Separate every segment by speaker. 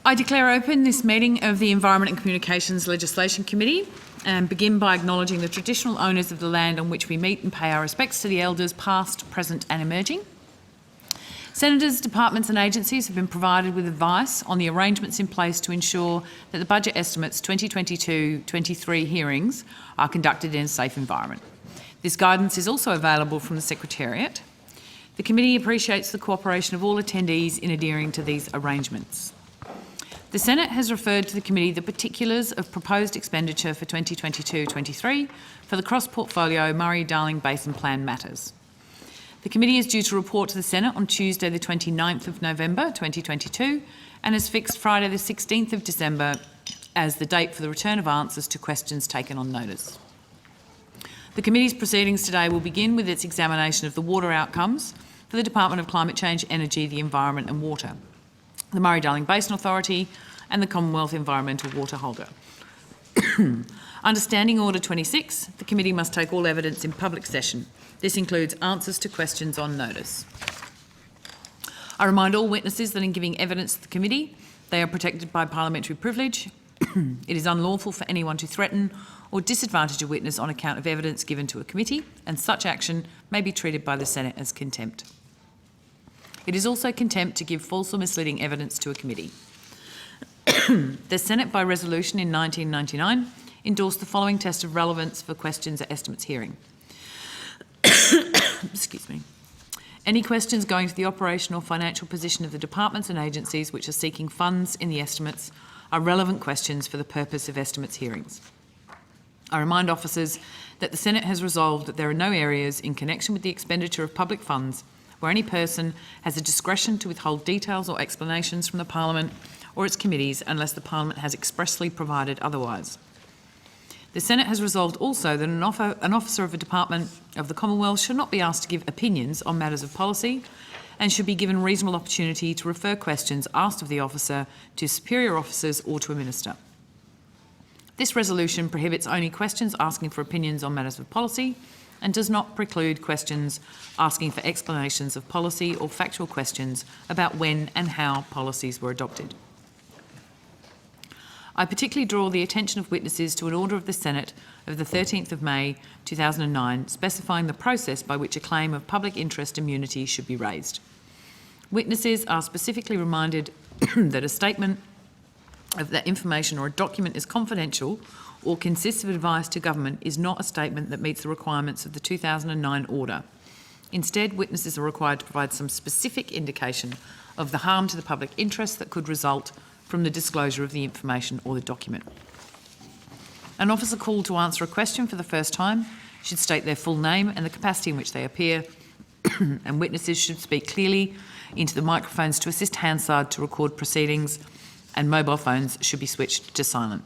Speaker 1: I declare open this meeting of the Environment and Communications Legislation Committee and begin by acknowledging the traditional owners of the land on which we meet and pay our respects to the elders past, present and emerging. Senators, departments and agencies have been provided with advice on the arrangements in place to ensure that the Budget Estimates 2022-23 hearings are conducted in a safe environment. This guidance is also available from the Secretariat. The committee appreciates the cooperation of all attendees in adhering to these arrangements. The Senate has referred to the committee the particulars of proposed expenditure for 2022-23 for the cross-portfolio Murray-Darling Basin Plan matters. The committee is due to report to the Senate on Tuesday the 29th of November 2022 and has fixed Friday the 16th of December as the date for the return of answers to questions taken on notice. The committee's proceedings today will begin with its examination of the water outcomes for the Department of Climate Change, Energy, the Environment and Water, the Murray-Darling Basin Authority and the Commonwealth Environmental Water Holder. Under Standing Order 26, the committee must take all evidence in public session. This includes answers to questions on notice. I remind all witnesses that in giving evidence to the committee, they are protected by parliamentary privilege. It is unlawful for anyone to threaten or disadvantage a witness on account of evidence given to a committee, and such action may be treated by the Senate as contempt. It is also contempt to give false or misleading evidence to a committee. The Senate, by resolution in 1999, endorsed the following test of relevance for questions at estimates hearing. Excuse me. Any questions going to the operation or financial position of the departments and agencies which are seeking funds in the estimates are relevant questions for the purpose of estimates hearings. I remind officers that the Senate has resolved that there are no areas in connection with the expenditure of public funds where any person has a discretion to withhold details or explanations from the Parliament or its committees unless the Parliament has expressly provided otherwise. The Senate has resolved also that an officer of a department of the Commonwealth should not be asked to give opinions on matters of policy and should be given reasonable opportunity to refer questions asked of the officer to superior officers or to a minister. This resolution prohibits only questions asking for opinions on matters of policy and does not preclude questions asking for explanations of policy or factual questions about when and how policies were adopted. I particularly draw the attention of witnesses to an order of the Senate of the 13th of May 2009 specifying the process by which a claim of public interest immunity should be raised. Witnesses are specifically reminded that a statement of that information or a document is confidential or consists of advice to government is not a statement that meets the requirements of the 2009 order. Instead, witnesses are required to provide some specific indication of the harm to the public interest that could result from the disclosure of the information or the document. An officer called to answer a question for the first time should state their full name and the capacity in which they appear, and witnesses should speak clearly into the microphones to assist Hansard to record proceedings, and mobile phones should be switched to silent.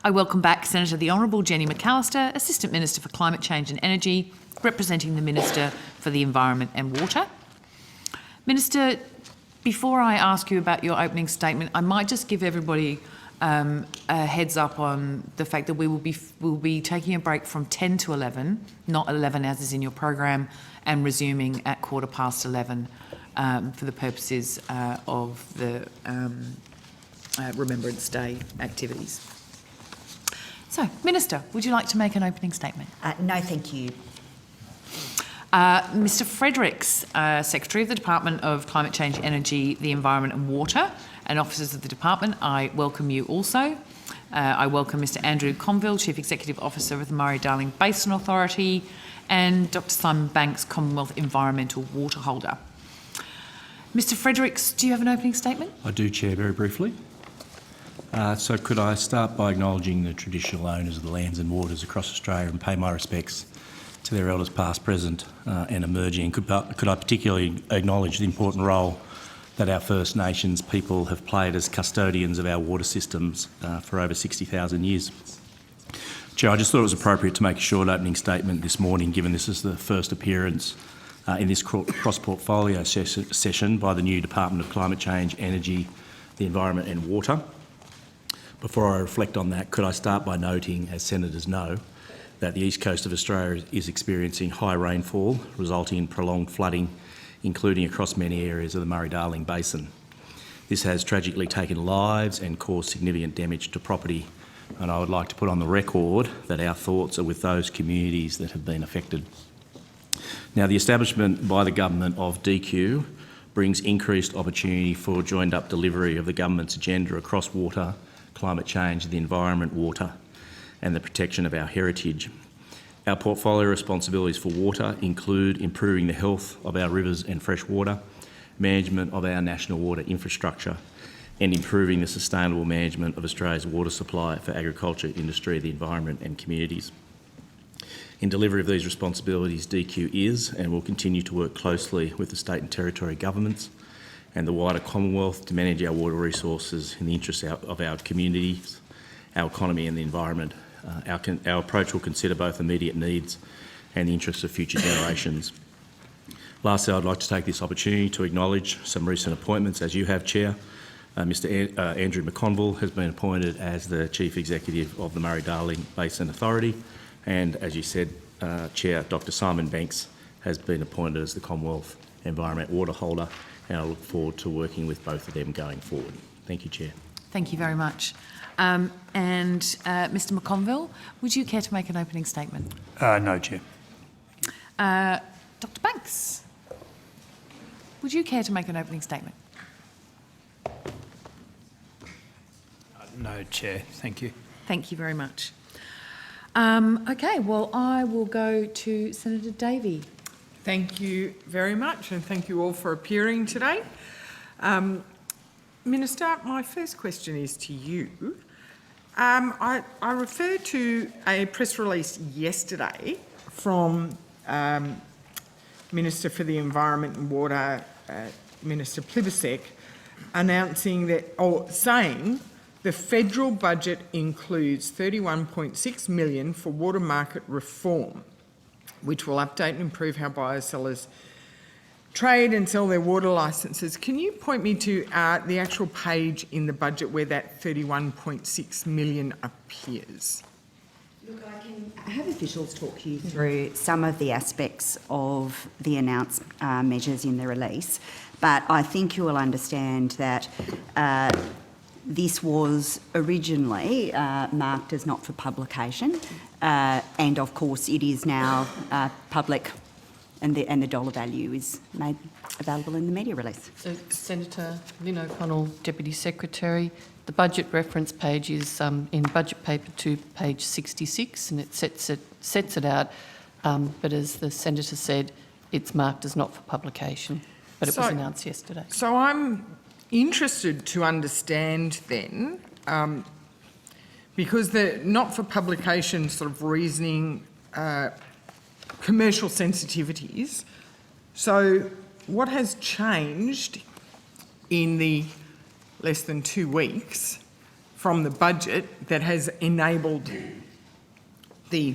Speaker 1: I welcome back Senator the Honourable Jenny McAllister, Assistant Minister for Climate Change and Energy, representing the Minister for the Environment and Water. Minister, before I ask you about your opening statement, I might just give everybody a heads up on the fact that we'll be taking a break from 10 to 11, not 11 as is in your program, and resuming at 11:15 for the purposes of the Remembrance Day activities. So, Minister, would you like to make an opening statement?
Speaker 2: No, thank you.
Speaker 1: Mr Fredericks, Secretary of the Department of Climate Change, Energy, the Environment and Water, and officers of the department, I welcome you also. I welcome Mr Andrew Conville, Chief Executive Officer of the Murray-Darling Basin Authority, and Dr Simon Banks, Commonwealth Environmental Water Holder. Mr Fredericks, do you have an opening statement?
Speaker 3: I do, Chair, very briefly. So could I start by acknowledging the traditional owners of the lands and waters across Australia and pay my respects to their elders past, present and emerging. Could I particularly acknowledge the important role that our First Nations people have played as custodians of our water systems for over 60,000 years. Chair, I just thought it was appropriate to make a short opening statement this morning, given this is the first appearance in this cross-portfolio session by the new Department of Climate Change, Energy, the Environment and Water. Before I reflect on that, could I start by noting, as senators know, that the east coast of Australia is experiencing high rainfall, resulting in prolonged flooding, including across many areas of the Murray-Darling Basin. This has tragically taken lives and caused significant damage to property, and I would like to put on the record that our thoughts are with those communities that have been affected. Now, the establishment by the government of DQ brings increased opportunity for joined-up delivery of the government's agenda across water, climate change, the environment, water, and the protection of our heritage. Our portfolio responsibilities for water include improving the health of our rivers and fresh water, management of our national water infrastructure, and improving the sustainable management of Australia's water supply for agriculture, industry, the environment and communities. In delivery of these responsibilities, DQ is and will continue to work closely with the state and territory governments and the wider Commonwealth to manage our water resources in the interests of our communities, our economy and the environment. Our approach will consider both immediate needs and the interests of future generations. Lastly, I'd like to take this opportunity to acknowledge some recent appointments, as you have, Chair. Mr Andrew McConville has been appointed as the Chief Executive of the Murray-Darling Basin Authority, and as you said, Chair, Dr Simon Banks has been appointed as the Commonwealth Environment Water Holder, and I look forward to working with both of them going forward. Thank you, Chair.
Speaker 1: Thank you very much. Mr McConville, would you care to make an opening statement?
Speaker 2: No, Chair.
Speaker 1: Dr Banks, would you care to make an opening statement?
Speaker 2: No, Chair. Thank you.
Speaker 1: Thank you very much. Okay, well, I will go to Senator Davey.
Speaker 4: Thank you very much, and thank you all for appearing today. Minister, my first question is to you. I refer to a press release yesterday from Minister for the Environment and Water, Minister Plibersek, announcing that, or saying, the federal budget includes $31.6 million for water market reform, which will update and improve how biosellers trade and sell their water licences. Can you point me to the actual page in the budget where that $31.6 million appears?
Speaker 5: Look, I can have officials talk you through some of the aspects of the announced measures in the release, but I think you will understand that this was originally marked as not for publication, and of course it is now public, and the dollar value is made available in the media release.
Speaker 6: So, Senator Lynn O'Connell, Deputy Secretary, the budget reference page is in Budget Paper 2, page 66, and it sets it out, but as the Senator said, it's marked as not for publication, but it was announced yesterday.
Speaker 4: So I'm interested to understand then, because the not for publication sort of reasoning, commercial sensitivities. So what has changed in the less than 2 weeks from the budget that has enabled the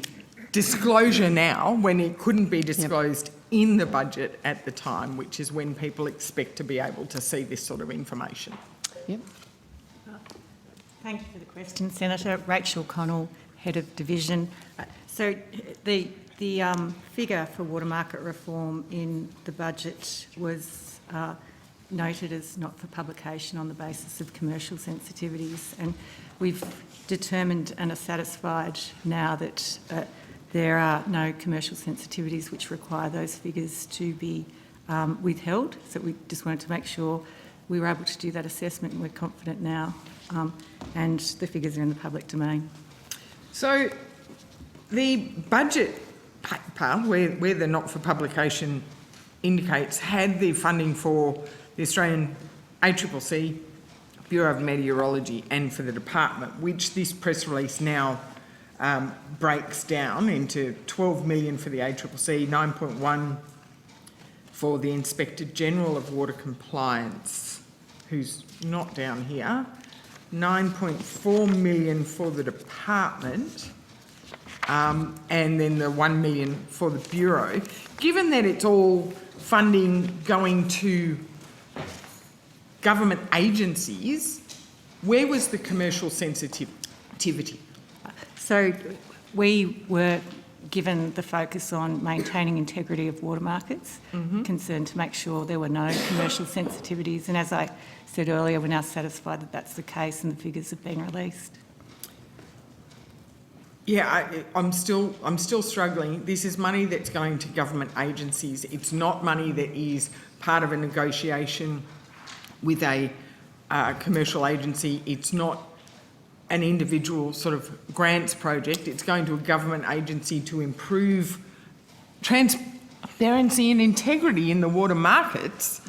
Speaker 4: disclosure now when it couldn't be disclosed in the budget at the time, which is when people expect to be able to see this sort of information?
Speaker 6: Yep.
Speaker 7: Thank you for the question, Senator. Rachel Connell, Head of Division. So the figure for water market reform in the budget was noted as not for publication on the basis of commercial sensitivities, and we've determined and are satisfied now that there are no commercial sensitivities which require those figures to be withheld. So we just wanted to make sure we were able to do that assessment, and we're confident now, and the figures are in the public domain.
Speaker 4: So the budget paper, where the not for publication indicates, had the funding for the Australian ACCC, Bureau of Meteorology, and for the department, which this press release now breaks down into $12 million for the ACCC, 9.1 for the Inspector General of Water Compliance, who's not down here, 9.4 million for the department, and then the 1 million for the Bureau. Given that it's all funding going to government agencies, where was the commercial sensitivity?
Speaker 7: So we were given the focus on maintaining integrity of water markets, concerned to make sure there were no commercial sensitivities. And as I said earlier, we're now satisfied that that's the case and the figures have been released.
Speaker 4: Yeah, I'm still struggling. This is money that's going to government agencies. It's not money that is part of a negotiation with a commercial agency. It's not an individual sort of grants project. It's going to a government agency to improve transparency and integrity in the water markets.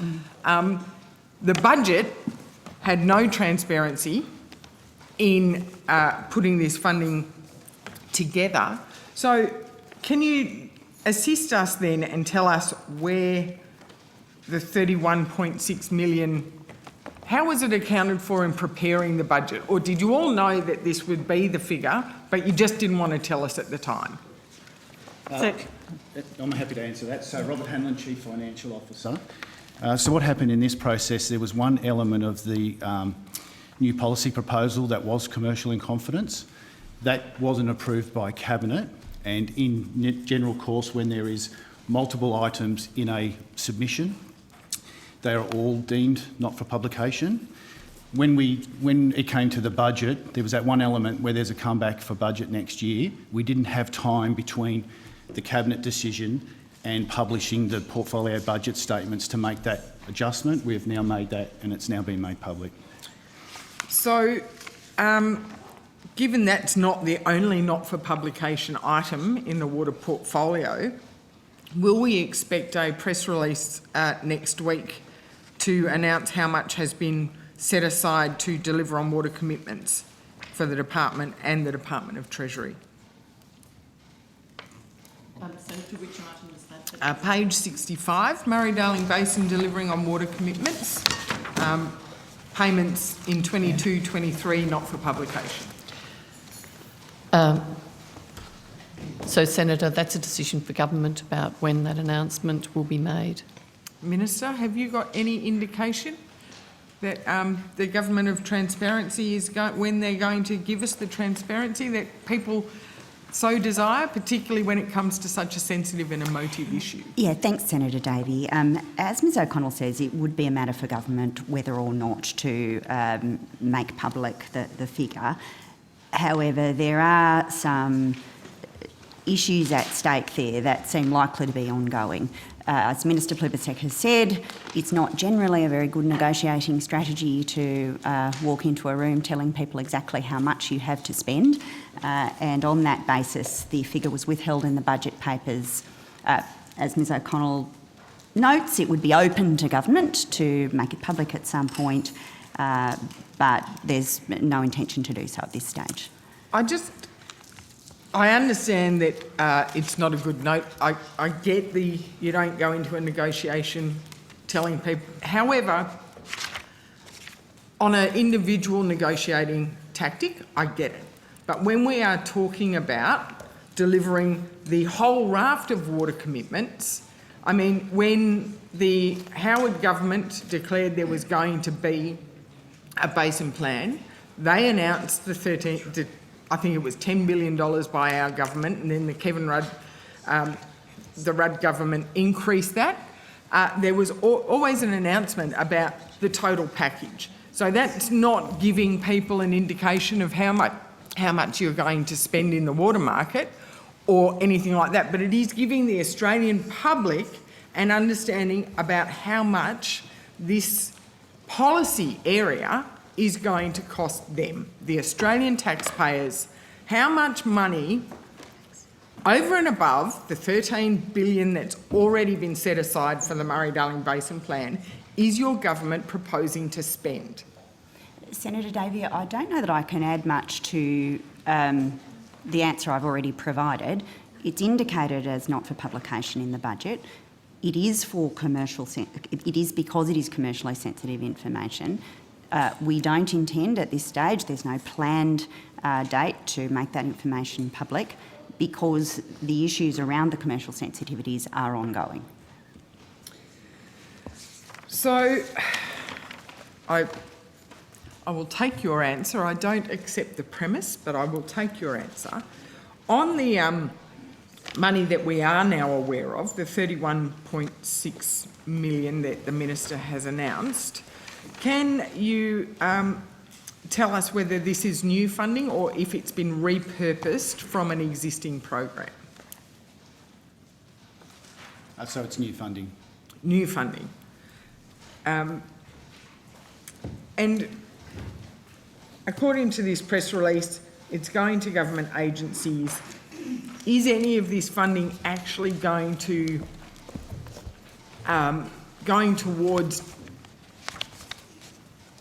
Speaker 4: The budget had no transparency in putting this funding together. So can you assist us then and tell us where the 31.6 million, how was it accounted for in preparing the budget? Or did you all know that this would be the figure, but you just didn't want to tell us at the time?
Speaker 8: I'm happy to answer that. So Robert Hanlon, Chief Financial Officer. So what happened in this process, there was one element of the new policy proposal that was commercial in confidence. That wasn't approved by Cabinet, and in general course, when there is multiple items in a submission, they are all deemed not for publication. When it came to the budget, there was that one element where there's a comeback for budget next year. We didn't have time between the Cabinet decision and publishing the portfolio budget statements to make that adjustment. We've now made that, and it's now been made public.
Speaker 4: So, given that's not the only not-for-publication item in the water portfolio, will we expect a press release next week to announce how much has been set aside to deliver on water commitments for the department and the Department of Treasury?
Speaker 6: Senator, which item is that?
Speaker 4: Page 65, Murray-Darling Basin delivering on water commitments. Payments in 22-23 not for publication.
Speaker 6: So, Senator, that's a decision for government about when that announcement will be made.
Speaker 4: Minister, have you got any indication that the Government of Transparency is when they're going to give us the transparency that people so desire, particularly when it comes to such a sensitive and emotive issue?
Speaker 5: Yeah, thanks, Senator Davey. As Ms O'Connell says, it would be a matter for government whether or not to make public the figure. However, there are some issues at stake there that seem likely to be ongoing. As Minister Plibersek has said, it's not generally a very good negotiating strategy to walk into a room telling people exactly how much you have to spend, and on that basis the figure was withheld in the budget papers. As Ms O'Connell notes, it would be open to government to make it public at some point, but there's no intention to do so at this stage.
Speaker 4: I understand that it's not a good note. I get you don't go into a negotiation telling people. However, on an individual negotiating tactic, I get it. But when we are talking about delivering the whole raft of water commitments, I mean, when the Howard government declared there was going to be a basin plan, they announced I think it was $10 billion by our government, and then the Kevin Rudd, the Rudd government increased that. There was always an announcement about the total package. So that's not giving people an indication of how much you're going to spend in the water market or anything like that, but it is giving the Australian public an understanding about how much this policy area is going to cost them, the Australian taxpayers, how much money over and above the $13 billion that's already been set aside for the Murray-Darling Basin Plan is your government proposing to spend?
Speaker 5: Senator Davey, I don't know that I can add much to the answer I've already provided. It's indicated as not for publication in the budget. It is for commercial. It is because it is commercially sensitive information. We don't intend at this stage, there's no planned date to make that information public because the issues around the commercial sensitivities are ongoing.
Speaker 4: So I will take your answer. I don't accept the premise, but I will take your answer. On the money that we are now aware of, the 31.6 million that the Minister has announced, can you tell us whether this is new funding or if it's been repurposed from an existing program?
Speaker 8: So it's new funding.
Speaker 4: New funding. And according to this press release, it's going to government agencies. Is any of this funding actually going to going towards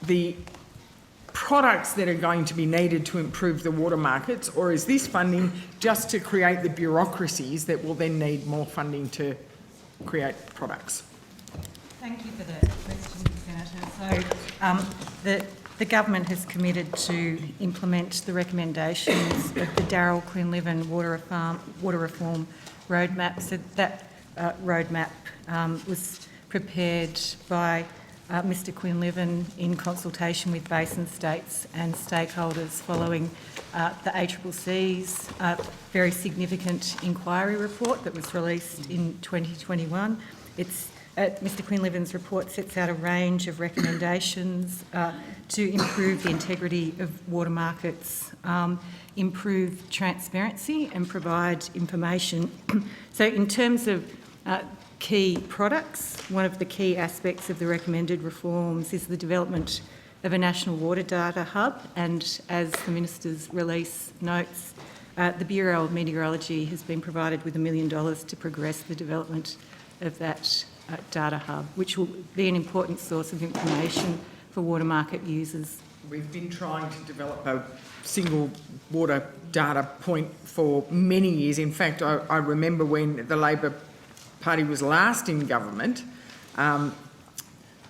Speaker 4: the products that are going to be needed to improve the water markets, or is this funding just to create the bureaucracies that will then need more funding to create products?
Speaker 7: Thank you for the question, Senator. So the government has committed to implement the recommendations of the Darryl Quinlivan Water Reform Roadmap. So that roadmap was prepared by Mr Quinlivan in consultation with basin states and stakeholders following the ACCC's very significant inquiry report that was released in 2021. Mr Quinlivan's report sets out a range of recommendations to improve the integrity of water markets, improve transparency and provide information. So in terms of key products, one of the key aspects of the recommended reforms is the development of a national water data hub, and as the Minister's release notes, the Bureau of Meteorology has been provided with $1 million to progress the development of that data hub, which will be an important source of information for water market users.
Speaker 4: We've been trying to develop a single water data point for many years. In fact, I remember when the Labor Party was last in government,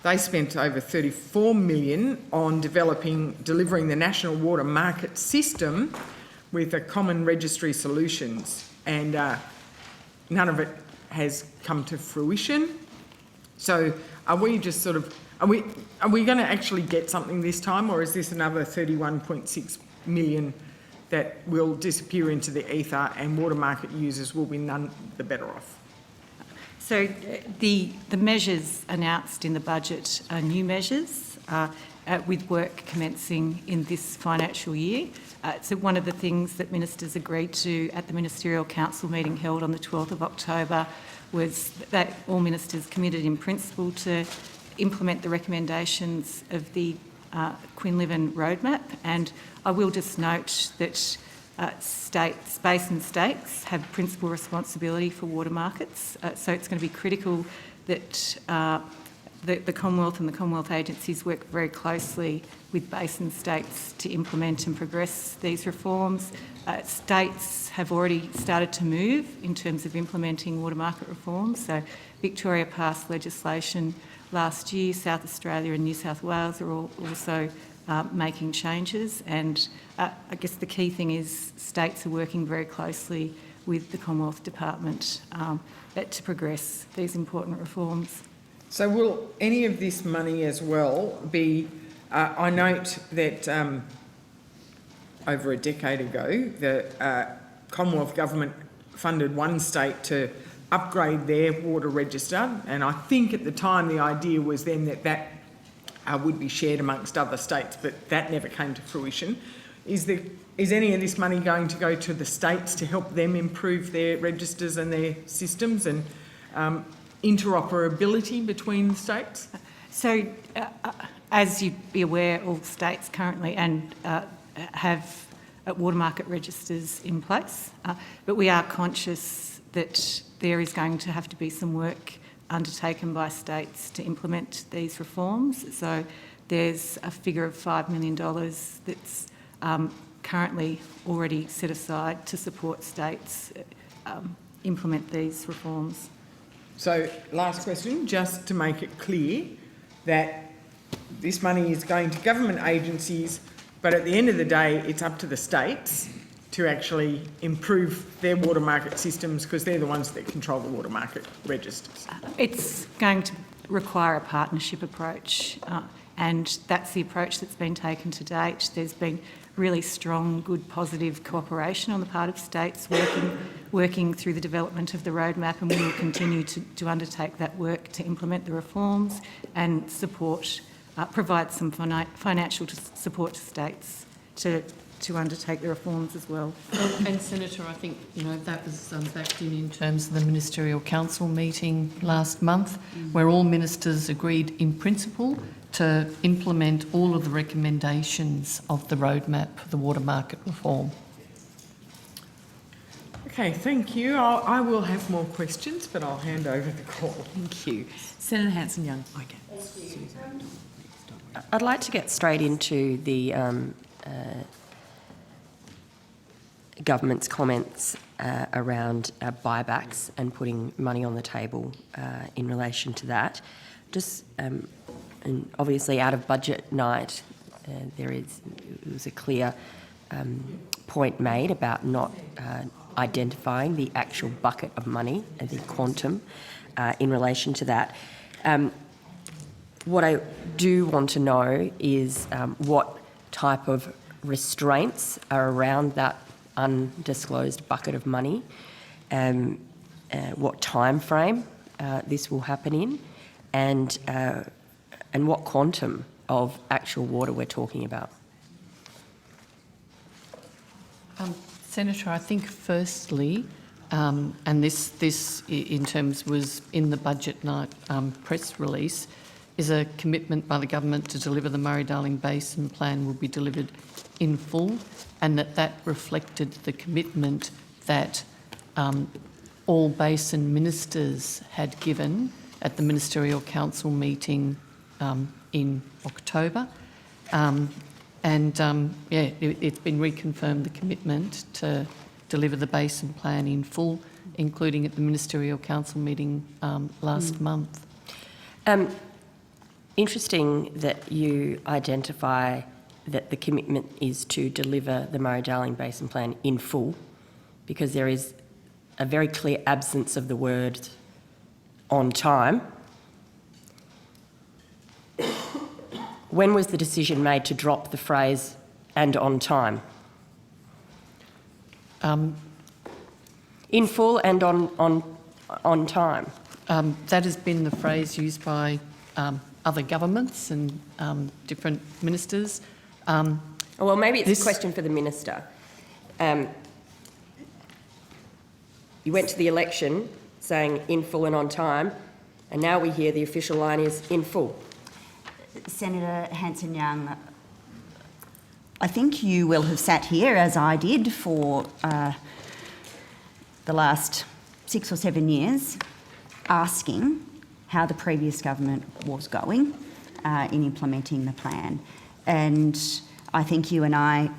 Speaker 4: they spent over $34 million on delivering the national water market system with a common registry solutions, and none of it has come to fruition. So are we just sort of, are we going to actually get something this time, or is this another 31.6 million that will disappear into the ether and water market users will be none the better off?
Speaker 7: So the measures announced in the budget are new measures with work commencing in this financial year. So one of the things that ministers agreed to at the Ministerial Council meeting held on the 12th of October was that all ministers committed in principle to implement the recommendations of the Quinlivan Roadmap. And I will just note that basin states have principal responsibility for water markets, so it's going to be critical that the Commonwealth and the Commonwealth agencies work very closely with basin states to implement and progress these reforms. States have already started to move in terms of implementing water market reforms. So Victoria passed legislation last year, South Australia and New South Wales are also making changes, and I guess the key thing is states are working very closely with the Commonwealth Department to progress these important reforms.
Speaker 4: So will any of this money as well be, I note that over a decade ago, the Commonwealth Government funded one state to upgrade their water register, and I think at the time the idea was then that would be shared amongst other states, but that never came to fruition. Is any of this money going to go to the states to help them improve their registers and their systems and interoperability between the states?
Speaker 7: So, as you'd be aware, all states currently have water market registers in place, but we are conscious that there is going to have to be some work undertaken by states to implement these reforms. So there's a figure of $5 million that's currently already set aside to support states implement these reforms.
Speaker 4: So last question, just to make it clear that this money is going to government agencies, but at the end of the day, it's up to the states to actually improve their water market systems, because they're the ones that control the water market registers?
Speaker 7: It's going to require a partnership approach, and that's the approach that's been taken to date. There's been really strong, good, positive cooperation on the part of states working through the development of the roadmap, and we will continue to undertake that work to implement the reforms and provide some financial support to states to undertake the reforms as well.
Speaker 6: And Senator, I think, that was backed in terms of the Ministerial Council meeting last month, where all ministers agreed in principle to implement all of the recommendations of the roadmap for the water market reform.
Speaker 4: Okay, thank you. I will have more questions, but I'll hand over the call.
Speaker 1: Thank you. Senator Hanson-Young. Okay.
Speaker 9: I'd like to get straight into the government's comments around buybacks and putting money on the table in relation to that. And obviously out of budget night, it was a clear point made about not identifying the actual bucket of money and the quantum in relation to that. What I do want to know is what type of restraints are around that undisclosed bucket of money, what time frame this will happen in, and what quantum of actual water we're talking about.
Speaker 6: Senator, I think firstly, and this in terms was in the budget night press release, is a commitment by the government to deliver the Murray-Darling Basin Plan will be delivered in full, and that reflected the commitment that all basin ministers had given at the Ministerial Council meeting in October. It's been reconfirmed, the commitment to deliver the basin plan in full, including at the Ministerial Council meeting last month.
Speaker 9: Interesting that you identify that the commitment is to deliver the Murray-Darling Basin Plan in full, because there is a very clear absence of the word on time. When was the decision made to drop the phrase "and on time"? In full and on time.
Speaker 6: That has been the phrase used by other governments and different ministers.
Speaker 9: Well, maybe it's a question for the minister. You went to the election saying in full and on time, and now we hear the official line is in full.
Speaker 5: Senator Hanson-Young, I think you will have sat here, as I did, for the last 6 or 7 years, asking how the previous government was going in implementing the plan. And I think you and I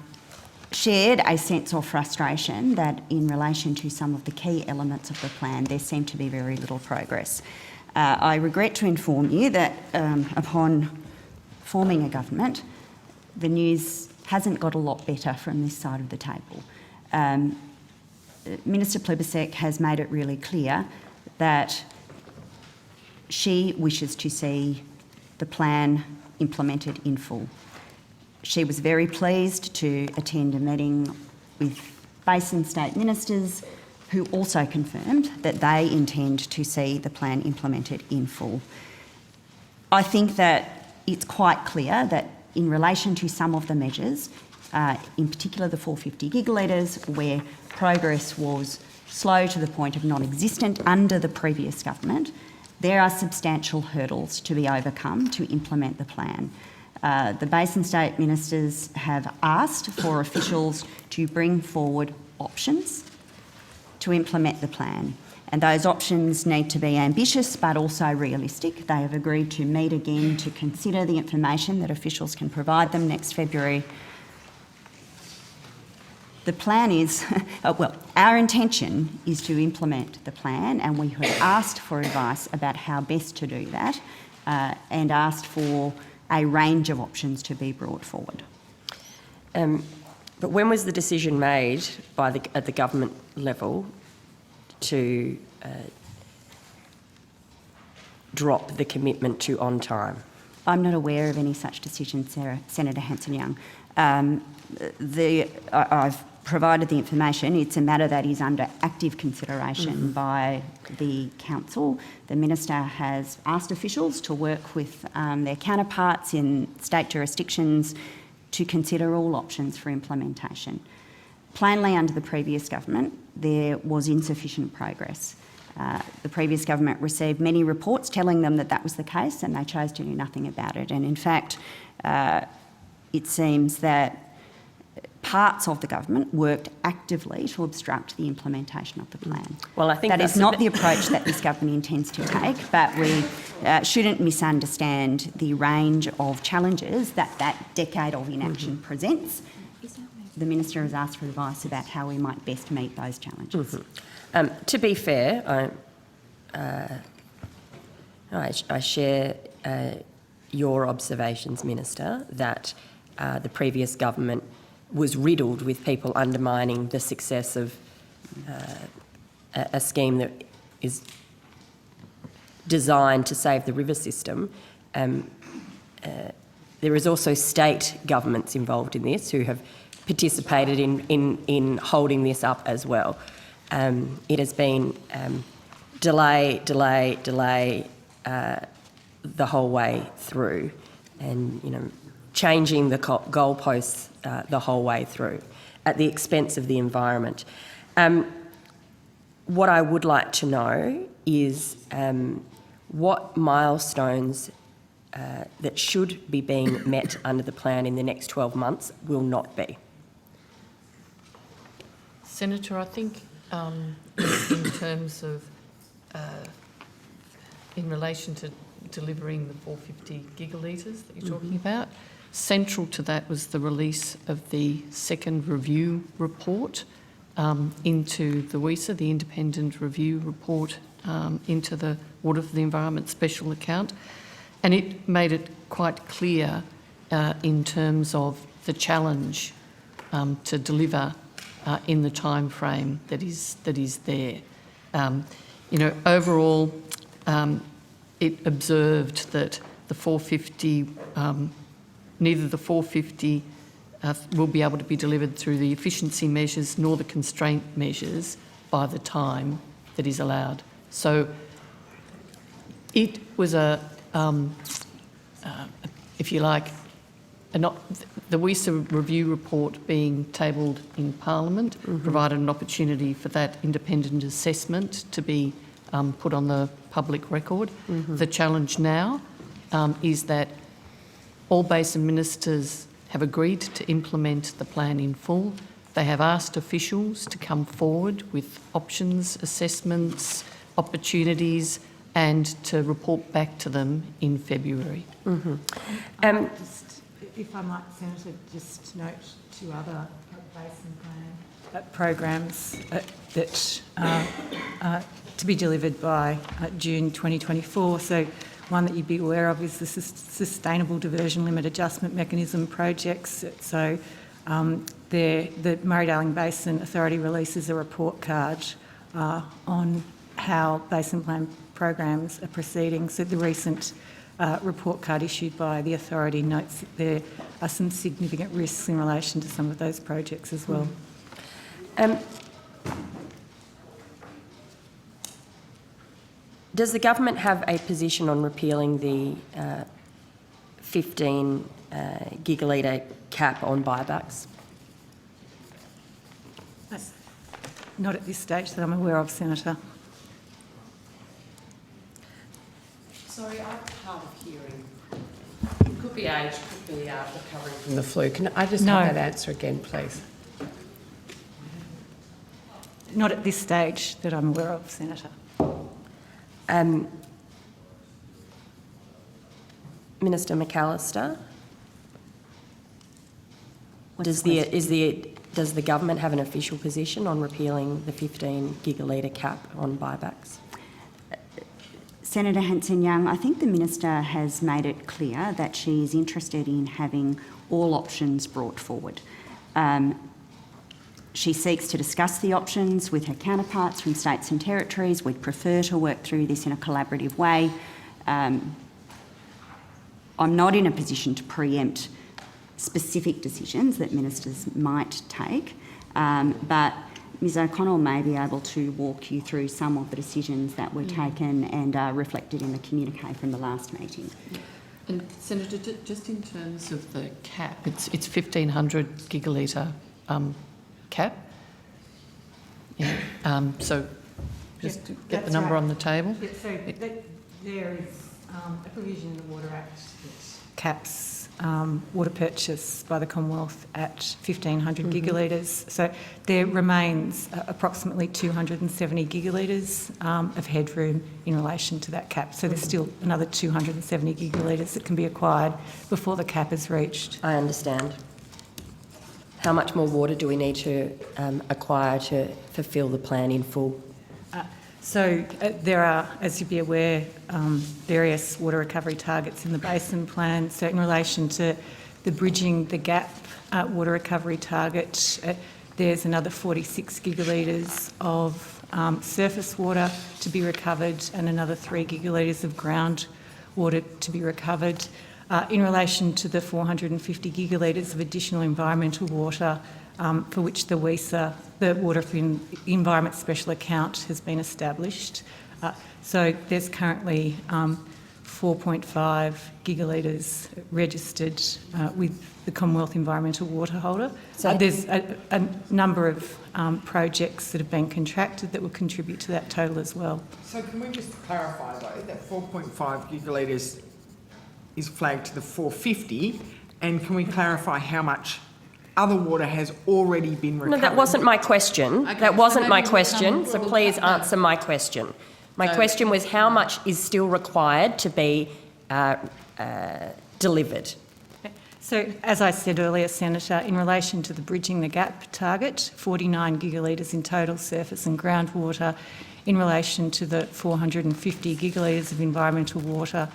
Speaker 5: shared a sense of frustration that in relation to some of the key elements of the plan, there seemed to be very little progress. I regret to inform you that upon forming a government, the news hasn't got a lot better from this side of the table. Minister Plibersek has made it really clear that she wishes to see the plan implemented in full. She was very pleased to attend a meeting with Basin State ministers who also confirmed that they intend to see the plan implemented in full. I think that it's quite clear that in relation to some of the measures, in particular the 450 gigalitres, where progress was slow to the point of non-existent under the previous government, there are substantial hurdles to be overcome to implement the plan. The Basin State ministers have asked for officials to bring forward options to implement the plan, and those options need to be ambitious but also realistic. They have agreed to meet again to consider the information that officials can provide them next February. The plan is, our intention is to implement the plan, and we have asked for advice about how best to do that and asked for a range of options to be brought forward.
Speaker 9: But when was the decision made at the government level to drop the commitment to on time?
Speaker 5: I'm not aware of any such decision, Senator Hanson-Young. I've provided the information. It's a matter that is under active consideration by the council. The minister has asked officials to work with their counterparts in state jurisdictions to consider all options for implementation. Plainly, under the previous government, there was insufficient progress. The previous government received many reports telling them that that was the case, and they chose to do nothing about it. And in fact, it seems that parts of the government worked actively to obstruct the implementation of the plan.
Speaker 9: Well, I think
Speaker 5: that is not the approach that this government intends to take, but we shouldn't misunderstand the range of challenges that that decade of inaction presents. The minister has asked for advice about how we might best meet those challenges.
Speaker 9: To be fair, I share your observations, Minister, that the previous government was riddled with people undermining the success of a scheme that is designed to save the river system. There is also state governments involved in this who have participated in holding this up as well. It has been delay the whole way through, and changing the goalposts the whole way through at the expense of the environment. What I would like to know is what milestones that should be being met under the plan in the next 12 months will not be.
Speaker 6: Senator, I think in terms of, in relation to delivering the 450 gigalitres that you're talking about, central to that was the release of the second review report into the WESA, the independent review report into the Water for the Environment special account. And it made it quite clear in terms of the challenge to deliver in the time frame that is there. Overall, it observed that the 450, neither the 450 will be able to be delivered through the efficiency measures nor the constraint measures by the time that is allowed. So it was if you like, the WESA review report being tabled in Parliament provided an opportunity for that independent assessment to be put on the public record. The challenge now is that all basin ministers have agreed to implement the plan in full. They have asked officials to come forward with options, assessments, opportunities, and to report back to them in February.
Speaker 7: If I might, Senator, just note two other basin plan programs that are to be delivered by June 2024. So one that you'd be aware of is the Sustainable Diversion Limit Adjustment Mechanism projects. So the Murray-Darling Basin Authority releases a report card on how basin plan programs are proceeding. So the recent report card issued by the authority notes that there are some significant risks in relation to some of those projects as well.
Speaker 9: Does the government have a position on repealing the 15 gigalitre cap on buybacks?
Speaker 7: Not at this stage that I'm aware of, Senator.
Speaker 10: Sorry, I'm hard of hearing. It could be age, could be recovering from the flu. Can I just have that answer again, please?
Speaker 7: Not at this stage that I'm aware of, Senator.
Speaker 9: Minister McAllister, does the government have an official position on repealing the 15 gigalitre cap on buybacks?
Speaker 5: Senator Hanson-Young, I think the minister has made it clear that she is interested in having all options brought forward. She seeks to discuss the options with her counterparts from states and territories. We'd prefer to work through this in a collaborative way. I'm not in a position to preempt specific decisions that ministers might take, but Ms O'Connell may be able to walk you through some of the decisions that were taken and are reflected in the communique from the last meeting.
Speaker 6: And Senator, just in terms of the cap, it's 1,500 gigalitre cap. Yeah. So just to get the number on the table.
Speaker 7: Yeah, so there is a provision in the Water Act that caps water purchase by the Commonwealth at 1,500 gigalitres. So there remains approximately 270 gigalitres of headroom in relation to that cap. So there's still another 270 gigalitres that can be acquired before the cap is reached.
Speaker 9: I understand. How much more water do we need to acquire to fulfil the plan in full?
Speaker 7: There are, as you'd be aware, various water recovery targets in the basin plan. So in relation to the Bridging the Gap water recovery target, there's another 46 gigalitres of surface water to be recovered and another 3 gigalitres of ground water to be recovered. In relation to the 450 gigalitres of additional environmental water for which the WESA, the Water for Environment Special Account, has been established. So there's currently 4.5 gigalitres registered with the Commonwealth Environmental Water Holder. There's a number of projects that have been contracted that will contribute to that total as well.
Speaker 4: So can we just clarify though, that 4.5 gigalitres is flagged to the 450, and can we clarify how much other water has already been recovered?
Speaker 9: No, that wasn't my question.
Speaker 1: Okay,
Speaker 9: That wasn't
Speaker 1: so
Speaker 9: my
Speaker 1: maybe
Speaker 9: question, so
Speaker 1: we'll
Speaker 9: please
Speaker 1: cut that.
Speaker 9: answer my question. My question was how much is still required to be delivered?
Speaker 7: So, as I said earlier, Senator, in relation to the Bridging the Gap target, 49 gigalitres in total surface and groundwater. In relation to the 450 gigalitres of environmental water,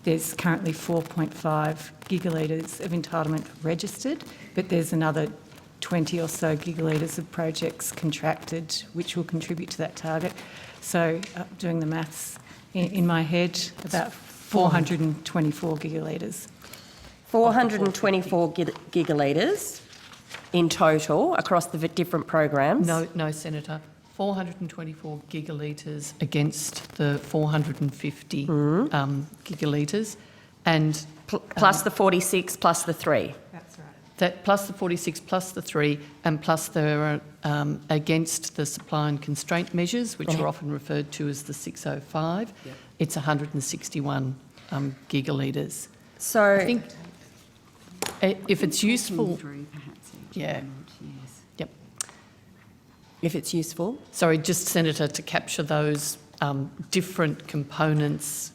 Speaker 7: there's currently 4.5 gigalitres of entitlement registered, but there's another 20 or so gigalitres of projects contracted which will contribute to that target. So, doing the maths in my head, about 424 gigalitres.
Speaker 9: 424 gigalitres in total across the different programs?
Speaker 6: No, Senator. 424 gigalitres against the 450 gigalitres, and
Speaker 9: plus the 46 plus the 3.
Speaker 7: That's right.
Speaker 6: that plus the 46 plus the 3, and plus there are against the supply and constraint measures, which are often referred to as the 605. It's 161 gigalitres.
Speaker 9: So
Speaker 6: I think if it's useful, yeah. Yep.
Speaker 9: if it's useful.
Speaker 6: Sorry, just, Senator, to capture those different components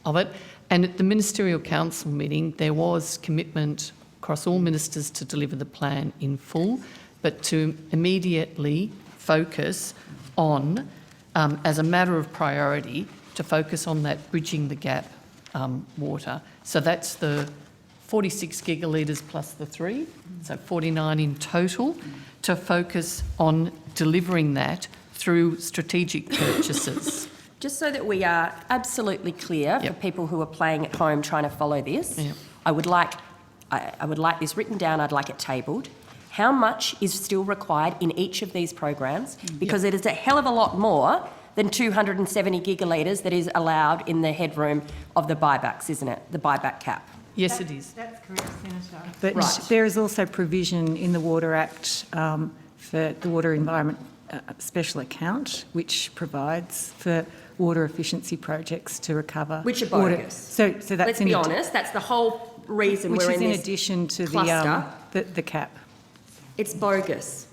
Speaker 6: of it. And at the Ministerial Council meeting, there was commitment across all ministers to deliver the plan in full, but to immediately focus on, as a matter of priority, to focus on that bridging the gap water. So that's the 46 gigalitres plus the 3, so 49 in total, to focus on delivering that through strategic purchases.
Speaker 9: Just so that we are absolutely clear for people who are playing at home trying to follow this, I would like this written down, I'd like it tabled. How much is still required in each of these programs? Because it is a hell of a lot more than 270 gigalitres that is allowed in the headroom of the buybacks, isn't it? The buyback cap.
Speaker 6: Yes, it is.
Speaker 7: That's correct, Senator. But there is also provision in the Water Act for the Water Environment Special Account, which provides for water efficiency projects to recover.
Speaker 9: Which are
Speaker 7: water.
Speaker 9: bogus.
Speaker 7: So that's
Speaker 9: Let's be honest, that's the whole reason
Speaker 7: which
Speaker 9: we're
Speaker 7: is
Speaker 9: in
Speaker 7: in
Speaker 9: this
Speaker 7: addition to
Speaker 9: cluster.
Speaker 7: the cap.
Speaker 9: It's bogus.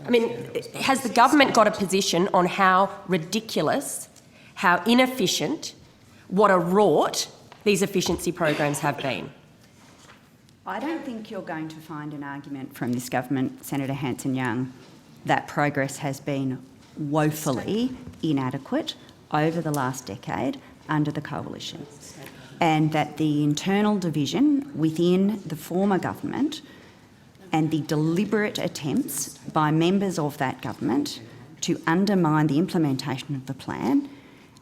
Speaker 9: I mean, has the government got a position on how ridiculous, how inefficient, what a rort these efficiency programs have been?
Speaker 5: I don't think you're going to find an argument from this government, Senator Hanson-Young, that progress has been woefully inadequate over the last decade under the coalition, and that the internal division within the former government and the deliberate attempts by members of that government to undermine the implementation of the plan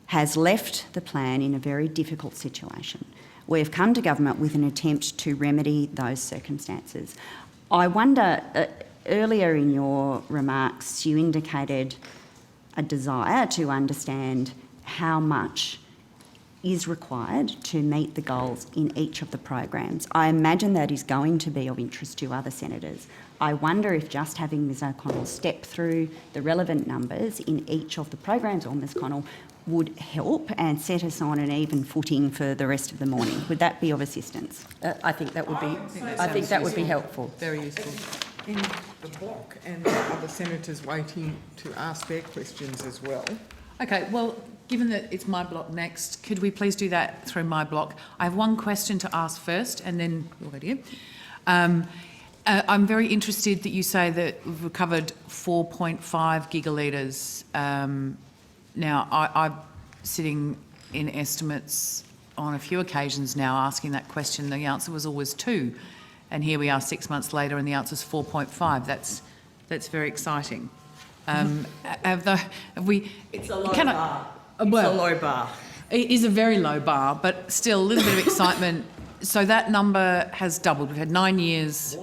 Speaker 5: has left the plan in a very difficult situation. We've come to government with an attempt to remedy those circumstances. I wonder, earlier in your remarks, you indicated a desire to understand how much is required to meet the goals in each of the programs. I imagine that is going to be of interest to other senators. I wonder if just having Ms O'Connell step through the relevant numbers in each of the programs, or Ms Connell, would help and set us on an even footing for the rest of the morning. Would that be of assistance?
Speaker 9: I think that would be helpful.
Speaker 1: Very useful.
Speaker 4: In the block, and there are other senators waiting to ask their questions as well.
Speaker 1: Okay, well, given that it's my block next, could we please do that through my block? I have one question to ask first, and then we'll go to you. I'm very interested that you say that we've recovered 4.5 gigalitres. Now, I'm sitting in estimates on a few occasions now asking that question. The answer was always 2, and here we are 6 months later, and the answer is 4.5. That's very exciting. Have we?
Speaker 9: It's a low bar. It's a low bar.
Speaker 1: It is a very low bar, but still a little bit of excitement. So that number has doubled. We've had 9 years.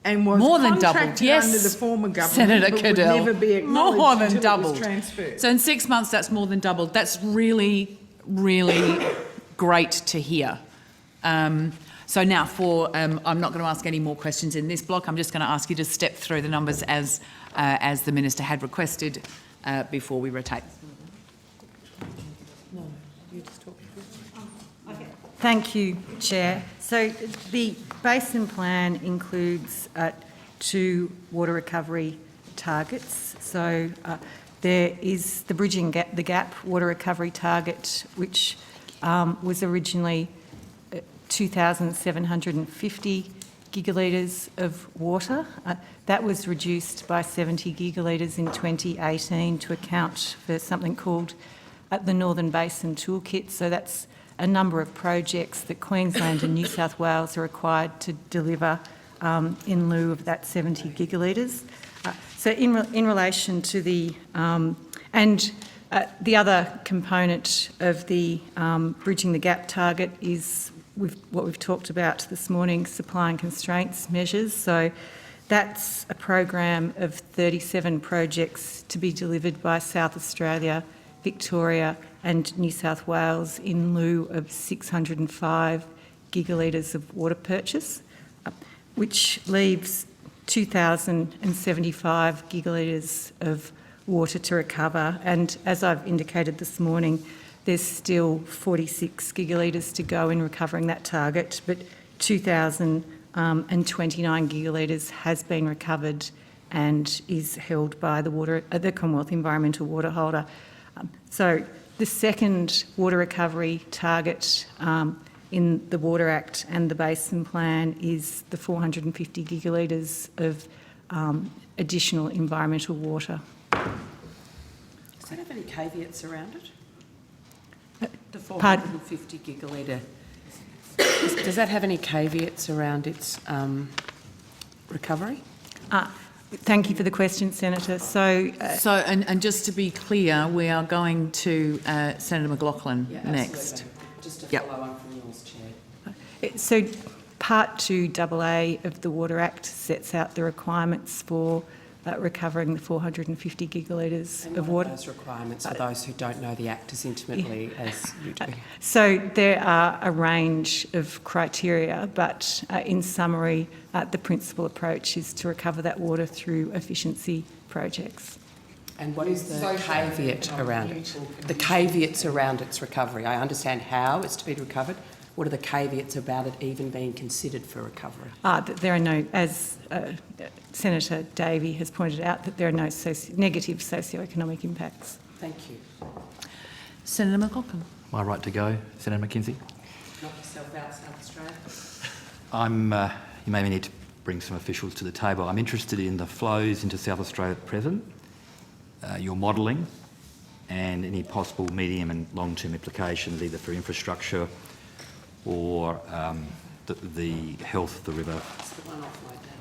Speaker 4: And was
Speaker 1: More than doubled,
Speaker 4: contracted
Speaker 1: yes,
Speaker 4: under the former government,
Speaker 1: Senator
Speaker 4: but
Speaker 1: Cadell.
Speaker 4: would never be acknowledged
Speaker 1: More than
Speaker 4: until it
Speaker 1: doubled.
Speaker 4: was transferred.
Speaker 1: So in 6 months, that's more than doubled. That's really, really great to hear. So now I'm not going to ask any more questions in this block. I'm just going to ask you to step through the numbers as the Minister had requested before we rotate.
Speaker 7: Thank you, Chair. So the Basin Plan includes 2 water recovery targets. So there is the Bridging the Gap water recovery target, which was originally 2,750 gigalitres of water. That was reduced by 70 gigalitres in 2018 to account for something called the Northern Basin Toolkit. So that's a number of projects that Queensland and New South Wales are required to deliver in lieu of that 70 gigalitres. So in relation to the other component of the Bridging the Gap target is what we've talked about this morning, supply and constraints measures. So that's a program of 37 projects to be delivered by South Australia, Victoria and New South Wales in lieu of 605 gigalitres of water purchase, which leaves 2,075 gigalitres of water to recover. And as I've indicated this morning, there's still 46 gigalitres to go in recovering that target, but 2,029 gigalitres has been recovered and is held by the Commonwealth Environmental Water Holder. So the second water recovery target in the Water Act and the Basin Plan is the 450 gigalitres of additional environmental water.
Speaker 10: Does that have any caveats around it? The
Speaker 7: Pardon?
Speaker 10: 450 gigalitre. Does that have any caveats around its recovery?
Speaker 7: Thank you for the question, Senator. So
Speaker 1: and just to be clear, we are going to Senator McLaughlin next.
Speaker 10: Just to
Speaker 1: Yep.
Speaker 10: follow on from yours, Chair.
Speaker 7: So Part 2AA of the Water Act sets out the requirements for recovering the 450 gigalitres
Speaker 10: And
Speaker 7: of
Speaker 10: what
Speaker 7: water.
Speaker 10: are those requirements for those who don't know the Act as intimately as you do?
Speaker 7: So there are a range of criteria, but in summary, the principal approach is to recover that water through efficiency projects.
Speaker 10: And what is the caveat around it? The caveats around its recovery. I understand how it's to be recovered. What are the caveats about it even being considered for recovery?
Speaker 7: That there are no, as Senator Davey has pointed out, that there are no negative socio-economic impacts.
Speaker 10: Thank you.
Speaker 1: Senator McLaughlin.
Speaker 11: My right to go, Senator McKenzie.
Speaker 10: Knock yourself out, South Australia.
Speaker 11: You maybe need to bring some officials to the table. I'm interested in the flows into South Australia at present, your modelling, and any possible medium and long-term implications, either for infrastructure or the health of the river,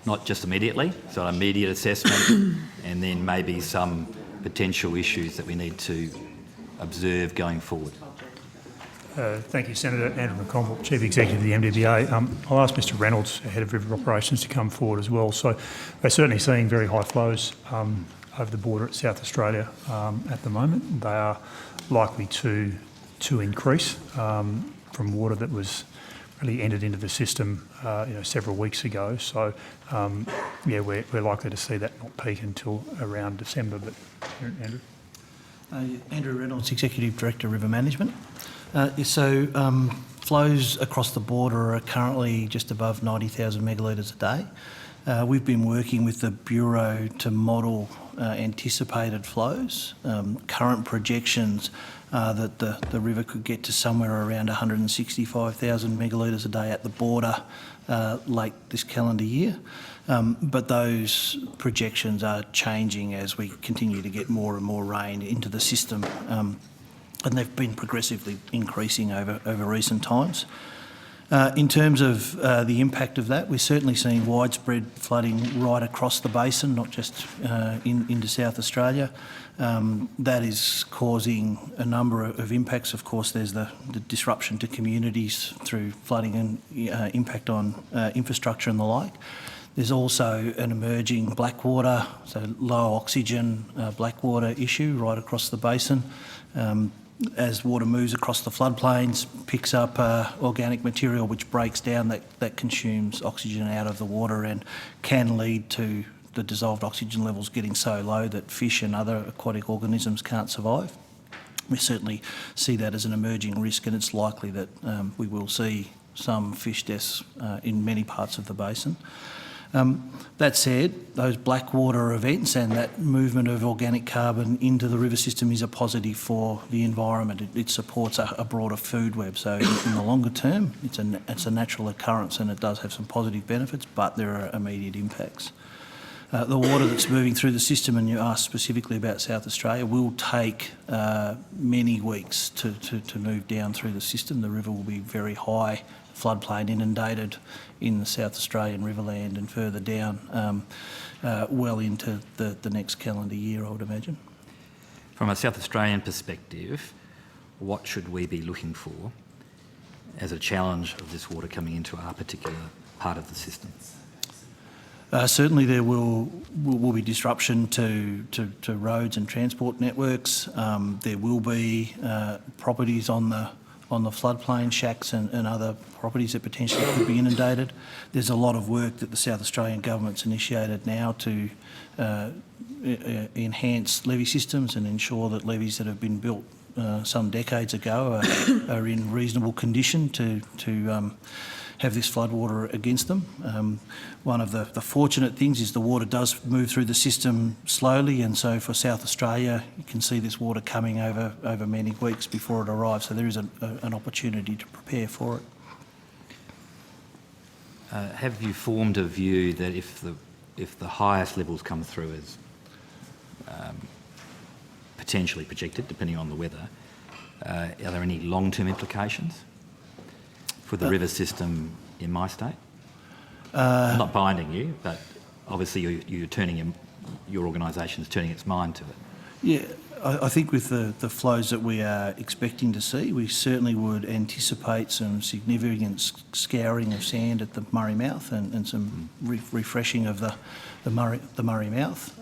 Speaker 11: not just immediately, so an immediate assessment, and then maybe some potential issues that we need to observe going forward.
Speaker 2: Thank you, Senator. Andrew McConville, Chief Executive of the MDBA. I'll ask Mr Reynolds, Head of River Operations, to come forward as well. So we're certainly seeing very high flows over the border at South Australia at the moment. They are likely to increase from water that was really entered into the system several weeks ago. So yeah, we're likely to see that not peak until around December. But Andrew?
Speaker 12: Andrew Reynolds, Executive Director, River Management. Flows across the border are currently just above 90,000 megalitres a day. We've been working with the Bureau to model anticipated flows. Current projections are that the river could get to somewhere around 165,000 megalitres a day at the border late this calendar year. But those projections are changing as we continue to get more and more rain into the system. And they've been progressively increasing over recent times. In terms of the impact of that, we're certainly seeing widespread flooding right across the basin, not just into South Australia. That is causing a number of impacts. Of course, there's the disruption to communities through flooding and impact on infrastructure and the like. There's also an emerging blackwater, so low oxygen blackwater issue right across the basin. As water moves across the floodplains, picks up organic material which breaks down, that consumes oxygen out of the water and can lead to the dissolved oxygen levels getting so low that fish and other aquatic organisms can't survive. We certainly see that as an emerging risk, and it's likely that we will see some fish deaths in many parts of the basin. That said, those blackwater events and that movement of organic carbon into the river system is a positive for the environment. It supports a broader food web. So in the longer term, it's a natural occurrence and it does have some positive benefits, but there are immediate impacts. The water that's moving through the system, and you asked specifically about South Australia, will take many weeks to move down through the system. The river will be very high, floodplain inundated in the South Australian Riverland and further down well into the next calendar year, I would imagine.
Speaker 11: From a South Australian perspective, what should we be looking for as a challenge of this water coming into our particular part of the system?
Speaker 12: Certainly there will be disruption to roads and transport networks. There will be properties on the floodplain, shacks and other properties that potentially could be inundated. There's a lot of work that the South Australian government's initiated now to enhance levee systems and ensure that levees that have been built some decades ago are in reasonable condition to have this floodwater against them. One of the fortunate things is the water does move through the system slowly, and so for South Australia you can see this water coming over many weeks before it arrives, so there is an opportunity to prepare for it.
Speaker 11: Have you formed a view that if the highest levels come through as potentially projected, depending on the weather, are there any long-term implications for the river system in my state? I'm not binding you, but obviously you're turning your organisation is turning its mind to it.
Speaker 12: Yeah, I think with the flows that we are expecting to see, we certainly would anticipate some significant scouring of sand at the Murray Mouth and some refreshing of the Murray Mouth.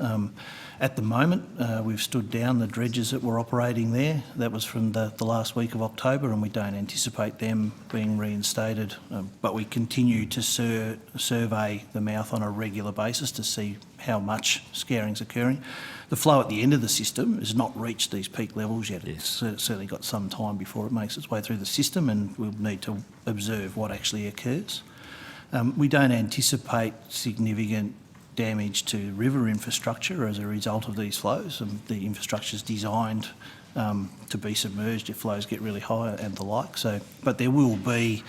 Speaker 12: At the moment, we've stood down the dredges that were operating there. That was from the last week of October, and we don't anticipate them being reinstated. But we continue to survey the mouth on a regular basis to see how much scouring is occurring. The flow at the end of the system has not reached these peak levels yet. It's certainly got some time before it makes its way through the system, and we'll need to observe what actually occurs. We don't anticipate significant damage to river infrastructure as a result of these flows. The infrastructure is designed to be submerged if flows get really high and the like. But there will be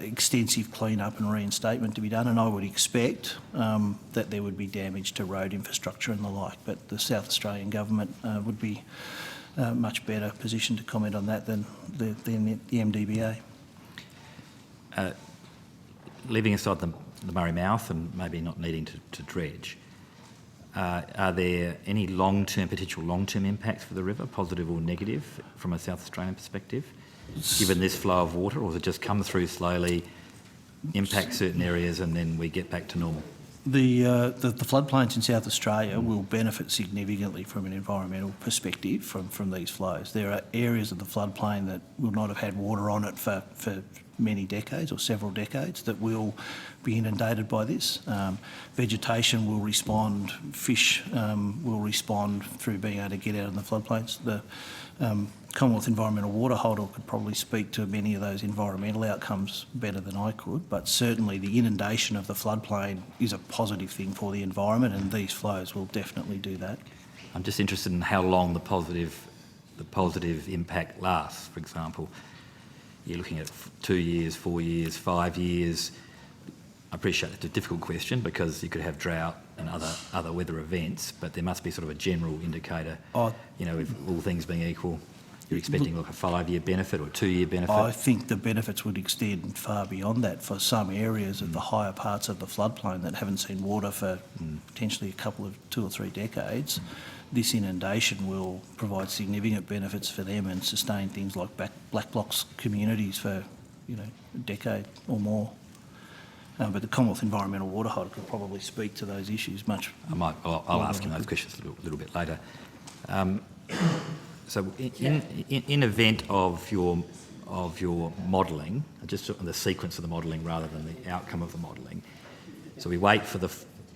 Speaker 12: extensive clean-up and reinstatement to be done, and I would expect that there would be damage to road infrastructure and the like. But the South Australian government would be much better positioned to comment on that than the MDBA.
Speaker 11: leaving aside the Murray mouth and maybe not needing to dredge, are there any potential long-term impacts for the river, positive or negative, from a South Australian perspective, given this flow of water, or does it just come through slowly, impact certain areas, and then we get back to normal?
Speaker 12: The floodplains in South Australia will benefit significantly from an environmental perspective from these flows. There are areas of the floodplain that will not have had water on it for many decades or several decades that will be inundated by this. Vegetation will respond, fish will respond through being able to get out in the floodplains. The Commonwealth Environmental Water Holder could probably speak to many of those environmental outcomes better than I could, but certainly the inundation of the floodplain is a positive thing for the environment, and these flows will definitely do that.
Speaker 11: I'm just interested in how long the positive impact lasts. For example, you're looking at 2 years, 4 years, 5 years. I appreciate it's a difficult question because you could have drought and other weather events, but there must be sort of a general indicator. If all things being equal, you're expecting like a 5-year benefit or a 2-year benefit?
Speaker 12: I think the benefits would extend far beyond that for some areas of the higher parts of the floodplain that haven't seen water for potentially a couple of 2 or 3 decades. This inundation will provide significant benefits for them and sustain things like black blocks communities for a decade or more. But the Commonwealth Environmental Water Holder could probably speak to those issues much.
Speaker 11: I'll ask him those questions a little bit later. So, in event of your modelling, just on the sequence of the modelling rather than the outcome of the modelling, so we wait for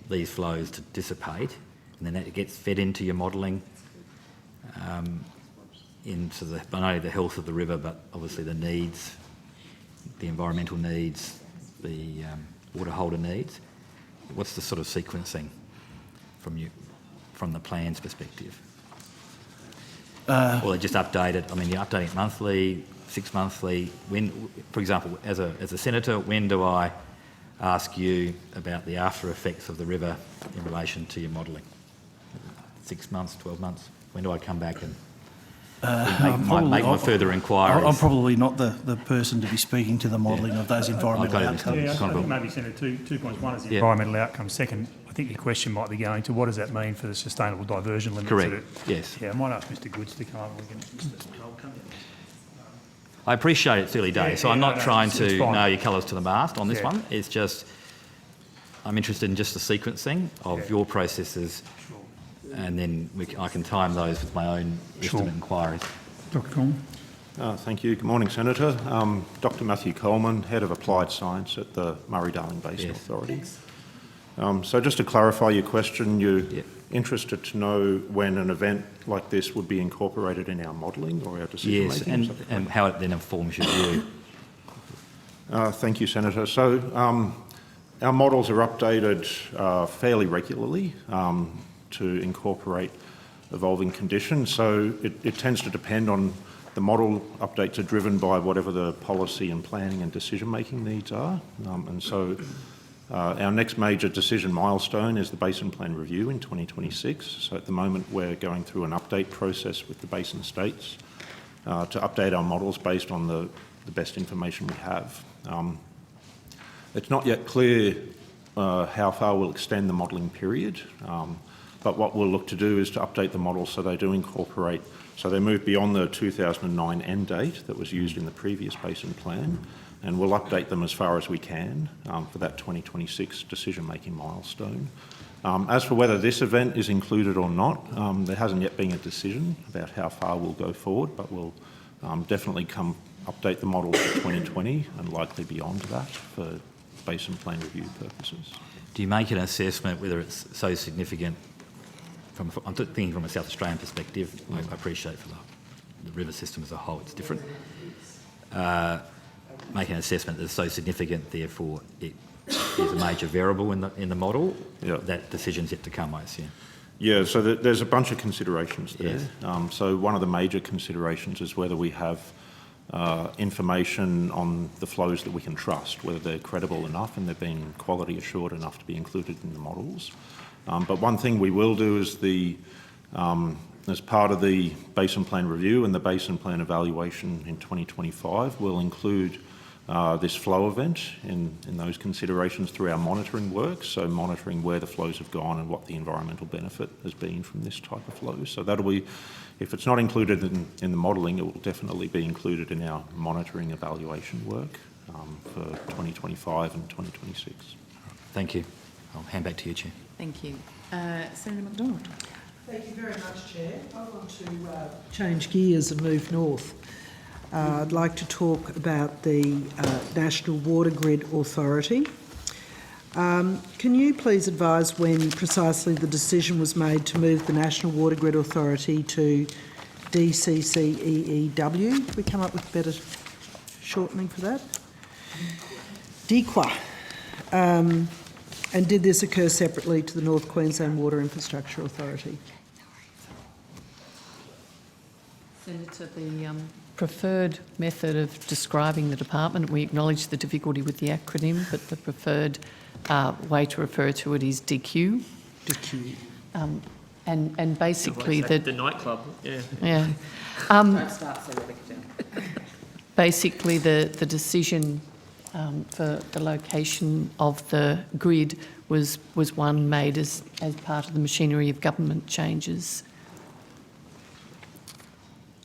Speaker 11: these flows to dissipate, and then that gets fed into your modelling, into not only the health of the river, but obviously the needs, the environmental needs, the water holder needs. What's the sort of sequencing from the plan's perspective? Or just update it? I mean, you're updating it monthly, 6 monthly. When, for example, as a senator, when do I ask you about the after effects of the river in relation to your modelling? 6 months, 12 months? When do I come back and make my further inquiries?
Speaker 12: I'm probably not the person to be speaking to the modelling of those environmental outcomes.
Speaker 2: Yeah, I think maybe, Senator, 2 points. One is the environmental outcome. Second, I think your question might be going to what does that mean for the sustainable diversion limits?
Speaker 11: Correct, yes.
Speaker 2: Yeah, I might ask Mr Goods to come up and we can...
Speaker 11: I appreciate it's early days, so I'm not trying to
Speaker 2: fine.
Speaker 11: nail your colours to the mast on this one. It's just, I'm interested in just the sequencing of your processes, and then I can time those with my own estimate inquiries.
Speaker 2: Dr Coleman.
Speaker 13: Thank you. Good morning, Senator. Dr Matthew Coleman, Head of Applied Science at the Murray-Darling Basin Authority. So just to clarify your question, you're interested to know when an event like this would be incorporated in our modelling or our decision-making?
Speaker 11: Yes, and how it then informs your view.
Speaker 13: Thank you, Senator. So our models are updated fairly regularly to incorporate evolving conditions. So it tends to depend on the model updates are driven by whatever the policy and planning and decision-making needs are. And so our next major decision milestone is the Basin Plan Review in 2026. So at the moment we're going through an update process with the basin states to update our models based on the best information we have. It's not yet clear how far we'll extend the modelling period, but what we'll look to do is to update the models so they do incorporate, so they move beyond the 2009 end date that was used in the previous basin plan, and we'll update them as far as we can for that 2026 decision-making milestone. As for whether this event is included or not, there hasn't yet been a decision about how far we'll go forward, but we'll definitely update the models for 2020 and likely beyond that for basin plan review purposes.
Speaker 11: Do you make an assessment whether it's so significant? I'm thinking from a South Australian perspective. I appreciate for the river system as a whole, it's different. Make an assessment that's so significant, therefore it is a major variable in the model. That decision's yet to come, I assume.
Speaker 13: Yeah, so there's a bunch of considerations there.
Speaker 11: Yes.
Speaker 13: So one of the major considerations is whether we have information on the flows that we can trust, whether they're credible enough and they're being quality assured enough to be included in the models. But one thing we will do is as part of the Basin Plan Review and the Basin Plan Evaluation in 2025, we'll include this flow event in those considerations through our monitoring work, so monitoring where the flows have gone and what the environmental benefit has been from this type of flow. So that'll be, if it's not included in the modelling, it will definitely be included in our monitoring evaluation work for 2025 and 2026.
Speaker 11: Thank you. I'll hand back to you, Chair.
Speaker 1: Thank you. Senator McDonald.
Speaker 14: Thank you very much, Chair. I want to change gears and move north. I'd like to talk about the National Water Grid Authority. Can you please advise when precisely the decision was made to move the National Water Grid Authority to DCCEEW? We come up with better shortening for that? DEQA. And did this occur separately to the North Queensland Water Infrastructure Authority?
Speaker 6: Senator, the preferred method of describing the department, we acknowledge the difficulty with the acronym, but the preferred way to refer to it is DQ.
Speaker 14: DQ.
Speaker 6: And basically
Speaker 15: the nightclub, yeah.
Speaker 6: Yeah.
Speaker 9: Don't start, Senator.
Speaker 6: Basically, the decision for the location of the grid was one made as part of the machinery of government changes.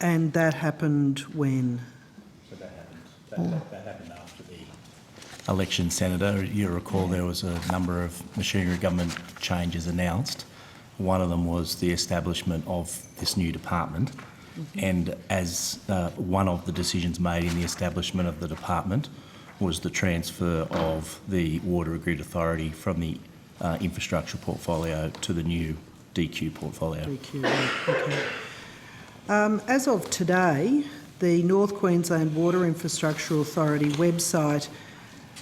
Speaker 14: And that happened when?
Speaker 3: So that happened after the election, Senator. You recall there was a number of machinery government changes announced. One of them was the establishment of this new department. And as one of the decisions made in the establishment of the department was the transfer of the Water Grid Authority from the infrastructure portfolio to the new DQ portfolio.
Speaker 14: DQ, okay. As of today, the North Queensland Water Infrastructure Authority website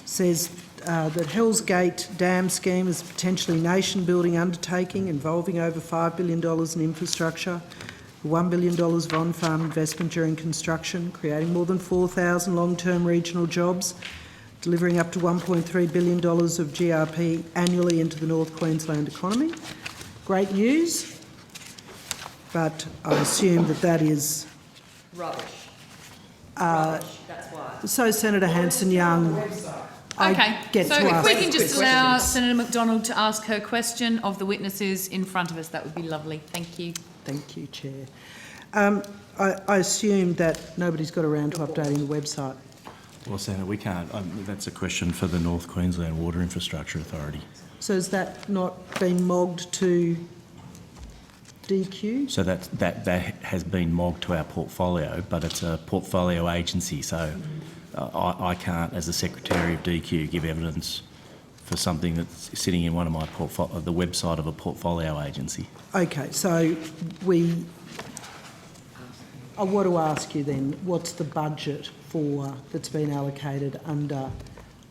Speaker 14: says that Hells Gate Dam Scheme is a potentially nation-building undertaking involving over $5 billion in infrastructure, $1 billion of on-farm investment during construction, creating more than 4,000 long-term regional jobs, delivering up to $1.3 billion of GRP annually into the North Queensland economy. Great news. But I assume that is
Speaker 9: Rubbish.
Speaker 14: Rubbish,
Speaker 9: that's why.
Speaker 14: So, Senator Hanson-Young,
Speaker 1: Okay,
Speaker 14: get
Speaker 1: so
Speaker 14: to
Speaker 1: if
Speaker 14: ask
Speaker 1: we can just
Speaker 14: questions.
Speaker 1: allow Senator McDonald to ask her question of the witnesses in front of us, that would be lovely. Thank you.
Speaker 14: Thank you, Chair. I assume that nobody's got around to updating the website.
Speaker 3: Well, Senator, we can't. That's a question for the North Queensland Water Infrastructure Authority.
Speaker 14: So has that not been mogged to DQ?
Speaker 3: So that has been mogged to our portfolio, but it's a portfolio agency, so I can't, as the Secretary of DQ, give evidence for something that's sitting in one of my the website of a portfolio agency.
Speaker 14: Okay, so I want to ask you then, what's the budget that's been allocated under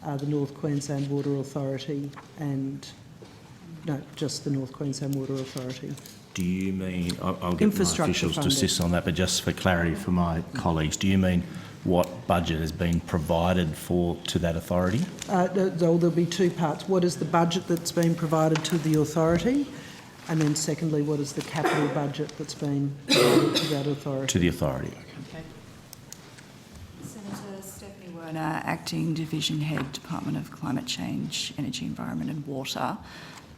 Speaker 14: the North Queensland Water Authority and, no, just the North Queensland Water Authority?
Speaker 3: Do you mean, I'll get my officials to assist on that, but just for clarity for my colleagues, do you mean what budget has been provided to that authority?
Speaker 14: There'll be two parts. What is the budget that's been provided to the authority? And then secondly, what is the capital budget that's been provided to that authority?
Speaker 3: To the authority.
Speaker 1: Okay.
Speaker 16: Senator Stephanie Werner, Acting Division Head, Department of Climate Change, Energy, Environment and Water.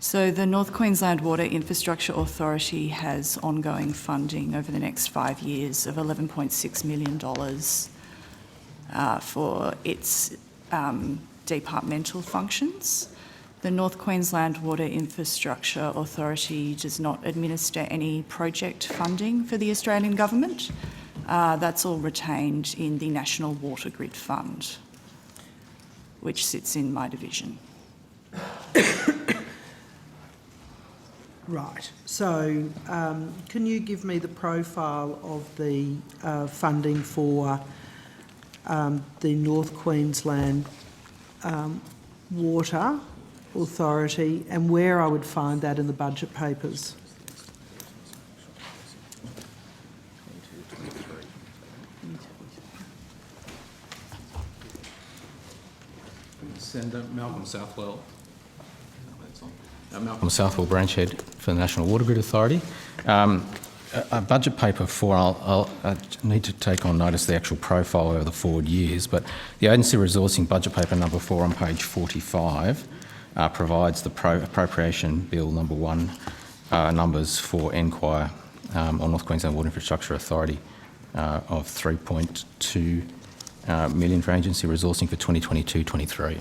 Speaker 16: So the North Queensland Water Infrastructure Authority has ongoing funding over the next 5 years of $11.6 million for its departmental functions. The North Queensland Water Infrastructure Authority does not administer any project funding for the Australian Government. That's all retained in the National Water Grid Fund, which sits in my division.
Speaker 14: Right. So can you give me the profile of the funding for the North Queensland Water Authority and where I would find that in the budget papers?
Speaker 17: Senator Malcolm Southwell. Malcolm Southwell, branch head for the National Water Grid Authority.
Speaker 3: Budget paper 4, I need to take on notice the actual profile over the forward years, but the agency resourcing budget paper number 4 on page 45 provides the appropriation bill number 1 numbers for Enquire on North Queensland Water Infrastructure Authority of 3.2 million for agency resourcing for 2022-23.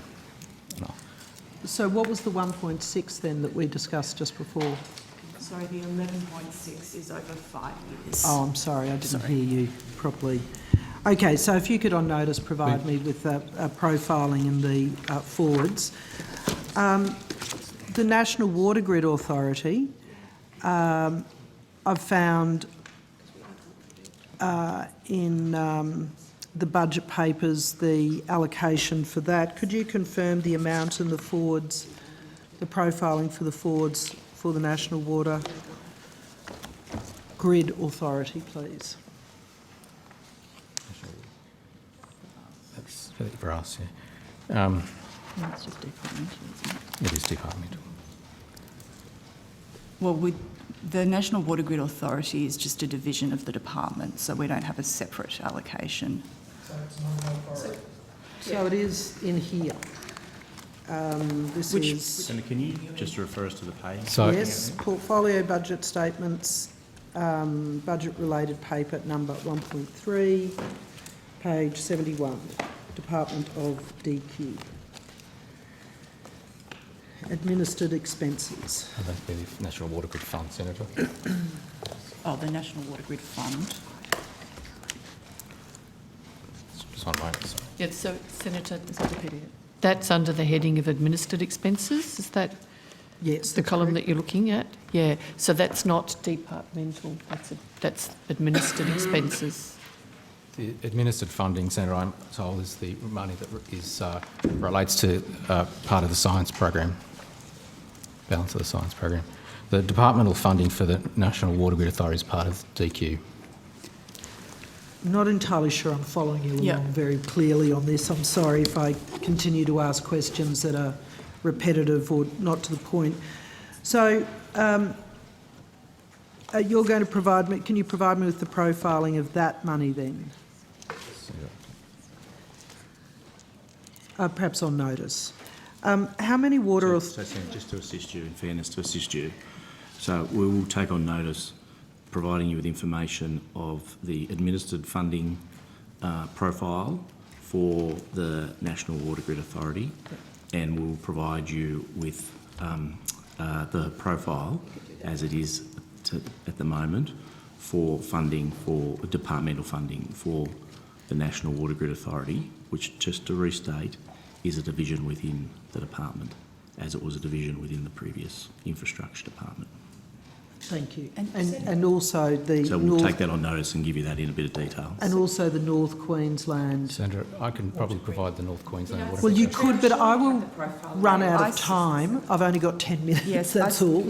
Speaker 14: So what was the 1.6 then that we discussed just before?
Speaker 16: Sorry, the 11.6 is over 5 years.
Speaker 14: Oh, I'm sorry, I didn't hear you properly. Okay, so if you could on notice provide me with a profiling in the forwards. The National Water Grid Authority, I've found in the budget papers the allocation for that. Could you confirm the amount in the forwards, the profiling for the forwards for the National Water Grid Authority, please?
Speaker 3: That's for us, yeah.
Speaker 16: It's just departmental, isn't it?
Speaker 3: It is departmental.
Speaker 16: Well, the National Water Grid Authority is just a division of the department, so we don't have a separate allocation.
Speaker 14: So it is in here. This is...
Speaker 3: Senator, can you just refer us to the page?
Speaker 14: Yes, portfolio budget statements, budget-related paper number 1.3, page 71, Department of DQ. Administered expenses.
Speaker 3: Oh, that'd be the National Water Grid Fund, Senator.
Speaker 16: Oh, the National Water Grid Fund.
Speaker 3: Just one moment, sorry.
Speaker 6: Yes, so Senator, that's under the heading of administered expenses, is that
Speaker 14: yes,
Speaker 6: the column that you're looking at? Yeah, so that's not departmental, that's administered expenses.
Speaker 3: The administered funding, Senator, I'm told, is the money that is relates to part of the science program, balance of the science program. The departmental funding for the National Water Grid Authority is part of DQ.
Speaker 14: I'm not entirely sure I'm following you along very clearly on this. I'm sorry if I continue to ask questions that are repetitive or not to the point. So you're going to provide me, can you provide me with the profiling of that money then? Perhaps on notice. How many water...
Speaker 3: So, Senator, just to assist you, in fairness, to assist you, so we will take on notice providing you with information of the administered funding profile for the National Water Grid Authority, and we'll provide you with the profile as it is at the moment for funding, for departmental funding for the National Water Grid Authority, which, just to restate, is a division within the department, as it was a division within the previous infrastructure department.
Speaker 14: Thank you. And also the...
Speaker 3: So we'll take that on notice and give you that in a bit of detail.
Speaker 14: And also the North Queensland...
Speaker 3: Senator, I can probably provide the North Queensland Water...
Speaker 14: Well, you could, but I will run out of time. I've only got 10 minutes,
Speaker 16: yes,
Speaker 14: that's all.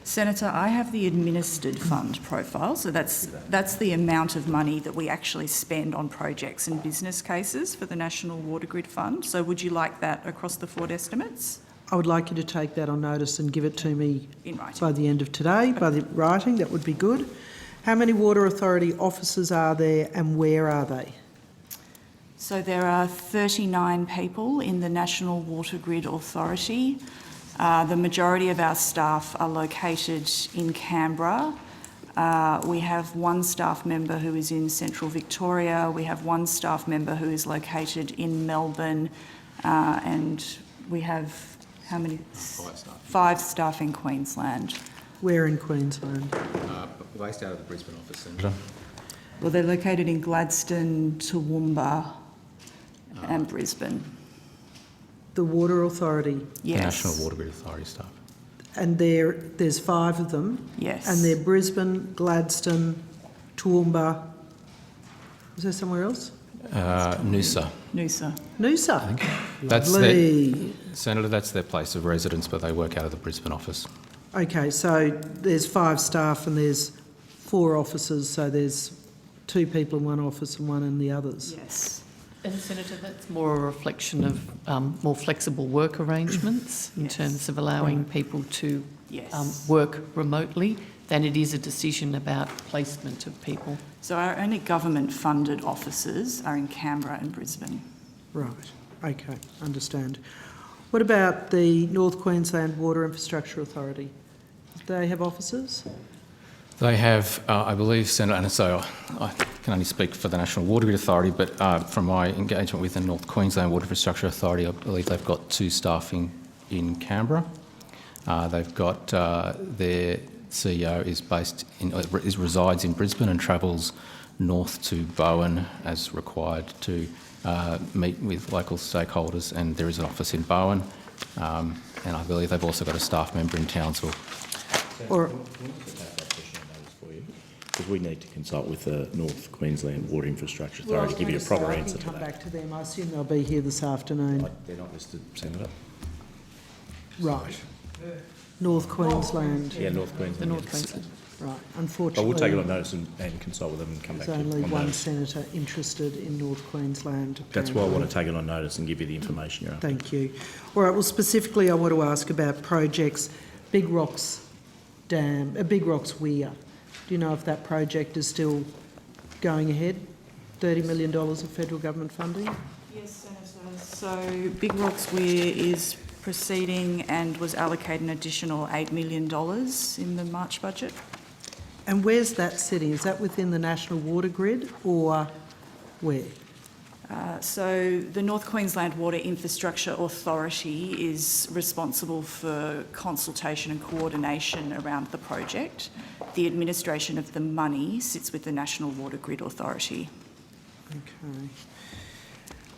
Speaker 16: Senator, I have the administered fund profile, so that's the amount of money that we actually spend on projects and business cases for the National Water Grid Fund. So would you like that across the forward estimates?
Speaker 14: I would like you to take that on notice and give it to me
Speaker 16: in writing
Speaker 14: by the end of today, by the writing, that would be good. How many Water Authority officers are there and where are they?
Speaker 16: So there are 39 people in the National Water Grid Authority. The majority of our staff are located in Canberra. We have one staff member who is in Central Victoria. We have one staff member who is located in Melbourne. And we have, how many?
Speaker 3: 5 staff.
Speaker 16: 5 staff in Queensland.
Speaker 14: Where in Queensland?
Speaker 3: Based out of the Brisbane office, Senator.
Speaker 16: Well, they're located in Gladstone, Toowoomba and Brisbane.
Speaker 14: The Water Authority?
Speaker 16: Yes.
Speaker 3: The National Water Grid Authority staff.
Speaker 14: And there's 5 of them?
Speaker 16: Yes.
Speaker 14: And they're Brisbane, Gladstone, Toowoomba. Is there somewhere else?
Speaker 3: Noosa.
Speaker 16: Noosa.
Speaker 14: Noosa?
Speaker 3: That's
Speaker 14: Lovely.
Speaker 3: Senator, that's their place of residence, but they work out of the Brisbane office.
Speaker 14: Okay, so there's 5 staff and there's 4 officers, so there's 2 people in one office and 1 in the others.
Speaker 16: Yes.
Speaker 6: And Senator, that's more a reflection of more flexible work arrangements in terms of allowing people to work remotely. than it is a decision about placement of people.
Speaker 16: So our only government-funded offices are in Canberra and Brisbane.
Speaker 14: Right, okay, understand. What about the North Queensland Water Infrastructure Authority? Do they have offices?
Speaker 15: They have, I believe, Senator, and so I can only speak for the National Water Grid Authority, but from my engagement with the North Queensland Water Infrastructure Authority, I believe they've got 2 staff in Canberra. They've got their CEO resides in Brisbane and travels north to Bowen as required to meet with local stakeholders, and there is an office in Bowen, and I believe they've also got a staff member in Townsville.
Speaker 3: Because we need to consult with the North Queensland Water Infrastructure Authority to give you a proper answer to that.
Speaker 14: I can come back to them. I assume they'll be here this afternoon.
Speaker 3: They're not listed, Senator.
Speaker 14: Right. North Queensland.
Speaker 3: Yeah, North Queensland.
Speaker 6: North Queensland.
Speaker 14: Right.
Speaker 3: But
Speaker 14: Unfortunately,
Speaker 3: we'll take it on notice and consult with them and come back to
Speaker 14: there's
Speaker 3: you.
Speaker 14: only
Speaker 3: on
Speaker 14: one
Speaker 3: notice.
Speaker 14: senator interested in North Queensland.
Speaker 3: That's why I want
Speaker 14: apparently.
Speaker 3: to take it on notice and give you the information you're after.
Speaker 14: Thank you. All right, well, specifically, I want to ask about projects. Big Rocks Dam, Big Rocks Weir. Do you know if that project is still going ahead? $30 million of federal government funding?
Speaker 16: Yes, Senator. So Big Rocks Weir is proceeding and was allocated an additional $8 million in the March budget.
Speaker 14: And where's that sitting? Is that within the National Water Grid or where?
Speaker 16: So the North Queensland Water Infrastructure Authority is responsible for consultation and coordination around the project. The administration of the money sits with the National Water Grid Authority.
Speaker 14: Okay.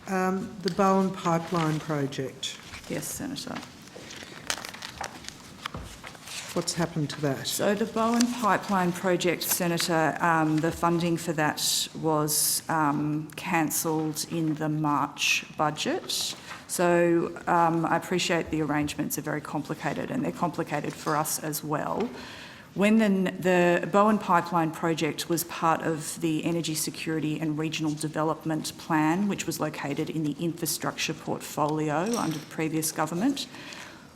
Speaker 14: The Bowen Pipeline project.
Speaker 16: Yes, Senator.
Speaker 14: What's happened to that?
Speaker 16: So the Bowen Pipeline project, Senator, the funding for that was cancelled in the March budget. So I appreciate the arrangements are very complicated, and they're complicated for us as well. When the Bowen Pipeline project was part of the Energy Security and Regional Development Plan, which was located in the infrastructure portfolio under the previous government,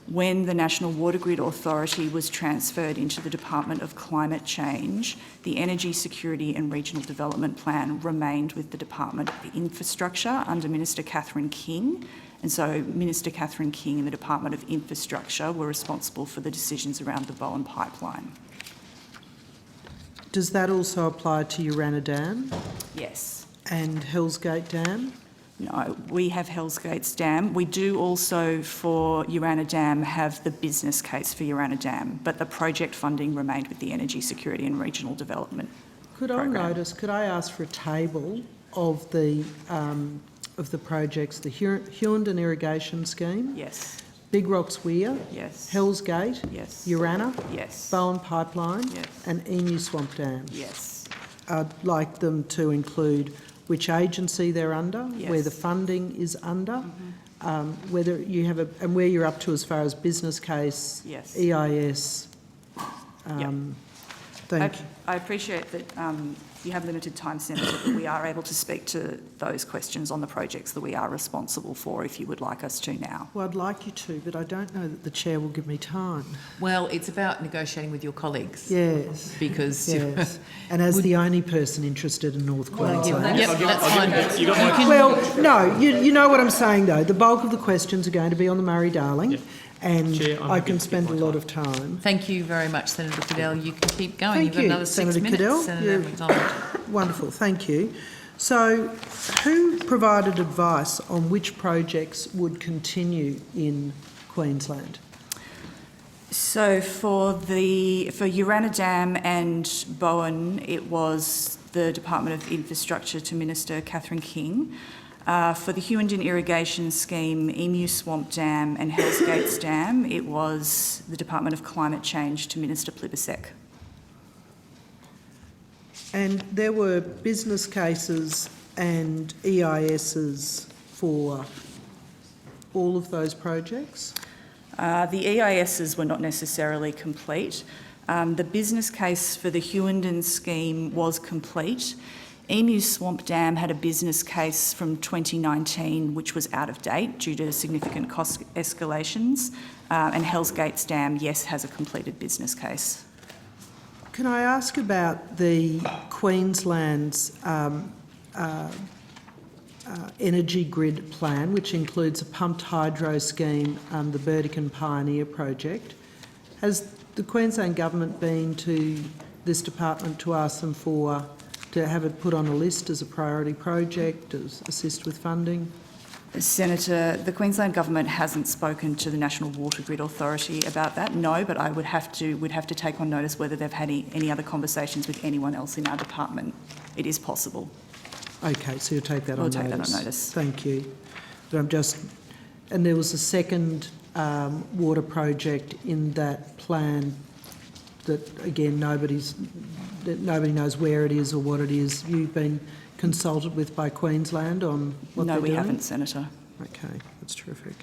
Speaker 16: when the National Water Grid Authority was transferred into the Department of Climate Change, the Energy Security and Regional Development Plan remained with the Department of Infrastructure under Minister Catherine King. And so Minister Catherine King and the Department of Infrastructure were responsible for the decisions around the Bowen Pipeline.
Speaker 14: Does that also apply to Urana Dam
Speaker 16: Yes.
Speaker 14: and Hells Gate Dam?
Speaker 16: No, we have Hells Gates Dam. We do also, for Urana Dam, have the business case for Urana Dam, but the project funding remained with the Energy Security and Regional Development
Speaker 14: Could I ask for a table of the projects, the Hughenden Irrigation Scheme?
Speaker 16: Yes.
Speaker 14: Big Rocks Weir?
Speaker 16: Yes.
Speaker 14: Hells Gate?
Speaker 16: Yes.
Speaker 14: Urana?
Speaker 16: Yes.
Speaker 14: Bowen Pipeline?
Speaker 16: Yes.
Speaker 14: And Emu Swamp Dam?
Speaker 16: Yes.
Speaker 14: I'd like them to include which agency they're under,
Speaker 16: Yes.
Speaker 14: where the funding is under, whether you have and where you're up to as far as business case,
Speaker 16: Yes.
Speaker 14: EIS. Thank you.
Speaker 16: I appreciate that you have limited time, Senator, but we are able to speak to those questions on the projects that we are responsible for if you would like us to now.
Speaker 14: Well, I'd like you to, but I don't know that the chair will give me time.
Speaker 1: Well, it's about negotiating with your colleagues.
Speaker 14: Yes.
Speaker 1: Because
Speaker 14: Yes. And as the only person interested in North Queensland.
Speaker 1: Yep, that's fine.
Speaker 14: Well, no, you know what I'm saying though. The bulk of the questions are going to be on the Murray-Darling, and
Speaker 15: Chair, I'm
Speaker 14: I
Speaker 15: happy
Speaker 14: can
Speaker 15: to
Speaker 14: spend a
Speaker 15: keep my
Speaker 14: lot
Speaker 15: time.
Speaker 14: of time.
Speaker 1: Thank you very much, Senator Cadell. You can keep going.
Speaker 14: Thank
Speaker 1: You've got
Speaker 14: you,
Speaker 1: another 6
Speaker 14: Senator
Speaker 1: minutes.
Speaker 14: Cadell.
Speaker 1: Senator McDonald.
Speaker 14: Wonderful, thank you. So, who provided advice on which projects would continue in Queensland?
Speaker 16: So for Urana Dam and Bowen, it was the Department of Infrastructure to Minister Catherine King. For the Hughenden Irrigation Scheme, Emu Swamp Dam and Hells Gates Dam, it was the Department of Climate Change to Minister Plibersek.
Speaker 14: And there were business cases and EISs for all of those projects?
Speaker 16: The EISs were not necessarily complete. The business case for the Hughenden scheme was complete. Emu Swamp Dam had a business case from 2019 which was out of date due to significant cost escalations, and Hells Gates Dam, yes, has a completed business case.
Speaker 14: Can I ask about the Queensland's energy grid plan, which includes a pumped hydro scheme, the Burdekin Pioneer project? Has the Queensland Government been to this department to ask them to have it put on a list as a priority project, to assist with funding?
Speaker 16: Senator, the Queensland Government hasn't spoken to the National Water Grid Authority about that, no, but I would have to take on notice whether they've had any other conversations with anyone else in our department. It is possible.
Speaker 14: Okay, so you'll take that on notice.
Speaker 16: We'll take that on notice.
Speaker 14: Thank you. But and there was a second water project in that plan that, again, nobody knows where it is or what it is. You've been consulted with by Queensland on what they're doing?
Speaker 16: No, we haven't, Senator.
Speaker 14: Okay, that's terrific.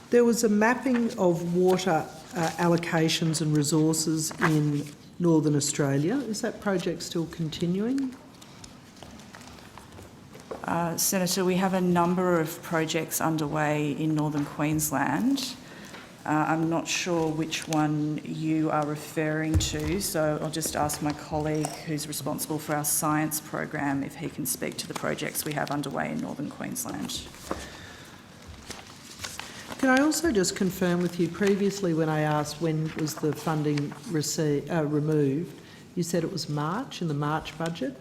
Speaker 14: There was a mapping of water allocations and resources in Northern Australia. Is that project still continuing?
Speaker 16: Senator, we have a number of projects underway in Northern Queensland. I'm not sure which one you are referring to, so I'll just ask my colleague who's responsible for our science program if he can speak to the projects we have underway in Northern Queensland.
Speaker 14: Can I also just confirm with you, previously when I asked when was the funding removed, you said it was March, in the March budget?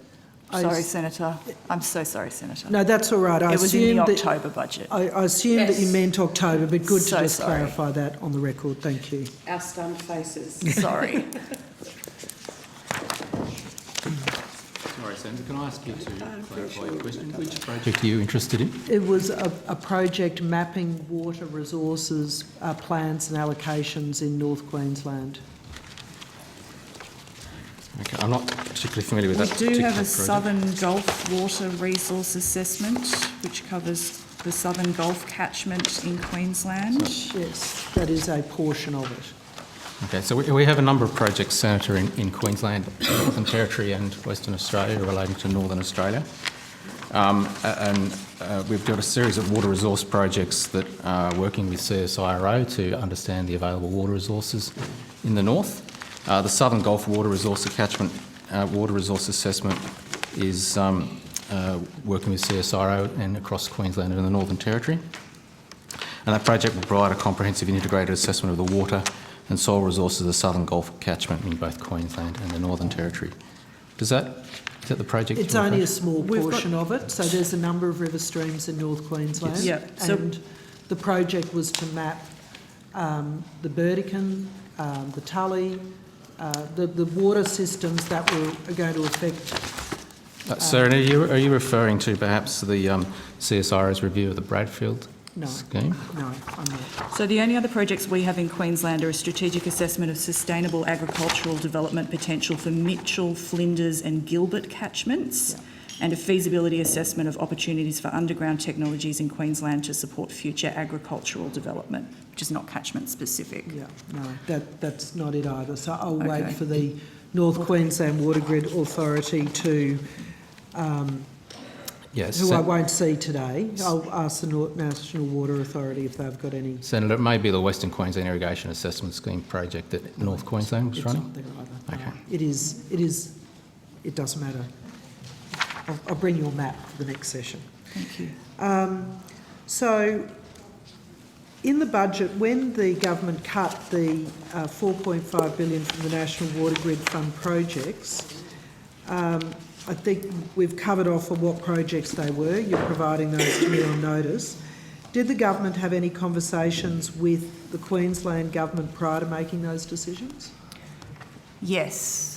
Speaker 16: Sorry, Senator. I'm so sorry, Senator.
Speaker 14: No, that's all right.
Speaker 16: It was in the October budget.
Speaker 14: I assumed that you meant October, but good to just
Speaker 16: sorry.
Speaker 14: clarify that on the record. Thank you.
Speaker 10: Our stunned faces.
Speaker 16: Sorry.
Speaker 15: Sorry, Senator, can I ask you to clarify your question? Which project are you interested in?
Speaker 14: It was a project mapping water resources plans and allocations in North Queensland.
Speaker 15: Okay, I'm not particularly familiar with that
Speaker 16: We do
Speaker 15: particular
Speaker 16: have a
Speaker 15: project.
Speaker 16: Southern Gulf Water Resource Assessment, which covers the Southern Gulf catchment in Queensland.
Speaker 14: Yes, that is a portion of it.
Speaker 15: Okay, so we have a number of projects, Senator, in Queensland, Northern Territory and Western Australia relating to Northern Australia. We've got a series of water resource projects that are working with CSIRO to understand the available water resources in the north. The Southern Gulf Water Resource Catchment Water Resource Assessment is working with CSIRO and across Queensland and the Northern Territory. And that project will provide a comprehensive integrated assessment of the water and soil resources of the Southern Gulf catchment in both Queensland and the Northern Territory. Is that the project?
Speaker 14: It's only a small portion of it, so there's a number of river streams in North Queensland.
Speaker 16: Yes. Yeah, so
Speaker 14: and the project was to map the Burdekin, the Tully, the water systems that are going to affect...
Speaker 15: Sir, are you referring to perhaps the CSIRO's review of the Bradfield scheme?
Speaker 14: No, I'm not.
Speaker 16: So the only other projects we have in Queensland are a strategic assessment of sustainable agricultural development potential for Mitchell, Flinders and Gilbert catchments, and a feasibility assessment of opportunities for underground technologies in Queensland to support future agricultural development, which is not catchment specific.
Speaker 14: Yeah, no, that's not it either. So I'll wait for the North Queensland Water Grid Authority to... who I won't see today. I'll ask the National Water Authority if they've got any...
Speaker 15: Senator, it may be the Western Queensland Irrigation Assessment Scheme project that North Queensland was running?
Speaker 14: It's not there either.
Speaker 15: Okay.
Speaker 14: It is... It doesn't matter. I'll bring you a map for the next session.
Speaker 16: Thank you.
Speaker 14: So, in the budget, when the government cut the $4.5 billion from the National Water Grid Fund projects, I think we've covered off on what projects they were. You're providing those to me on notice. Did the government have any conversations with the Queensland government prior to making those decisions?
Speaker 16: Yes.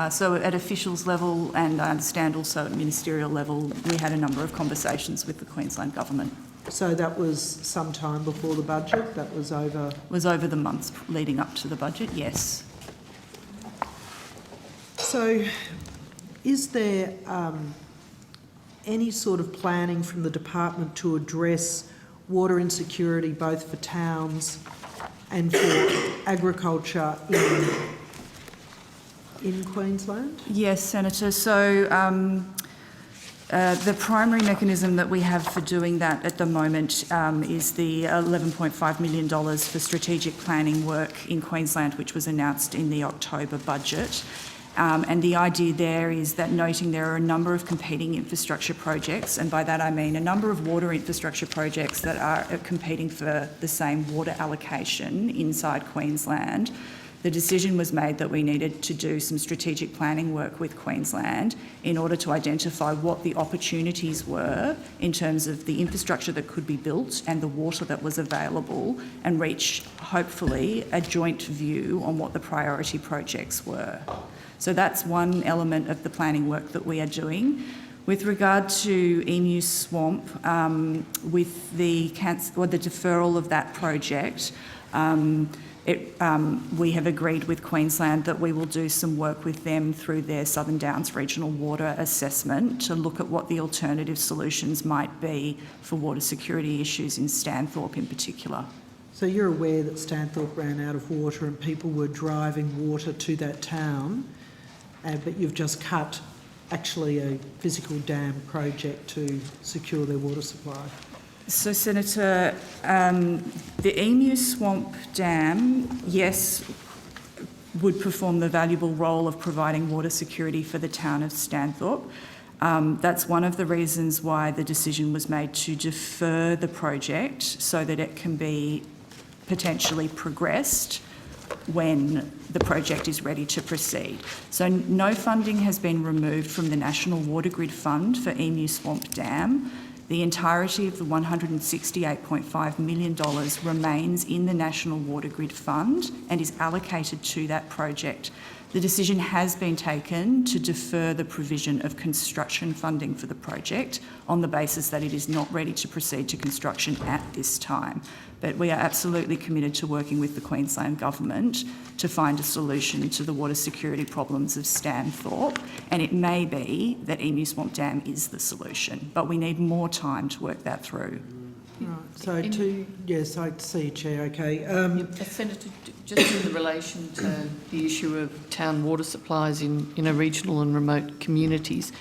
Speaker 16: So at officials level, and I understand also at ministerial level, we had a number of conversations with the Queensland government.
Speaker 14: So that was some time before the budget? That was over...
Speaker 16: Was over the months leading up to the budget, yes.
Speaker 14: So is there any sort of planning from the department to address water insecurity both for towns and for agriculture in Queensland?
Speaker 16: Yes, Senator. So The primary mechanism that we have for doing that at the moment is the $11.5 million for strategic planning work in Queensland, which was announced in the October budget. And the idea there is that, noting there are a number of competing infrastructure projects, and by that I mean a number of water infrastructure projects that are competing for the same water allocation inside Queensland, the decision was made that we needed to do some strategic planning work with Queensland in order to identify what the opportunities were in terms of the infrastructure that could be built and the water that was available, and reach, hopefully, a joint view on what the priority projects were. So that's one element of the planning work that we are doing. With regard to Emu Swamp, with the deferral of that project, we have agreed with Queensland that we will do some work with them through their Southern Downs Regional Water Assessment to look at what the alternative solutions might be for water security issues in Stanthorpe in particular.
Speaker 14: So you're aware that Stanthorpe ran out of water and people were driving water to that town, but you've just cut actually a physical dam project to secure their water supply.
Speaker 16: So, Senator, the Emu Swamp Dam, yes, would perform the valuable role of providing water security for the town of Stanthorpe. That's one of the reasons why the decision was made to defer the project so that it can be potentially progressed when the project is ready to proceed. So no funding has been removed from the National Water Grid Fund for Emu Swamp Dam. The entirety of the $168.5 million remains in the National Water Grid Fund and is allocated to that project. The decision has been taken to defer the provision of construction funding for the project on the basis that it is not ready to proceed to construction at this time. But we are absolutely committed to working with the Queensland Government to find a solution to the water security problems of Stanthorpe, and it may be that Emu Swamp Dam is the solution, but we need more time to work that through.
Speaker 14: Right, so yes, I see you, Chair, okay.
Speaker 6: Senator, just in relation to the issue of town water supplies in a regional and remote communities,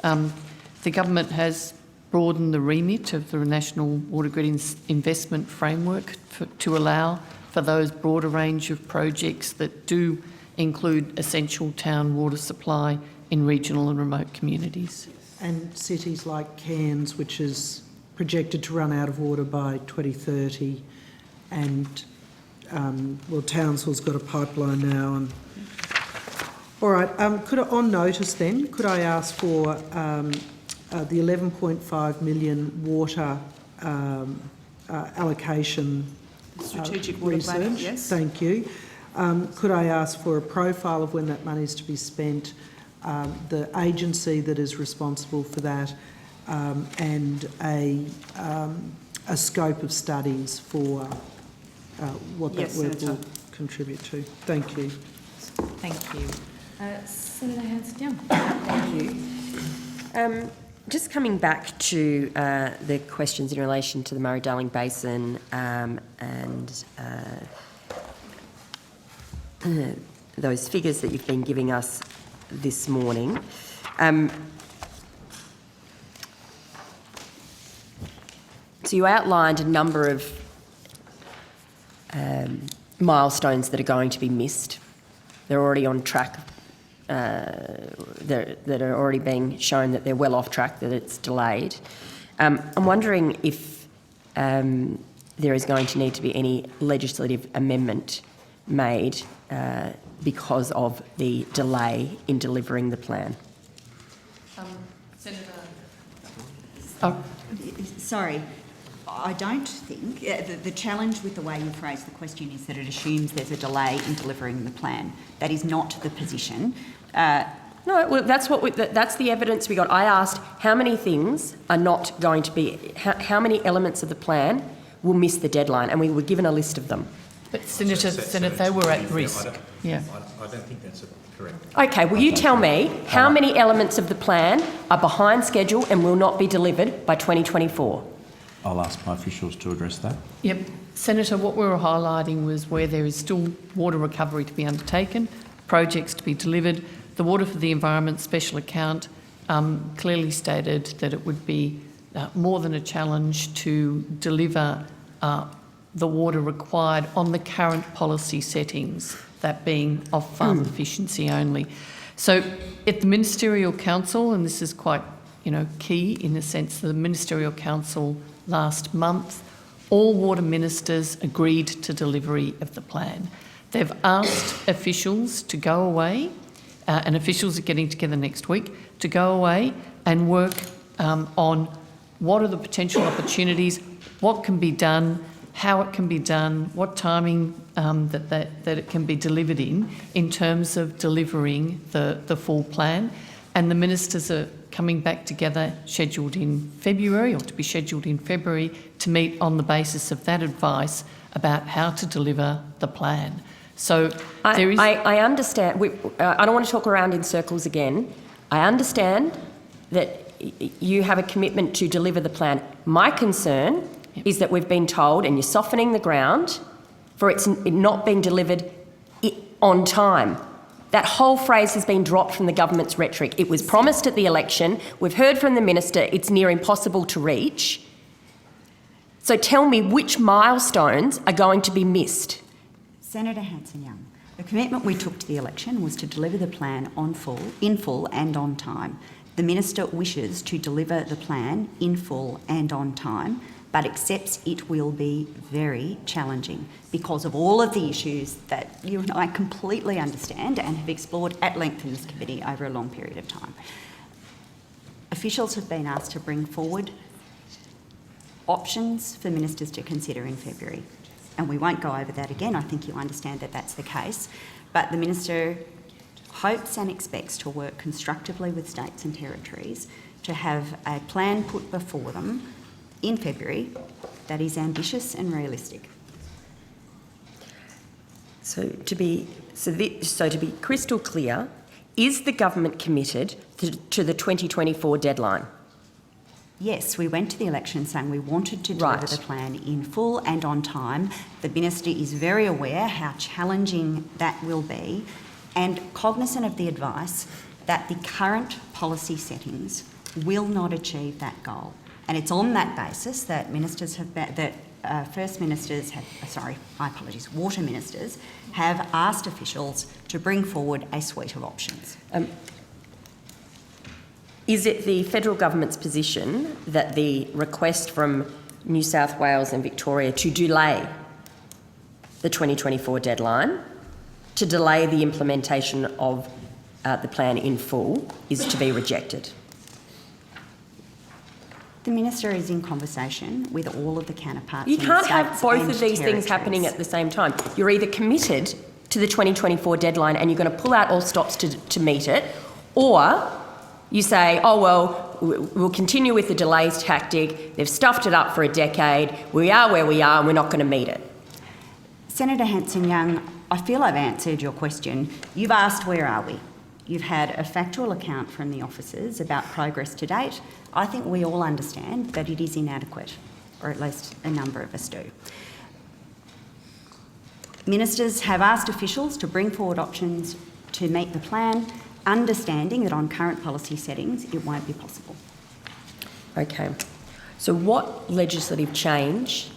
Speaker 6: the government has broadened the remit of the National Water Grid Investment Framework to allow for those broader range of projects that do include essential town water supply in regional and remote communities.
Speaker 14: And cities like Cairns, which is projected to run out of water by 2030, and well, Townsville's got a pipeline now. And all right, on notice then, could I ask for the 11.5 million water allocation
Speaker 16: Strategic water
Speaker 14: research?
Speaker 16: planning, yes.
Speaker 14: Thank you. Could I ask for a profile of when that money is to be spent, the agency that is responsible for that, and a scope of studies for what that work
Speaker 16: Senator.
Speaker 14: will contribute to? Thank you.
Speaker 1: Thank you. Senator Hanson-Young.
Speaker 9: Thank you. Just coming back to the questions in relation to the Murray-Darling Basin and those figures that you've been giving us this morning. So you outlined a number of milestones that are going to be missed. They're already on track. That are already being shown that they're well off track, that it's delayed. I'm wondering if there is going to need to be any legislative amendment made because of the delay in delivering the plan.
Speaker 6: Senator.
Speaker 5: Sorry, I don't think... the challenge with the way you phrase the question is that it assumes there's a delay in delivering the plan. That is not the position.
Speaker 9: No, well, that's the evidence we got. I asked how many things are not going to be... How many elements of the plan will miss the deadline, and we were given a list of them.
Speaker 6: But Senator, they were at risk. Yeah.
Speaker 11: I don't think that's correct.
Speaker 9: Okay, will you tell me how many elements of the plan are behind schedule and will not be delivered by 2024?
Speaker 3: I'll ask my officials to address that.
Speaker 6: Yep. Senator, what we were highlighting was where there is still water recovery to be undertaken, projects to be delivered, the Water for the Environment special account, clearly stated that it would be more than a challenge to deliver the water required on the current policy settings, that being off-farm efficiency only. So at the Ministerial Council, and this is quite, key in the sense that the Ministerial Council last month, all water ministers agreed to delivery of the plan. They've asked officials to go away, and officials are getting together next week, to go away and work on what are the potential opportunities, what can be done, how it can be done, what timing that it can be delivered in terms of delivering the full plan. And the ministers are coming back together, scheduled in February, or to be scheduled in February, to meet on the basis of that advice about how to deliver the plan. So there is...
Speaker 9: I understand. I don't want to talk around in circles again. I understand that you have a commitment to deliver the plan. My concern is that we've been told, and you're softening the ground, for it not being delivered on time. That whole phrase has been dropped from the government's rhetoric. It was promised at the election. We've heard from the minister it's near impossible to reach. So tell me which milestones are going to be missed.
Speaker 5: Senator Hanson-Young, the commitment we took to the election was to deliver the plan in full and on time. The minister wishes to deliver the plan in full and on time, but accepts it will be very challenging because of all of the issues that you and I completely understand and have explored at length in this committee over a long period of time. Officials have been asked to bring forward options for ministers to consider in February, and we won't go over that again. I think you understand that that's the case, but the minister hopes and expects to work constructively with states and territories to have a plan put before them in February that is ambitious and realistic.
Speaker 9: So to be crystal clear, is the government committed to the 2024 deadline?
Speaker 5: Yes, we went to the election saying we wanted to deliver the plan in full and on time. The minister is very aware how challenging that will be and cognisant of the advice that the current policy settings will not achieve that goal. And it's on that basis that water ministers have asked officials to bring forward a suite of options.
Speaker 9: Is it the federal government's position that the request from New South Wales and Victoria to delay the 2024 deadline, to delay the implementation of the plan in full, is to be rejected?
Speaker 5: The minister is in conversation with all of the counterparts.
Speaker 9: You can't have both of these things happening at the same time. You're either committed to the 2024 deadline and you're going to pull out all stops to meet it, or you say, oh, well, we'll continue with the delays tactic. They've stuffed it up for a decade. We are where we are and we're not going to meet it.
Speaker 5: Senator Hanson-Young, I feel I've answered your question. You've asked where are we? You've had a factual account from the officers about progress to date. I think we all understand that it is inadequate, or at least a number of us do. Ministers have asked officials to bring forward options to meet the plan, understanding that on current policy settings it won't be possible.
Speaker 9: Okay. So what legislative change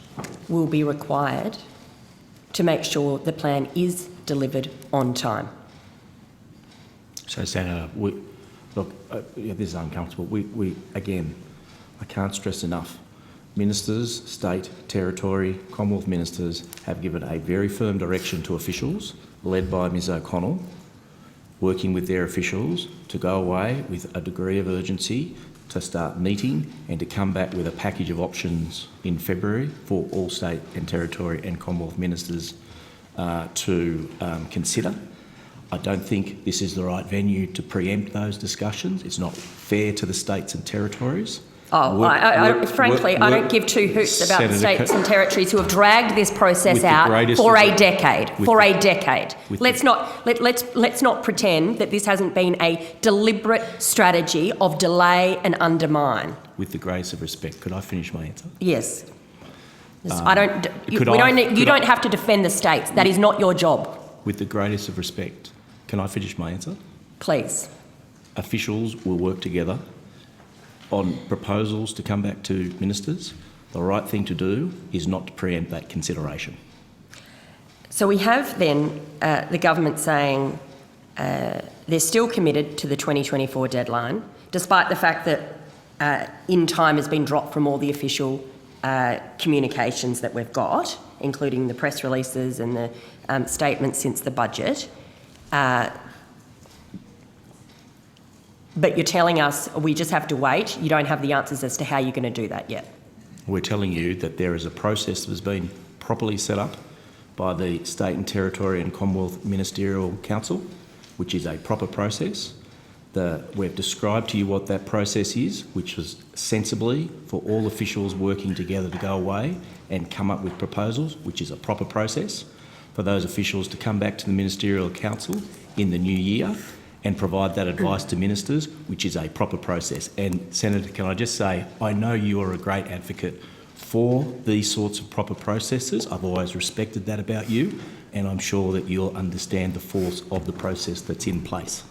Speaker 9: will be required to make sure the plan is delivered on time?
Speaker 3: So, Senator, this is uncomfortable. We again, I can't stress enough, ministers, state, territory, Commonwealth ministers have given a very firm direction to officials, led by Ms O'Connell, working with their officials to go away with a degree of urgency to start meeting and to come back with a package of options in February for all state and territory and Commonwealth ministers to consider. I don't think this is the right venue to preempt those discussions. It's not fair to the states and territories.
Speaker 9: Frankly, I don't give two hoots about
Speaker 3: Senator
Speaker 9: the states and territories who have dragged this process out for a decade. Let's not pretend that this hasn't been a deliberate strategy of delay and undermine.
Speaker 3: With the greatest of respect, could I finish my answer?
Speaker 9: Yes. You don't have to defend the states. That is not your job.
Speaker 3: With the greatest of respect, can I finish my answer?
Speaker 9: Please.
Speaker 3: officials will work together on proposals to come back to ministers, the right thing to do is not to preempt that consideration.
Speaker 9: So we have then the government saying they're still committed to the 2024 deadline, despite the fact that in time has been dropped from all the official communications that we've got, including the press releases and the statements since the budget. But you're telling us we just have to wait. You don't have the answers as to how you're going to do that yet.
Speaker 3: We're telling you that there is a process that has been properly set up by the State and Territory and Commonwealth Ministerial Council, which is a proper process. We've described to you what that process is, which was sensibly for all officials working together to go away and come up with proposals, which is a proper process, for those officials to come back to the Ministerial Council in the new year and provide that advice to ministers, which is a proper process. And Senator, can I just say, I know you are a great advocate for these sorts of proper processes. I've always respected that about you, and I'm sure that you'll understand the force of the process that's in place.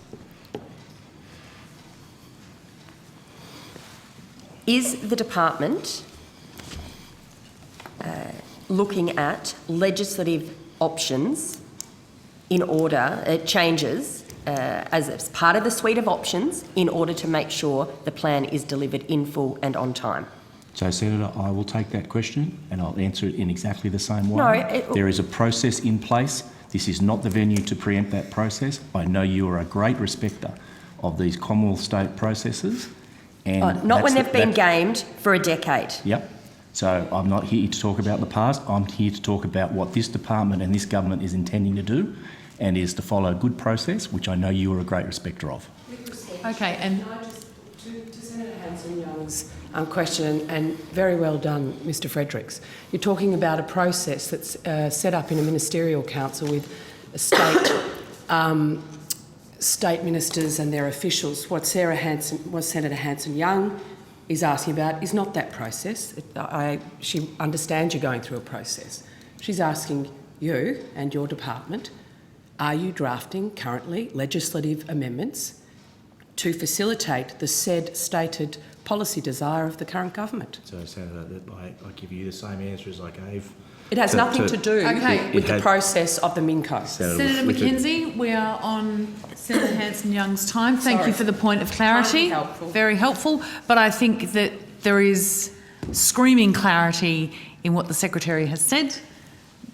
Speaker 9: Is the department looking at legislative options in order, changes as part of the suite of options in order to make sure the plan is delivered in full and on time?
Speaker 3: So, Senator, I will take that question and I'll answer it in exactly the same way.
Speaker 9: No,
Speaker 3: there is a process in place. This is not the venue to preempt that process. I know you are a great respecter of these Commonwealth state processes. And
Speaker 9: not when they've been gamed for a decade.
Speaker 3: Yep. So I'm not here to talk about the past. I'm here to talk about what this department and this government is intending to do, and is to follow a good process, which I know you are a great respecter of.
Speaker 1: Okay, and
Speaker 10: Can I just, to Senator Hanson-Young's question, and very well done, Mr Fredericks. You're talking about a process that's set up in a ministerial council with state ministers and their officials. What Senator Hanson-Young is asking about is not that process. She understands you're going through a process. She's asking you and your department, are you drafting currently legislative amendments to facilitate the said stated policy desire of the current government?
Speaker 3: So, Senator, I give you the same answer as I gave.
Speaker 10: It has nothing to do with the process of the MinCo.
Speaker 1: Senator McKenzie, we are on Senator Hanson-Young's time. Thank you for the point of clarity. Very helpful. But I think that there is screaming clarity in what the Secretary has said.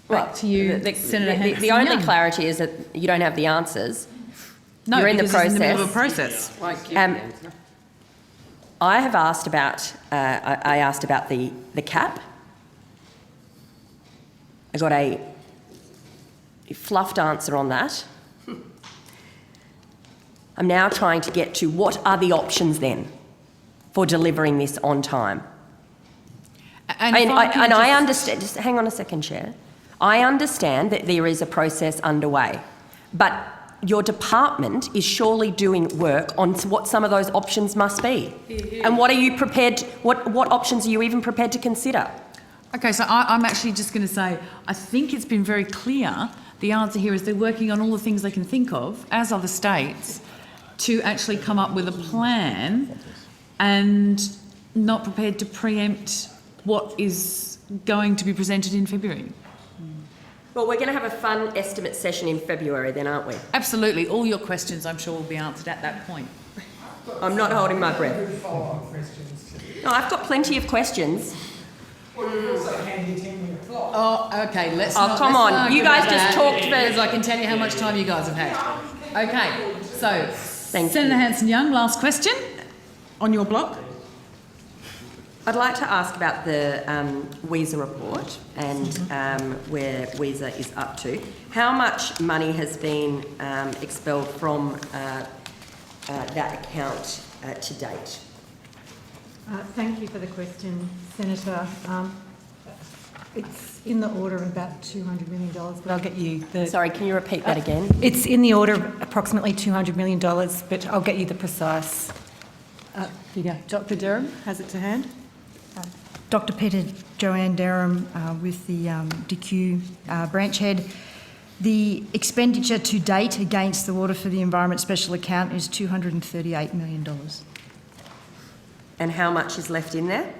Speaker 1: Back to you, Senator Hanson-Young.
Speaker 9: The only clarity is that you don't have the answers.
Speaker 1: No,
Speaker 9: you're in the
Speaker 1: because
Speaker 9: process.
Speaker 1: It's in the middle of a process.
Speaker 9: I have asked about. I asked about the cap. I got a fluffed answer on that. I'm now trying to get to what are the options then for delivering this on time. And I understand. Just hang on a second, Chair. I understand that there is a process underway, but your department is surely doing work on what some of those options must be. And what are you prepared? What options are you even prepared to consider?
Speaker 1: Okay, so I'm actually just going to say, I think it's been very clear. The answer here is they're working on all the things they can think of, as are the states, to actually come up with a plan, and not prepared to preempt what is going to be presented in February.
Speaker 9: Well, we're going to have a fun estimate session in February then, aren't we?
Speaker 1: Absolutely. All your questions, I'm sure, will be answered at that point.
Speaker 9: I'm not holding my breath. No, I've got plenty of questions.
Speaker 1: Oh, okay, let's
Speaker 9: come on. You guys just talked for...
Speaker 1: Because I can tell you how much time you guys have had. Okay, so Senator Hanson-Young, last question on your block.
Speaker 9: I'd like to ask about the WESA report and where WESA is up to. How much money has been expelled from that account to date?
Speaker 7: Thank you for the question, Senator. It's in the order of about $200 million, but I'll get you the...
Speaker 9: Sorry, can you repeat that again?
Speaker 7: It's in the order of approximately $200 million, but I'll get you the precise figure. Dr Durham has it to hand.
Speaker 17: Dr Peter Joanne Durham with the DQ branch head. The expenditure to date against the Water for the Environment special account is $238 million.
Speaker 9: And how much is left in there?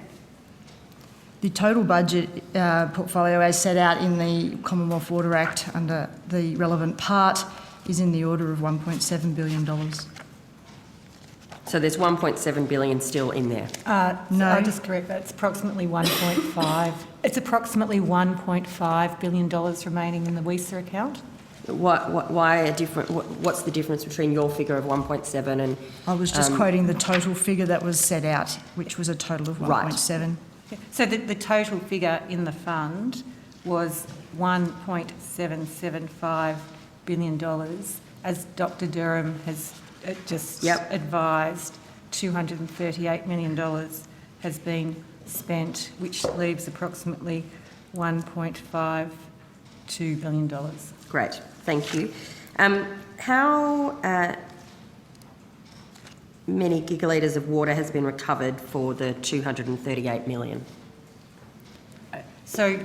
Speaker 17: The total budget portfolio, as set out in the Commonwealth Water Act under the relevant part, is in the order of $1.7 billion.
Speaker 9: So there's 1.7 billion still in there.
Speaker 17: No.
Speaker 7: I'll just correct that. It's approximately 1.5. It's approximately $1.5 billion remaining in the WESA account.
Speaker 9: Why a different? What's the difference between your figure of 1.7 and?
Speaker 17: I was just quoting the total figure that was set out, which was a total of 1.7.
Speaker 7: So the total figure in the fund was $1.775 billion. As Dr Durham has just advised, $238 million has been spent, which leaves approximately $1.52 billion.
Speaker 9: Great, thank you. How many gigalitres of water has been recovered for the 238 million?
Speaker 7: So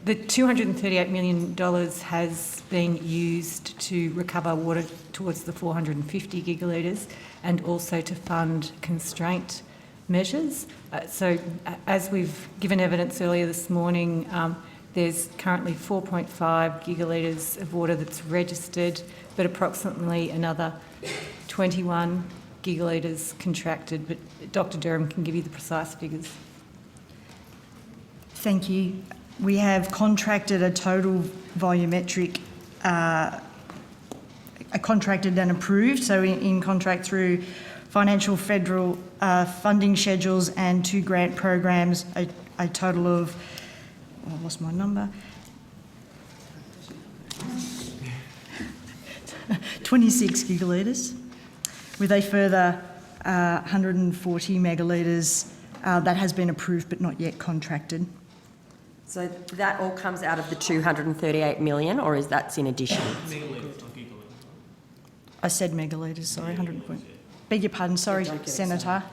Speaker 7: the $238 million has been used to recover water towards the 450 gigalitres and also to fund constraint measures. So as we've given evidence earlier this morning, there's currently 4.5 gigalitres of water that's registered, but approximately another 21 gigalitres contracted. But Dr Durham can give you the precise figures.
Speaker 17: Thank you. We have contracted a total volumetric, contracted and approved, so in contract through financial federal funding schedules and 2 grant programs, a total of, I lost my number, 26 gigalitres, with a further 140 megalitres that has been approved but not yet contracted.
Speaker 9: So that all comes out of the 238 million, or is that in addition?
Speaker 17: I said megalitres, sorry, 100. Beg your pardon, sorry, Senator.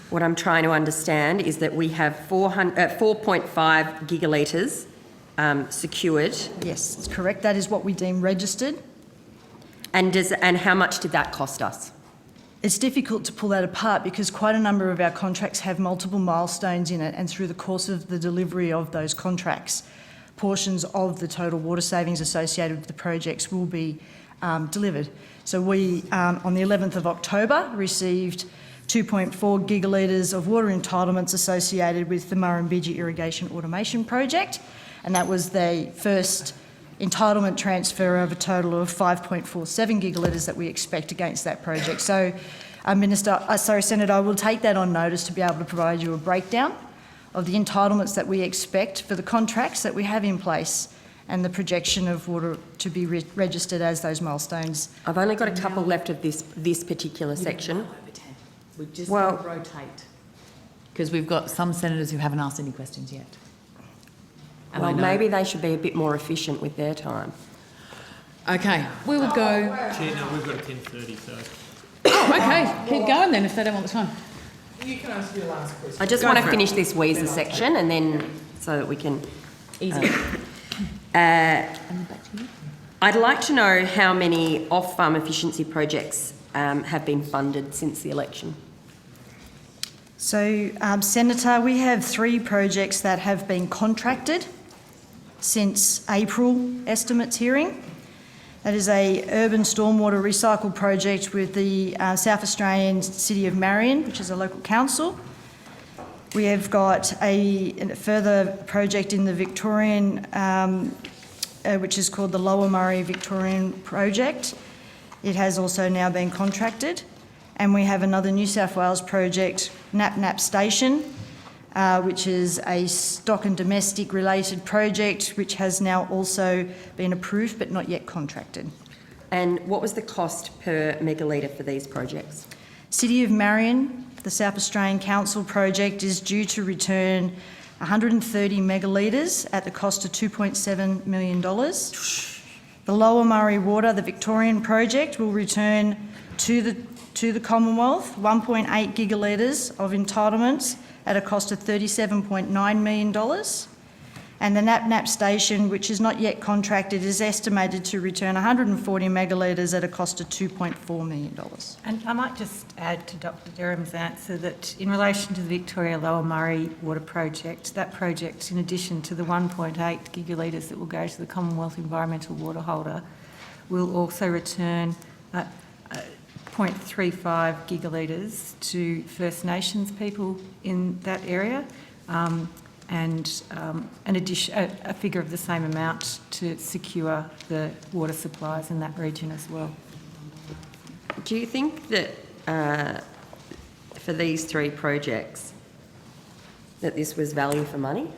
Speaker 9: What I'm trying to understand is that we have 4.5 gigalitres secured.
Speaker 17: Yes, that's correct. That is what we deem registered.
Speaker 9: And how much did that cost us?
Speaker 17: It's difficult to pull that apart because quite a number of our contracts have multiple milestones in it, and through the course of the delivery of those contracts, portions of the total water savings associated with the projects will be delivered. So we, on the 11th of October, received 2.4 gigalitres of water entitlements associated with the Murrumbidgee Irrigation Automation Project, and that was the first entitlement transfer of a total of 5.47 gigalitres that we expect against that project. So, Senator, I will take that on notice to be able to provide you a breakdown of the entitlements that we expect for the contracts that we have in place and the projection of water to be registered as those milestones.
Speaker 9: I've only got a couple left of this particular section.
Speaker 1: We just rotate. Because we've got some senators who haven't asked any questions yet. And
Speaker 9: well, maybe they should be a bit more efficient with their time.
Speaker 1: Okay, we will go...
Speaker 18: Chair, no, we've got a 10:30, so...
Speaker 1: Oh, okay, keep going then if they don't want the time.
Speaker 4: You can ask your last question.
Speaker 9: I just want to finish this WESA section and then so that we can...
Speaker 1: Easy.
Speaker 9: I'd like to know how many off-farm efficiency projects have been funded since the election.
Speaker 17: So, Senator, we have 3 projects that have been contracted since April estimates hearing. That is a urban stormwater recycle project with the South Australian City of Marion, which is a local council. We have got a further project in the Victorian, which is called the Lower Murray Victorian Project. It has also now been contracted. And we have another New South Wales project, Nap Nap Station, which is a stock and domestic related project, which has now also been approved but not yet contracted.
Speaker 9: And what was the cost per megalitre for these projects?
Speaker 17: City of Marion, the South Australian Council project, is due to return 130 megalitres at the cost of $2.7 million. The Lower Murray Water, the Victorian project, will return to the Commonwealth 1.8 gigalitres of entitlements at a cost of $37.9 million. And the Nap station, which is not yet contracted, is estimated to return 140 megalitres at a cost of $2.4 million.
Speaker 7: And I might just add to Dr Derham's answer that in relation to the Victoria Lower Murray water project, that project, in addition to the 1.8 gigalitres that will go to the Commonwealth Environmental Water Holder, will also return 0.35 gigalitres to First Nations people in that area. And a figure of the same amount to secure the water supplies in that region as well.
Speaker 9: Do you think that for these three projects that this was value for money?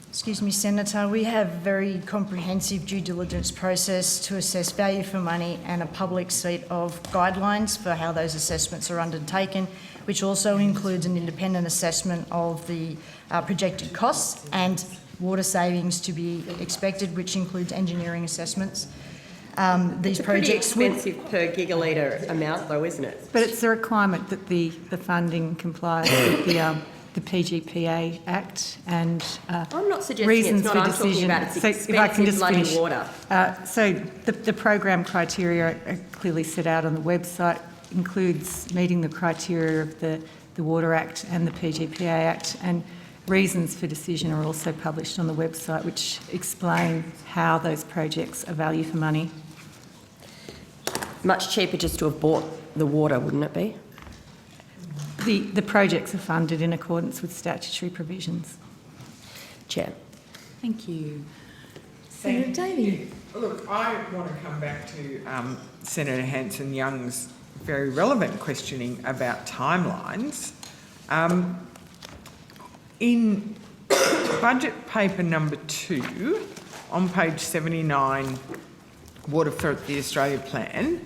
Speaker 17: Excuse me, Senator, we have a very comprehensive due diligence process to assess value for money and a public suite of guidelines for how those assessments are undertaken, which also includes an independent assessment of the projected costs and water savings to be expected, which includes engineering assessments. These
Speaker 9: it's
Speaker 17: projects
Speaker 9: pretty expensive per gigalitre amount, though, isn't it?
Speaker 7: But it's a requirement that the funding complies with the PGPA Act and
Speaker 9: I'm not suggesting
Speaker 7: reasons
Speaker 9: it's not.
Speaker 7: for
Speaker 9: I'm talking
Speaker 7: decision.
Speaker 9: about it's
Speaker 7: So if I can
Speaker 9: expensive
Speaker 7: just
Speaker 9: bloody
Speaker 7: finish.
Speaker 9: water.
Speaker 7: So the program criteria are clearly set out on the website, includes meeting the criteria of the Water Act and the PGPA Act, and reasons for decision are also published on the website, which explain how those projects are value for money.
Speaker 9: Much cheaper just to have bought the water, wouldn't it be?
Speaker 7: The projects are funded in accordance with statutory provisions.
Speaker 9: Chair.
Speaker 1: Thank you.
Speaker 4: Senator Davey. Look, I want to come back to Senator Hanson-Young's very relevant questioning about timelines. In budget paper number 2, on page 79, Water for the Australia Plan,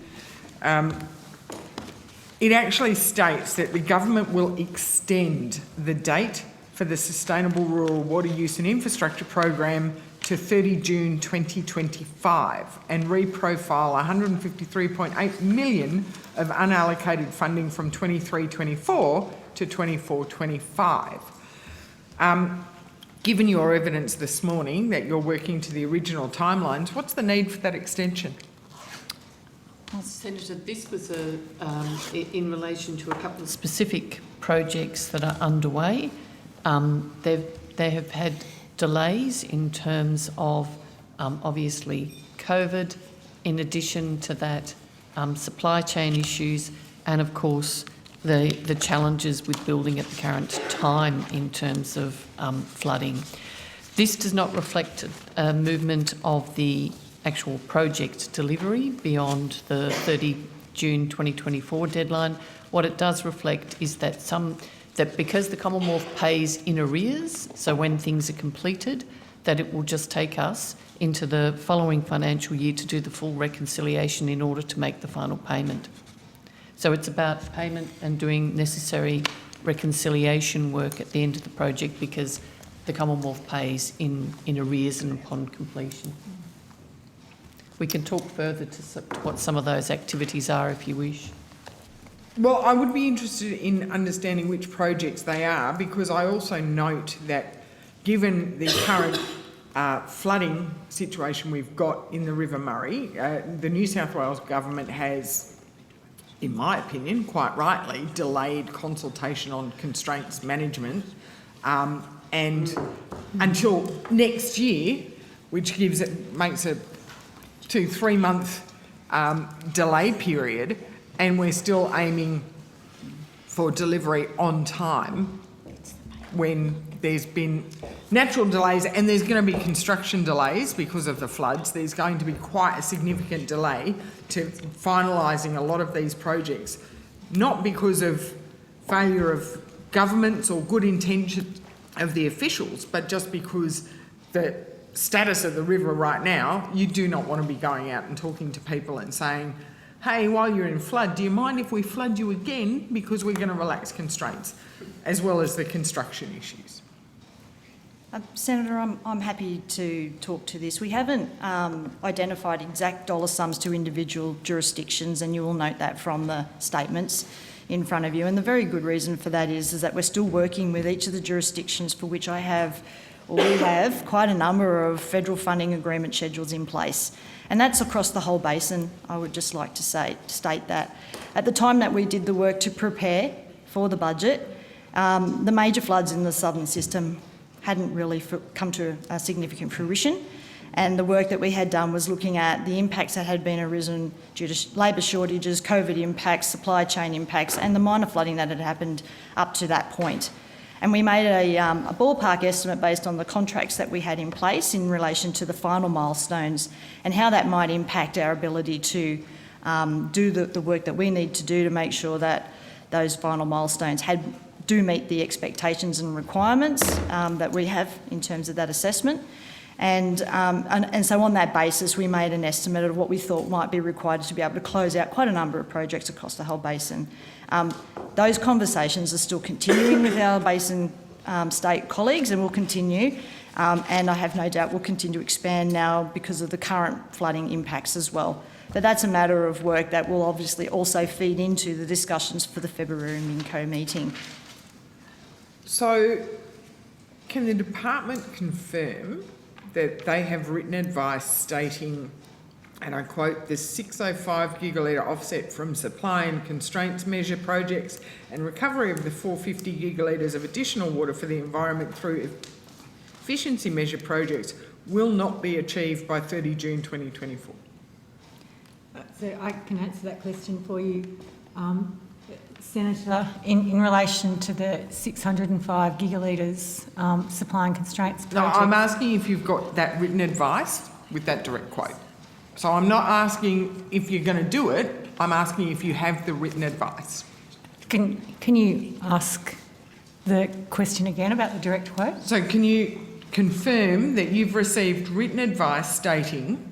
Speaker 4: it actually states that the government will extend the date for the Sustainable Rural Water Use and Infrastructure Program to 30 June 2025 and reprofile 153.8 million of unallocated funding from 23-24 to 24-25. Given your evidence this morning that you're working to the original timelines, what's the need for that extension?
Speaker 6: Well, Senator, this was in relation to a couple of specific projects that are underway. They have had delays in terms of obviously COVID, in addition to that supply chain issues, and of course the challenges with building at the current time in terms of flooding. This does not reflect a movement of the actual project delivery beyond the 30 June 2024 deadline. What it does reflect is that because the Commonwealth pays in arrears, so when things are completed, that it will just take us into the following financial year to do the full reconciliation in order to make the final payment. So it's about payment and doing necessary reconciliation work at the end of the project because the Commonwealth pays in arrears and upon completion. We can talk further to what some of those activities are if you wish.
Speaker 4: Well, I would be interested in understanding which projects they are, because I also note that given the current flooding situation we've got in the River Murray, the New South Wales government has, in my opinion, quite rightly, delayed consultation on constraints management and until next year, which makes a 2-3 month delay period, and we're still aiming for delivery on time when there's been natural delays and there's going to be construction delays because of the floods. There's going to be quite a significant delay to finalising a lot of these projects, not because of failure of governments or good intention of the officials, but just because the status of the river right now, you do not want to be going out and talking to people and saying, hey, while you're in flood, do you mind if we flood you again because we're going to relax constraints, as well as the construction issues?
Speaker 17: Senator, I'm happy to talk to this. We haven't identified exact dollar sums to individual jurisdictions, and you will note that from the statements in front of you. And the very good reason for that is that we're still working with each of the jurisdictions for which I have we have quite a number of federal funding agreement schedules in place. And that's across the whole basin, I would just like to state that. At the time that we did the work to prepare for the budget, the major floods in the southern system hadn't really come to a significant fruition. And the work that we had done was looking at the impacts that had been arisen due to labour shortages, COVID impacts, supply chain impacts, and the minor flooding that had happened up to that point. And we made a ballpark estimate based on the contracts that we had in place in relation to the final milestones and how that might impact our ability to do the work that we need to do to make sure that those final milestones do meet the expectations and requirements that we have in terms of that assessment. And so on that basis, we made an estimate of what we thought might be required to be able to close out quite a number of projects across the whole basin. Those conversations are still continuing with our basin state colleagues and will continue. And I have no doubt will continue to expand now because of the current flooding impacts as well. But that's a matter of work that will obviously also feed into the discussions for the February MinCo meeting.
Speaker 4: So can the department confirm that they have written advice stating, and I quote, the 605 gigalitre offset from supply and constraints measure projects and recovery of the 450 gigalitres of additional water for the environment through efficiency measure projects will not be achieved by 30 June 2024?
Speaker 7: So I can answer that question for you, Senator, in relation to the 605 gigalitres supply and constraints project.
Speaker 4: No, I'm asking if you've got that written advice with that direct quote. So I'm not asking if you're going to do it, I'm asking if you have the written advice.
Speaker 7: Can you ask the question again about the direct quote?
Speaker 4: So can you confirm that you've received written advice stating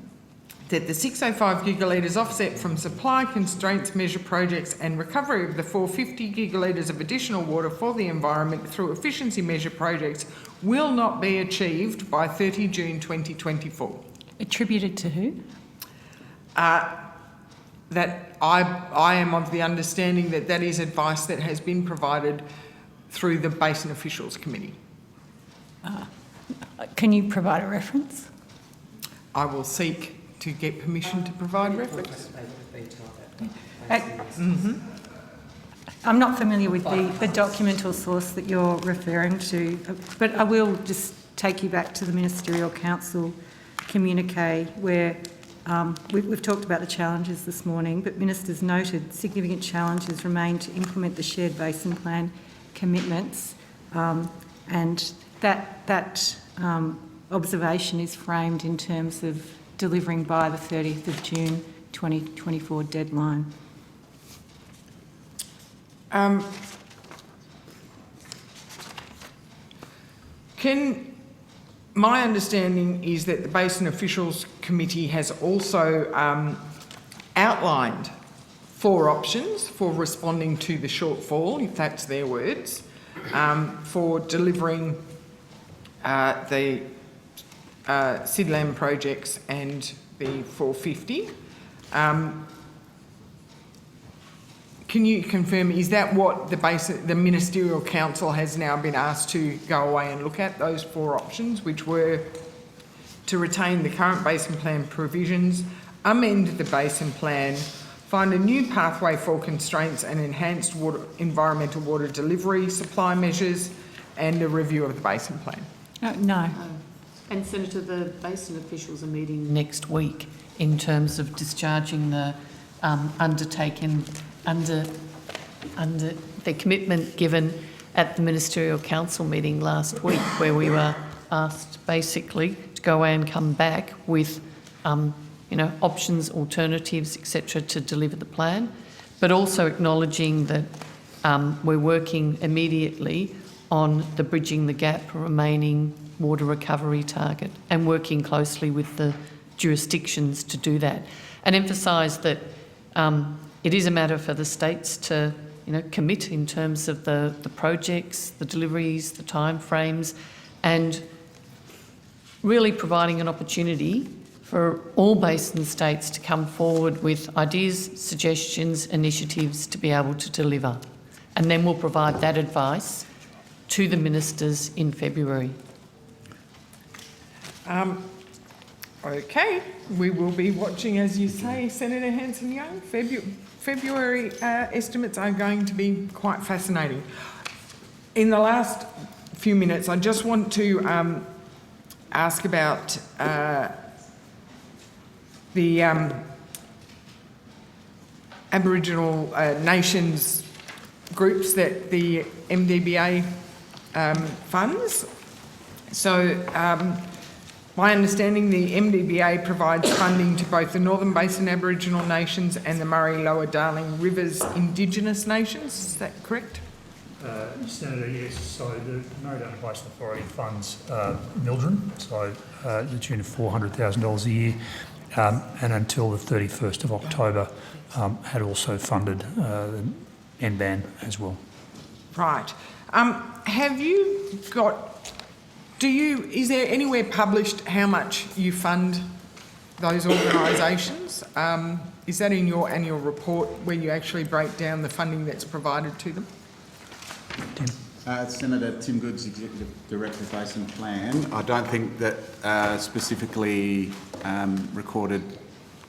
Speaker 4: that the 605 gigalitres offset from supply constraints measure projects and recovery of the 450 gigalitres of additional water for the environment through efficiency measure projects will not be achieved by 30 June 2024?
Speaker 7: Attributed to who?
Speaker 4: That I am of the understanding that that is advice that has been provided through the Basin Officials Committee.
Speaker 7: Can you provide a reference?
Speaker 4: I will seek to get permission to provide reference.
Speaker 7: I'm not familiar with the document or source that you're referring to, but I will just take you back to the Ministerial Council communique where we've talked about the challenges this morning, but ministers noted significant challenges remain to implement the shared basin plan commitments, and that observation is framed in terms of delivering by the 30th of June 2024 deadline.
Speaker 4: My understanding is that the Basin Officials Committee has also outlined 4 options for responding to the shortfall, if that's their words, for delivering the SIDLAM projects and the 450. Can you confirm, is that what the Ministerial Council has now been asked to go away and look at, those 4 options, which were to retain the current basin plan provisions, amend the basin plan, find a new pathway for constraints and enhanced environmental water delivery, supply measures, and a review of the basin plan?
Speaker 7: No.
Speaker 6: And Senator, the basin officials are meeting next week in terms of discharging the undertaking under the commitment given at the Ministerial Council meeting last week, where we were asked basically to go away and come back with options, alternatives, etc., to deliver the plan, but also acknowledging that we're working immediately on the bridging the gap remaining water recovery target and working closely with the jurisdictions to do that, and emphasise that it is a matter for the states to commit in terms of the projects, the deliveries, the timeframes, and really providing an opportunity for all basin states to come forward with ideas, suggestions, initiatives to be able to deliver. And then we'll provide that advice to the ministers in February.
Speaker 4: Okay, we will be watching, as you say, Senator Hanson-Young. February estimates are going to be quite fascinating. In the last few minutes, I just want to ask about the Aboriginal nations groups that the MDBA funds. So, my understanding, the MDBA provides funding to both the Northern Basin Aboriginal Nations and the Murray Lower Darling Rivers Indigenous Nations. Is that correct?
Speaker 2: Senator, yes. So the Murray Darling Basin Authority funds Mildren, so to the tune of $400,000 a year, and until the 31st of October had also funded the NBAN as well.
Speaker 4: Right. Have you got... is there anywhere published how much you fund those organisations? Is that in your annual report where you actually break down the funding that's provided to them?
Speaker 2: Tim.
Speaker 8: Senator Tim Goods, Executive Director, Basin Plan. I don't think that specifically recorded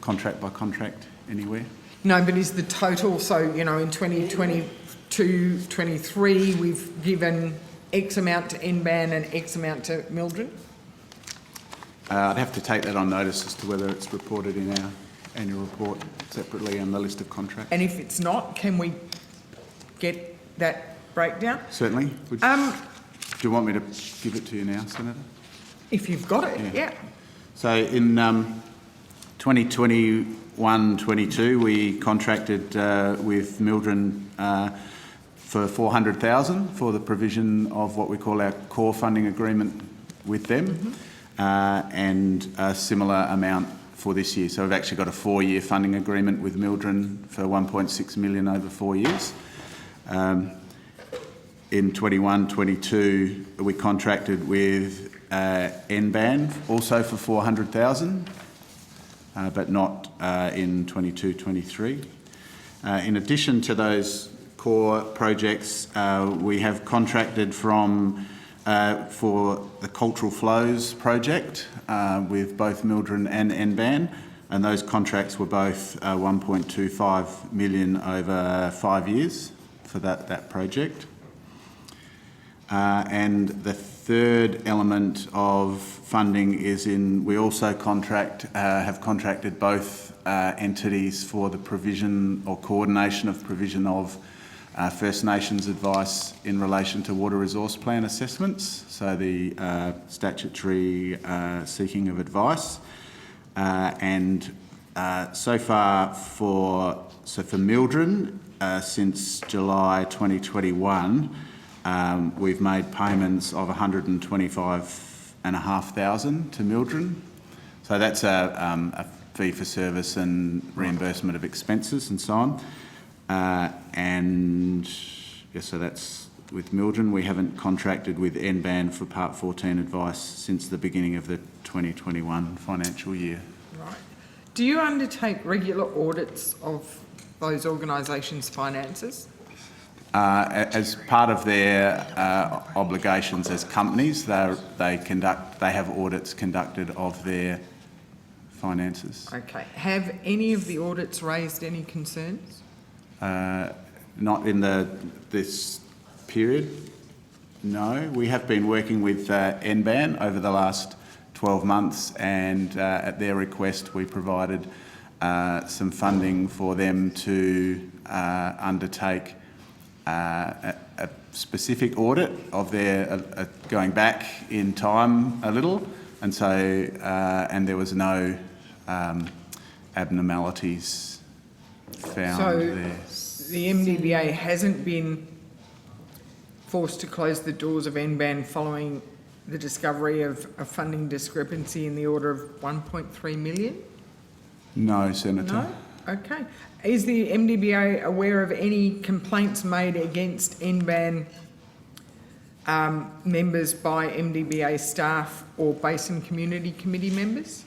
Speaker 8: contract by contract anywhere.
Speaker 4: No, but is the total, so, you know, in 2022-23, we've given X amount to NBAN and X amount to Mildren?
Speaker 8: I'd have to take that on notice as to whether it's reported in our annual report separately on the list of contracts.
Speaker 4: And if it's not, can we get that breakdown?
Speaker 8: Certainly. Do you want me to give it to you now, Senator?
Speaker 4: If you've got it, yeah.
Speaker 8: So in 2021-22, we contracted with Mildren for $400,000 for the provision of what we call our core funding agreement with them, and a similar amount for this year. So we've actually got a 4-year funding agreement with Mildren for $1.6 million over 4 years. In 21-22, we contracted with NBAN also for $400,000, but not in 22-23. In addition to those core projects, we have contracted for the Cultural Flows project with both Mildren and NBAN, and those contracts were both $1.25 million over 5 years for that project. And the third element of funding is we also have contracted both entities for the provision or coordination of provision of First Nations advice in relation to water resource plan assessments, so the statutory seeking of advice. And so far for Mildren, since July 2021, we've made payments of $125,500 to Mildren. So that's a fee for service and reimbursement of expenses and so on. And yes, so that's with Mildren. We haven't contracted with NBAN for Part 14 advice since the beginning of the 2021 financial year.
Speaker 4: Right. Do you undertake regular audits of those organisations' finances?
Speaker 8: As part of their obligations as companies, they have audits conducted of their finances.
Speaker 4: Okay. Have any of the audits raised any concerns?
Speaker 8: Not in this period, no. We have been working with NBAN over the last 12 months, and at their request we provided some funding for them to undertake a specific audit of their going back in time a little, and so and there was no abnormalities found there.
Speaker 4: So the MDBA hasn't been forced to close the doors of NBAN following the discovery of a funding discrepancy in the order of 1.3 million?
Speaker 8: No, Senator.
Speaker 4: No? Okay. Is the MDBA aware of any complaints made against NBAN members by MDBA staff or Basin Community Committee members?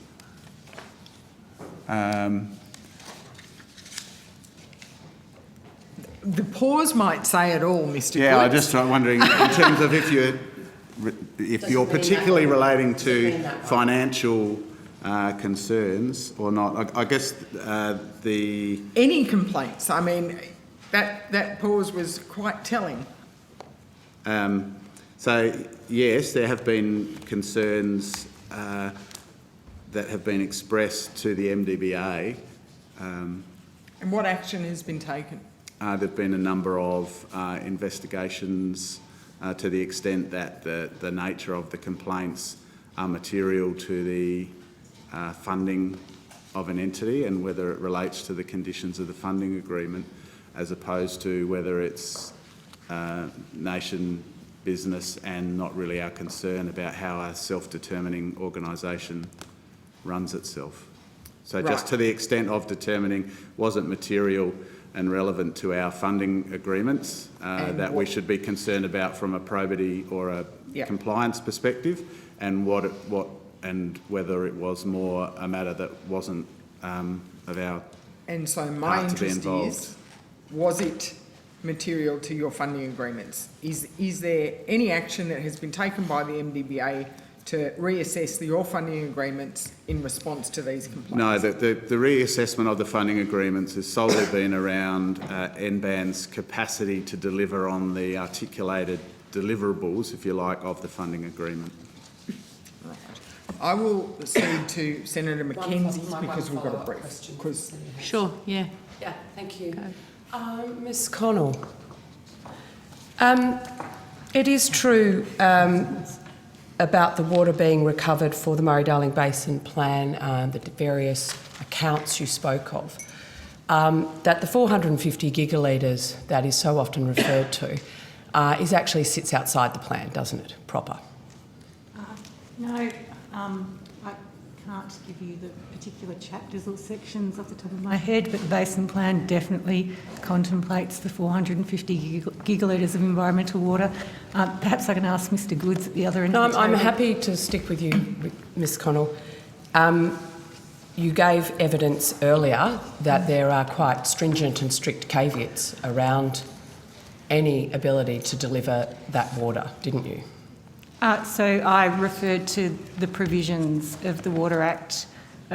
Speaker 4: The pause might say it all, Mr.
Speaker 8: Yeah,
Speaker 4: Goods.
Speaker 8: I'm just wondering, in terms of if you're if you're particularly relating to financial concerns or not, I guess the...
Speaker 4: Any complaints? I mean, that pause was quite telling.
Speaker 8: So, yes, there have been concerns that have been expressed to the MDBA.
Speaker 4: And what action has been taken?
Speaker 8: There have been a number of investigations to the extent that the nature of the complaints are material to the funding of an entity and whether it relates to the conditions of the funding agreement, as opposed to whether it's nation business and not really our concern about how a self-determining organisation runs itself. So just to the extent of determining was it material and relevant to our funding agreements that we should be concerned about from a probity or a compliance perspective, and whether it was more a matter that wasn't of our
Speaker 4: And so my interest is, was it material to your funding agreements? Is there any action that has been taken by the MDBA to reassess your funding agreements in response to these complaints?
Speaker 8: No, the reassessment of the funding agreements has solely been around NBAN's capacity to deliver on the articulated deliverables, if you like, of the funding agreement.
Speaker 4: Right. I will cede to Senator Mackenzie because we've got a brief.
Speaker 1: Sure, yeah.
Speaker 10: Yeah, thank you. Ms Connell, it is true about the water being recovered for the Murray-Darling Basin Plan, the various accounts you spoke of, that the 450 gigalitres that is so often referred to actually sits outside the plan, doesn't it, proper?
Speaker 7: No, I can't give you the particular chapters or sections off the top of my head, but the Basin Plan definitely contemplates the 450 gigalitres of environmental water. Perhaps I can ask Mr Goods at the other end of the
Speaker 10: I'm
Speaker 7: table.
Speaker 10: happy to stick with you, Ms Connell. You gave evidence earlier that there are quite stringent and strict caveats around any ability to deliver that water, didn't you?
Speaker 7: So I referred to the provisions of the Water Act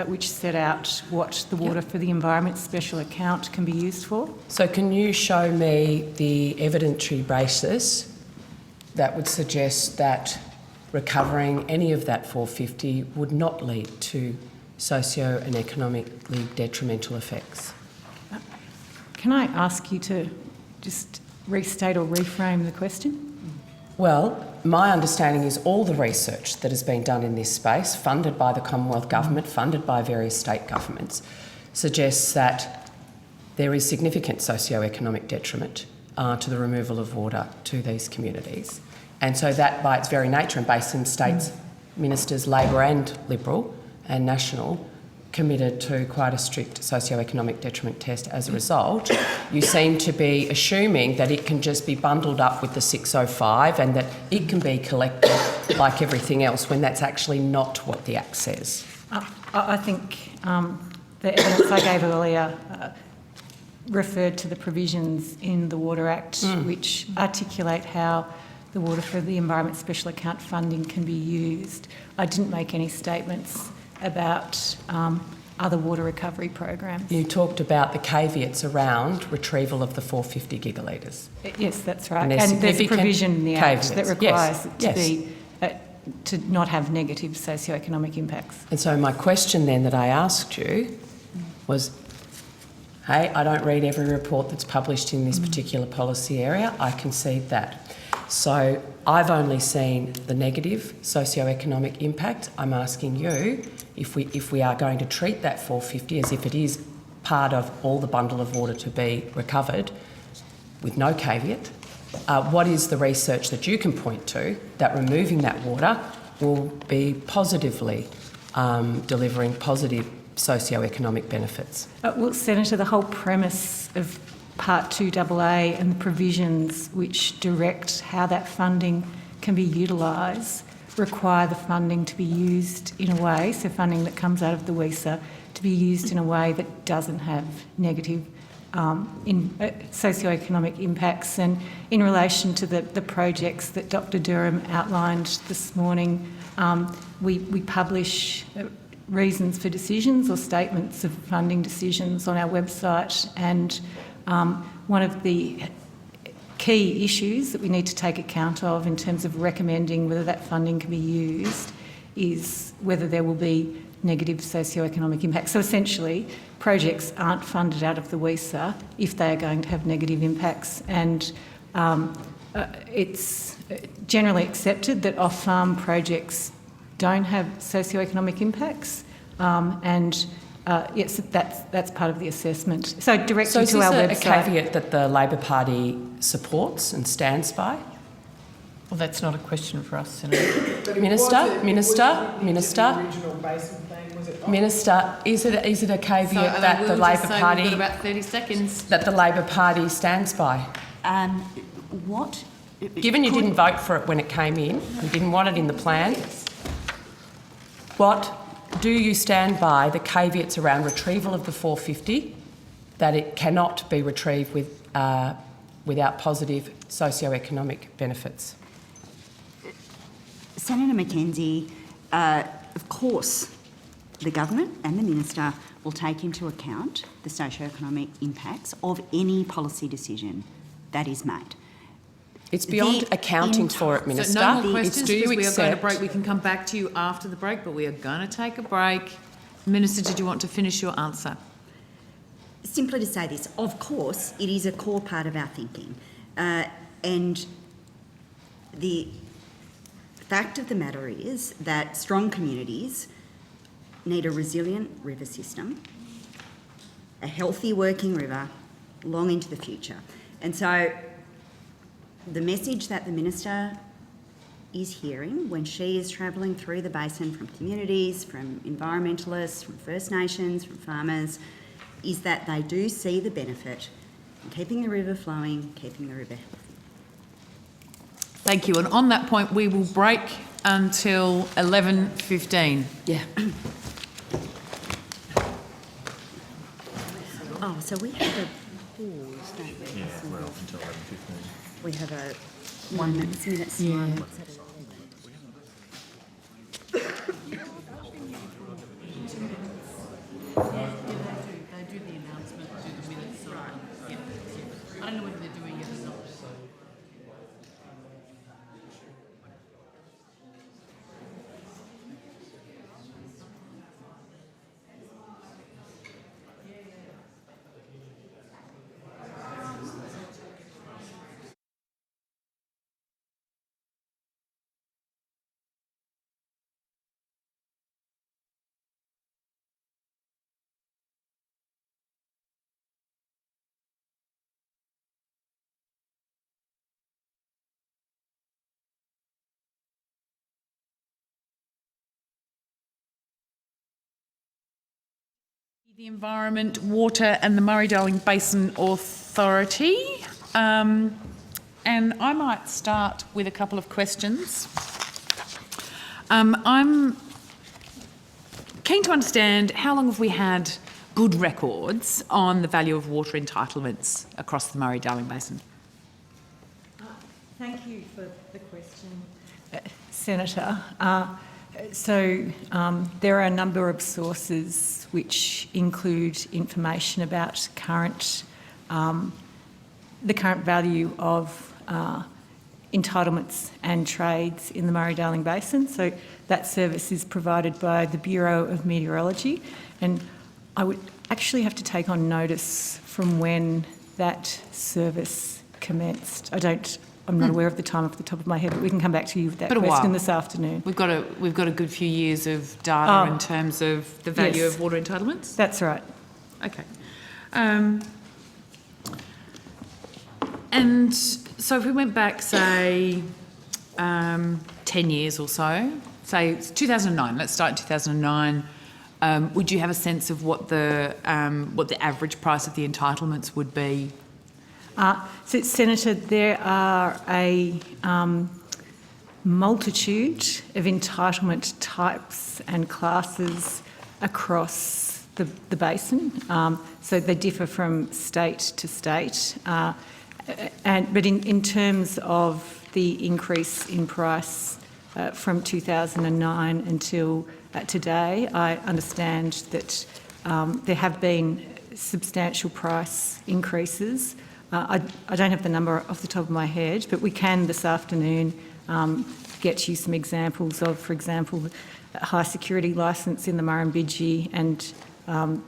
Speaker 7: which set out what the Water for the Environment Special Account can be used for.
Speaker 10: So can you show me the evidentiary basis that would suggest that recovering any of that 450 would not lead to socio and economically detrimental effects?
Speaker 7: Can I ask you to just restate or reframe the question?
Speaker 10: Well, my understanding is all the research that has been done in this space, funded by the Commonwealth Government, funded by various state governments, suggests that there is significant socio-economic detriment to the removal of water to these communities. And so that, by its very nature, and Basin States ministers, Labor and Liberal and National, committed to quite a strict socio-economic detriment test as a result. You seem to be assuming that it can just be bundled up with the 605 and that it can be collected like everything else, when that's actually not what the Act says.
Speaker 7: I think the evidence I gave earlier referred to the provisions in the Water Act which articulate how the Water for the Environment Special Account funding can be used. I didn't make any statements about other water recovery programs.
Speaker 10: You talked about the caveats around retrieval of the 450 gigalitres.
Speaker 7: Yes, that's right.
Speaker 10: And
Speaker 7: there's a provision in the Act that requires it to
Speaker 10: be
Speaker 7: to not have negative socio-economic impacts.
Speaker 10: And so my question then that I asked you was, hey, I don't read every report that's published in this particular policy area. I concede that. So I've only seen the negative socio-economic impact. I'm asking you, if we are going to treat that 450 as if it is part of all the bundle of water to be recovered, with no caveat, what is the research that you can point to that removing that water will be positively delivering positive socio-economic benefits?
Speaker 7: Well, Senator, the whole premise of Part 2AA and the provisions which direct how that funding can be utilised require the funding to be used in a way, so funding that comes out of the WESA, to be used in a way that doesn't have negative socioeconomic impacts. And in relation to the projects that Dr Durham outlined this morning, we publish reasons for decisions or statements of funding decisions on our website, and one of the key issues that we need to take account of in terms of recommending whether that funding can be used is whether there will be negative socioeconomic impacts. So essentially, projects aren't funded out of the WESA if they are going to have negative impacts, and it's generally accepted that off-farm projects don't have socioeconomic impacts, and yes, that's part of the assessment. So direct you to our website.
Speaker 10: So is this a caveat that the Labor Party supports and stands by?
Speaker 6: Well, that's not a question for us, Senator.
Speaker 10: Minister, is it a caveat that the Labor Party...
Speaker 1: We've got about 30 seconds.
Speaker 10: ...that the Labor Party stands by?
Speaker 5: What?
Speaker 10: Given you didn't vote for it when it came in, you didn't want it in the plan, what do you stand by the caveats around retrieval of the 450, that it cannot be retrieved without positive socioeconomic benefits?
Speaker 5: Senator Mackenzie, of course, the government and the minister will take into account the socioeconomic impacts of any policy decision that is made.
Speaker 10: It's beyond accounting for it, Minister.
Speaker 1: So no more questions,
Speaker 10: Do you
Speaker 1: because we are going to
Speaker 10: accept...
Speaker 1: break. We can come back to you after the break, but we are going to take a break. Minister, did you want to finish your answer?
Speaker 5: Simply to say this, of course, it is a core part of our thinking. And the fact of the matter is that strong communities need a resilient river system, a healthy working river, long into the future. And so the message that the Minister is hearing when she is travelling through the basin from communities, from environmentalists, from First Nations, from farmers, is that they do see the benefit in keeping the river flowing, keeping the river healthy.
Speaker 1: Thank you. And on that point, we will break until 11:15.
Speaker 10: Yeah.
Speaker 5: Oh, so we have a pause, don't we?
Speaker 11: Yeah, we're off until 11:15.
Speaker 5: We have a 1 minute.
Speaker 1: Yeah.
Speaker 5: What's that?
Speaker 1: They do the announcement, do the minutes. Right. Yeah. I don't know whether they're doing it or not. The Environment, Water and the Murray-Darling Basin Authority. And I might start with a couple of questions. I'm keen to understand how long have we had good records on the value of water entitlements across the Murray-Darling Basin?
Speaker 7: Thank you for the question, Senator. There are a number of sources which include information about the current value of entitlements and trades in the Murray-Darling Basin. So that service is provided by the Bureau of Meteorology, and I would actually have to take on notice from when that service commenced. I'm not aware of the time off the top of my head, but we can come back to you with that question this afternoon.
Speaker 1: We've got a good few years of data in terms of the value of water entitlements?
Speaker 7: That's right.
Speaker 1: Okay. And so if we went back, say, 10 years or so, say it's 2009, let's start in 2009, would you have a sense of what the average price of the entitlements would be?
Speaker 7: So, Senator, there are a multitude of entitlement types and classes across the basin. So they differ from state to state. But in terms of the increase in price from 2009 until today, I understand that there have been substantial price increases. I don't have the number off the top of my head, but we can this afternoon get you some examples of, for example, a high security licence in the Murrumbidgee and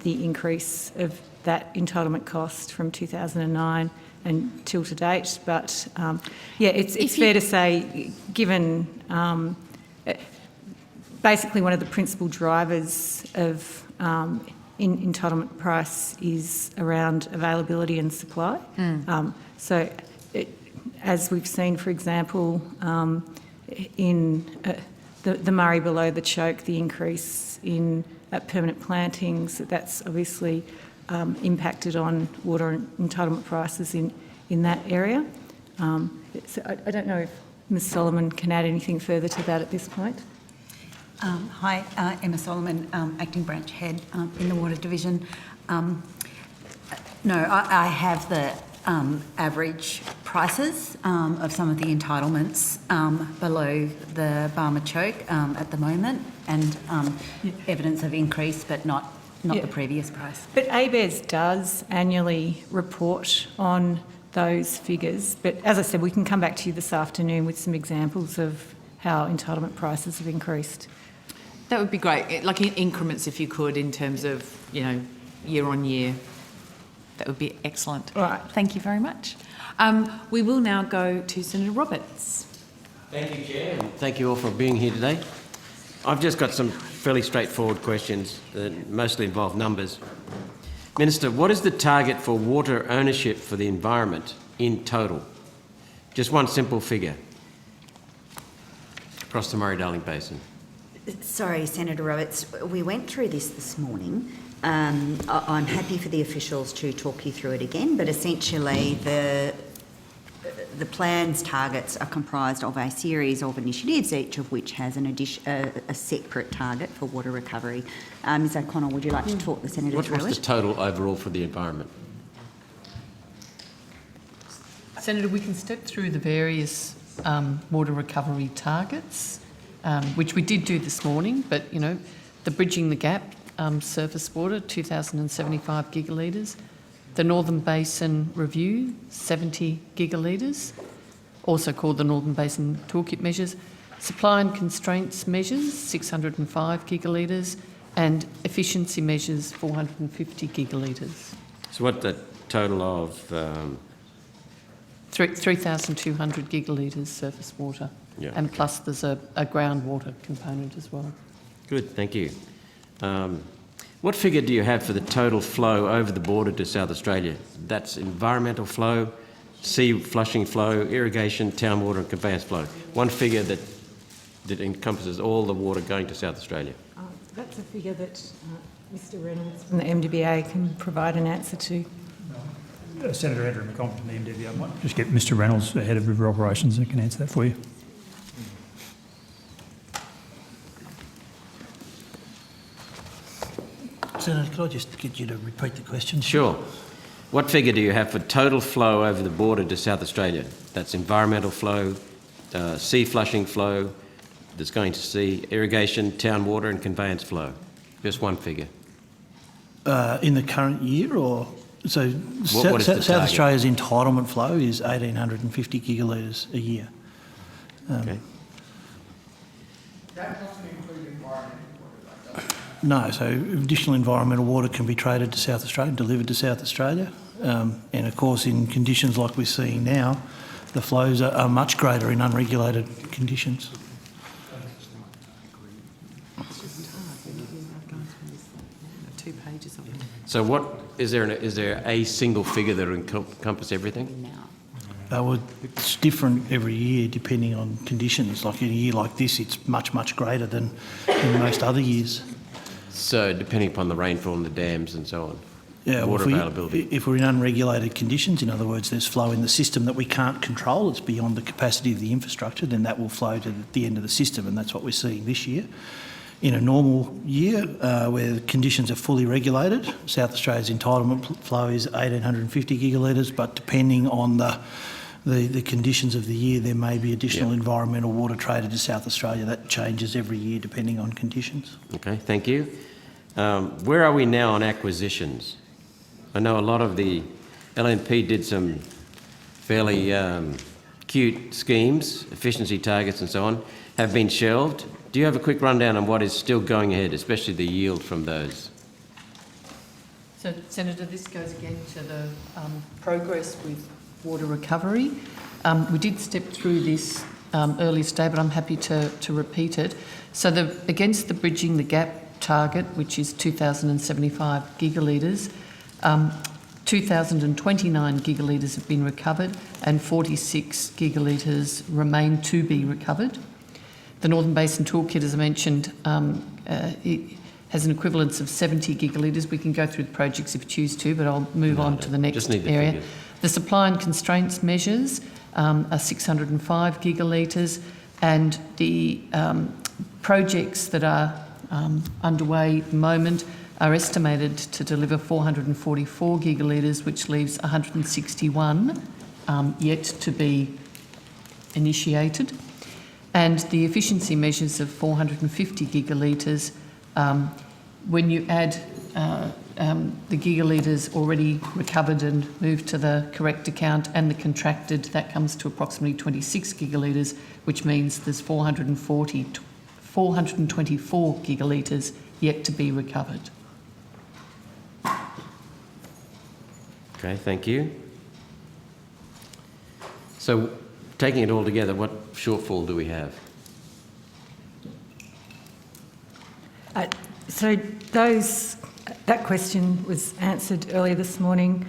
Speaker 7: the increase of that entitlement cost from 2009 until to date. But yeah, it's fair to say, given basically one of the principal drivers of entitlement price is around availability and supply. So as we've seen, for example, in the Murray below the choke, the increase in permanent plantings, that's obviously impacted on water entitlement prices in that area. So I don't know if Ms Solomon can add anything further to that at this point.
Speaker 5: Hi, Emma Solomon, Acting Branch Head in the Water Division. No, I have the average prices of some of the entitlements below the Barmah Choke at the moment, and evidence of increase, but not the previous price.
Speaker 7: But ABARES does annually report on those figures. But as I said, we can come back to you this afternoon with some examples of how entitlement prices have increased.
Speaker 1: That would be great, like in increments if you could, in terms of, year on year. That would be excellent.
Speaker 7: All right.
Speaker 1: Thank you very much. We will now go to Senator Roberts.
Speaker 19: Thank you, Chair, and thank you all for being here today. I've just got some fairly straightforward questions that mostly involve numbers. Minister, what is the target for water ownership for the environment in total? Just one simple figure across the Murray-Darling Basin.
Speaker 5: Sorry, Senator Roberts, we went through this morning. I'm happy for the officials to talk you through it again, but essentially the plan's targets are comprised of a series of initiatives, each of which has a separate target for water recovery. Ms O'Connell, would you like to talk the Senator through it?
Speaker 19: What's the total overall for the environment?
Speaker 6: Senator, we can step through the various water recovery targets, which we did do this morning, but, the Bridging the Gap surface water, 2,075 gigalitres. The Northern Basin Review, 70 gigalitres, also called the Northern Basin Toolkit Measures. Supply and Constraints Measures, 605 gigalitres, and Efficiency Measures, 450 gigalitres.
Speaker 19: So what the total of...
Speaker 6: 3,200 gigalitres surface water, and plus there's a groundwater component as well.
Speaker 19: Good, thank you. What figure do you have for the total flow over the border to South Australia? That's environmental flow, sea flushing flow, irrigation, town water and conveyance flow. One figure that encompasses all the water going to South Australia.
Speaker 7: That's a figure that Mr Reynolds from the MDBA can provide an answer to.
Speaker 2: Senator Andrew McCombs from the MDBA. I might just get Mr Reynolds, the Head of River Operations, that can answer that for you.
Speaker 12: Senator, could I just get you to repeat the question?
Speaker 19: Sure. What figure do you have for total flow over the border to South Australia? That's environmental flow, sea flushing flow, that's going to sea, irrigation, town water and conveyance flow. Just one figure.
Speaker 12: In the current year, or... So
Speaker 19: what is the
Speaker 12: South
Speaker 19: target?
Speaker 12: Australia's entitlement flow is 1,850 gigalitres a year.
Speaker 19: Okay.
Speaker 20: That doesn't include environmental water, though.
Speaker 12: No, so additional environmental water can be traded to South Australia, delivered to South Australia. And of course, in conditions like we're seeing now, the flows are much greater in unregulated conditions.
Speaker 19: So what is there a single figure that will encompass everything?
Speaker 12: Well, it's different every year depending on conditions. Like in a year like this, it's much, much greater than in most other years.
Speaker 19: So depending upon the rainfall and the dams and so on?
Speaker 12: Yeah,
Speaker 19: water availability?
Speaker 12: If we're in unregulated conditions, in other words, there's flow in the system that we can't control, it's beyond the capacity of the infrastructure, then that will flow to the end of the system, and that's what we're seeing this year. In a normal year, where conditions are fully regulated, South Australia's entitlement flow is 1,850 gigalitres, but depending on the conditions of the year, there may be additional environmental water traded to South Australia. That changes every year depending on conditions.
Speaker 19: Okay, thank you. Where are we now on acquisitions? I know a lot of the LNP did some fairly cute schemes, efficiency targets and so on, have been shelved. Do you have a quick rundown on what is still going ahead, especially the yield from those?
Speaker 6: So, Senator, this goes again to the progress with water recovery. We did step through this earlier today, but I'm happy to repeat it. So against the Bridging the Gap target, which is 2,075 gigalitres, 2,029 gigalitres have been recovered and 46 gigalitres remain to be recovered. The Northern Basin Toolkit, as I mentioned, it has an equivalence of 70 gigalitres. We can go through the projects if you choose to, but I'll move on to the next area.
Speaker 19: Figures.
Speaker 6: The supply and constraints measures are 605 gigalitres, and the projects that are underway at the moment are estimated to deliver 444 gigalitres, which leaves 161 yet to be initiated. And the efficiency measures of 450 gigalitres, when you add the gigalitres already recovered and moved to the correct account and the contracted, that comes to approximately 26 gigalitres, which means there's 424 gigalitres yet to be recovered.
Speaker 19: Okay, thank you. So, taking it all together, what shortfall do we have?
Speaker 7: So that question was answered earlier this morning,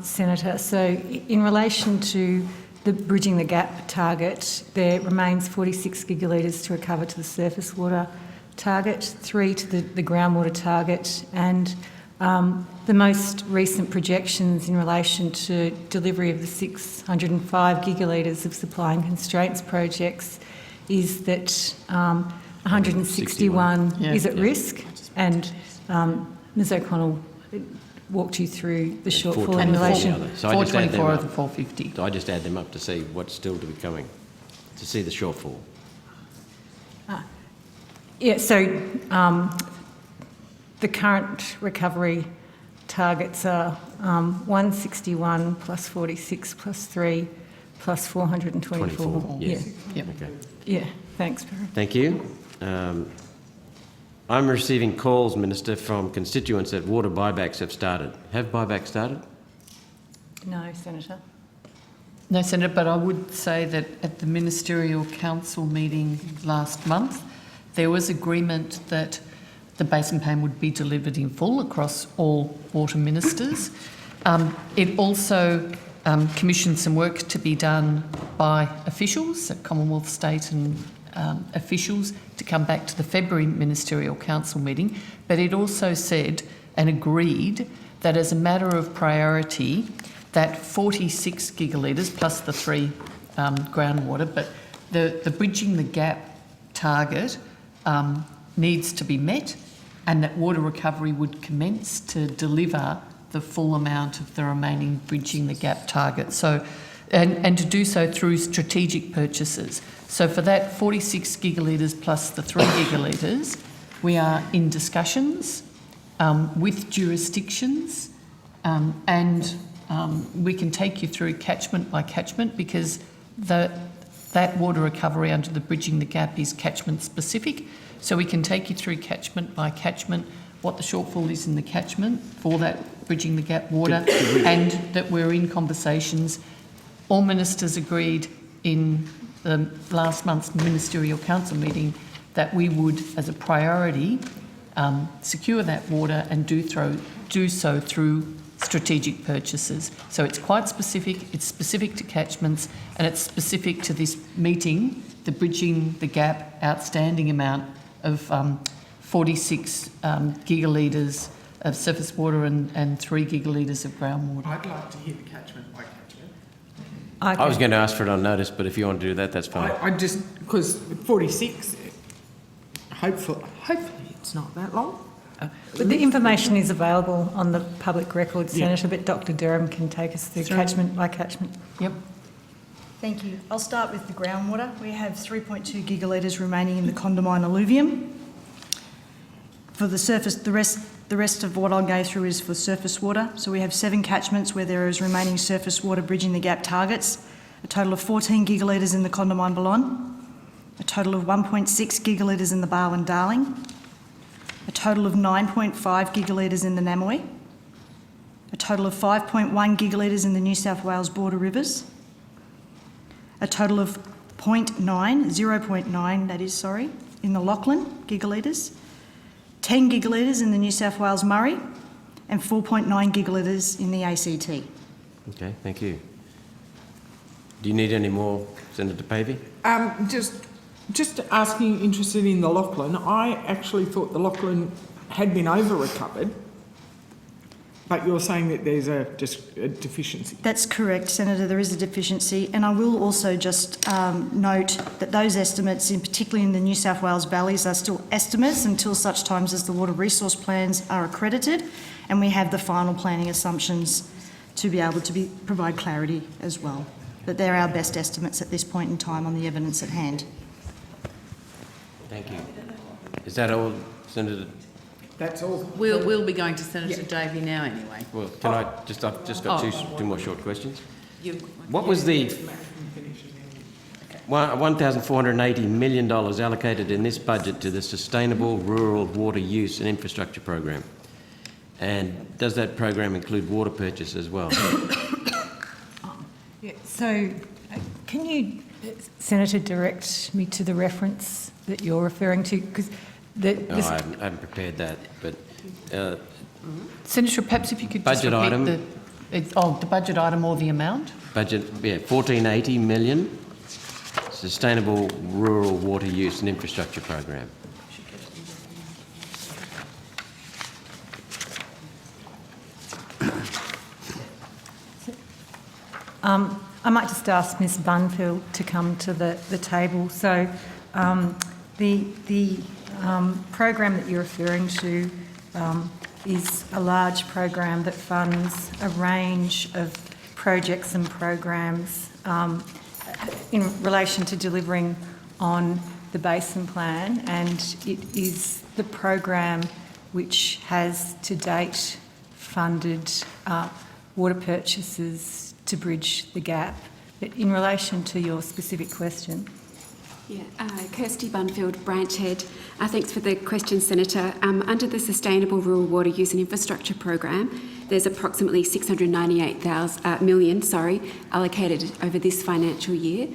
Speaker 7: Senator. So in relation to the Bridging the Gap target, there remains 46 gigalitres to recover to the surface water target, 3 to the groundwater target, and the most recent projections in relation to delivery of the 605 gigalitres of supply and constraints projects is that 161 is at risk, and Ms O'Connell walked you through the shortfall in relation.
Speaker 19: So
Speaker 6: 424 of the 450.
Speaker 19: So I just add them up to see what's still to be coming, to see the shortfall.
Speaker 7: Yeah, so the current recovery targets are 161 plus 46 plus 3 plus 424.
Speaker 19: 24, yes.
Speaker 7: Yeah.
Speaker 19: Okay.
Speaker 7: Yeah, thanks, Barry.
Speaker 19: Thank you. I'm receiving calls, Minister, from constituents that water buybacks have started. Have buybacks started?
Speaker 7: No, Senator.
Speaker 6: No, Senator, but I would say that at the Ministerial Council meeting last month, there was agreement that the basin plan would be delivered in full across all water ministers. It also commissioned some work to be done by officials at Commonwealth, state and officials to come back to the February Ministerial Council meeting, but it also said and agreed that as a matter of priority, that 46 gigalitres plus the 3 groundwater, but the Bridging the Gap target needs to be met, and that water recovery would commence to deliver the full amount of the remaining Bridging the Gap target. So, and to do so through strategic purchases. So for that 46 gigalitres plus the 3 gigalitres, we are in discussions with jurisdictions, and we can take you through catchment by catchment, because that water recovery under the Bridging the Gap is catchment specific. So we can take you through catchment by catchment what the shortfall is in the catchment for that Bridging the Gap water, and that we're in conversations. All ministers agreed in the last month's Ministerial Council meeting that we would, as a priority, secure that water and do so through strategic purchases. So it's quite specific, it's specific to catchments, and it's specific to this meeting, the Bridging the Gap outstanding amount of 46 gigalitres of surface water and 3 gigalitres of groundwater.
Speaker 20: I'd like to hear the catchment by catchment.
Speaker 19: I was going to ask for it on notice, but if you want to do that, that's fine.
Speaker 4: I just, because 46, hopefully it's not that long.
Speaker 7: But the information is available on the public record, Senator,
Speaker 4: Yeah.
Speaker 7: but Dr Durham can take us through catchment by catchment. Yep.
Speaker 17: Thank you. I'll start with the groundwater. We have 3.2 gigalitres remaining in the Condamine alluvium. For the surface, the rest of what I'll go through is for surface water. So we have 7 catchments where there is remaining surface water bridging the gap targets. A total of 14 gigalitres in the Condamine Ballon. A total of 1.6 gigalitres in the Barwon Darling. A total of 9.5 gigalitres in the Namoi. A total of 5.1 gigalitres in the New South Wales border rivers. A total of 0.9 that is, sorry, in the Lachlan gigalitres, 10 gigalitres in the New South Wales Murray, and 4.9 gigalitres in the ACT.
Speaker 19: Okay, thank you. Do you need any more, Senator Pavey?
Speaker 4: Just asking, interested in the Lachlan, I actually thought the Lachlan had been over-recovered, but you're saying that there's a deficiency.
Speaker 17: That's correct, Senator, there is a deficiency, and I will also just note that those estimates, in particularly in the New South Wales valleys, are still estimates until such times as the water resource plans are accredited and we have the final planning assumptions to be able to provide clarity as well. But they're our best estimates at this point in time on the evidence at hand.
Speaker 19: Thank you. Is that all, Senator?
Speaker 4: That's all.
Speaker 1: We'll be going to Senator Davey now anyway.
Speaker 19: Well, can I just, I've just got two more short questions. What was the $1,480 million allocated in this budget to the Sustainable Rural Water Use and Infrastructure Program? And does that program include water purchase as well?
Speaker 7: So can you, Senator, direct me to the reference that you're referring to? Because
Speaker 19: No, I haven't prepared that, but...
Speaker 6: Senator, perhaps if you could just
Speaker 19: budget
Speaker 6: repeat
Speaker 19: item.
Speaker 6: the budget item or the amount?
Speaker 19: Budget, 1480 million, Sustainable Rural Water Use and Infrastructure Program.
Speaker 7: I might just ask Ms Bunfield to come to the table. So the program that you're referring to is a large program that funds a range of projects and programs in relation to delivering on the Basin Plan, and it is the program which has to date funded water purchases to bridge the gap. But in relation to your specific question.
Speaker 21: Yeah, Kirsty Bunfield, Branch Head. Thanks for the question, Senator. Under the Sustainable Rural Water Use and Infrastructure Program, there's approximately $698 million allocated over this financial year.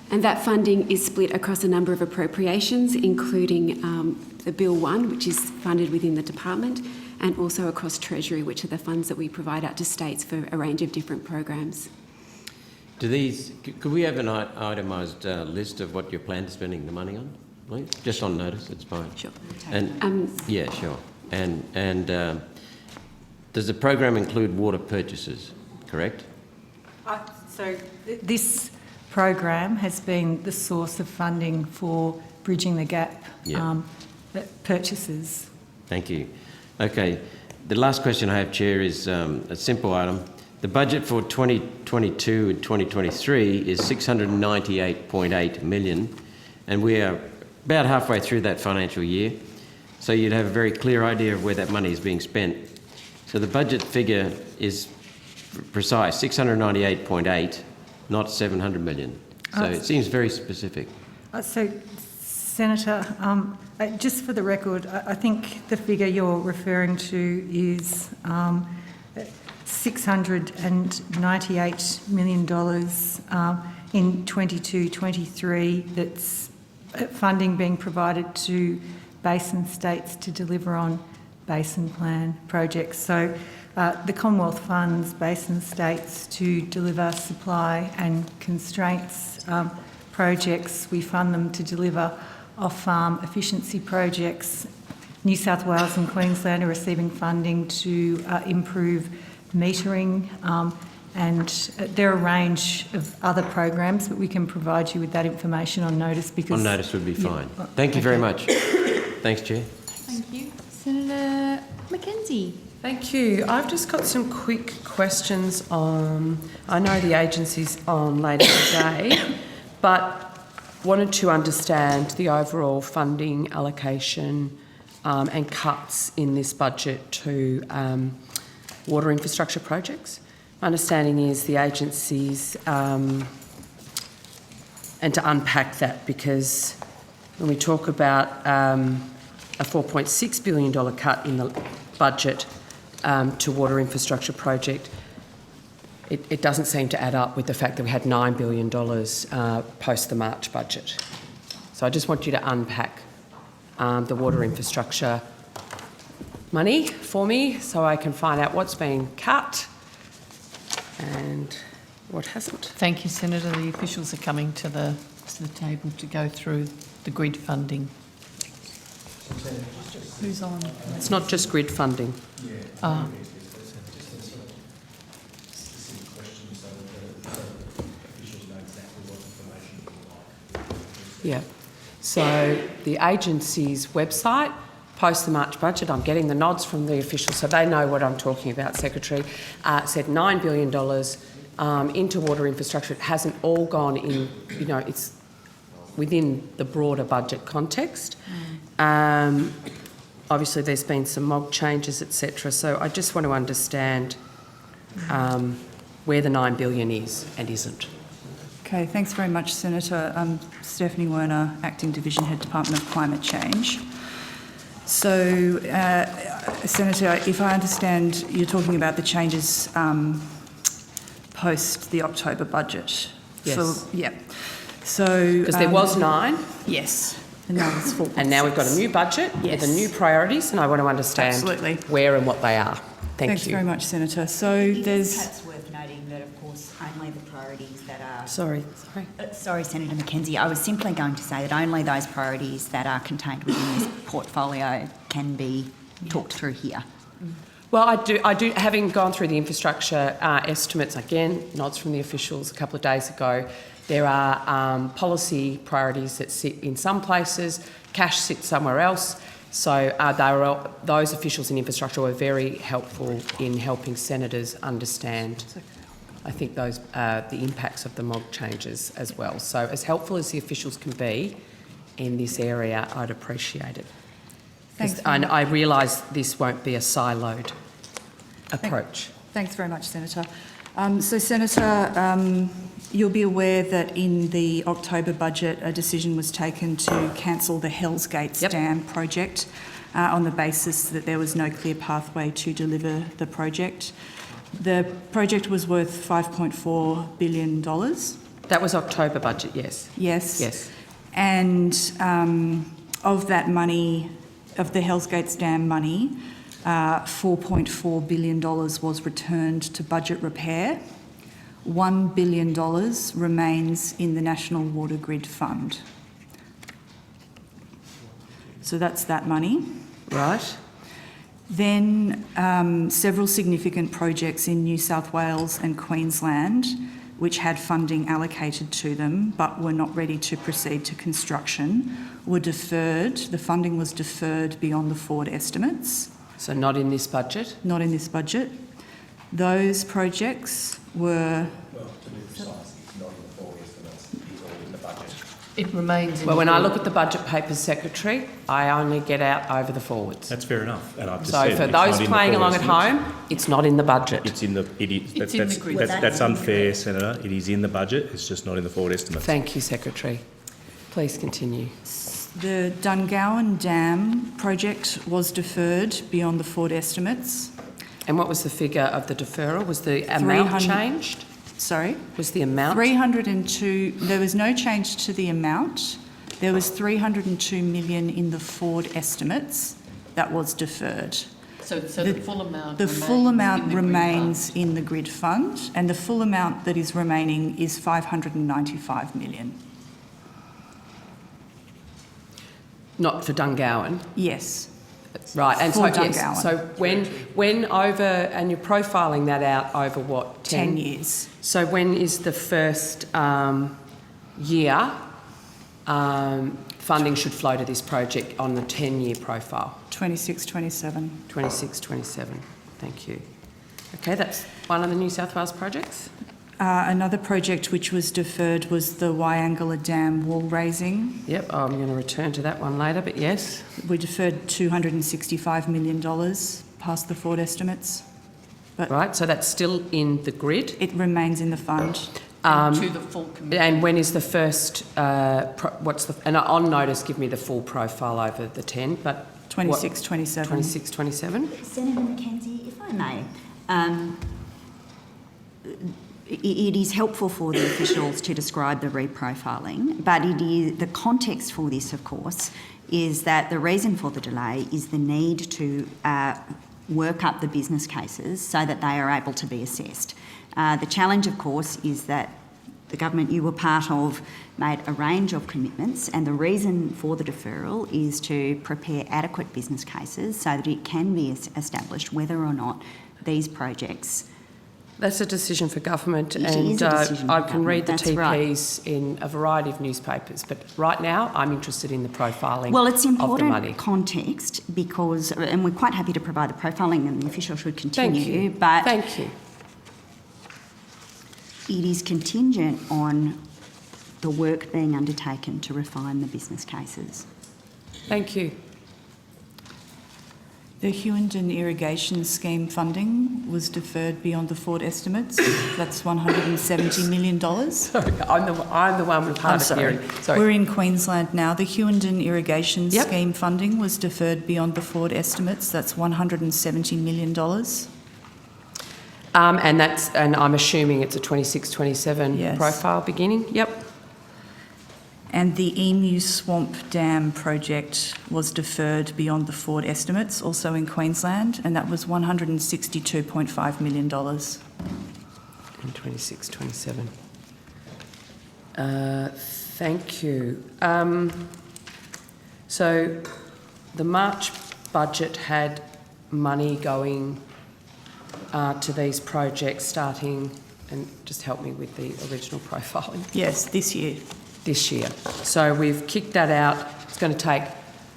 Speaker 21: And that funding is split across a number of appropriations, including the Bill 1, which is funded within the department, and also across Treasury, which are the funds that we provide out to states for a range of different programs.
Speaker 19: Do these, could we have an itemised list of what you plan to spending the money on, please? Just on notice, it's fine.
Speaker 21: Sure.
Speaker 19: And yeah, sure. And does the program include water purchases, correct?
Speaker 7: So this program has been the source of funding for bridging the gap purchases.
Speaker 19: Thank you. Okay, the last question I have, Chair, is a simple item. The budget for 2022 and 2023 is $698.8 million, and we are about halfway through that financial year, so you'd have a very clear idea of where that money is being spent. So the budget figure is precise, 698.8, not 700 million. So it seems very specific.
Speaker 7: So, Senator, just for the record, I think the figure you're referring to is $698 million in 22-23 that's funding being provided to basin states to deliver on Basin Plan projects. So the Commonwealth funds basin states to deliver supply and constraints projects. We fund them to deliver off-farm efficiency projects. New South Wales and Queensland are receiving funding to improve metering, and there are a range of other programs, but we can provide you with that information on notice because...
Speaker 19: On notice would be fine. Thank you very much. Thanks, Chair.
Speaker 1: Thank you. Senator Mackenzie.
Speaker 10: Thank you. I've just got some quick questions on, I know the agency's on later today, but wanted to understand the overall funding allocation and cuts in this budget to water infrastructure projects. My understanding is the agencies, and to unpack that, because when we talk about a $4.6 billion cut in the budget to water infrastructure project, it doesn't seem to add up with the fact that we had $9 billion post the March budget. So I just want you to unpack the water infrastructure money for me so I can find out what's been cut and what hasn't.
Speaker 6: Thank you, Senator. The officials are coming to the table to go through the grid funding. Who's on?
Speaker 10: It's not just grid funding.
Speaker 6: Ah.
Speaker 10: Yeah. So the agency's website, post the March budget, I'm getting the nods from the officials, so they know what I'm talking about, Secretary, said $9 billion into water infrastructure. It hasn't all gone in, you know, it's within the broader budget context. Obviously, there's been some MOG changes, etc. So I just want to understand where the $9 billion is and isn't.
Speaker 16: Okay, thanks very much, Senator. Stephanie Werner, Acting Division Head, Department of Climate Change. So, Senator, if I understand, you're talking about the changes post the October budget.
Speaker 10: Yes.
Speaker 16: Yeah. So...
Speaker 10: Because there was 9.
Speaker 16: Yes. And now there's 4.6.
Speaker 10: And now we've got a new budget with the new priorities, and I want to understand where and what they are. Thanks
Speaker 16: very much, Senator. So there's...
Speaker 5: Perhaps worth noting that, of course, only the priorities that are...
Speaker 10: Sorry.
Speaker 5: Sorry, Senator Mackenzie. I was simply going to say that only those priorities that are contained within this portfolio can be talked through here.
Speaker 10: Well, I do. Having gone through the infrastructure estimates, again, nods from the officials a couple of days ago, there are policy priorities that sit in some places, cash sits somewhere else. So those officials in infrastructure were very helpful in helping senators understand, I think, those the impacts of the MOG changes as well. So as helpful as the officials can be in this area, I'd appreciate it. And I realise this won't be a siloed approach.
Speaker 16: Thanks very much, Senator. So, Senator, you'll be aware that in the October budget, a decision was taken to cancel the Hells Gates Dam project on the basis that there was no clear pathway to deliver the project. The project was worth $5.4 billion.
Speaker 10: That was October budget, yes.
Speaker 16: Yes.
Speaker 10: Yes.
Speaker 16: And of that money, of the Hells Gates Dam money, $4.4 billion was returned to budget repair. $1 billion remains in the National Water Grid Fund. So that's that money.
Speaker 10: Right.
Speaker 16: Then several significant projects in New South Wales and Queensland which had funding allocated to them but were not ready to proceed to construction were deferred. The funding was deferred beyond the forward estimates.
Speaker 10: So not in this budget?
Speaker 16: Not in this budget. Those projects were...
Speaker 13: Well, to be precise, it's not in the forward estimates, it's all in the budget.
Speaker 6: It remains in
Speaker 10: Well, when I look at the budget papers, Secretary, I only get out over the forwards.
Speaker 13: That's fair enough. And I've just
Speaker 10: so
Speaker 13: said
Speaker 10: for
Speaker 13: it's
Speaker 10: those
Speaker 13: not in the
Speaker 10: playing
Speaker 13: forward
Speaker 10: along at
Speaker 13: estimates.
Speaker 10: home, it's not in the budget.
Speaker 13: It's in the... It is,
Speaker 6: It's in the grid.
Speaker 13: That's unfair, Senator. It is in the budget. It's just not in the forward estimates.
Speaker 10: Thank you, Secretary. Please continue.
Speaker 16: The Dungowan Dam project was deferred beyond the forward estimates.
Speaker 10: And what was the figure of the deferral? Was the amount changed?
Speaker 16: Sorry?
Speaker 10: Was the amount?
Speaker 16: 302, there was no change to the amount. There was 302 million in the forward estimates that was deferred.
Speaker 6: So the full amount
Speaker 16: The full amount remains in the grid fund, and the full amount that is remaining is 595 million.
Speaker 10: Not for Dungowan?
Speaker 16: Yes.
Speaker 10: Right, and
Speaker 16: For
Speaker 10: so, yes,
Speaker 16: Dungowan.
Speaker 10: so when over, and you're profiling that out over what,
Speaker 16: 10 years.
Speaker 10: So when is the first year funding should flow to this project on the 10-year profile?
Speaker 16: 26-27.
Speaker 10: 26-27. Thank you. Okay, that's one of the New South Wales projects.
Speaker 16: Another project which was deferred was the Wyangala Dam wall raising.
Speaker 10: Yep, I'm going to return to that one later, but yes.
Speaker 16: We deferred $265 million past the forward estimates. But
Speaker 10: right, so that's still in the grid?
Speaker 16: It remains in the fund.
Speaker 6: To the full commitment.
Speaker 10: And when is the first, and on notice give me the full profile over the 10, but
Speaker 16: 26-27.
Speaker 10: 26-27?
Speaker 5: Senator McKenzie, if I may, it is helpful for the officials to describe the reprofiling, but it is, the context for this, of course, is that the reason for the delay is the need to work up the business cases so that they are able to be assessed. The challenge, of course, is that the government you were part of made a range of commitments, and the reason for the deferral is to prepare adequate business cases so that it can be established whether or not these projects.
Speaker 10: That's a decision for government,
Speaker 5: It
Speaker 10: and
Speaker 5: is a decision
Speaker 10: I
Speaker 5: for
Speaker 10: can read the
Speaker 5: government,
Speaker 10: TPs in a variety of newspapers, but right now I'm interested in the profiling
Speaker 5: Well, it's
Speaker 10: of the money.
Speaker 5: important context because, and we're quite happy to provide the profiling and the official should continue,
Speaker 10: Thank you.
Speaker 5: but
Speaker 10: Thank you.
Speaker 5: it is contingent on the work being undertaken to refine the business cases.
Speaker 10: Thank you.
Speaker 16: The Hughenden Irrigation Scheme funding was deferred beyond the forward estimates. That's $170 million.
Speaker 10: Sorry, I'm the one with hard of hearing. Sorry.
Speaker 16: We're in Queensland now. The Hughenden Irrigation Scheme funding was deferred beyond the forward estimates. That's $170 million.
Speaker 10: And I'm assuming it's a 26-27 profile beginning? Yep.
Speaker 16: And the Emu Swamp Dam project was deferred beyond the forward estimates, also in Queensland, and that was $162.5 million.
Speaker 10: In 26-27. Thank you. So the March budget had money going to these projects starting, and just help me with the original profiling.
Speaker 16: Yes, this year.
Speaker 10: This year. So we've kicked that out. It's going to take,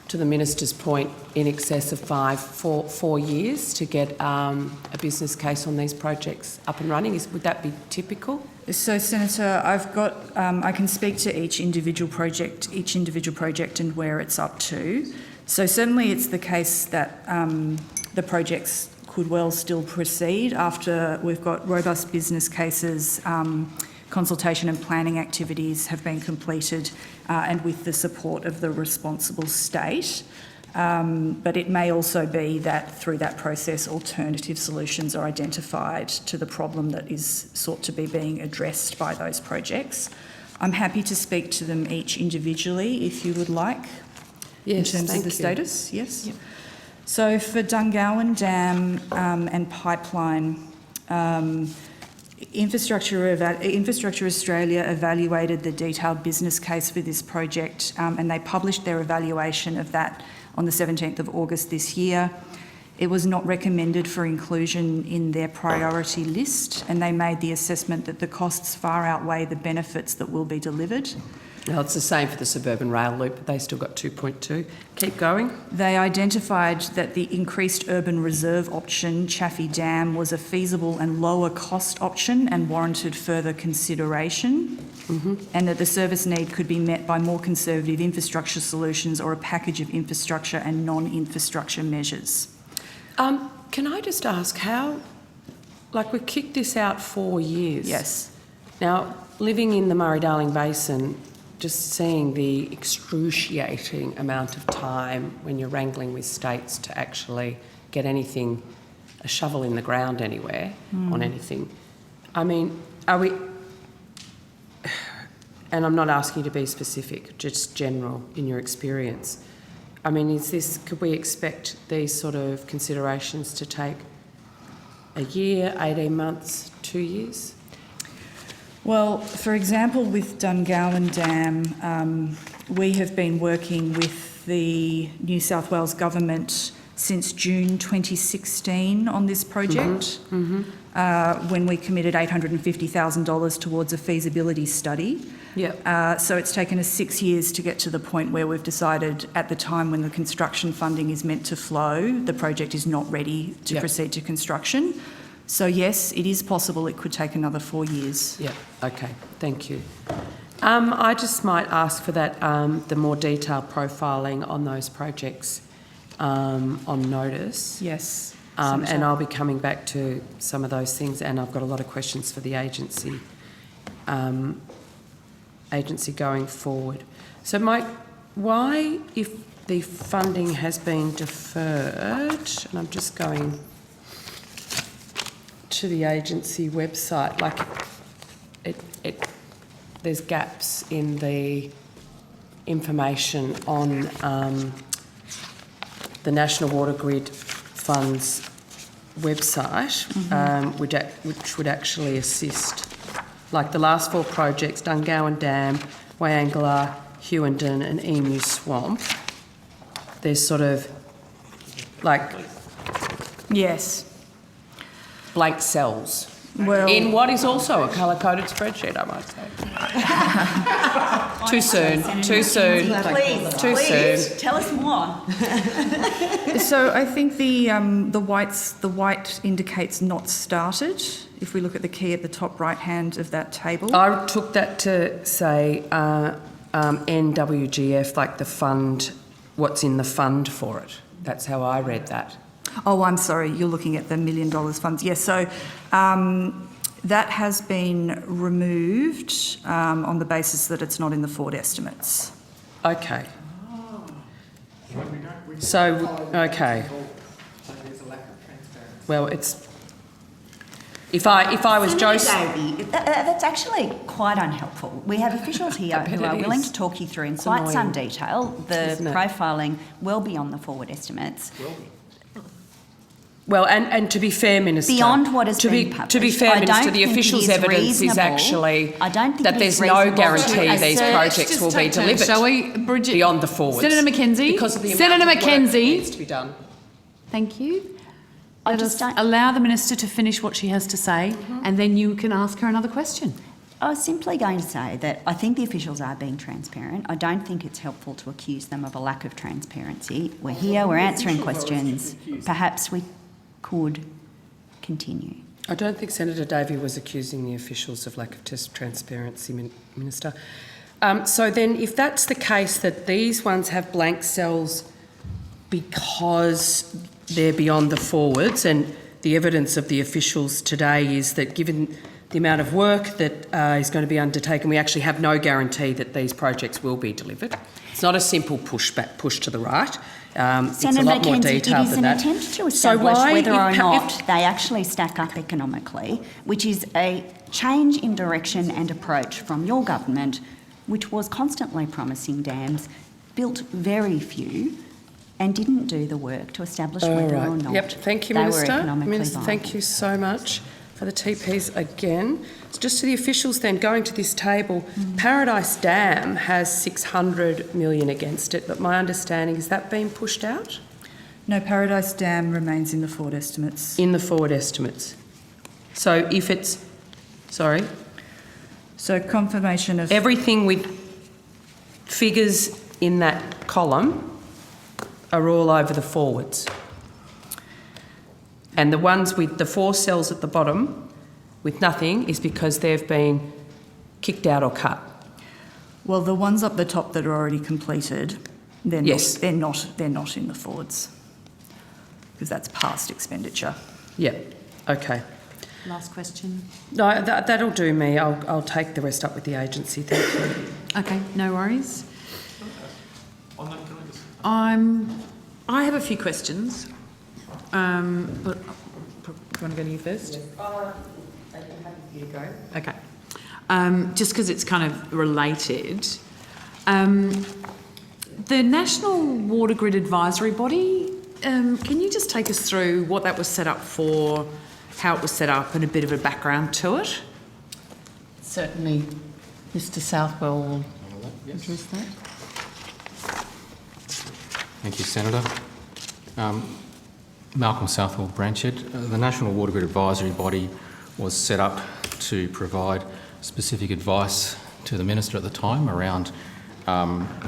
Speaker 10: to the Minister's point, in excess of 4 years to get a business case on these projects up and running. Would that be typical?
Speaker 16: So, Senator, I've got, I can speak to each individual project and where it's up to. So certainly it's the case that the projects could well still proceed after we've got robust business cases, consultation and planning activities have been completed and with the support of the responsible state. But it may also be that through that process alternative solutions are identified to the problem that is sought to be being addressed by those projects. I'm happy to speak to them each individually if you would like.
Speaker 10: Yes,
Speaker 16: in terms of the
Speaker 10: thank you.
Speaker 16: status, yes. Yep. So for Dungowan Dam and pipeline, Infrastructure Australia evaluated the detailed business case for this project and they published their evaluation of that on the 17th of August this year. It was not recommended for inclusion in their priority list, and they made the assessment that the costs far outweigh the benefits that will be delivered.
Speaker 10: Now, it's the same for the suburban rail loop, but they still got 2.2. Keep going.
Speaker 16: They identified that the increased urban reserve option, Chaffey Dam, was a feasible and lower cost option and warranted further consideration, and that the service need could be met by more conservative infrastructure solutions or a package of infrastructure and non-infrastructure measures.
Speaker 10: Can I just ask how, like we've kicked this out 4 years.
Speaker 16: Yes.
Speaker 10: Now, living in the Murray-Darling Basin, just seeing the excruciating amount of time when you're wrangling with states to actually get anything, a shovel in the ground anywhere on anything. I mean, are we, and I'm not asking you to be specific, just general in your experience. I mean, could we expect these sort of considerations to take a year, 18 months, 2 years?
Speaker 16: Well, for example, with Dungowan Dam, we have been working with the New South Wales Government since June 2016 on this project, when we committed $850,000 towards a feasibility study.
Speaker 10: Yep.
Speaker 16: So it's taken us 6 years to get to the point where we've decided at the time when the construction funding is meant to flow, the project is not ready to
Speaker 10: Yep.
Speaker 16: proceed to construction. So yes, it is possible it could take another 4 years.
Speaker 10: Yeah, okay, thank you. I just might ask for that, the more detailed profiling on those projects on notice.
Speaker 16: Yes.
Speaker 10: And I'll be coming back to some of those things, and I've got a lot of questions for the agency, agency going forward. So Mike, why, if the funding has been deferred, and I'm just going to the agency website, like there's gaps in the information on the National Water Grid Fund's website, which would actually assist. Like the last 4 projects, Dungowan Dam, Wayangala, Hewenden and Emu Swamp, there's sort of like...
Speaker 16: Yes.
Speaker 10: Blank cells.
Speaker 16: Well,
Speaker 10: in what is also a colour-coded spreadsheet, I might say. Too soon. Too soon. Too soon.
Speaker 5: Tell us more.
Speaker 16: So I think the white indicates not started. If we look at the key at the top right hand of that table.
Speaker 10: I took that to say NWGF, like the fund, what's in the fund for it. That's how I read that.
Speaker 16: Oh, I'm sorry, you're looking at the $1 million funds. Yes, so that has been removed on the basis that it's not in the forward estimates.
Speaker 10: Okay. So, okay. Well, it's... If I was
Speaker 5: Senator
Speaker 10: Joe...
Speaker 5: Davey, that's actually quite unhelpful. We have officials here who are willing to talk you through in quite some detail the profiling well beyond the forward estimates.
Speaker 10: Well, and to be fair, Minister...
Speaker 5: Beyond what has been published.
Speaker 10: To be fair, Minister, the official's evidence is actually that there's no guarantee these projects will be delivered.
Speaker 1: Shall we, Bridget?
Speaker 10: Beyond the forwards.
Speaker 1: Senator McKenzie.
Speaker 10: Because of the
Speaker 1: Senator
Speaker 10: amount of work that
Speaker 1: McKenzie.
Speaker 10: needs to be done.
Speaker 1: Thank you. Let us allow the Minister to finish what she has to say, and then you can ask her another question.
Speaker 5: I was simply going to say that I think the officials are being transparent. I don't think it's helpful to accuse them of a lack of transparency. We're here, we're answering questions. Perhaps we could continue.
Speaker 10: I don't think Senator Davey was accusing the officials of lack of transparency, Minister. So then, if that's the case, that these ones have blank cells because they're beyond the forwards, and the evidence of the officials today is that given the amount of work that is going to be undertaken, we actually have no guarantee that these projects will be delivered. It's not a simple push to the right. It's a lot more detailed than that.
Speaker 5: It is an attempt to establish whether or not they actually stack up economically, which is a change in direction and approach from your government, which was constantly promising dams, built very few, and didn't do the work to establish whether or not
Speaker 10: Thank you,
Speaker 5: they
Speaker 10: Minister.
Speaker 5: were economically viable.
Speaker 10: Thank you so much for the TPs again. So just to the officials then, going to this table, Paradise Dam has $600 million against it, but my understanding is that being pushed out?
Speaker 16: No, Paradise Dam remains in the forward estimates.
Speaker 10: In the forward estimates. So if it's... Sorry?
Speaker 16: So confirmation of...
Speaker 10: Everything with figures in that column are all over the forwards. And the ones with the 4 cells at the bottom with nothing is because they've been kicked out or cut.
Speaker 16: Well, the ones up the top that are already completed, they're not in the forwards, because that's past expenditure.
Speaker 10: Yeah, okay.
Speaker 1: Last question.
Speaker 10: No, that'll do me. I'll take the rest up with the agency. Thank you.
Speaker 1: Okay, no worries. I have a few questions, but do you want to go to you first?
Speaker 10: You go.
Speaker 1: Okay. Just because it's kind of related. The National Water Grid Advisory Body, can you just take us through what that was set up for, how it was set up, and a bit of a background to it?
Speaker 6: Certainly, Mr Southwell will address that.
Speaker 15: Thank you, Senator. Malcolm Southwell, Branchhead. The National Water Grid Advisory Body was set up to provide specific advice to the Minister at the time around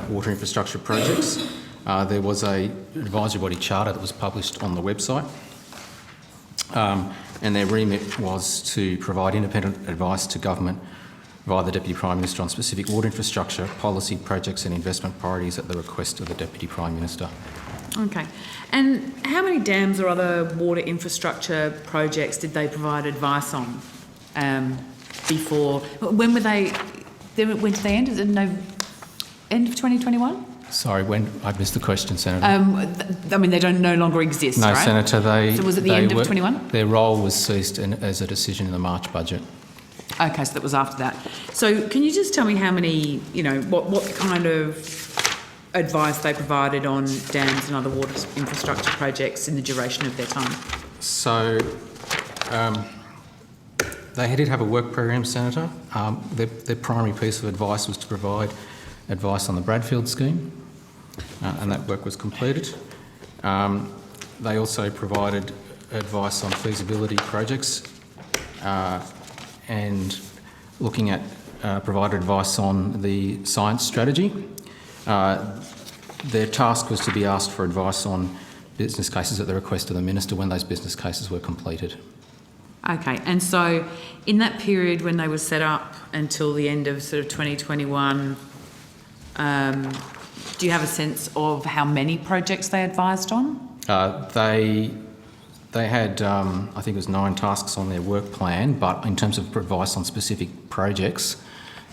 Speaker 15: water infrastructure projects. There was an advisory body charter that was published on the website, and their remit was to provide independent advice to government via the Deputy Prime Minister on specific water infrastructure, policy, projects and investment priorities at the request of the Deputy Prime Minister.
Speaker 1: Okay. And how many dams or other water infrastructure projects did they provide advice on before? When were they? When did they end? Is it end of 2021?
Speaker 15: Sorry, when I missed the question, Senator.
Speaker 1: I mean, they no longer exist,
Speaker 15: No,
Speaker 1: right?
Speaker 15: Senator,
Speaker 1: So was it the end of 21?
Speaker 15: Their role was ceased as a decision in the March budget.
Speaker 1: Okay, so that was after that. So can you just tell me how many, what kind of advice they provided on dams and other water infrastructure projects in the duration of their time?
Speaker 15: So they did have a work program, Senator. Their primary piece of advice was to provide advice on the Bradfield scheme, and that work was completed. They also provided advice on feasibility projects and looking at provided advice on the science strategy. Their task was to be asked for advice on business cases at the request of the Minister when those business cases were completed.
Speaker 1: Okay, and so in that period when they were set up until the end of sort of 2021, do you have a sense of how many projects they advised on?
Speaker 15: They had, I think it was 9 tasks on their work plan, but in terms of advice on specific projects,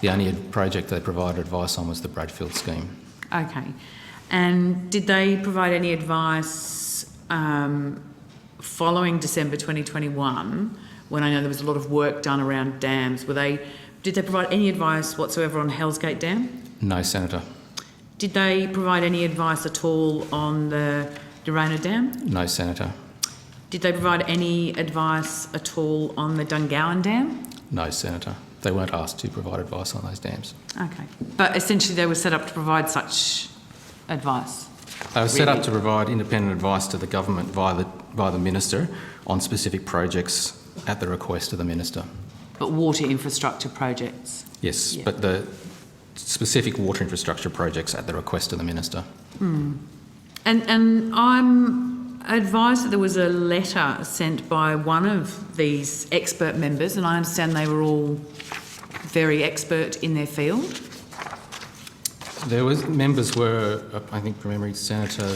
Speaker 15: the only project they provided advice on was the Bradfield scheme.
Speaker 1: Okay. And did they provide any advice following December 2021, when I know there was a lot of work done around dams? Did they provide any advice whatsoever on Hellsgate Dam?
Speaker 15: No, Senator.
Speaker 1: Did they provide any advice at all on the Durana Dam?
Speaker 15: No, Senator.
Speaker 1: Did they provide any advice at all on the Dungowan Dam?
Speaker 15: No, Senator. They weren't asked to provide advice on those dams.
Speaker 1: Okay. But essentially they were set up to provide such advice?
Speaker 15: They were set up to provide independent advice to the government via the Minister on specific projects at the request of the Minister.
Speaker 1: But water infrastructure projects?
Speaker 15: Yes, but the specific water infrastructure projects at the request of the Minister.
Speaker 1: And I'm advised that there was a letter sent by one of these expert members, and I understand they were all very expert in their field.
Speaker 15: Members were, I think from memory, Senator,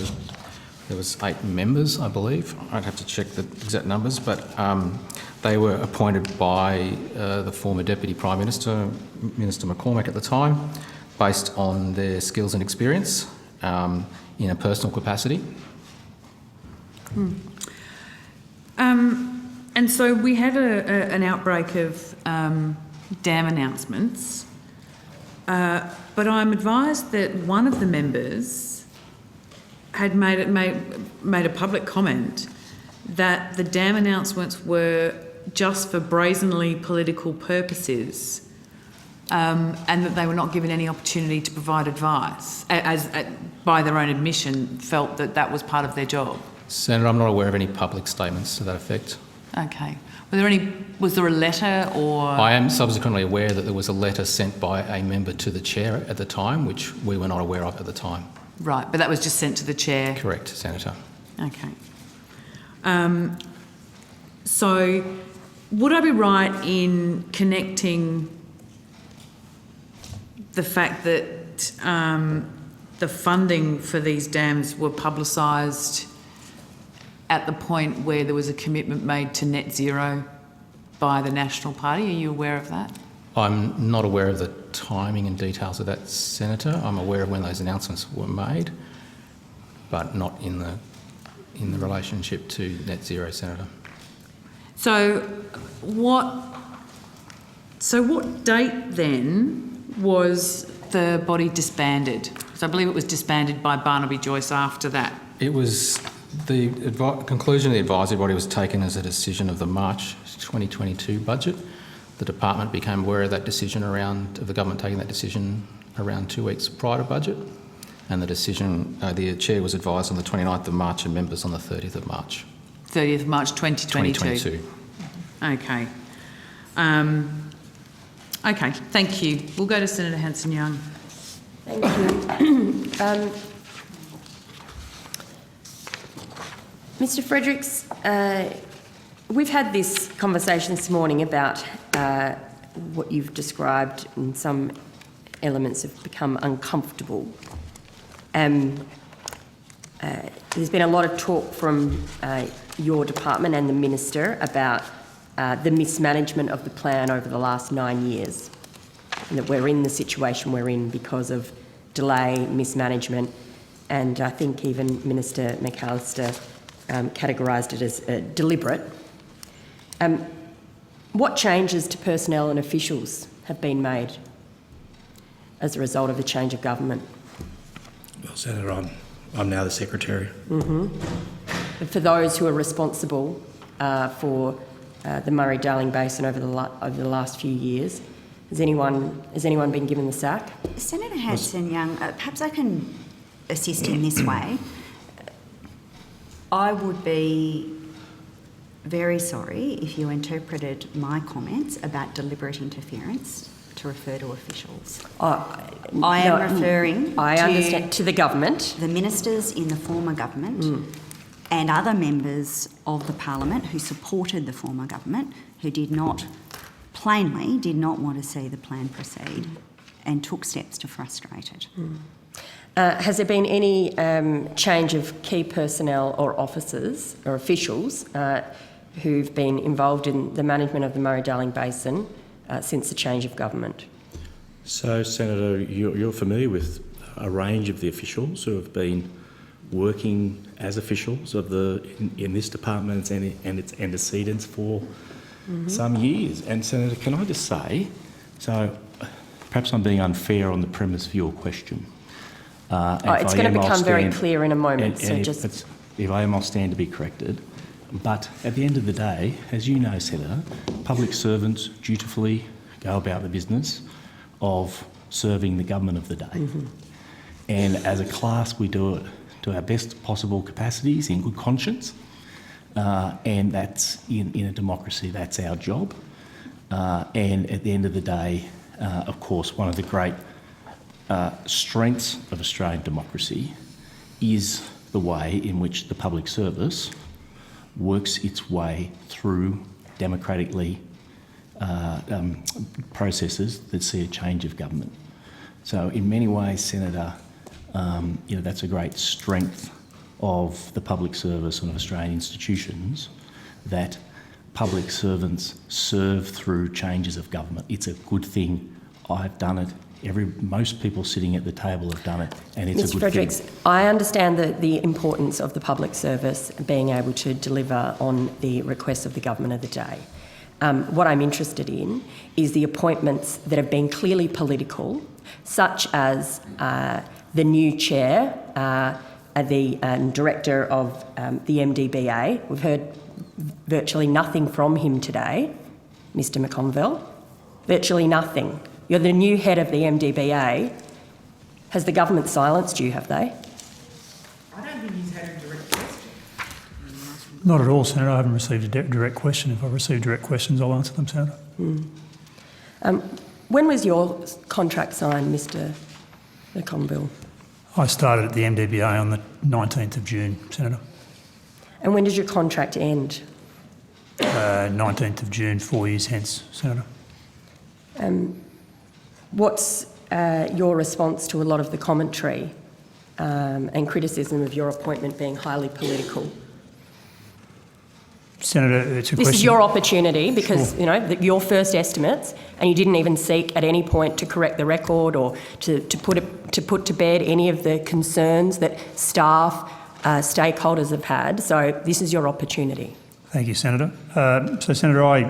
Speaker 15: there was 8 members, I believe. I'd have to check the exact numbers, but they were appointed by the former Deputy Prime Minister, Minister McCormack at the time, based on their skills and experience in a personal capacity.
Speaker 1: And so we had an outbreak of dam announcements, but I'm advised that one of the members had made a public comment that the dam announcements were just for brazenly political purposes, and that they were not given any opportunity to provide advice, as by their own admission felt that that was part of their job.
Speaker 15: Senator, I'm not aware of any public statements to that effect.
Speaker 1: Okay. Was there a letter or...?
Speaker 15: I am subsequently aware that there was a letter sent by a member to the chair at the time, which we were not aware of at the time.
Speaker 1: Right, but that was just sent to the chair?
Speaker 15: Correct, Senator.
Speaker 1: Okay. So would I be right in connecting the fact that the funding for these dams were publicised at the point where there was a commitment made to net zero by the National Party? Are you aware of that?
Speaker 15: I'm not aware of the timing and details of that, Senator. I'm aware of when those announcements were made, but not in the relationship to net zero, Senator.
Speaker 1: So what date then was the body disbanded? So I believe it was disbanded by Barnaby Joyce after that.
Speaker 15: It was the conclusion of the advisory body was taken as a decision of the March 2022 budget. The department became aware of that decision of the government taking that decision around 2 weeks prior to budget, and the decision, the chair was advised on the 29th of March and members on the 30th of March.
Speaker 1: 30th of March 2022.
Speaker 15: 2022.
Speaker 1: Okay. Okay, thank you. We'll go to Senator Hanson-Young.
Speaker 9: Thank you. Mr Fredericks, we've had this conversation this morning about what you've described, and some elements have become uncomfortable. There's been a lot of talk from your department and the Minister about the mismanagement of the plan over the last 9 years, and that we're in the situation we're in because of delay, mismanagement, and I think even Minister McAllister categorised it as deliberate. What changes to personnel and officials have been made as a result of the change of government?
Speaker 3: Well, Senator, I'm now the Secretary.
Speaker 9: And for those who are responsible for the Murray-Darling Basin over the last few years, has anyone been given the sack?
Speaker 5: Senator Hanson-Young, perhaps I can assist in this way. I would be very sorry if you interpreted my comments about deliberate interference to refer to officials. I am referring
Speaker 9: to the government.
Speaker 5: The ministers in the former government and other members of the parliament who supported the former government, who plainly did not want to see the plan proceed and took steps to frustrate it.
Speaker 9: Has there been any change of key personnel or officers or officials who've been involved in the management of the Murray-Darling Basin since the change of government?
Speaker 3: So, Senator, you're familiar with a range of the officials who have been working as officials of in this department and its antecedents for some years. And, Senator, can I just say, so perhaps I'm being unfair on the premise of your question.
Speaker 9: It's going to become very clear in a moment.
Speaker 3: If I am, I'll stand to be corrected. But at the end of the day, as you know, Senator, public servants dutifully go about the business of serving the government of the day. And as a class, we do it to our best possible capacities in good conscience. And that's, in a democracy, that's our job. And at the end of the day, of course, one of the great strengths of Australian democracy is the way in which the public service works its way through democratically processes that see a change of government. So in many ways, Senator, that's a great strength of the public service and of Australian institutions, that public servants serve through changes of government. It's a good thing. I've done it. Most people sitting at the table have done it, and it's
Speaker 9: Mr.
Speaker 3: a good
Speaker 9: Fredericks,
Speaker 3: thing.
Speaker 9: I understand the importance of the public service being able to deliver on the requests of the government of the day. What I'm interested in is the appointments that have been clearly political, such as the new chair, the director of the MDBA. We've heard virtually nothing from him today, Mr McConville. Virtually nothing. You're the new head of the MDBA. Has the government silenced you, have they?
Speaker 4: I don't think he's had a direct question.
Speaker 2: Not at all, Senator. I haven't received a direct question. If I receive direct questions, I'll answer them, Senator.
Speaker 9: When was your contract signed, Mr McConville?
Speaker 2: I started at the MDBA on the 19th of June, Senator.
Speaker 9: And when does your contract end?
Speaker 2: 19th of June, 4 years hence, Senator.
Speaker 9: What's your response to a lot of the commentary and criticism of your appointment being highly political?
Speaker 2: Senator, it's a question...
Speaker 9: This is your opportunity because, your first estimates, and you didn't even seek at any point to correct the record or to put to bed any of the concerns that staff, stakeholders have had. So this is your opportunity.
Speaker 2: Thank you, Senator. Senator, I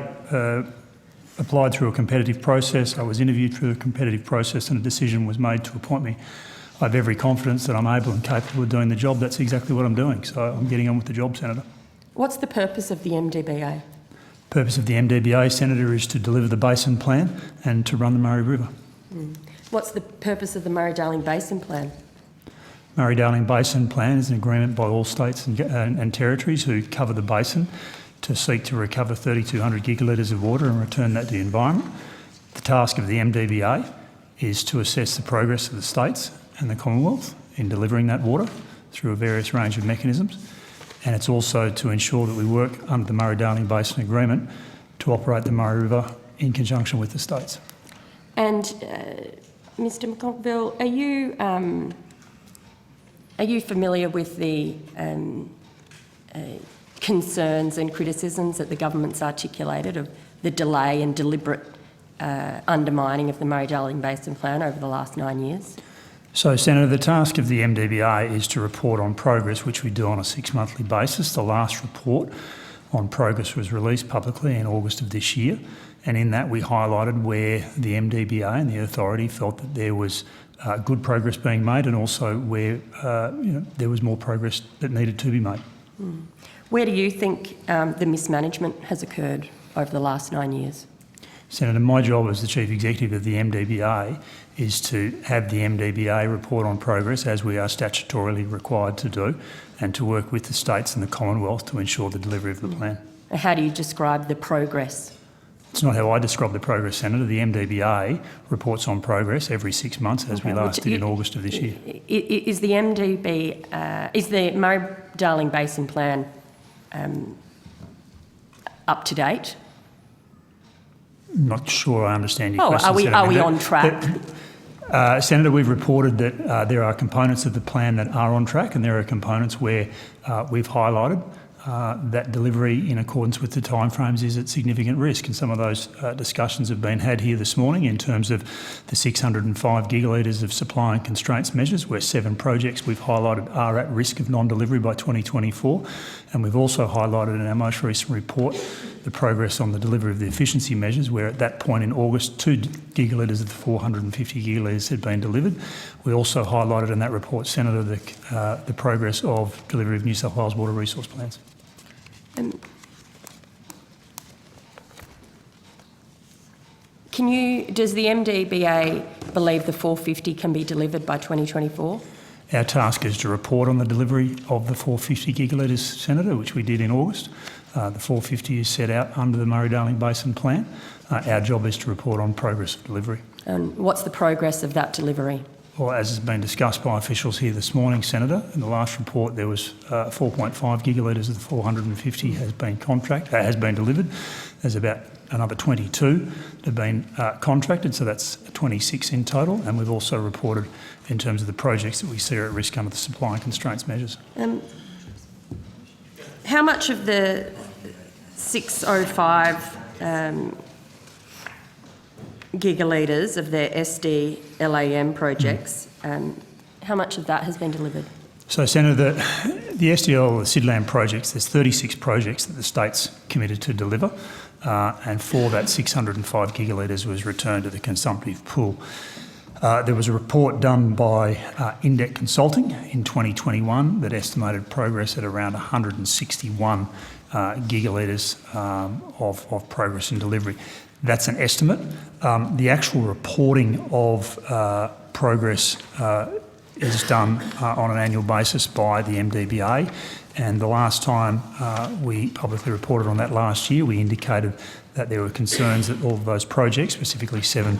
Speaker 2: applied through a competitive process. I was interviewed through a competitive process and a decision was made to appoint me. I have every confidence that I'm able and capable of doing the job. That's exactly what I'm doing. So I'm getting on with the job, Senator.
Speaker 9: What's the purpose of the MDBA?
Speaker 2: The purpose of the MDBA, Senator, is to deliver the Basin Plan and to run the Murray River.
Speaker 9: What's the purpose of the Murray-Darling Basin Plan?
Speaker 2: Murray-Darling Basin Plan is an agreement by all states and territories who cover the basin to seek to recover 3,200 gigalitres of water and return that to the environment. The task of the MDBA is to assess the progress of the states and the Commonwealth in delivering that water through a various range of mechanisms. And it's also to ensure that we work under the Murray-Darling Basin Agreement to operate the Murray River in conjunction with the states.
Speaker 9: And Mr McConville, are you familiar with the concerns and criticisms that the government's articulated of the delay and deliberate undermining of the Murray-Darling Basin Plan over the last 9 years?
Speaker 2: So, Senator, the task of the MDBA is to report on progress, which we do on a 6-monthly basis. The last report on progress was released publicly in August of this year, and in that we highlighted where the MDBA and the authority felt that there was good progress being made, and also where there was more progress that needed to be made.
Speaker 9: Mm. Where do you think the mismanagement has occurred over the last 9 years?
Speaker 2: Senator, my job as the Chief Executive of the MDBA is to have the MDBA report on progress, as we are statutorily required to do, and to work with the states and the Commonwealth to ensure the delivery of the plan.
Speaker 9: How do you describe the progress?
Speaker 2: It's not how I describe the progress, Senator. The MDBA reports on progress every 6 months, as we last did in August of this year.
Speaker 9: Is the is the Murray-Darling Basin Plan up to date?
Speaker 2: Not sure I understand your question,
Speaker 9: Are we
Speaker 2: Senator.
Speaker 9: on track?
Speaker 2: Senator, we've reported that there are components of the plan that are on track, and there are components where we've highlighted that delivery in accordance with the timeframes is at significant risk. And some of those discussions have been had here this morning in terms of the 605 gigalitres of supply and constraints measures, where 7 projects we've highlighted are at risk of non-delivery by 2024. And we've also highlighted in our most recent report the progress on the delivery of the efficiency measures, where at that point in August, 2 gigalitres of the 450 gigalitres had been delivered. We also highlighted in that report, Senator, the progress of delivery of New South Wales water resource plans.
Speaker 9: Does the MDBA believe the 450 can be delivered by 2024?
Speaker 2: Our task is to report on the delivery of the 450 gigalitres, Senator, which we did in August. The 450 is set out under the Murray-Darling Basin Plan. Our job is to report on progress of delivery.
Speaker 9: And what's the progress of that delivery?
Speaker 2: Well, as has been discussed by officials here this morning, Senator, in the last report there was 4.5 gigalitres of the 450 has been delivered. There's about another 22 that have been contracted, so that's 26 in total. And we've also reported in terms of the projects that we see are at risk under the supply and constraints measures.
Speaker 9: How much of the 605 gigalitres of their SDLAM projects, how much of that has been delivered?
Speaker 2: So, Senator, the SDL, the SIDLAM projects, there's 36 projects that the state's committed to deliver, and for that 605 gigalitres was returned to the consumptive pool. There was a report done by Indec Consulting in 2021 that estimated progress at around 161 gigalitres of progress in delivery. That's an estimate. The actual reporting of progress is done on an annual basis by the MDBA, and the last time we publicly reported on that last year, we indicated that there were concerns that all of those projects, specifically 7,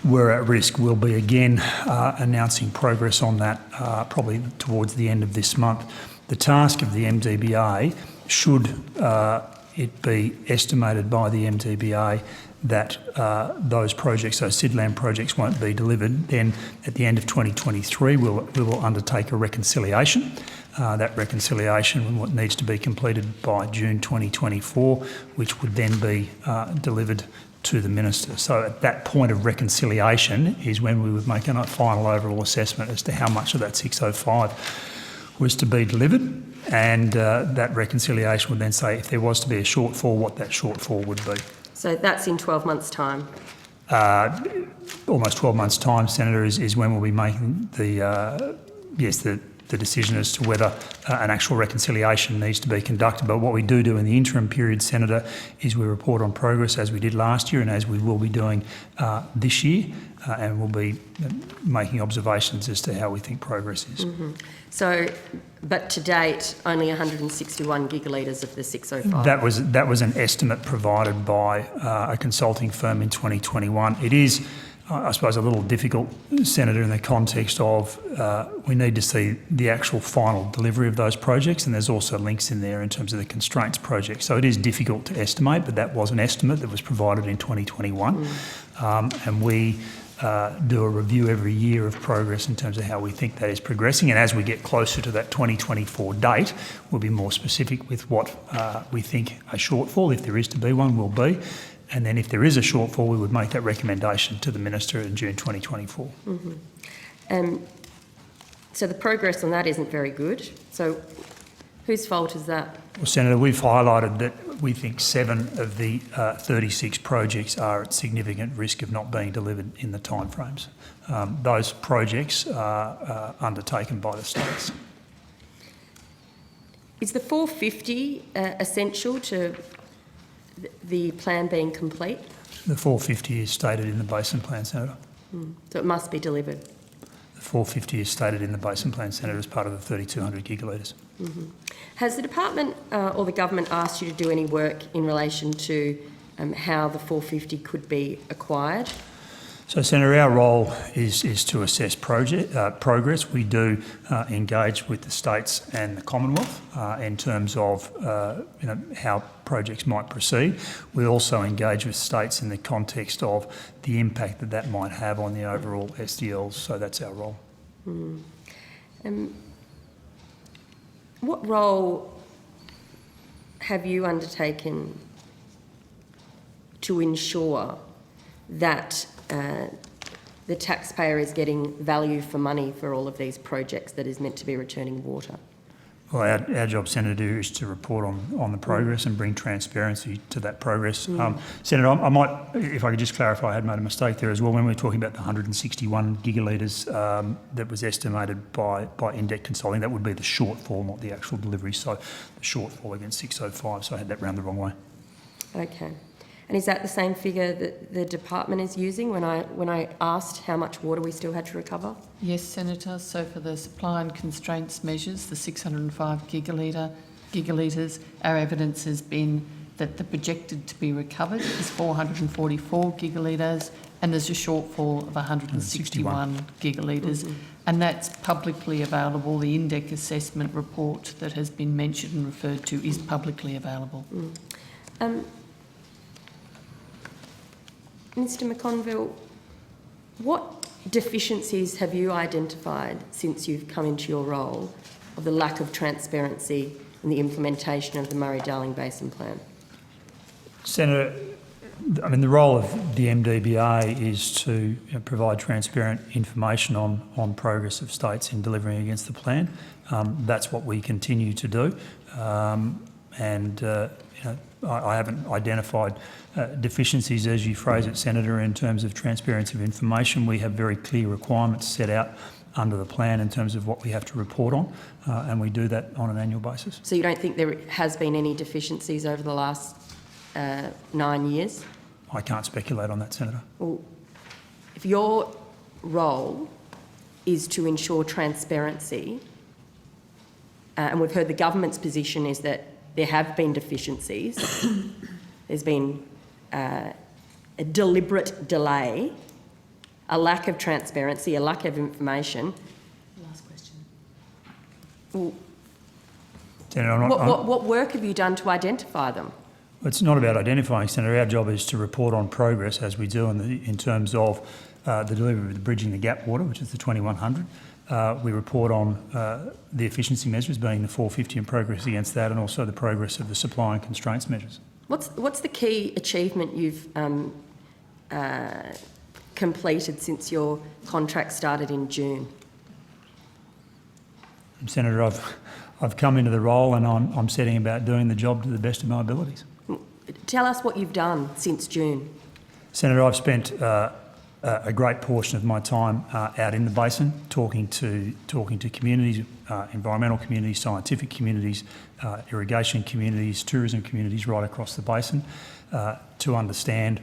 Speaker 2: were at risk. We'll be again announcing progress on that probably towards the end of this month. The task of the MDBA, should it be estimated by the MDBA that those projects, those SIDLAM projects, won't be delivered, then at the end of 2023 we will undertake a reconciliation. That reconciliation needs to be completed by June 2024, which would then be delivered to the Minister. So at that point of reconciliation is when we would make a final overall assessment as to how much of that 605 was to be delivered, and that reconciliation would then say if there was to be a shortfall, what that shortfall would be.
Speaker 9: So that's in 12 months' time?
Speaker 2: Almost 12 months' time, Senator, is when we'll be making the the decision as to whether an actual reconciliation needs to be conducted. But what we do in the interim period, Senator, is we report on progress as we did last year and as we will be doing this year, and we'll be making observations as to how we think progress is.
Speaker 9: Mm-hmm. So, but to date, only 161 gigalitres of the 605.
Speaker 2: That was an estimate provided by a consulting firm in 2021. It is, I suppose, a little difficult, Senator, in the context of we need to see the actual final delivery of those projects, and there's also links in there in terms of the constraints project. So it is difficult to estimate, but that was an estimate that was provided in 2021. And we do a review every year of progress in terms of how we think that is progressing. And as we get closer to that 2024 date, we'll be more specific with what we think a shortfall, if there is to be one, will be. And then if there is a shortfall, we would make that recommendation to the Minister in June 2024.
Speaker 9: Mm-hmm. So the progress on that isn't very good. So whose fault is that?
Speaker 2: Well, Senator, we've highlighted that we think 7 of the 36 projects are at significant risk of not being delivered in the timeframes. Those projects are undertaken by the states.
Speaker 9: Is the 450 essential to the plan being complete?
Speaker 2: The 450 is stated in the Basin Plan, Senator.
Speaker 9: So it must be delivered?
Speaker 2: The 450 is stated in the Basin Plan, Senator, as part of the 3,200 gigalitres.
Speaker 9: Mm-hmm. Has the department or the government asked you to do any work in relation to how the 450 could be acquired?
Speaker 2: So, Senator, our role is to assess progress. We do engage with the states and the Commonwealth in terms of how projects might proceed. We also engage with states in the context of the impact that might have on the overall SDLs. So that's our role.
Speaker 9: What role have you undertaken to ensure that the taxpayer is getting value for money for all of these projects that is meant to be returning water?
Speaker 2: Well, our job, Senator, is to report on the progress and bring transparency to that progress. Senator, I might, if I could just clarify, I had made a mistake there as well. When we were talking about the 161 gigalitres that was estimated by Indec Consulting, that would be the shortfall, not the actual delivery. So the shortfall against 605, so I had that round the wrong way.
Speaker 9: Okay. And is that the same figure that the department is using when I asked how much water we still had to recover?
Speaker 6: Yes, Senator. So for the supply and constraints measures, the 605 gigalitres, our evidence has been that the projected to be recovered is 444 gigalitres and there's a shortfall of 161 gigalitres. And that's publicly available. The Indec assessment report that has been mentioned and referred to is publicly available.
Speaker 9: Mr McConville, what deficiencies have you identified since you've come into your role of the lack of transparency in the implementation of the Murray-Darling Basin Plan?
Speaker 2: Senator, I mean, the role of the MDBA is to provide transparent information on progress of states in delivering against the plan. That's what we continue to do. I haven't identified deficiencies, as you phrase it, Senator, in terms of transparency of information. We have very clear requirements set out under the plan in terms of what we have to report on, and we do that on an annual basis.
Speaker 9: So you don't think there has been any deficiencies over the last 9 years?
Speaker 2: I can't speculate on that, Senator.
Speaker 9: Well, if your role is to ensure transparency, and we've heard the government's position is that there have been deficiencies, there's been a deliberate delay, a lack of transparency, a lack of information.
Speaker 1: Last question.
Speaker 9: Well,
Speaker 2: Senator,
Speaker 9: what work have you done to identify them?
Speaker 2: It's not about identifying, Senator. Our job is to report on progress, as we do in terms of the delivery of the Bridging the Gap water, which is the 2100. We report on the efficiency measures, being the 450 and progress against that, and also the progress of the supply and constraints measures.
Speaker 9: What's the key achievement you've completed since your contract started in June?
Speaker 2: Senator, I've come into the role and I'm setting about doing the job to the best of my abilities.
Speaker 9: Tell us what you've done since June.
Speaker 2: Senator, I've spent a great portion of my time out in the basin, talking to communities environmental communities, scientific communities, irrigation communities, tourism communities right across the basin to understand,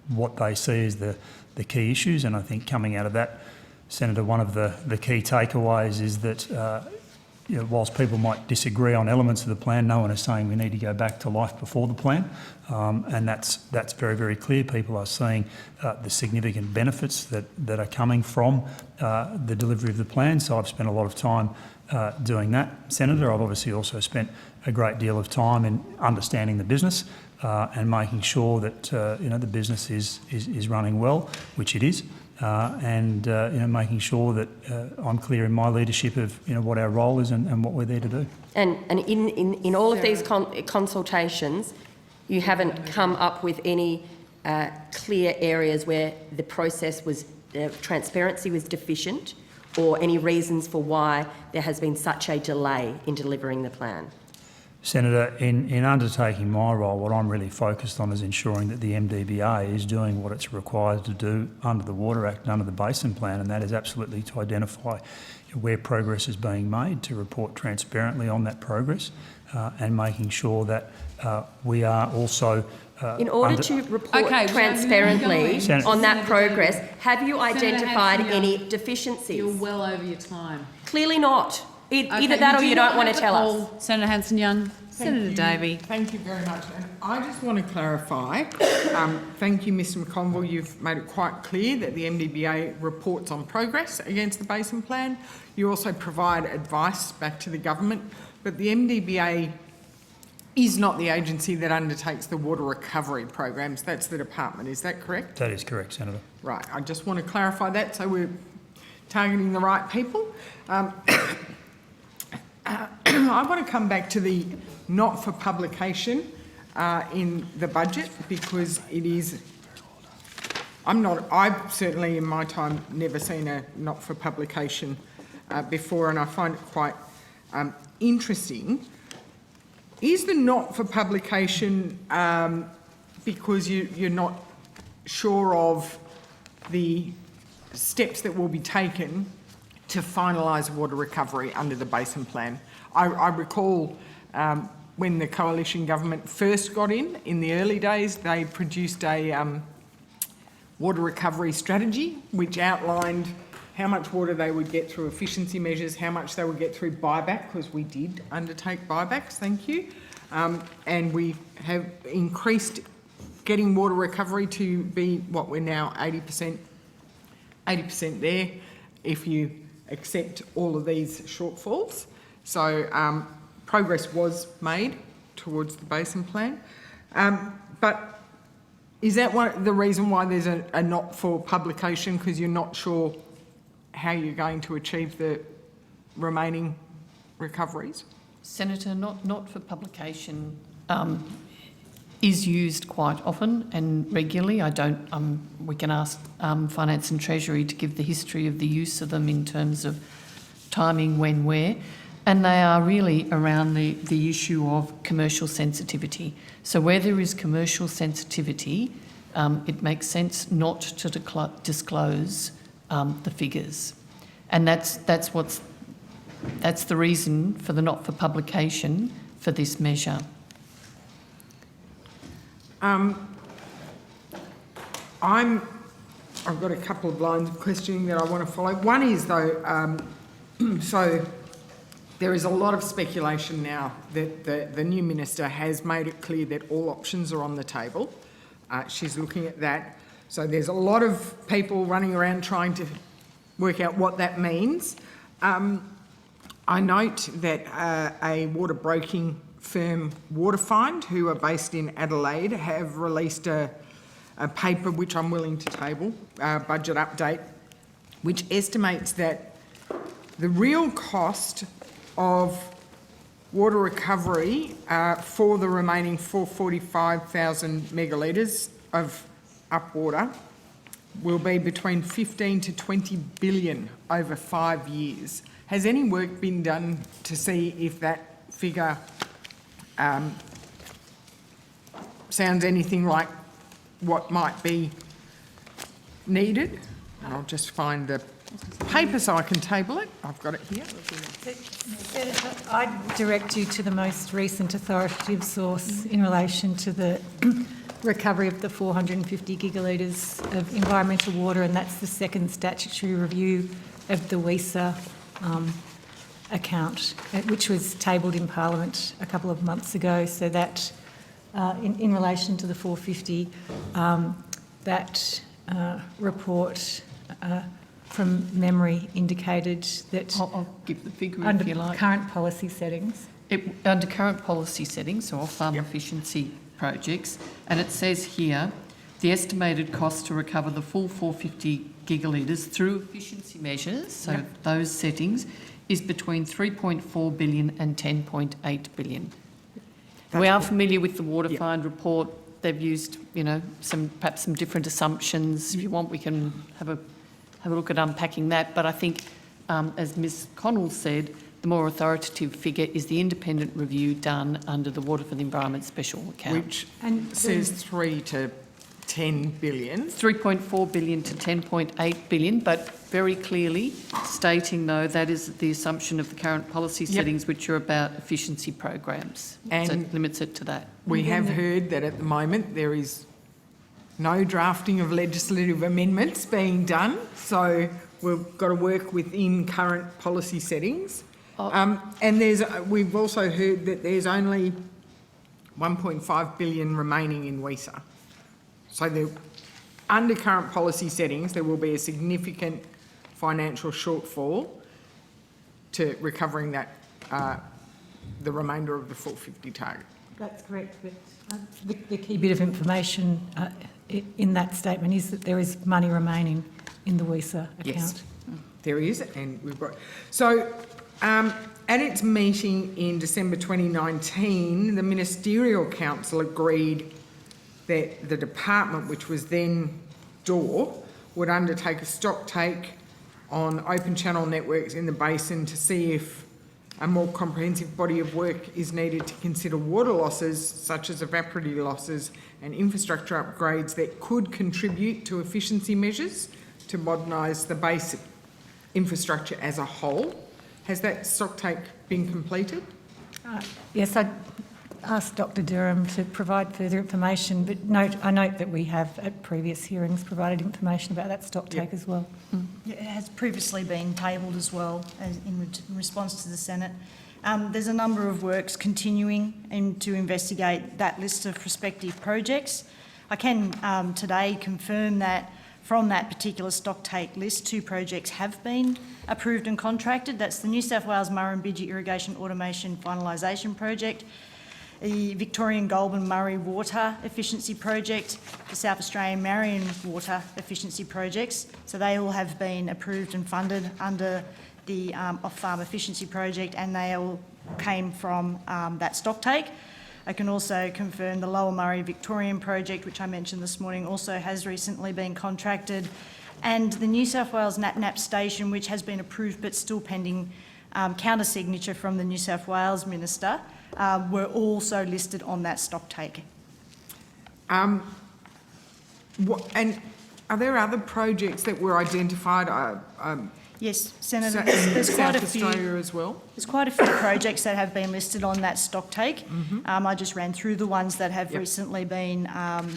Speaker 2: what they see as the key issues. And I think coming out of that, Senator, one of the key takeaways is that whilst people might disagree on elements of the plan, no one is saying we need to go back to life before the plan, and that's very, very clear. People are seeing the significant benefits that are coming from the delivery of the plan. So I've spent a lot of time doing that, Senator. I've obviously also spent a great deal of time in understanding the business and making sure that the business is running well, which it is. And making sure that I'm clear in my leadership of what our role is and what we're there to do.
Speaker 9: And in all of these consultations, you haven't come up with any clear areas where the process was, transparency was deficient, or any reasons for why there has been such a delay in delivering the plan?
Speaker 2: Senator, in undertaking my role, what I'm really focused on is ensuring that the MDBA is doing what it's required to do under the Water Act and under the Basin Plan, and that is absolutely to identify where progress is being made, to report transparently on that progress, and making sure that we are also...
Speaker 9: in order to report transparently on that progress, have you identified any deficiencies?
Speaker 1: You're well over your time.
Speaker 9: Clearly not. Either that or you don't want to tell us.
Speaker 1: Senator Hanson-Young. Senator Davey.
Speaker 4: Thank you very much. And I just want to clarify, thank you, Mr McConville, you've made it quite clear that the MDBA reports on progress against the Basin Plan. You also provide advice back to the government, but the MDBA is not the agency that undertakes the water recovery programs. That's the department. Is that correct?
Speaker 2: That is correct, Senator.
Speaker 4: Right. I just want to clarify that so we're targeting the right people. I want to come back to the not for publication in the budget, because it is, I've certainly in my time never seen a not for publication before, and I find it quite interesting. Is the not for publication because you're not sure of the steps that will be taken to finalise water recovery under the Basin Plan? I recall when the coalition government first got in the early days, they produced a water recovery strategy which outlined how much water they would get through efficiency measures, how much they would get through buyback, because we did undertake buybacks, thank you, and we have increased getting water recovery to be what we're now 80% there if you accept all of these shortfalls. So progress was made towards the Basin Plan. But is that the reason why there's a not for publication, because you're not sure how you're going to achieve the remaining recoveries?
Speaker 6: Senator, not for publication is used quite often and regularly. I don't. We can ask Finance and Treasury to give the history of the use of them in terms of timing, when, where, and they are really around the issue of commercial sensitivity. So where there is commercial sensitivity, it makes sense not to disclose the figures, and that's the reason for the not for publication for this measure.
Speaker 4: I've got a couple of lines of questioning that I want to follow. One is, though, so there is a lot of speculation now that the new minister has made it clear that all options are on the table. She's looking at that. So there's a lot of people running around trying to work out what that means. I note that a water broking firm, Waterfind, who are based in Adelaide, have released a paper which I'm willing to table, budget update, which estimates that the real cost of water recovery for the remaining 445,000 megalitres of upwater will be between 15 to 20 billion over 5 years. Has any work been done to see if that figure sounds anything like what might be needed? And I'll just find the paper so I can table it. I've got it here.
Speaker 7: Senator, I direct you to the most recent authoritative source in relation to the recovery of the 450 gigalitres of environmental water, and that's the second statutory review of the WESA account, which was tabled in Parliament a couple of months ago. So that, in relation to the 450, that report from memory indicated that
Speaker 6: I'll give the figure
Speaker 7: under
Speaker 6: if you like.
Speaker 7: current policy settings.
Speaker 6: Under current policy settings, so farm efficiency projects, and it says here, the estimated cost to recover the full 450 gigalitres through efficiency measures, so those settings, is between 3.4 billion and 10.8 billion. We are familiar with the Water Fund report. They've used, perhaps some different assumptions. If you want, we can have a look at unpacking that. But I think, as Ms Connell said, the more authoritative figure is the independent review done under the Water for the Environment Special Account.
Speaker 4: Which says 3 to 10 billion.
Speaker 6: 3.4 billion to 10.8 billion, but very clearly stating, though, that is the assumption of the current policy settings, which are about efficiency programs. So it limits it to that.
Speaker 4: We have heard that at the moment there is no drafting of legislative amendments being done, so we've got to work within current policy settings. And we've also heard that there's only 1.5 billion remaining in WESA. So under current policy settings, there will be a significant financial shortfall to recovering that, the remainder of the 450 target.
Speaker 7: That's correct, but the key bit of information in that statement is that there is money remaining in the WESA account.
Speaker 4: Yes, there is, and we've got... So, at its meeting in December 2019, the Ministerial Council agreed that the department, which was then DOR, would undertake a stock take on open channel networks in the basin to see if a more comprehensive body of work is needed to consider water losses, such as evaporative losses and infrastructure upgrades that could contribute to efficiency measures to modernise the basic infrastructure as a whole. Has that stock take been completed?
Speaker 7: Yes, I asked Dr Durham to provide further information, but I note that we have at previous hearings provided information about that stock take as well.
Speaker 17: Yeah, it has previously been tabled as well in response to the Senate. There's a number of works continuing to investigate that list of prospective projects. I can today confirm that from that particular stock take list, 2 projects have been approved and contracted. That's the New South Wales Murrumbidgee Irrigation Automation Finalisation Project, the Victorian Goulburn Murray Water Efficiency Project, the South Australian Marion Water Efficiency Projects. So they all have been approved and funded under the Off-Farm Efficiency Project, and they all came from that stock take. I can also confirm the Lower Murray Victorian Project, which I mentioned this morning, also has recently been contracted, and the New South Wales NapNap station, which has been approved but still pending counter-signature from the New South Wales Minister, were also listed on that stock take.
Speaker 4: And are there other projects that were identified?
Speaker 17: Yes, Senator, there's quite a few.
Speaker 4: South Australia as well?
Speaker 17: There's quite a few projects that have been listed on that stock take. I just ran through the ones that have recently been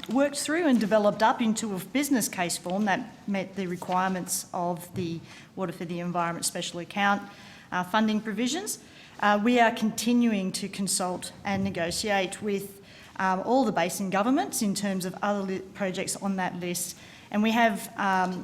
Speaker 17: worked through and developed up into a business case form that met the requirements of the Water for the Environment Special Account funding provisions. We are continuing to consult and negotiate with all the basin governments in terms of other projects on that list. And we have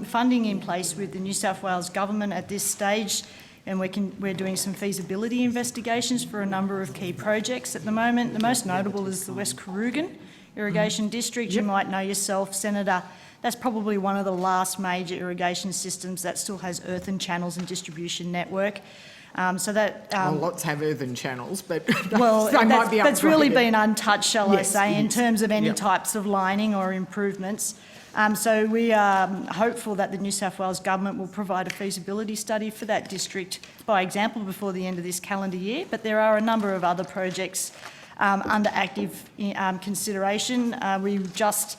Speaker 17: funding in place with the New South Wales Government at this stage, and we're doing some feasibility investigations for a number of key projects at the moment. The most notable is the West Koorugan Irrigation District. You might know yourself, Senator, that's probably one of the last major irrigation systems that still has earthen channels and distribution network. So that
Speaker 4: lots have earthen channels, but
Speaker 17: that's really been untouched, shall I say, in terms of any types of lining or improvements. So we are hopeful that the New South Wales Government will provide a feasibility study for that district, by example, before the end of this calendar year. But there are a number of other projects under active consideration. We just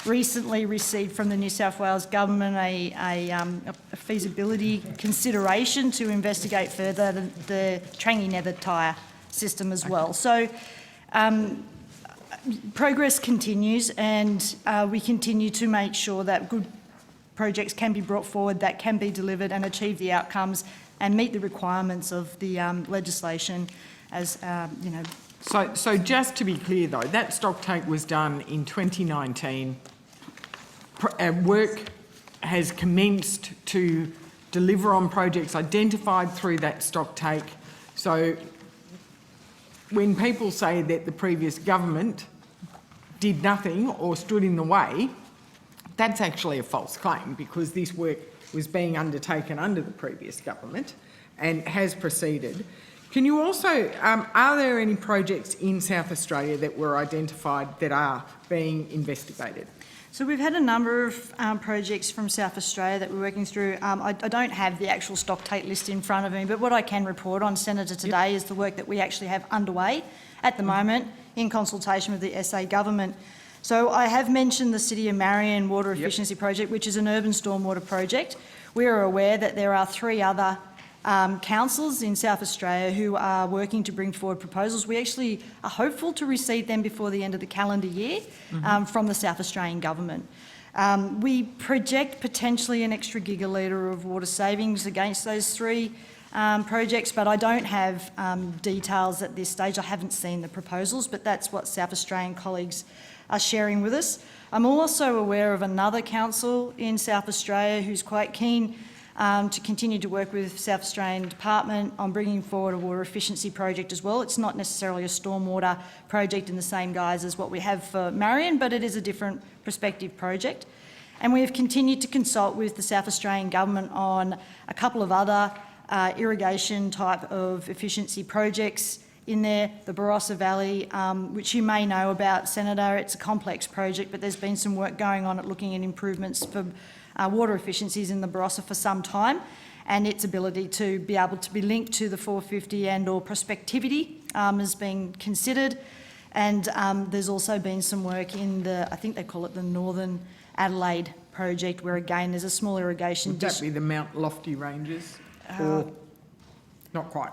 Speaker 17: recently received from the New South Wales Government a feasibility consideration to investigate further the Trangie Nether tyre system as well. So progress continues, and we continue to make sure that good projects can be brought forward, that can be delivered and achieve the outcomes and meet the requirements of the legislation as, you know.
Speaker 4: So just to be clear though, that stocktake was done in 2019. Work has commenced to deliver on projects identified through that stocktake. So when people say that the previous government did nothing or stood in the way, that's actually a false claim, because this work was being undertaken under the previous government and has proceeded. Can you also, are there any projects in South Australia that were identified that are being investigated?
Speaker 17: So we've had a number of projects from South Australia that we're working through. I don't have the actual stocktake list in front of me, but what I can report on, Senator, today is the work that we actually have underway at the moment in consultation with the SA Government. So I have mentioned the City of Marion Water Efficiency Project, which is an urban stormwater project. We are aware that there are 3 other councils in South Australia who are working to bring forward proposals. We actually are hopeful to receive them before the end of the calendar year from the South Australian Government. We project potentially an extra gigalitre of water savings against those 3 projects, but I don't have details at this stage. I haven't seen the proposals, but that's what South Australian colleagues are sharing with us. I'm also aware of another council in South Australia who's quite keen to continue to work with South Australian Department on bringing forward a water efficiency project as well. It's not necessarily a stormwater project in the same guise as what we have for Marion, but it is a different prospective project. And we have continued to consult with the South Australian Government on a couple of other irrigation type of efficiency projects in there, the Barossa Valley, which you may know about, Senator. It's a complex project, but there's been some work going on at looking at improvements for water efficiencies in the Barossa for some time, and its ability to be able to be linked to the 450 and or prospectivity is being considered. And there's also been some work in the, I think they call it the Northern Adelaide project, where again there's a small irrigation.
Speaker 4: Would that be the Mount Lofty Ranges? Or not quite?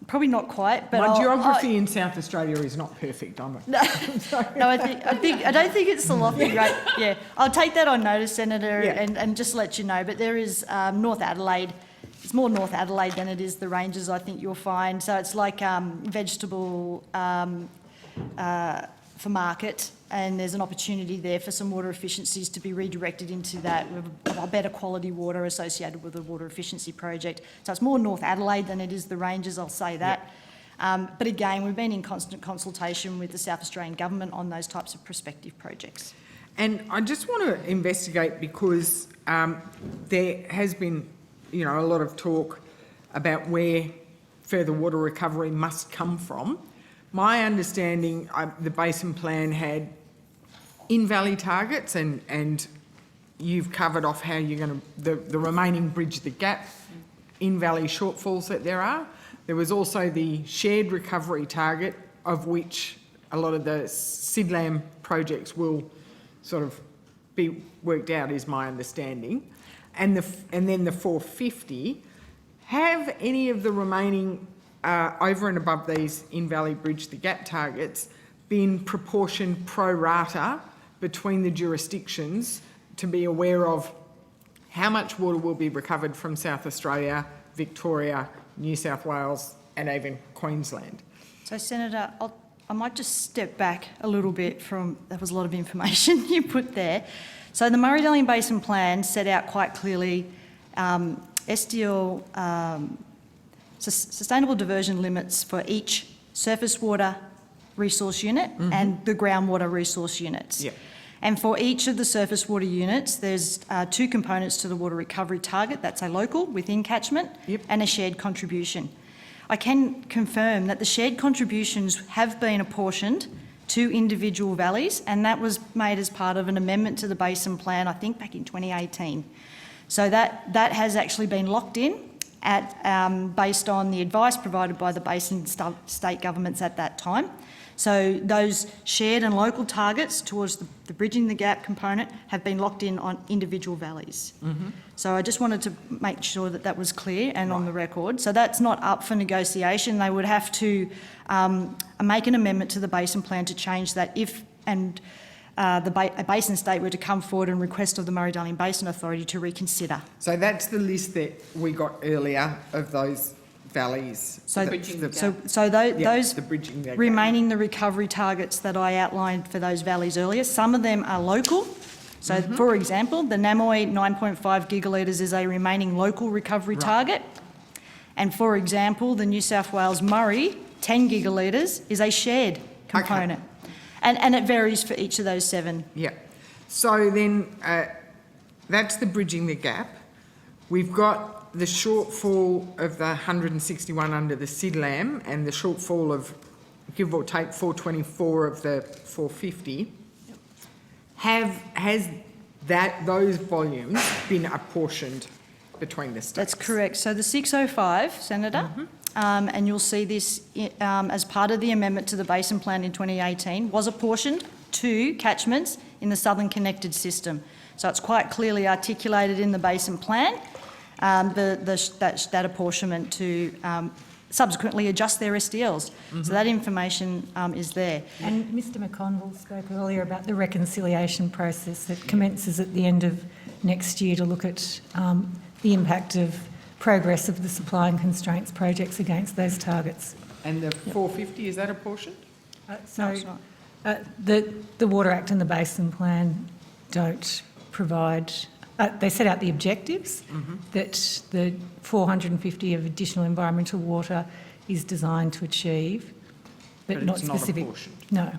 Speaker 17: Probably not quite, but
Speaker 4: my geography in South Australia is not perfect. I'm
Speaker 17: no, I don't think it's the Lofty Range. Yeah, I'll take that on notice, Senator, and just let you know. But there is North Adelaide. It's more North Adelaide than it is the Ranges, I think you'll find. So it's like vegetable for market, and there's an opportunity there for some water efficiencies to be redirected into that with a better quality water associated with the water efficiency project. So it's more North Adelaide than it is the Ranges, I'll say that. But again, we've been in constant consultation with the South Australian Government on those types of prospective projects.
Speaker 4: And I just want to investigate, because there has been, you know, a lot of talk about where further water recovery must come from. My understanding, the Basin Plan had in-valley targets, and you've covered off how you're going to, the remaining bridge the gap in-valley shortfalls that there are. There was also the shared recovery target, of which a lot of the SIDLAM projects will sort of be worked out, is my understanding. And then the 450. Have any of the remaining over and above these in-valley bridge the gap targets been proportioned pro rata between the jurisdictions, to be aware of how much water will be recovered from South Australia, Victoria, New South Wales and even Queensland?
Speaker 17: So, Senator, I might just step back a little bit from, that was a lot of information you put there. So the Murray-Darling Basin Plan set out quite clearly SDL sustainable diversion limits for each surface water resource unit and the groundwater resource units.
Speaker 4: Yep.
Speaker 17: And for each of the surface water units, there's 2 components to the water recovery target. That's a local within catchment and a shared contribution. I can confirm that the shared contributions have been apportioned to individual valleys, and that was made as part of an amendment to the Basin Plan, I think back in 2018. So that has actually been locked in based on the advice provided by the Basin state governments at that time. So those shared and local targets towards the Bridging the Gap component have been locked in on individual valleys. So I just wanted to make sure that that was clear and on the record. So that's not up for negotiation. They would have to make an amendment to the basin plan to change that if a basin state were to come forward and request of the Murray-Darling Basin Authority to reconsider.
Speaker 4: So that's the list that we got earlier of those valleys.
Speaker 17: So,
Speaker 4: the
Speaker 17: those
Speaker 4: bridging the gap.
Speaker 17: remaining the recovery targets that I outlined for those valleys earlier, some of them are local. So, for example, the Namoy 9.5 gigalitres is a remaining local recovery target. And for example, the New South Wales Murray 10 gigalitres is a shared component. And it varies for each of those 7.
Speaker 4: Yeah. So then that's the bridging the gap. We've got the shortfall of the 161 under the SIDLAM and the shortfall of, give or take, 424 of the 450. Has those volumes been apportioned between the states?
Speaker 17: That's correct. So the 605, Senator, and you'll see this as part of the amendment to the Basin Plan in 2018, was apportioned to catchments in the Southern Connected System. So it's quite clearly articulated in the Basin Plan, that apportionment to subsequently adjust their SDLs. So that information is there.
Speaker 7: And Mr McConville spoke earlier about the reconciliation process that commences at the end of next year to look at the impact of progress of the supply and constraints projects against those targets.
Speaker 4: And the 450, is that apportioned?
Speaker 7: The Water Act and the Basin Plan don't provide... they set out the objectives that the 450 of additional environmental water is designed to achieve, but not specific.
Speaker 4: Not apportioned.
Speaker 7: No.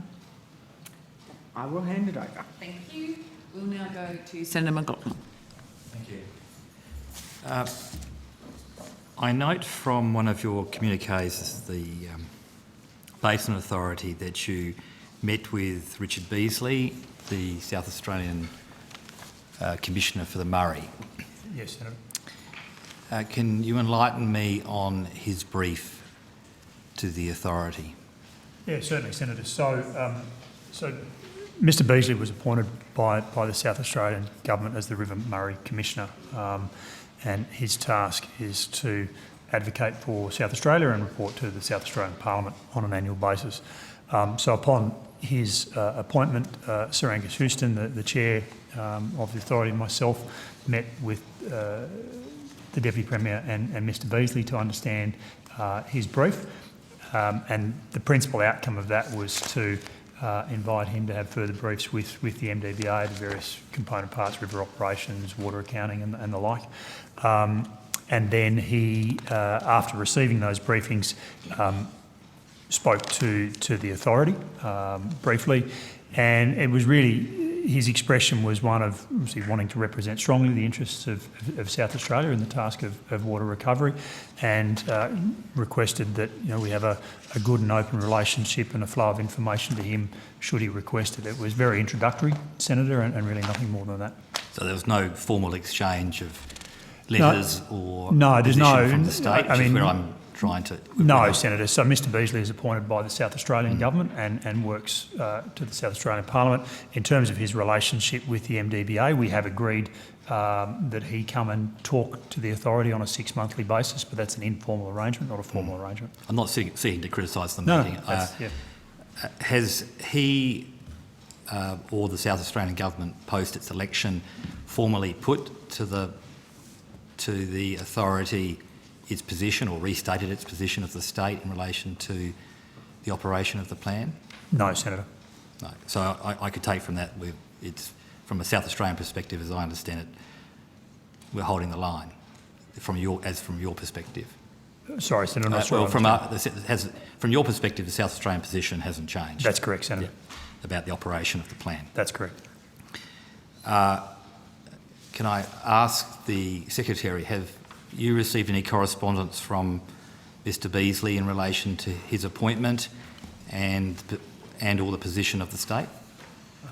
Speaker 4: I will hand it over.
Speaker 1: Thank you. We'll now go to Senator McLaughlin.
Speaker 11: Thank you. I note from one of your communiques, the Basin Authority, that you met with Richard Beasley, the South Australian Commissioner for the Murray.
Speaker 2: Yes, Senator.
Speaker 11: Can you enlighten me on his brief to the authority?
Speaker 2: Yeah, certainly, Senator. So Mr Beasley was appointed by the South Australian Government as the River Murray Commissioner, and his task is to advocate for South Australia and report to the South Australian Parliament on an annual basis. So upon his appointment, Sir Angus Houston, the Chair of the authority, and myself met with the Deputy Premier and Mr Beasley to understand his brief, and the principal outcome of that was to invite him to have further briefs with the MDBA, the various component parts, river operations, water accounting and the like. And then he, after receiving those briefings, spoke to the authority briefly, and it was really, his expression was one of obviously wanting to represent strongly the interests of South Australia in the task of water recovery, and requested that we have a good and open relationship and a flow of information to him should he request it. It was very introductory, Senator, and really nothing more than that.
Speaker 11: So there was no formal exchange of letters or
Speaker 2: no, there's no
Speaker 11: from the state, which is where I'm trying to...
Speaker 2: No, Senator. So Mr Beasley is appointed by the South Australian Government and works to the South Australian Parliament. In terms of his relationship with the MDBA, we have agreed that he come and talk to the authority on a 6-monthly basis, but that's an informal arrangement, not a formal arrangement.
Speaker 11: I'm not seeking to criticise the
Speaker 2: No,
Speaker 11: meeting.
Speaker 2: yeah.
Speaker 11: Has he or the South Australian Government, post its election, formally put to the authority its position or restated its position of the state in relation to the operation of the plan?
Speaker 2: No, Senator.
Speaker 11: No. So I could take from that, it's from a South Australian perspective, as I understand it, we're holding the line from your perspective.
Speaker 2: Sorry, Senator, I'm not sure.
Speaker 11: Well, from your perspective, the South Australian position hasn't changed.
Speaker 2: That's correct, Senator.
Speaker 11: Yeah, about the operation of the plan.
Speaker 2: That's correct.
Speaker 11: Can I ask the Secretary, have you received any correspondence from Mr Beasley in relation to his appointment and or the position of the state?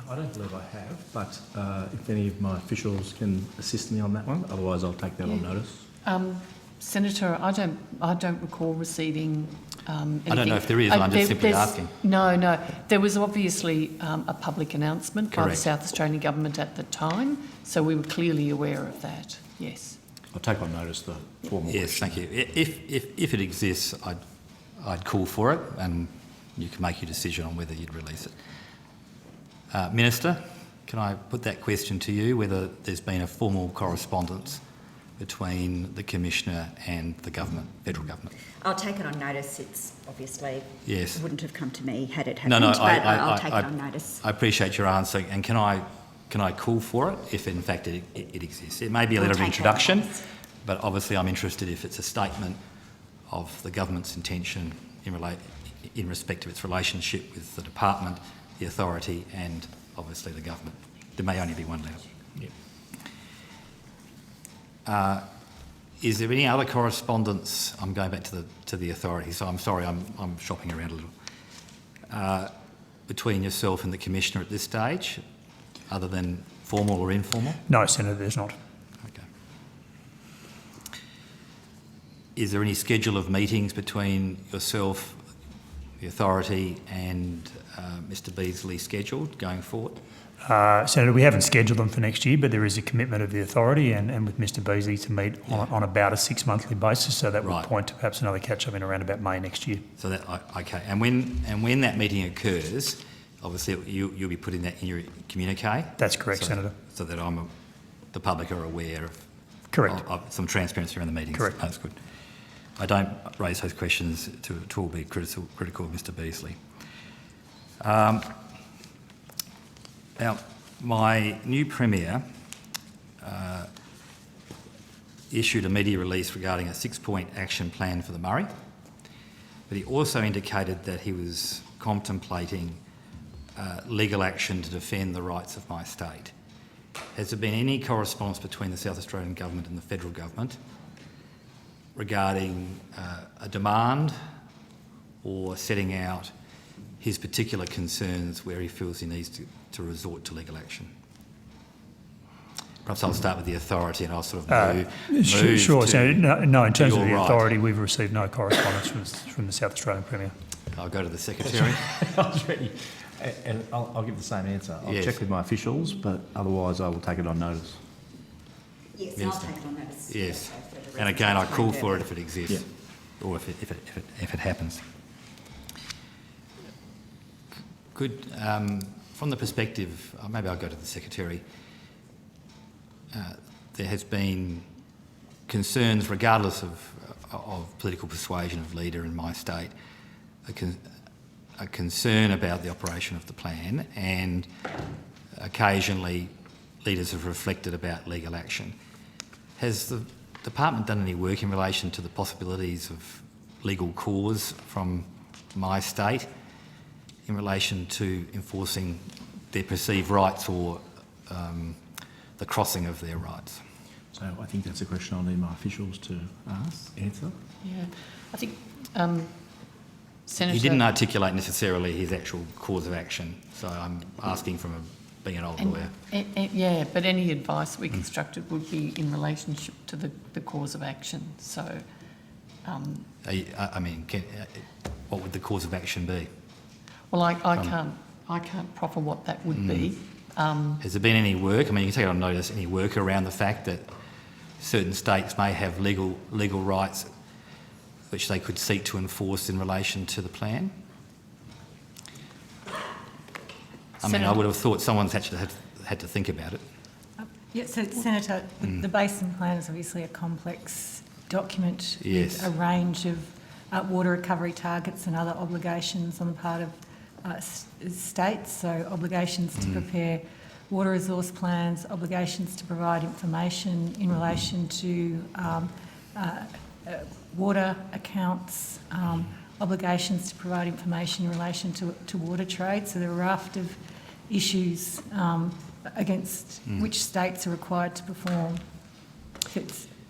Speaker 3: I don't believe I have, but if any of my officials can assist me on that one, otherwise I'll take that on notice.
Speaker 6: Senator, I don't recall receiving anything.
Speaker 11: I don't know if there is, I'm just simply asking.
Speaker 6: No. There was obviously a public announcement by the
Speaker 11: Correct.
Speaker 6: South Australian Government at the time, so we were clearly aware of that, yes.
Speaker 3: I'll take on notice the formal
Speaker 11: Yes,
Speaker 3: question.
Speaker 11: thank you. If it exists, I'd call for it, and you can make your decision on whether you'd release it. Minister, can I put that question to you, whether there's been a formal correspondence between the Commissioner and the government, federal government?
Speaker 5: I'll take it on notice. It's obviously
Speaker 11: Yes.
Speaker 5: wouldn't have come to me had it happened,
Speaker 11: No,
Speaker 5: but I'll take it on notice.
Speaker 11: I appreciate your answer, and can I call for it if in fact it exists? It may be a letter of introduction, but obviously I'm interested if it's a statement of the government's intention in respect of its relationship with the department, the authority, and obviously the government. There may only be one letter. Is there any other correspondence? I'm going back to the authority, so I'm sorry, I'm shopping around a little. Between yourself and the Commissioner at this stage, other than formal or informal?
Speaker 2: No, Senator, there's not.
Speaker 11: Okay. Is there any schedule of meetings between yourself, the authority, and Mr Beasley scheduled going forward?
Speaker 2: Senator, we haven't scheduled them for next year, but there is a commitment of the authority and with Mr Beasley to meet on about a 6-monthly basis, so that would point to perhaps another catch-up in around about May next year.
Speaker 11: So that okay, and when that meeting occurs, obviously you'll be putting that in your communique.
Speaker 2: That's correct, Senator.
Speaker 11: So that the public are aware of.
Speaker 2: Correct.
Speaker 11: Of some transparency around the meetings.
Speaker 2: Correct.
Speaker 11: That's good. I don't raise those questions to all be critical of Mr Beasley. Now, my new Premier issued a media release regarding a 6-point action plan for the Murray, but he also indicated that he was contemplating legal action to defend the rights of my state. Has there been any correspondence between the South Australian Government and the Federal Government regarding a demand or setting out his particular concerns where he feels he needs to resort to legal action? Perhaps I'll start with the authority and I'll sort of move
Speaker 2: Sure. So no, in terms of the
Speaker 11: right.
Speaker 2: authority, we've received no correspondence from the South Australian Premier.
Speaker 11: I'll go to the Secretary.
Speaker 3: And I'll give the same answer. I'll
Speaker 11: Yes.
Speaker 3: check with my officials, but otherwise I will take it on notice.
Speaker 5: Yes,
Speaker 11: Minister.
Speaker 5: I'll take it on notice.
Speaker 11: Yes.
Speaker 5: So the
Speaker 11: And again, I
Speaker 5: residents
Speaker 11: call
Speaker 5: know
Speaker 11: for it
Speaker 5: that.
Speaker 11: if it exists, or if it happens. Good. From the perspective, maybe I'll go to the Secretary. There has been concerns, regardless of political persuasion of leader in my state, a concern about the operation of the plan, and occasionally leaders have reflected about legal action. Has the department done any work in relation to the possibilities of legal cause from my state in relation to enforcing their perceived rights or the crossing of their rights?
Speaker 3: So I think that's a question I'll need my officials to answer.
Speaker 6: Yeah, I think Senator...
Speaker 11: He didn't articulate necessarily his actual cause of action, so I'm asking from being an old lawyer.
Speaker 6: Yeah, but any advice we constructed would be in relationship to the cause of action. So,
Speaker 11: I mean, what would the cause of action be?
Speaker 6: well, I can't proffer what that would be.
Speaker 11: Has there been any work? I mean, you can take it on notice. Any work around the fact that certain states may have legal rights which they could seek to enforce in relation to the plan? I mean, I would have thought someone's actually had to think about it.
Speaker 7: Yeah, so Senator, the Basin Plan is obviously a complex document
Speaker 11: Yes.
Speaker 7: with a range of water recovery targets and other obligations on the part of states, so obligations to prepare water resource plans, obligations to provide information in relation to water accounts, obligations to provide information in relation to water trade. So there are a raft of issues against which states are required to perform.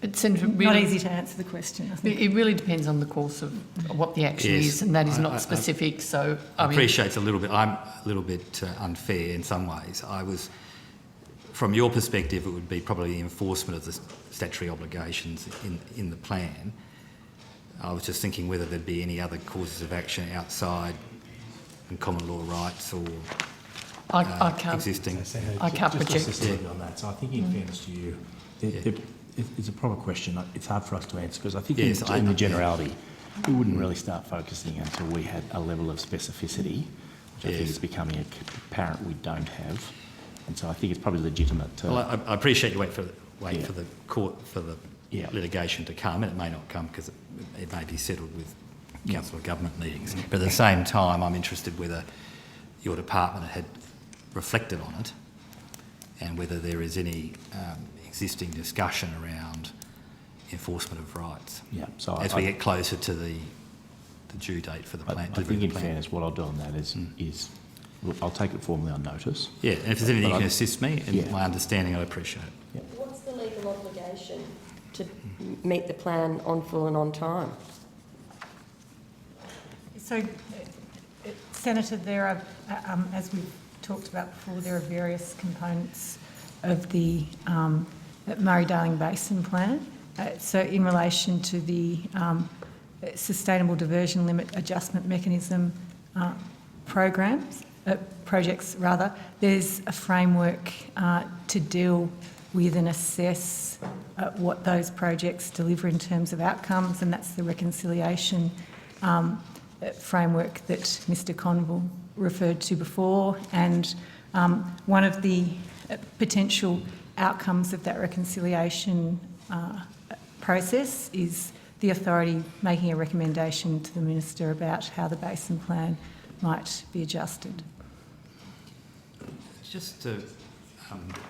Speaker 6: It's
Speaker 7: not easy to answer the question, I think.
Speaker 6: It really depends on the course of what the action
Speaker 11: Yes.
Speaker 6: is, and that is not specific.
Speaker 11: I appreciate it's a little bit. I'm a little bit unfair in some ways. I was from your perspective, it would be probably the enforcement of the statutory obligations in the plan. I was just thinking whether there'd be any other causes of action outside common law rights or
Speaker 6: I can't.
Speaker 11: existing.
Speaker 6: I can't project.
Speaker 3: Just a on that. So I think, in fairness to you, it's a proper question. It's hard for us to answer because I think in the generality, we wouldn't really start focusing until we had a level of specificity, which I think is becoming apparent we don't have. And so I think it's probably legitimate to...
Speaker 11: Well, I appreciate you wait for the court, for the litigation to come, and it may not come because it may be settled with council of government meetings. But at the same time, I'm interested whether your department had reflected on it and whether there is any existing discussion around enforcement of rights.
Speaker 3: Yeah. So
Speaker 11: as we get closer to the due date for the plan.
Speaker 3: I think, in fairness, what I'll do on that is look, I'll take it formally on notice.
Speaker 11: Yeah, and if there's anything you can assist me in my understanding, I'd appreciate it.
Speaker 3: Yeah.
Speaker 9: What's the legal obligation to meet the plan on full and on time?
Speaker 7: So, Senator, there are, as we've talked about before, there are various components of the Murray-Darling Basin Plan. So in relation to the Sustainable Diversion Limit Adjustment Mechanism projects, there's a framework to deal with and assess what those projects deliver in terms of outcomes, and that's the reconciliation framework that Mr Conville referred to before. And one of the potential outcomes of that reconciliation process is the authority making a recommendation to the Minister about how the basin plan might be adjusted.
Speaker 11: Just to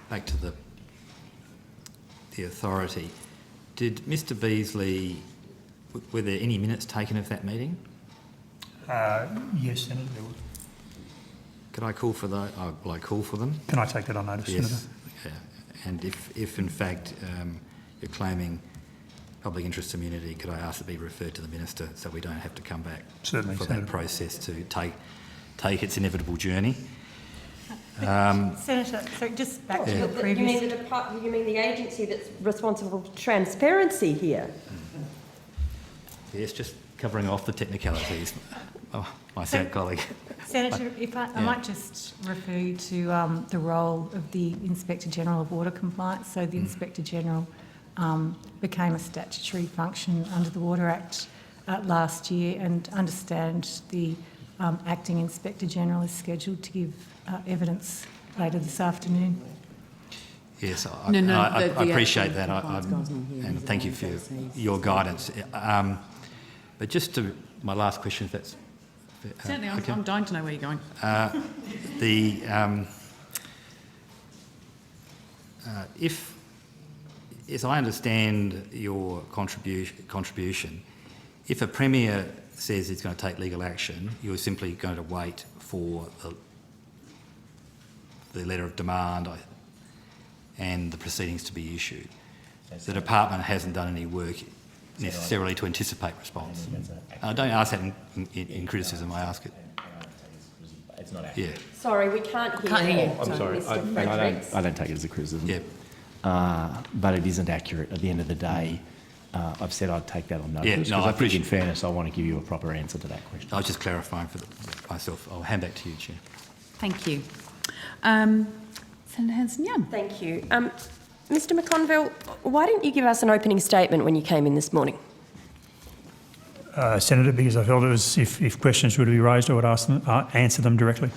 Speaker 11: back to the authority, did Mr Beasley, were there any minutes taken of that meeting?
Speaker 2: Yes, Senator, there was.
Speaker 11: Could I call for those? Will I call for them?
Speaker 2: Can I take that on notice,
Speaker 11: yes.
Speaker 2: Senator?
Speaker 11: Yeah. And if in fact you're claiming public interest immunity, could I ask it be referred to the Minister so we don't have to come back
Speaker 2: Certainly,
Speaker 11: for
Speaker 2: Senator.
Speaker 11: that process to take its inevitable journey?
Speaker 7: Senator, so just back to your previous...
Speaker 9: You mean the agency that's responsible for transparency here?
Speaker 11: Yes, just covering off the technicalities. Oh, my colleague.
Speaker 7: Senator, if I might just refer you to the role of the Inspector General of Water Compliance. So the Inspector General became a statutory function under the Water Act last year, and understand the Acting Inspector General is scheduled to give evidence later this afternoon.
Speaker 11: Yes, I appreciate that, and thank you for your guidance. But just to my last question, if that's...
Speaker 1: Certainly, I'm dying to know where you're going.
Speaker 11: If, as I understand your contribution, if a Premier says he's going to take legal action, you're simply going to wait for the letter of demand and the proceedings to be issued. The department hasn't done any work necessarily to anticipate response. I don't ask that in criticism, I ask it.
Speaker 13: It's not
Speaker 11: yeah.
Speaker 9: Sorry, we can't hear you.
Speaker 3: I'm sorry, I don't take it as a criticism.
Speaker 11: Yep.
Speaker 3: But it isn't accurate. At the end of the day, I've said I'd take that on notice.
Speaker 11: Yeah, no,
Speaker 3: because
Speaker 11: I
Speaker 3: I think, in
Speaker 11: appreciate-
Speaker 3: fairness, I want to give you a proper answer to that question.
Speaker 11: I was just clarifying for myself. I'll hand back to you, Chair.
Speaker 1: Thank you. Senator Hanson-Young.
Speaker 9: Thank you. Mr McConville, why didn't you give us an opening statement when you came in this morning?
Speaker 2: Senator, because I felt it was, if questions were to be raised, I would answer them directly.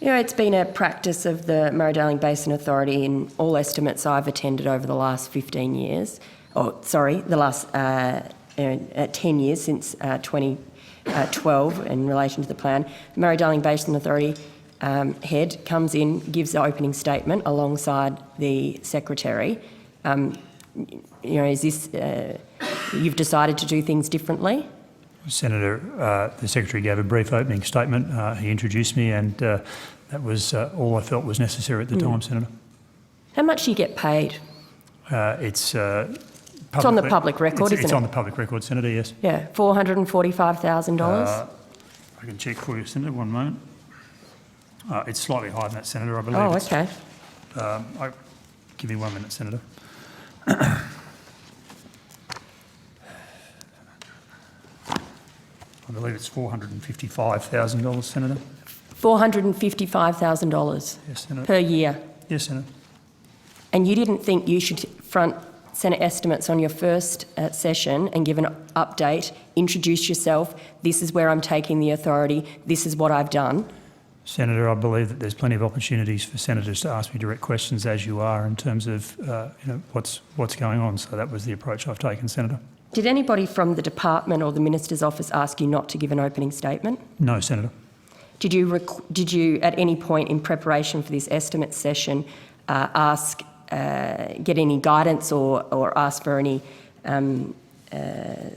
Speaker 9: You know, it's been a practice of the Murray-Darling Basin Authority in all estimates I've attended over the last 15 years, the last 10 years since 2012 in relation to the plan. The Murray-Darling Basin Authority head comes in, gives the opening statement alongside the Secretary. You know, is this, you've decided to do things differently?
Speaker 2: Senator, the Secretary gave a brief opening statement. He introduced me, and that was all I felt was necessary at the time, Senator.
Speaker 9: How much do you get paid?
Speaker 2: It's
Speaker 9: on the public record, isn't it?
Speaker 2: It's on the public record, Senator, yes.
Speaker 9: Yeah, $445,000?
Speaker 2: I can check for you, Senator, one moment. It's slightly higher than that, Senator, I believe.
Speaker 9: Oh, okay.
Speaker 2: Give me 1 minute, Senator. I believe it's $455,000, Senator.
Speaker 9: $455,000
Speaker 2: Yes, Senator.
Speaker 9: per year.
Speaker 2: Yes, Senator.
Speaker 9: And you didn't think you should front Senate estimates on your first session and give an update, introduce yourself, this is where I'm taking the authority, this is what I've done?
Speaker 2: Senator, I believe that there's plenty of opportunities for senators to ask me direct questions, as you are, in terms of what's going on. So that was the approach I've taken, Senator.
Speaker 9: Did anybody from the department or the minister's office ask you not to give an opening statement?
Speaker 2: No, Senator.
Speaker 9: Did you at any point in preparation for this estimate session get any guidance or ask for any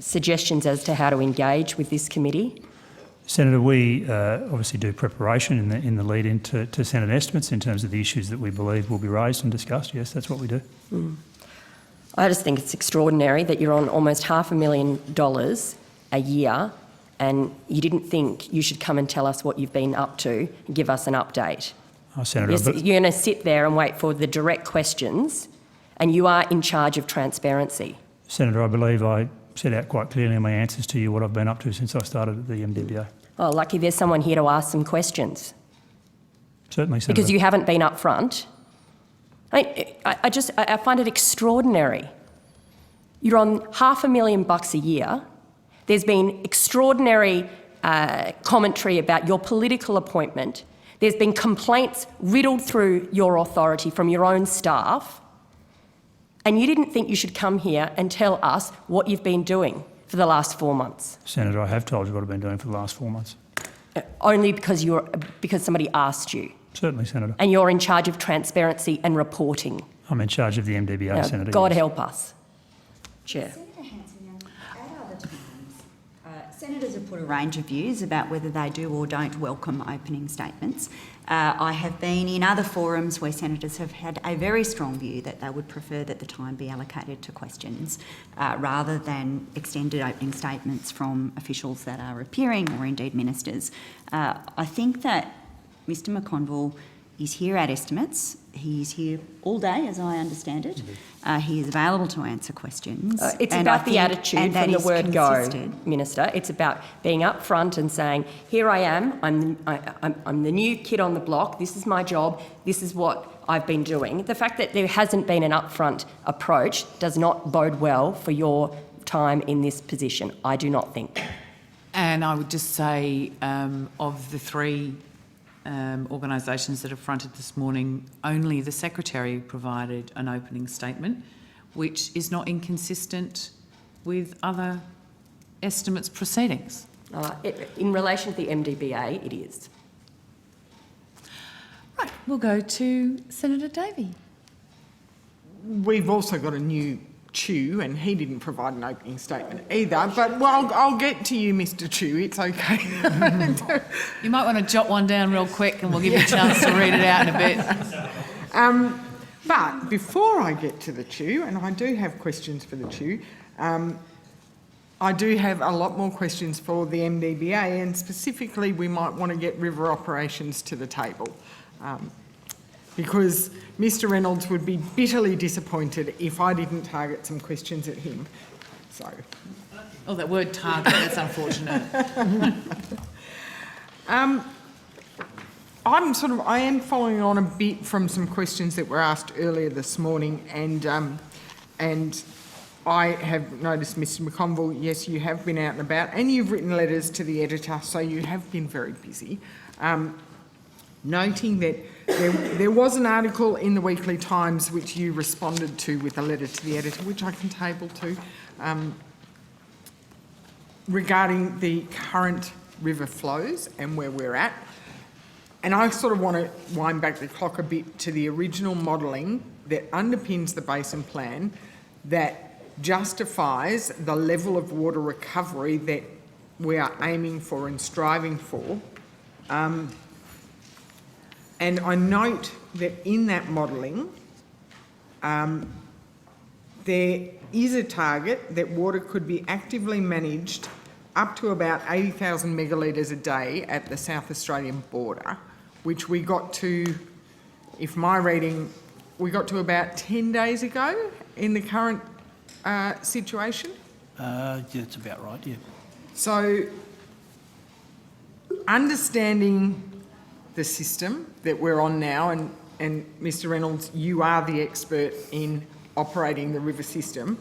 Speaker 9: suggestions as to how to engage with this committee?
Speaker 2: Senator, we obviously do preparation in the lead into Senate estimates in terms of the issues that we believe will be raised and discussed. Yes, that's what we do.
Speaker 9: Mm. I just think it's extraordinary that you're on almost $500,000 a year and you didn't think you should come and tell us what you've been up to and give us an update.
Speaker 2: Oh, Senator,
Speaker 9: You're going to sit there and wait for the direct questions, and you are in charge of transparency.
Speaker 2: Senator, I believe I set out quite clearly in my answers to you what I've been up to since I started at the MDBA.
Speaker 9: Oh, lucky there's someone here to ask some questions.
Speaker 2: Certainly, Senator.
Speaker 9: Because you haven't been up front. I find it extraordinary. You're on $500,000 a year. There's been extraordinary commentary about your political appointment. There's been complaints riddled through your authority from your own staff. And you didn't think you should come here and tell us what you've been doing for the last 4 months.
Speaker 2: Senator, I have told you what I've been doing for the last 4 months.
Speaker 9: Only because somebody asked you.
Speaker 2: Certainly, Senator.
Speaker 9: And you're in charge of transparency and reporting.
Speaker 2: I'm in charge of the MDBA,
Speaker 9: Now,
Speaker 2: Senator.
Speaker 9: God
Speaker 2: yes.
Speaker 9: help us. Chair.
Speaker 5: Senator Hanson-Young, at other times, senators have put a range of views about whether they do or don't welcome opening statements. I have been in other forums where senators have had a very strong view that they would prefer that the time be allocated to questions rather than extended opening statements from officials that are appearing or indeed ministers. I think that Mr McConville is here at estimates. He's here all day, as I understand it. He is available to answer questions.
Speaker 9: It's
Speaker 5: and
Speaker 9: about
Speaker 5: I
Speaker 9: the
Speaker 5: think-
Speaker 9: attitude
Speaker 5: and that
Speaker 9: from the
Speaker 5: is
Speaker 9: word
Speaker 5: consistent.
Speaker 9: go, Minister. It's about being up front and saying, here I am, I'm the new kid on the block, this is my job, this is what I've been doing. The fact that there hasn't been an upfront approach does not bode well for your time in this position, I do not think.
Speaker 1: And I would just say, of the three organisations that have fronted this morning, only the Secretary provided an opening statement, which is not inconsistent with other estimates proceedings.
Speaker 9: In relation to the MDBA, it is.
Speaker 1: Right, we'll go to Senator Davey.
Speaker 4: We've also got a new Chew, and he didn't provide an opening statement either. But well, I'll get to you, Mr. Chew. It's okay.
Speaker 1: You might want to jot one down real quick, and we'll give you a chance to read it out in a bit.
Speaker 4: But before I get to the Chew, and I do have questions for the Chew, I do have a lot more questions for the MDBA, and specifically we might want to get river operations to the table. Because Mr Reynolds would be bitterly disappointed if I didn't target some questions at him. So.
Speaker 1: Oh, that word target, that's unfortunate.
Speaker 4: I am following on a bit from some questions that were asked earlier this morning, and I have noticed, Mr McConville, yes, you have been out and about, and you've written letters to the editor, so you have been very busy. Noting that there was an article in the Weekly Times which you responded to with a letter to the editor, which I can table to, regarding the current river flows and where we're at. And I sort of want to wind back the clock a bit to the original modelling that underpins the basin plan that justifies the level of water recovery that we are aiming for and striving for. And I note that in that modelling, there is a target that water could be actively managed up to about 80,000 megalitres a day at the South Australian border, which we got to, if my reading we got to about 10 days ago in the current situation.
Speaker 12: Yeah, that's about right, yeah.
Speaker 4: So, understanding the system that we're on now, and Mr Reynolds, you are the expert in operating the river system,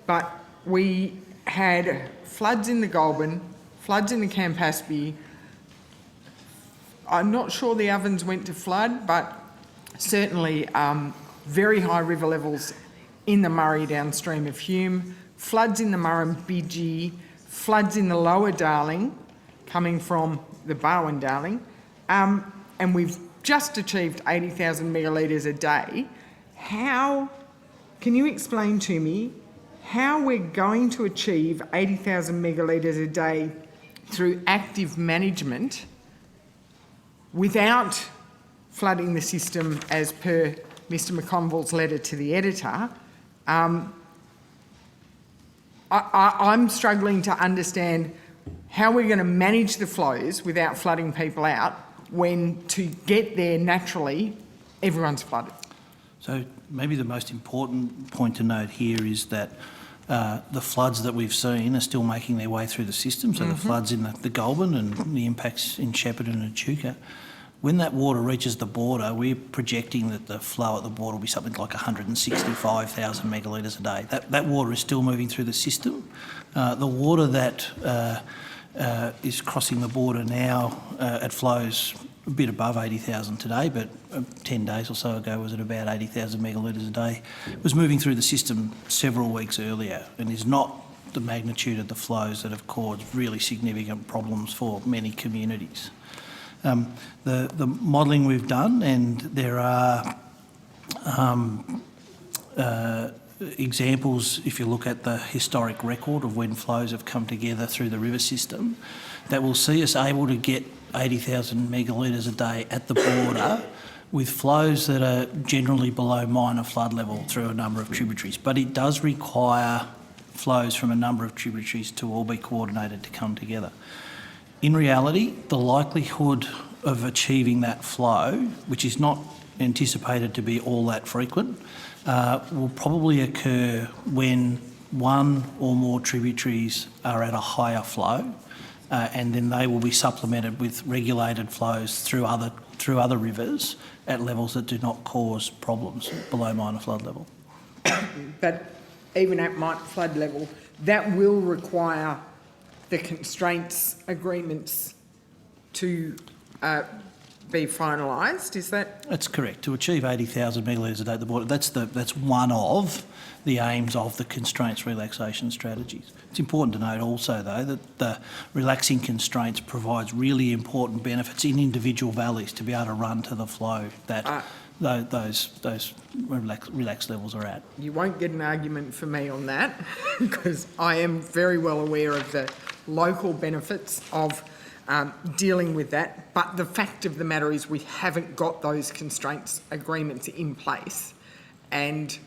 Speaker 4: but we had floods in the Goulburn, floods in the Campaspe. I'm not sure the Ovens went to flood, but certainly very high river levels in the Murray downstream of Hume, floods in the Murrumbidgee, floods in the Lower Darling coming from the Barwon Darling, and we've just achieved 80,000 megalitres a day. How, can you explain to me how we're going to achieve 80,000 megalitres a day through active management without flooding the system as per Mr McConville's letter to the editor? I'm struggling to understand how we're going to manage the flows without flooding people out when, to get there naturally, everyone's flooded.
Speaker 12: So maybe the most important point to note here is that the floods that we've seen are still making their way through the system. So the floods in the Goulburn and the impacts in Shepparton and Echuca. When that water reaches the border, we're projecting that the flow at the border will be something like 165,000 megalitres a day. That water is still moving through the system. The water that is crossing the border now at flows a bit above 80,000 today, but 10 days or so ago was at about 80,000 megalitres a day. It was moving through the system several weeks earlier and is not the magnitude of the flows that have caused really significant problems for many communities. The modelling we've done, and there are examples, if you look at the historic record of when flows have come together through the river system, that will see us able to get 80,000 megalitres a day at the border with flows that are generally below minor flood level through a number of tributaries. But it does require flows from a number of tributaries to all be coordinated to come together. In reality, the likelihood of achieving that flow, which is not anticipated to be all that frequent, will probably occur when one or more tributaries are at a higher flow, and then they will be supplemented with regulated flows through other rivers at levels that do not cause problems below minor flood level.
Speaker 4: But even at minor flood level, that will require the constraints agreements to be finalised, is that?
Speaker 12: That's correct. To achieve 80,000 megalitres a day at the border, that's one of the aims of the constraints relaxation strategies. It's important to note also, though, that the relaxing constraints provides really important benefits in individual valleys to be able to run to the flow that those relaxed levels are at.
Speaker 4: You won't get an argument for me on that because I am very well aware of the local benefits of dealing with that, but the fact of the matter is we haven't got those constraints agreements in place, and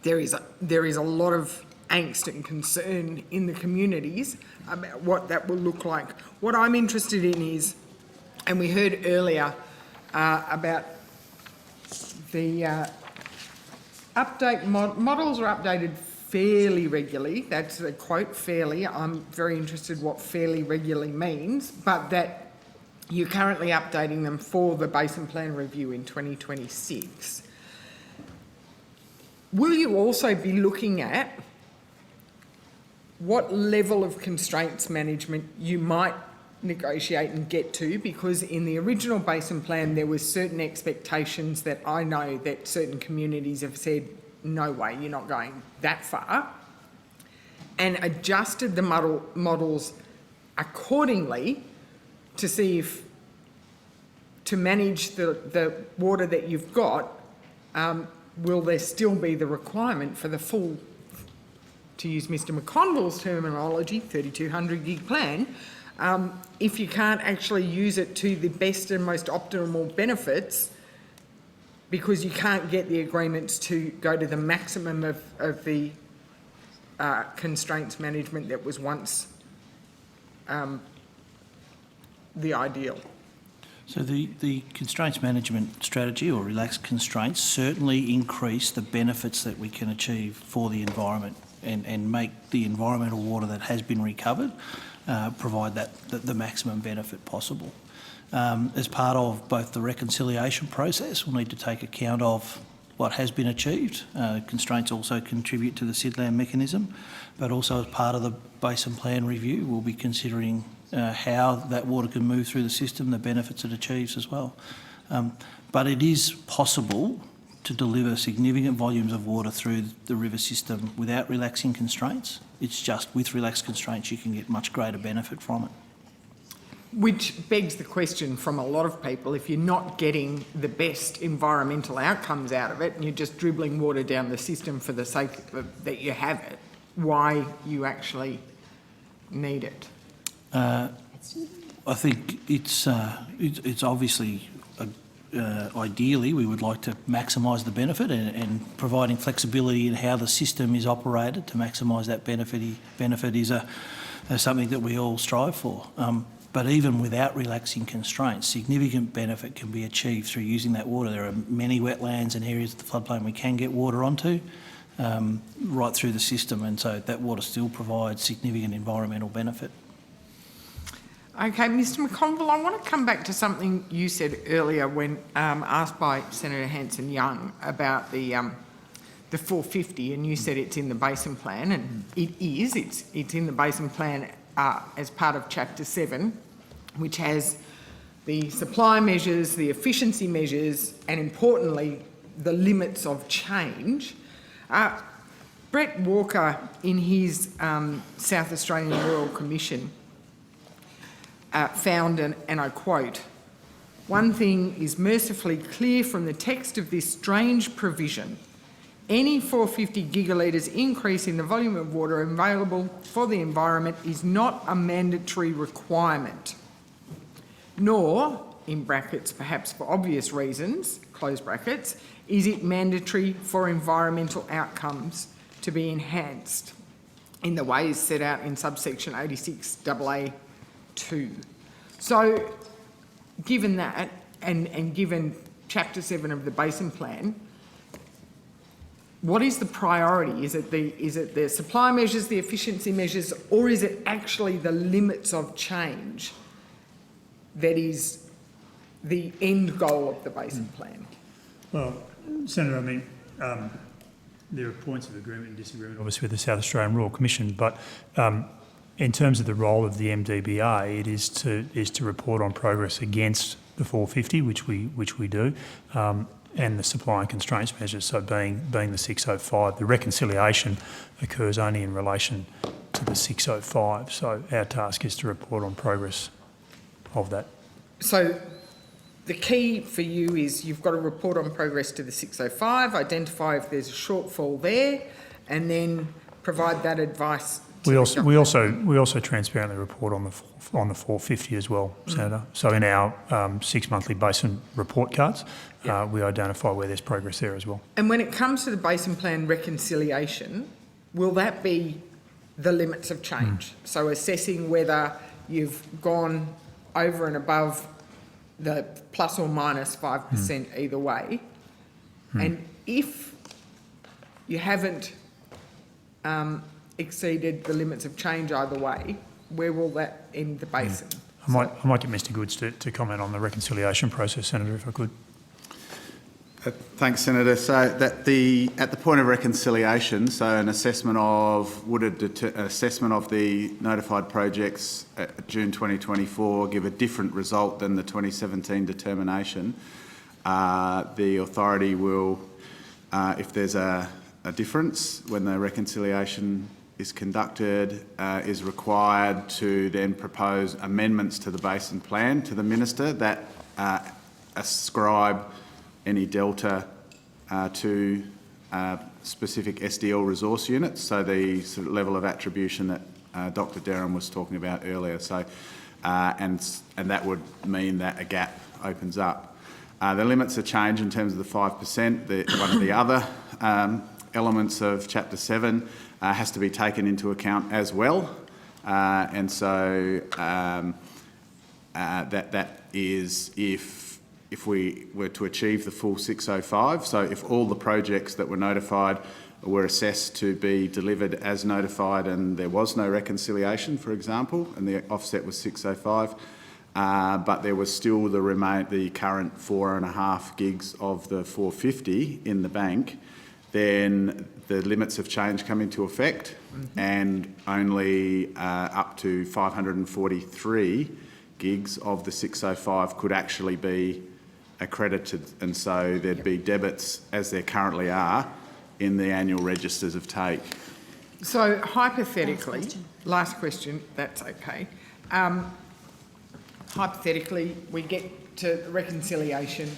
Speaker 4: there is a lot of angst and concern in the communities about what that will look like. What I'm interested in is, and we heard earlier about the models are updated fairly regularly. That's a quote, fairly. I'm very interested what fairly regularly means, but that you're currently updating them for the Basin Plan Review in 2026. Will you also be looking at what level of constraints management you might negotiate and get to? Because in the original Basin Plan, there were certain expectations that I know that certain communities have said, no way, you're not going that far, and adjusted the models accordingly to see if, to manage the water that you've got, will there still be the requirement for the full, to use Mr McConville's terminology, 3200 gig plan, if you can't actually use it to the best and most optimal benefits because you can't get the agreements to go to the maximum of the constraints management that was once the ideal.
Speaker 12: So the constraints management strategy, or relaxed constraints, certainly increase the benefits that we can achieve for the environment and make the environmental water that has been recovered provide the maximum benefit possible. As part of both the reconciliation process, we'll need to take account of what has been achieved. Constraints also contribute to the SIDLAM mechanism, but also as part of the basin plan review, we'll be considering how that water can move through the system, the benefits it achieves as well. But it is possible to deliver significant volumes of water through the river system without relaxing constraints. It's just with relaxed constraints you can get much greater benefit from it.
Speaker 4: Which begs the question from a lot of people, if you're not getting the best environmental outcomes out of it and you're just dribbling water down the system for the sake of, that you have it, why you actually need it?
Speaker 12: I think it's obviously, ideally we would like to maximise the benefit and providing flexibility in how the system is operated to maximise that benefit is something that we all strive for. But even without relaxing constraints, significant benefit can be achieved through using that water. There are many wetlands and areas of the floodplain we can get water onto right through the system, and so that water still provides significant environmental benefit.
Speaker 4: Okay, Mr McConville, I want to come back to something you said earlier when asked by Senator Hanson-Young about the 450, and you said it's in the basin plan, and it is. It's in the basin plan as part of Chapter 7, which has the supply measures, the efficiency measures, and importantly, the limits of change. Brett Walker, in his South Australian Royal Commission, found, and I quote, "One thing is mercifully clear from the text of this strange provision. Any 450 gigalitres increase in the volume of water available for the environment is not a mandatory requirement, nor, in brackets perhaps for obvious reasons, close brackets, is it mandatory for environmental outcomes to be enhanced in the ways set out in subsection 86AA2. So, given that, and given Chapter 7 of the Basin Plan, what is the priority? Is it the supply measures, the efficiency measures, or is it actually the limits of change that is the end goal of the Basin Plan?
Speaker 2: Well, Senator, I mean, there are points of agreement and disagreement, obviously, with the South Australian Royal Commission, but in terms of the role of the MDBA, it is to report on progress against the 450, which we do, and the supply and constraints measures, so being the 605. The reconciliation occurs only in relation to the 605, so our task is to report on progress of that.
Speaker 4: So the key for you is you've got to report on progress to the 605, identify if there's a shortfall there, and then provide that advice.
Speaker 2: We also transparently report on the 450 as well, Senator. So in our 6 monthly basin report cards, we identify where there's progress there as well.
Speaker 4: And when it comes to the Basin Plan reconciliation, will that be the limits of change? So assessing whether you've gone over and above the plus or minus 5% either way, and if you haven't exceeded the limits of change either way, where will that end the basin?
Speaker 2: I might get Mr Goods to comment on the reconciliation process, Senator, if I could.
Speaker 14: Thanks, Senator. So at the point of reconciliation, so an assessment of assessment of the notified projects at June 2024 give a different result than the 2017 determination. The authority will, if there's a difference when the reconciliation is conducted, is required to then propose amendments to the basin plan to the minister that ascribe any delta to specific SDL resource units, so the sort of level of attribution that Dr Derham was talking about earlier. So, and that would mean that a gap opens up. The limits of change in terms of the 5%, one of the other elements of Chapter 7 has to be taken into account as well. And so that is if we were to achieve the full 605, so if all the projects that were notified were assessed to be delivered as notified and there was no reconciliation, for example, and the offset was 605, but there was still the current 4.5 gigs of the 450 in the bank, then the limits of change come into effect, and only up to 543 gigs of the 605 could actually be accredited, and so there'd be debits, as there currently are, in the annual registers of take.
Speaker 4: So hypothetically, last question, that's okay. Hypothetically, we get to reconciliation,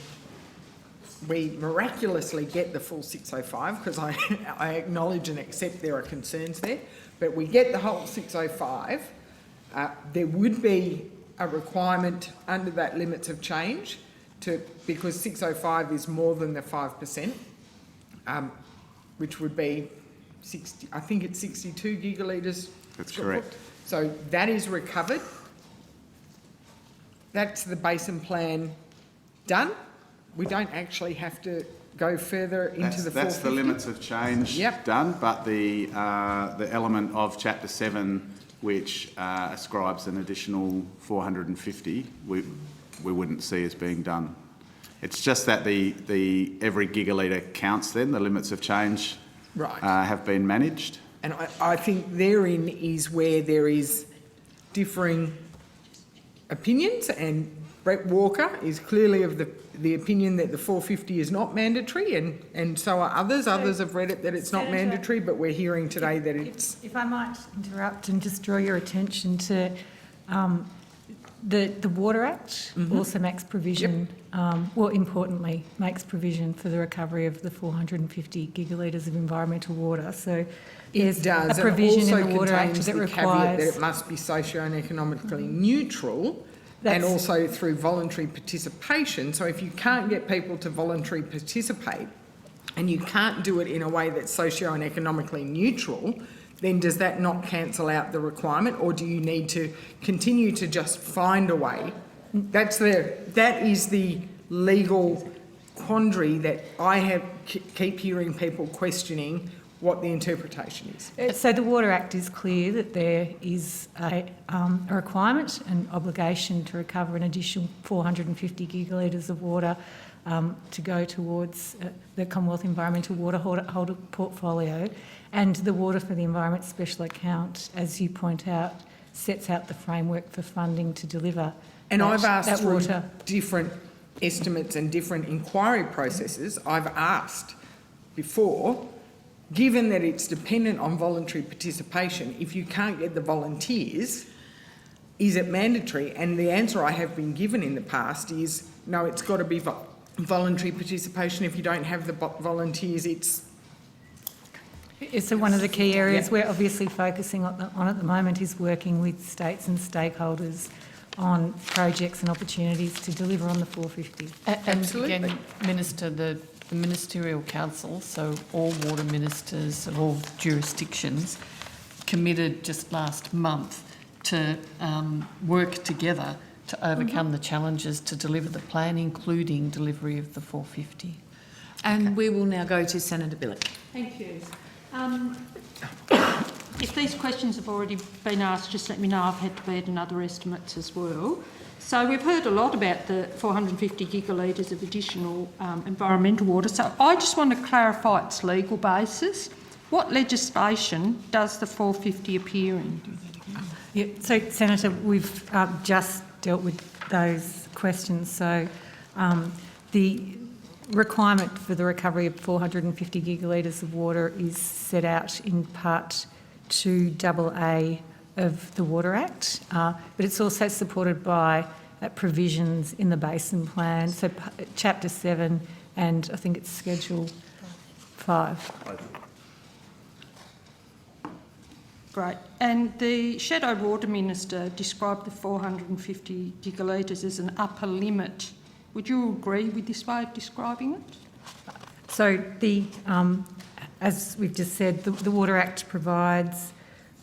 Speaker 4: we miraculously get the full 605, because I acknowledge and accept there are concerns there, but we get the whole 605, there would be a requirement under that limits of change because 605 is more than the 5%, which would be 60, I think it's 62 gigalitres.
Speaker 14: That's correct.
Speaker 4: So that is recovered. That's the basin plan done. We don't actually have to go further into the 450.
Speaker 14: That's the limits of change done, but the element of Chapter 7 which ascribes an additional 450, we wouldn't see as being done. It's just that the every gigalitre counts then, the limits of change have been managed.
Speaker 4: And I think therein is where there is differing opinions, and Brett Walker is clearly of the opinion that the 450 is not mandatory, and so are others. Others have read it that it's not mandatory, but we're hearing today that it's...
Speaker 7: If I might interrupt and just draw your attention to the Water Act also makes provision, well, importantly, makes provision for the recovery of the 450 gigalitres of environmental water. So there's a provision in the Water Act that requires...
Speaker 4: that it must be socio and economically neutral, and also through voluntary participation. So if you can't get people to voluntarily participate and you can't do it in a way that's socio and economically neutral, then does that not cancel out the requirement, or do you need to continue to just find a way? That is the legal quandary that I keep hearing people questioning what the interpretation is.
Speaker 7: So the Water Act is clear that there is a requirement and obligation to recover an additional 450 gigalitres of water to go towards the Commonwealth Environmental Water Holder portfolio, and the Water for the Environment Special Account, as you point out, sets out the framework for funding to deliver.
Speaker 4: And I've asked through different estimates and different inquiry processes, I've asked before, given that it's dependent on voluntary participation, if you can't get the volunteers, is it mandatory? And the answer I have been given in the past is, no, it's got to be voluntary participation. If you don't have the volunteers, it's...
Speaker 7: So one of the key areas we're obviously focusing on at the moment is working with states and stakeholders on projects and opportunities to deliver on the 450.
Speaker 6: And again, Minister, the Ministerial Council, so all water ministers of all jurisdictions, committed just last month to work together to overcome the challenges to deliver the plan, including delivery of the 450.
Speaker 1: And we will now go to Senator Billick.
Speaker 18: Thank you. If these questions have already been asked, just let me know. I've had to add another estimates as well. So we've heard a lot about the 450 gigalitres of additional environmental water. So I just want to clarify its legal basis. What legislation does the 450 appear in?
Speaker 7: Yeah, so, Senator, we've just dealt with those questions. So the requirement for the recovery of 450 gigalitres of water is set out in Part 2AA of the Water Act, but it's also supported by provisions in the Basin Plan, so Chapter 7 and I think it's Schedule 5.
Speaker 18: Great. And the Shadow Water Minister described the 450 gigalitres as an upper limit. Would you agree with this way of describing it?
Speaker 7: So as we've just said, the Water Act provides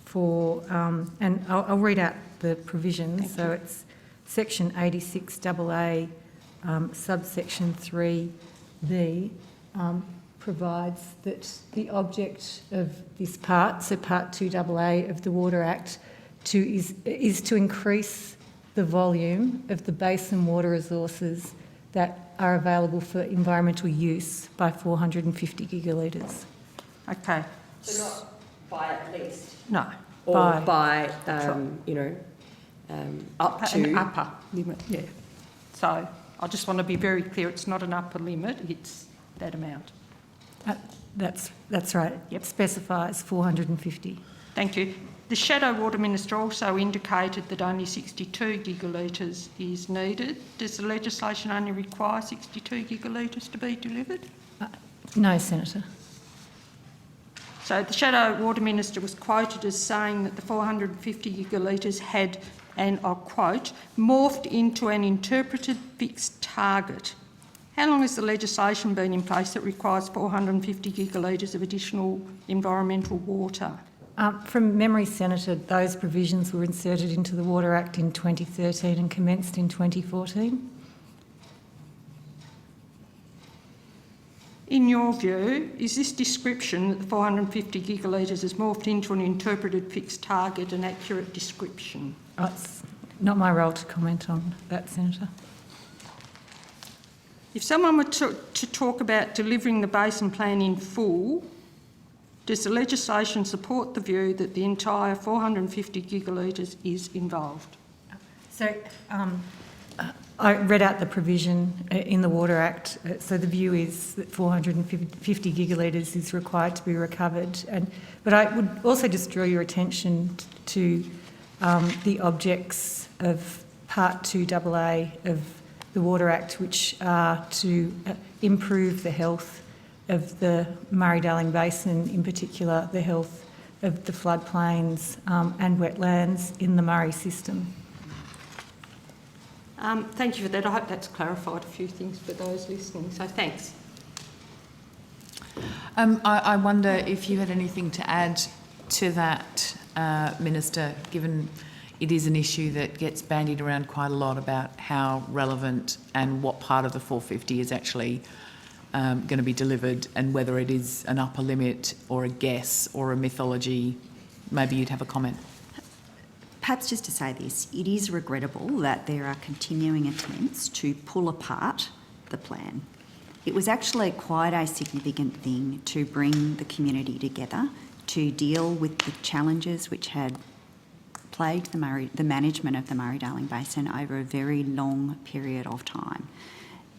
Speaker 7: for, and I'll read out the provisions. So it's Section 86AA, subsection 3B, provides that the object of this part, so Part 2AA of the Water Act, is to increase the volume of the basin water resources that are available for environmental use by 450 gigalitres.
Speaker 18: Okay.
Speaker 9: So not by at least?
Speaker 18: No.
Speaker 9: Or by, up to?
Speaker 18: An upper limit, yeah. So I just want to be very clear, it's not an upper limit, it's that amount.
Speaker 7: That's right. Yep. Specifies 450.
Speaker 18: Thank you. The Shadow Water Minister also indicated that only 62 gigalitres is needed. Does the legislation only require 62 gigalitres to be delivered?
Speaker 7: No, Senator.
Speaker 18: So the Shadow Water Minister was quoted as saying that the 450 gigalitres had, and I'll quote, morphed into an interpreted fixed target. How long has the legislation been in place that requires 450 gigalitres of additional environmental water?
Speaker 7: From memory, Senator, those provisions were inserted into the Water Act in 2013 and commenced in 2014.
Speaker 18: In your view, is this description that the 450 gigalitres has morphed into an interpreted fixed target an accurate description?
Speaker 7: It's not my role to comment on that, Senator.
Speaker 18: If someone were to talk about delivering the basin plan in full, does the legislation support the view that the entire 450 gigalitres is involved?
Speaker 7: So I read out the provision in the Water Act. So the view is that 450 gigalitres is required to be recovered. But I would also just draw your attention to the objects of Part 2AA of the Water Act, which are to improve the health of the Murray-Darling Basin, in particular the health of the floodplains and wetlands in the Murray system.
Speaker 18: Thank you for that. I hope that's clarified a few things for those listening, so thanks.
Speaker 1: I wonder if you had anything to add to that, Minister, given it is an issue that gets bandied around quite a lot about how relevant and what part of the 450 is actually going to be delivered and whether it is an upper limit or a guess or a mythology. Maybe you'd have a comment.
Speaker 5: Perhaps just to say this, it is regrettable that there are continuing attempts to pull apart the plan. It was actually quite a significant thing to bring the community together to deal with the challenges which had plagued the management of the Murray-Darling Basin over a very long period of time.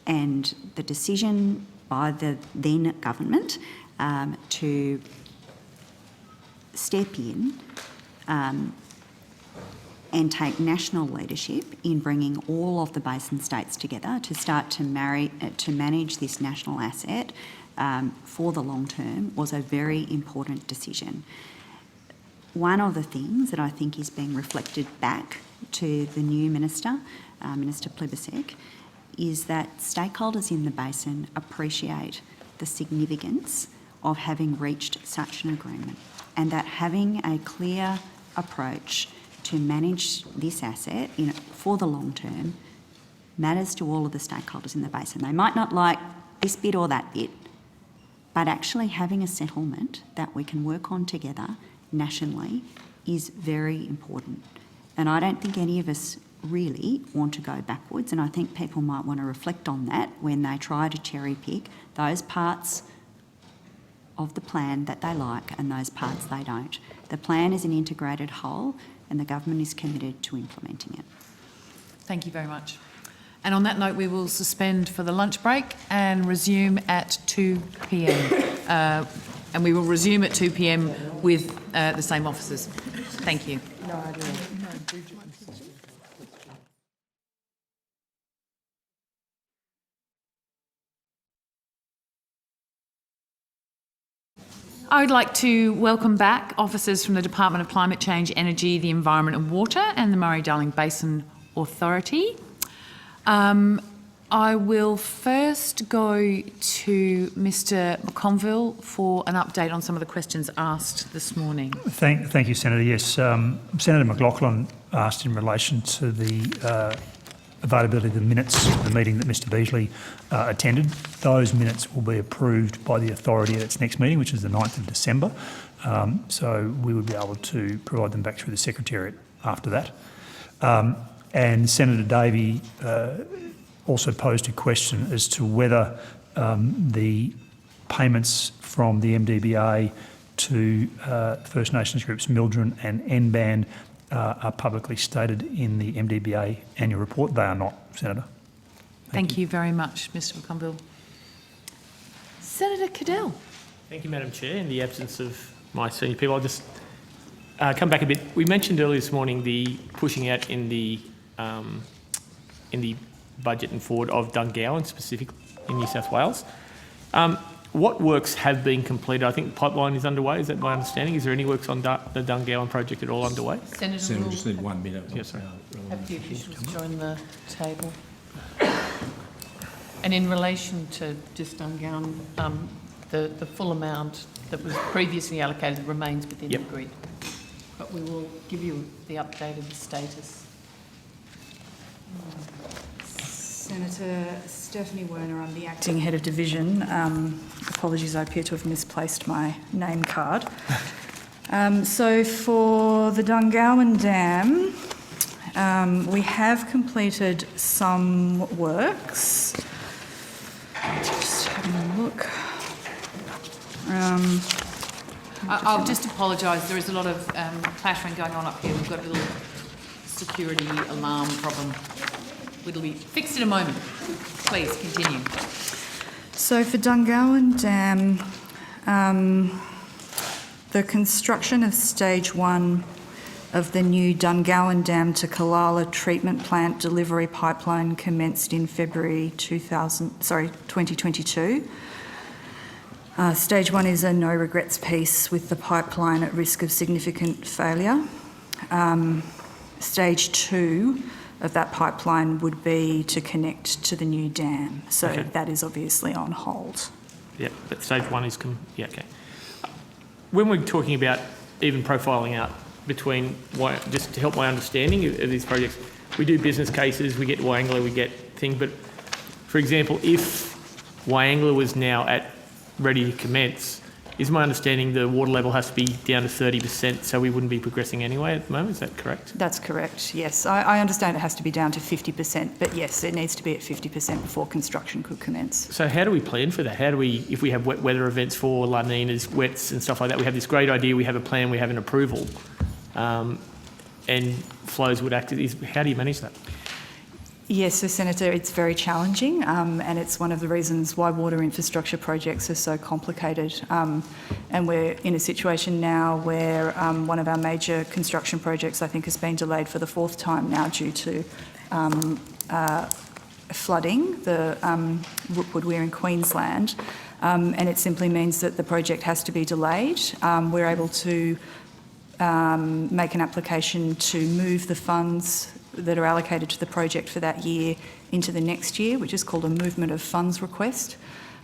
Speaker 5: And the decision by the then government to step in and take national leadership in bringing all of the basin states together to start to manage this national asset for the long term was a very important decision. One of the things that I think is being reflected back to the new Minister, Minister Plibersek, is that stakeholders in the basin appreciate the significance of having reached such an agreement and that having a clear approach to manage this asset for the long term matters to all of the stakeholders in the basin. They might not like this bit or that bit, but actually having a settlement that we can work on together nationally is very important. And I don't think any of us really want to go backwards, and I think people might want to reflect on that when they try to cherry pick those parts of the plan that they like and those parts they don't. The plan is an integrated whole and the government is committed to implementing it.
Speaker 1: Thank you very much. And on that note, we will suspend for the lunch break and resume at 2 p.m. And we will resume at 2 p.m. with the same officers. Thank you. I would like to welcome back officers from the Department of Climate Change, Energy, the Environment and Water and the Murray-Darling Basin Authority. I will first go to Mr McConville for an update on some of the questions asked this morning.
Speaker 2: Thank you, Senator. Yes, Senator McLaughlin asked in relation to the availability of the minutes of the meeting that Mr Beasley attended. Those minutes will be approved by the authority at its next meeting, which is the 9th of December. So we would be able to provide them back through the Secretariat after that. And Senator Davey also posed a question as to whether the payments from the MDBA to First Nations groups Mildren and NBAN are publicly stated in the MDBA annual report. They are not, Senator.
Speaker 1: Thank you very much, Mr McConville. Senator Cadell.
Speaker 8: Thank you, Madam Chair. In the absence of my senior people, I'll just come back a bit. We mentioned earlier this morning the pushing out in the budget and forward of Dungowan, specifically in New South Wales. What works have been completed? I think the pipeline is underway. Is that my understanding? Is there any works on the Dungowan project at all underway?
Speaker 3: Senator, we just need 1 minute.
Speaker 8: Yes, sorry.
Speaker 6: Have the officials join the table. And in relation to just Dungowan, the full amount that was previously allocated remains within the grid. But we will give you the updated status.
Speaker 16: Senator Stephanie Werner, I'm the Acting Head of Division. Apologies, I appear to have misplaced my name card. So for the Dungowan Dam, we have completed some works. Just having a look.
Speaker 1: I'll just apologise. There is a lot of clattering going on up here. We've got a little security alarm problem. It'll be fixed in a moment. Please continue.
Speaker 16: So for Dungowan Dam, the construction of stage 1 of the new Dungowan Dam to Kalala treatment plant delivery pipeline commenced in February 2022. Stage 1 is a no regrets piece with the pipeline at risk of significant failure. Stage 2 of that pipeline would be to connect to the new dam. So that is obviously on hold.
Speaker 8: Yeah, but stage 1 is... okay. When we're talking about even profiling out between, just to help my understanding of these projects, we do business cases, we get Wyangla, we get things, but for example, if Wyangla was now ready to commence, is my understanding the water level has to be down to 30%, so we wouldn't be progressing anyway at the moment? Is that correct?
Speaker 16: That's correct, yes. I understand it has to be down to 50%, but yes, it needs to be at 50% before construction could commence.
Speaker 8: So how do we plan for that? How do we, if we have wet weather events for La Ninas, wets and stuff like that, we have this great idea, we have a plan, we have an approval, and flows would act as... How do you manage that?
Speaker 16: Yes, so Senator, it's very challenging, and it's one of the reasons why water infrastructure projects are so complicated. And we're in a situation now where one of our major construction projects, I think, has been delayed for the 4th time now due to flooding, the Rookwood Weir in Queensland, and it simply means that the project has to be delayed. We're able to make an application to move the funds that are allocated to the project for that year into the next year, which is called a movement of funds request.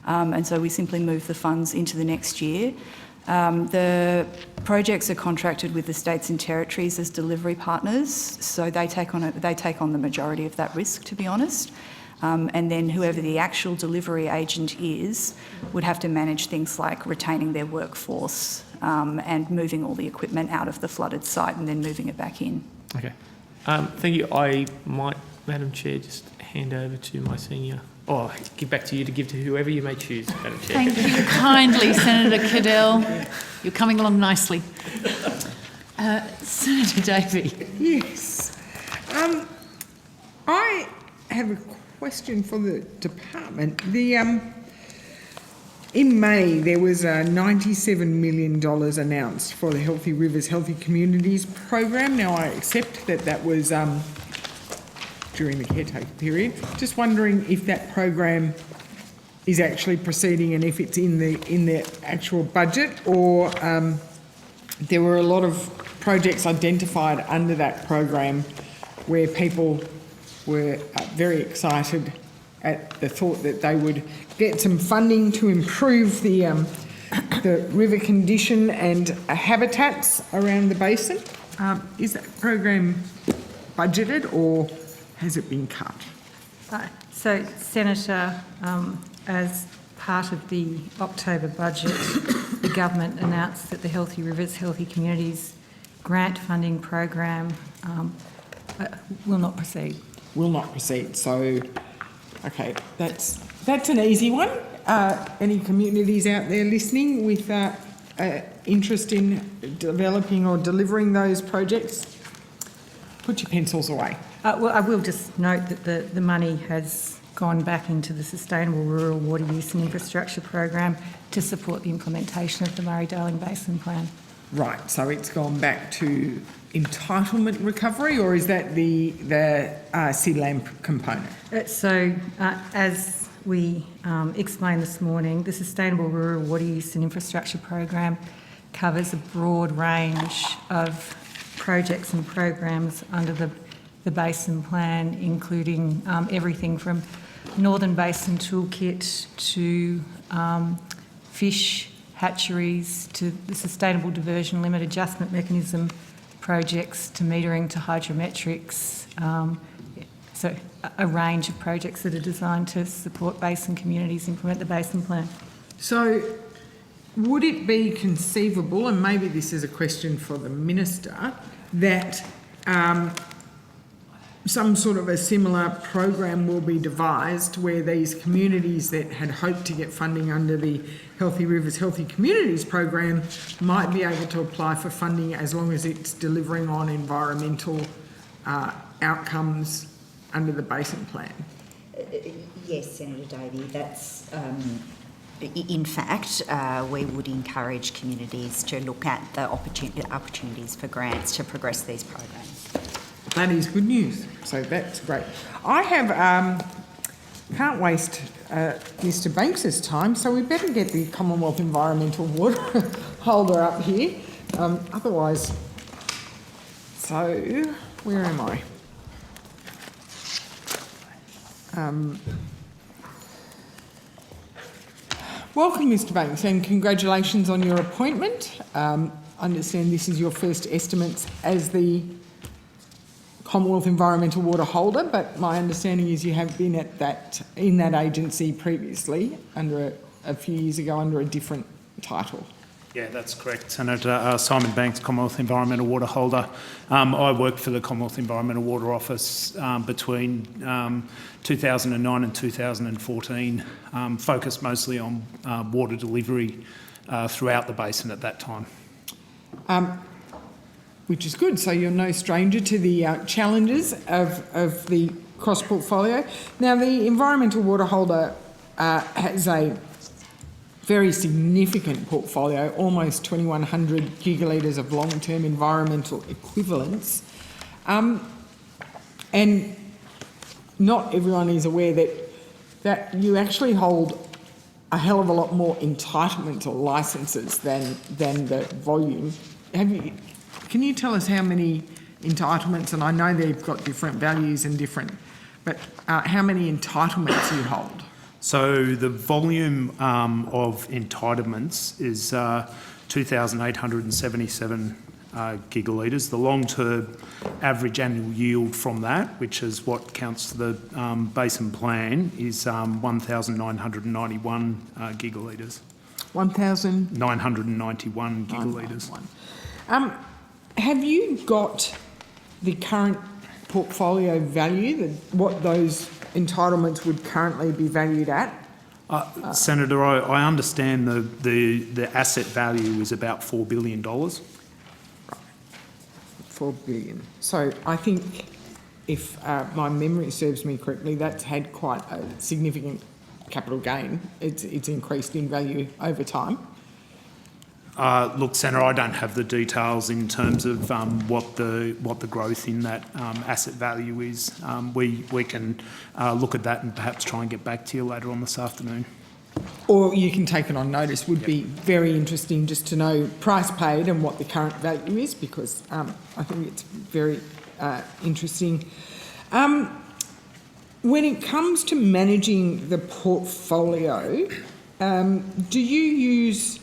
Speaker 16: And so we simply move the funds into the next year. The projects are contracted with the states and territories as delivery partners, so they take on the majority of that risk, to be honest. And then whoever the actual delivery agent is would have to manage things like retaining their workforce and moving all the equipment out of the flooded site and then moving it back in.
Speaker 8: Okay. Thank you. I might, Madam Chair, just hand over to my senior... Oh, give back to you to give to whoever you may choose, Madam Chair.
Speaker 1: Thank you kindly, Senator Cadell. You're coming along nicely. Senator Davey.
Speaker 4: Yes. I have a question for the department. In May, there was $97 million announced for the Healthy Rivers, Healthy Communities program. Now, I accept that that was during the caretaker period. Just wondering if that program is actually proceeding and if it's in the actual budget, or there were a lot of projects identified under that program where people were very excited at the thought that they would get some funding to improve the river condition and habitats around the basin. Is that program budgeted, or has it been cut?
Speaker 7: So, Senator, as part of the October budget, the government announced that the Healthy Rivers, Healthy Communities grant funding program will not proceed.
Speaker 4: Will not proceed. So, okay, that's an easy one. Any communities out there listening with interest in developing or delivering those projects, put your pencils away.
Speaker 7: Well, I will just note that the money has gone back into the Sustainable Rural Water Use and Infrastructure Program to support the implementation of the Murray-Darling Basin Plan.
Speaker 4: Right, so it's gone back to entitlement recovery, or is that the CLAMP component?
Speaker 7: As we explained this morning, the Sustainable Rural Water Use and Infrastructure Program covers a broad range of projects and programs under the Basin Plan, including everything from Northern Basin Toolkit to fish hatcheries to the Sustainable Diversion Limit Adjustment Mechanism projects to metering to hydrometrics. So a range of projects that are designed to support basin communities implement the Basin Plan.
Speaker 4: So would it be conceivable, and maybe this is a question for the Minister, that some sort of a similar program will be devised where these communities that had hoped to get funding under the Healthy Rivers, Healthy Communities program might be able to apply for funding as long as it's delivering on environmental outcomes under the Basin Plan?
Speaker 5: Yes, Senator Davey, that's in fact, we would encourage communities to look at the opportunities for grants to progress these programs.
Speaker 4: That is good news. So that's great. I have, can't waste Mr Banks's time, so we better get the Commonwealth Environmental Water Holder up here. Otherwise, so where am I? Welcome, Mr Banks, and congratulations on your appointment. I understand this is your first estimates as the Commonwealth Environmental Water Holder, but my understanding is you have been in that agency previously, under a few years ago, under a different title.
Speaker 20: Yeah, that's correct, Senator. Simon Banks, Commonwealth Environmental Water Holder. I worked for the Commonwealth Environmental Water Office between 2009 and 2014, focused mostly on water delivery throughout the basin at that time.
Speaker 4: Which is good, so you're no stranger to the challenges of the cross-portfolio. Now, the Environmental Water Holder has a very significant portfolio, almost 2,100 gigalitres of long-term environmental equivalents. And not everyone is aware that you actually hold a hell of a lot more entitlements or licences than the volume. Can you tell us how many entitlements, and I know they've got different values and different, but how many entitlements you hold?
Speaker 20: So the volume of entitlements is 2,877 gigalitres. The long-term average annual yield from that, which is what counts to the Basin Plan, is 1,991 gigalitres.
Speaker 4: 1,991
Speaker 20: gigalitres.
Speaker 4: Have you got the current portfolio value, what those entitlements would currently be valued at?
Speaker 20: Senator, I understand the asset value is about $4 billion.
Speaker 4: Right. $4 billion. So I think, if my memory serves me correctly, that's had quite a significant capital gain. It's increased in value over time.
Speaker 20: Look, Senator, I don't have the details in terms of what the growth in that asset value is. We can look at that and perhaps try and get back to you later on this afternoon.
Speaker 4: Or you can take it on notice. Would be very interesting just to know price paid and what the current value is, because I think it's very interesting. When it comes to managing the portfolio, do you use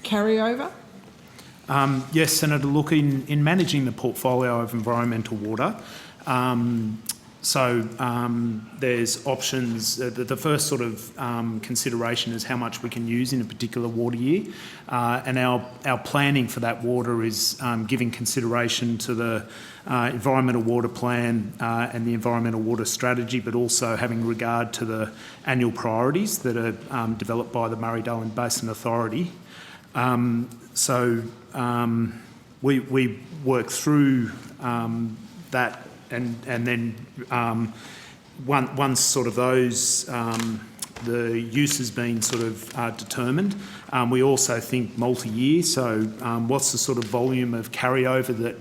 Speaker 4: carryover?
Speaker 20: Yes, Senator. Look, in managing the portfolio of environmental water, There's options. The first sort of consideration is how much we can use in a particular water year, and our planning for that water is giving consideration to the environmental water plan and the environmental water strategy, but also having regard to the annual priorities that are developed by the Murray-Darling Basin Authority. We work through that. And then once sort of those, the use has been sort of determined, we also think multi-year. So what's the sort of volume of carryover that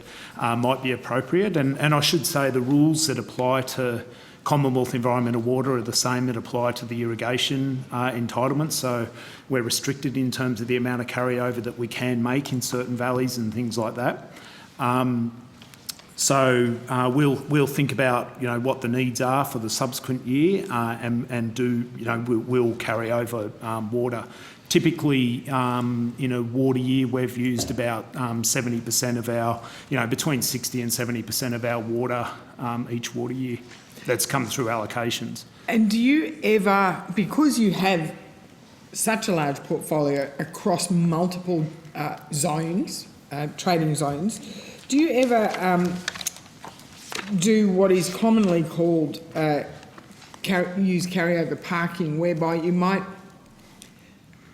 Speaker 20: might be appropriate? And I should say the rules that apply to Commonwealth environmental water are the same that apply to the irrigation entitlements. So we're restricted in terms of the amount of carryover that we can make in certain valleys and things like that. We'll think about what the needs are for the subsequent year and do we'll carry over water. Typically, in a water year, we've used about 70% of our between 60 and 70% of our water each water year. That's come through allocations.
Speaker 4: And do you ever, because you have such a large portfolio across multiple zones, trading zones, do you ever do what is commonly called use carryover parking, whereby you might,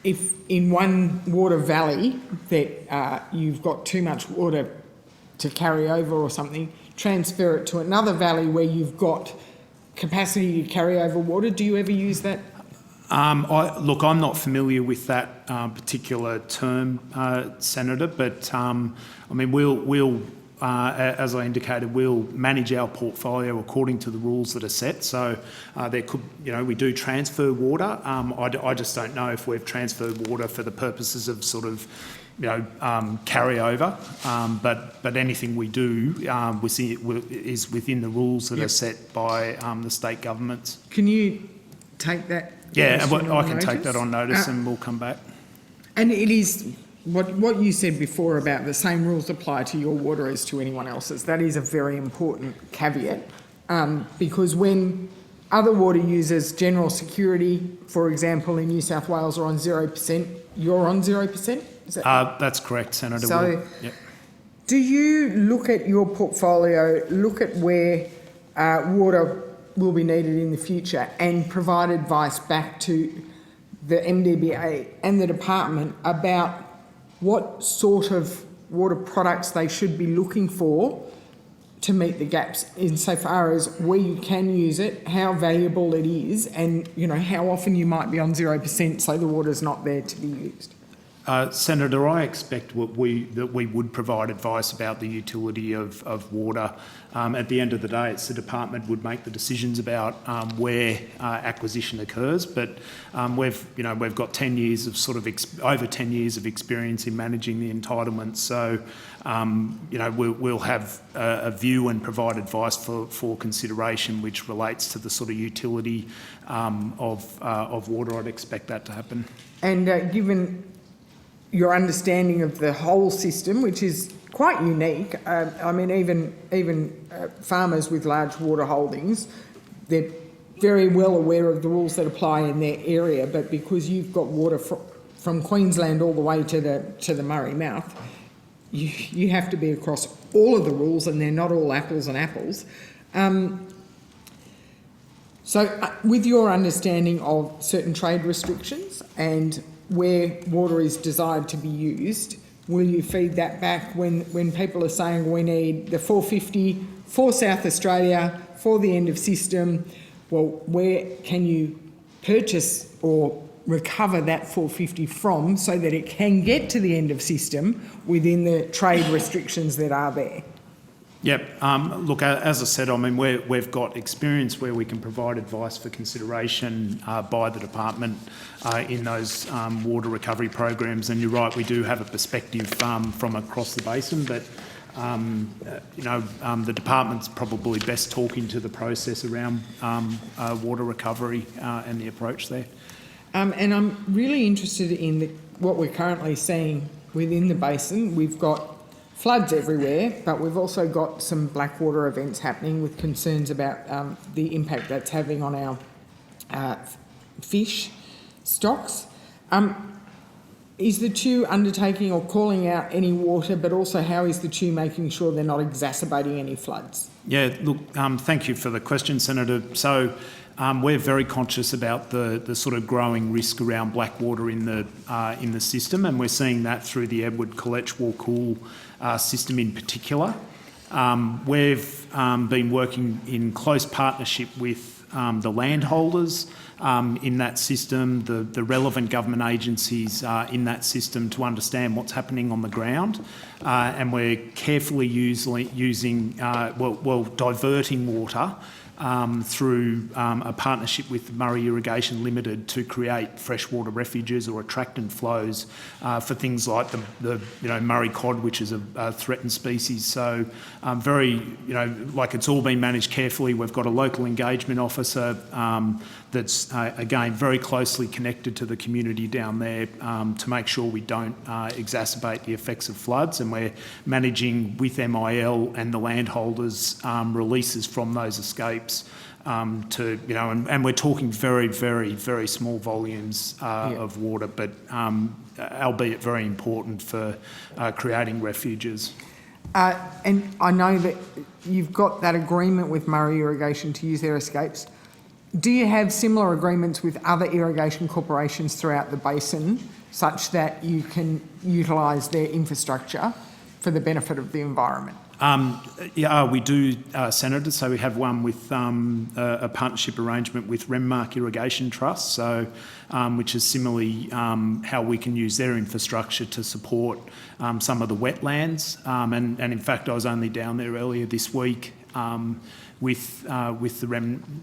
Speaker 4: if in one water valley that you've got too much water to carry over or something, transfer it to another valley where you've got capacity to carry over water? Do you ever use that?
Speaker 20: Look, I'm not familiar with that particular term, Senator, but we'll as I indicated, we'll manage our portfolio according to the rules that are set. So there could, we do transfer water. I just don't know if we've transferred water for the purposes of sort of, carryover. But anything we do is within the rules that are set by the state governments.
Speaker 4: Can you take that?
Speaker 20: Yeah, I can take that on notice and we'll come back.
Speaker 4: And it is what you said before about the same rules apply to your water as to anyone else's. That is a very important caveat because when other water users, general security, for example, in New South Wales are on 0%, you're on 0%? Is that
Speaker 20: that's correct, Senator.
Speaker 4: So do you look at your portfolio, look at where water will be needed in the future and provide advice back to the MDBA and the department about what sort of water products they should be looking for to meet the gaps insofar as where you can use it, how valuable it is, and how often you might be on 0% so the water's not there to be used?
Speaker 20: Senator, I expect that we would provide advice about the utility of water. At the end of the day, it's the department would make the decisions about where acquisition occurs. But we've got 10 years of over 10 years of experience in managing the entitlements. So we'll have a view and provide advice for consideration, which relates to the sort of utility of water. I'd expect that to happen.
Speaker 4: And given your understanding of the whole system, which is quite unique. Even farmers with large water holdings, they're very well aware of the rules that apply in their area, but because you've got water from Queensland all the way to the Murray Mouth, you have to be across all of the rules, and they're not all apples and apples. So with your understanding of certain trade restrictions and where water is desired to be used, will you feed that back when people are saying we need the 450 for South Australia for the end of system? Well, where can you purchase or recover that 450 from so that it can get to the end of system within the trade restrictions that are there?
Speaker 20: Yep. Look, as I said, we've got experience where we can provide advice for consideration by the department in those water recovery programs. And you're right, we do have a perspective from across the basin, but the department's probably best talking to the process around water recovery and the approach there.
Speaker 4: And I'm really interested in what we're currently seeing within the basin. We've got floods everywhere, but we've also got some blackwater events happening with concerns about the impact that's having on our fish stocks. Is the Chew undertaking or calling out any water, but also how is the Chew making sure they're not exacerbating any floods?
Speaker 20: Yeah, look, thank you for the question, Senator. So we're very conscious about the sort of growing risk around blackwater in the system, and we're seeing that through the Edward Colletch-Walcool system in particular. We've been working in close partnership with the landholders in that system, the relevant government agencies in that system to understand what's happening on the ground. And we're carefully diverting water through a partnership with Murray Irrigation Limited to create freshwater refuges or attractant flows for things like the Murray cod, which is a threatened species. So it's all been managed carefully. We've got a local engagement officer that's again very closely connected to the community down there to make sure we don't exacerbate the effects of floods, and we're managing with MIL and the landholders releases from those escapes and we're talking very, very, very small volumes of water, but albeit very important for creating refuges.
Speaker 4: And I know that you've got that agreement with Murray Irrigation to use their escapes. Do you have similar agreements with other irrigation corporations throughout the basin such that you can utilise their infrastructure for the benefit of the environment?
Speaker 20: We do, Senator. So we have one with a partnership arrangement with Renmark Irrigation Trust, so which is similarly how we can use their infrastructure to support some of the wetlands. And in fact, I was only down there earlier this week with the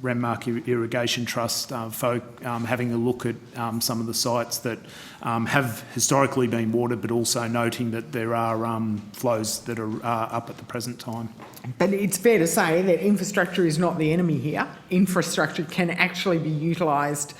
Speaker 20: Renmark Irrigation Trust folk having a look at some of the sites that have historically been watered, but also noting that there are flows that are up at the present time.
Speaker 4: But it's fair to say that infrastructure is not the enemy here. Infrastructure can actually be utilised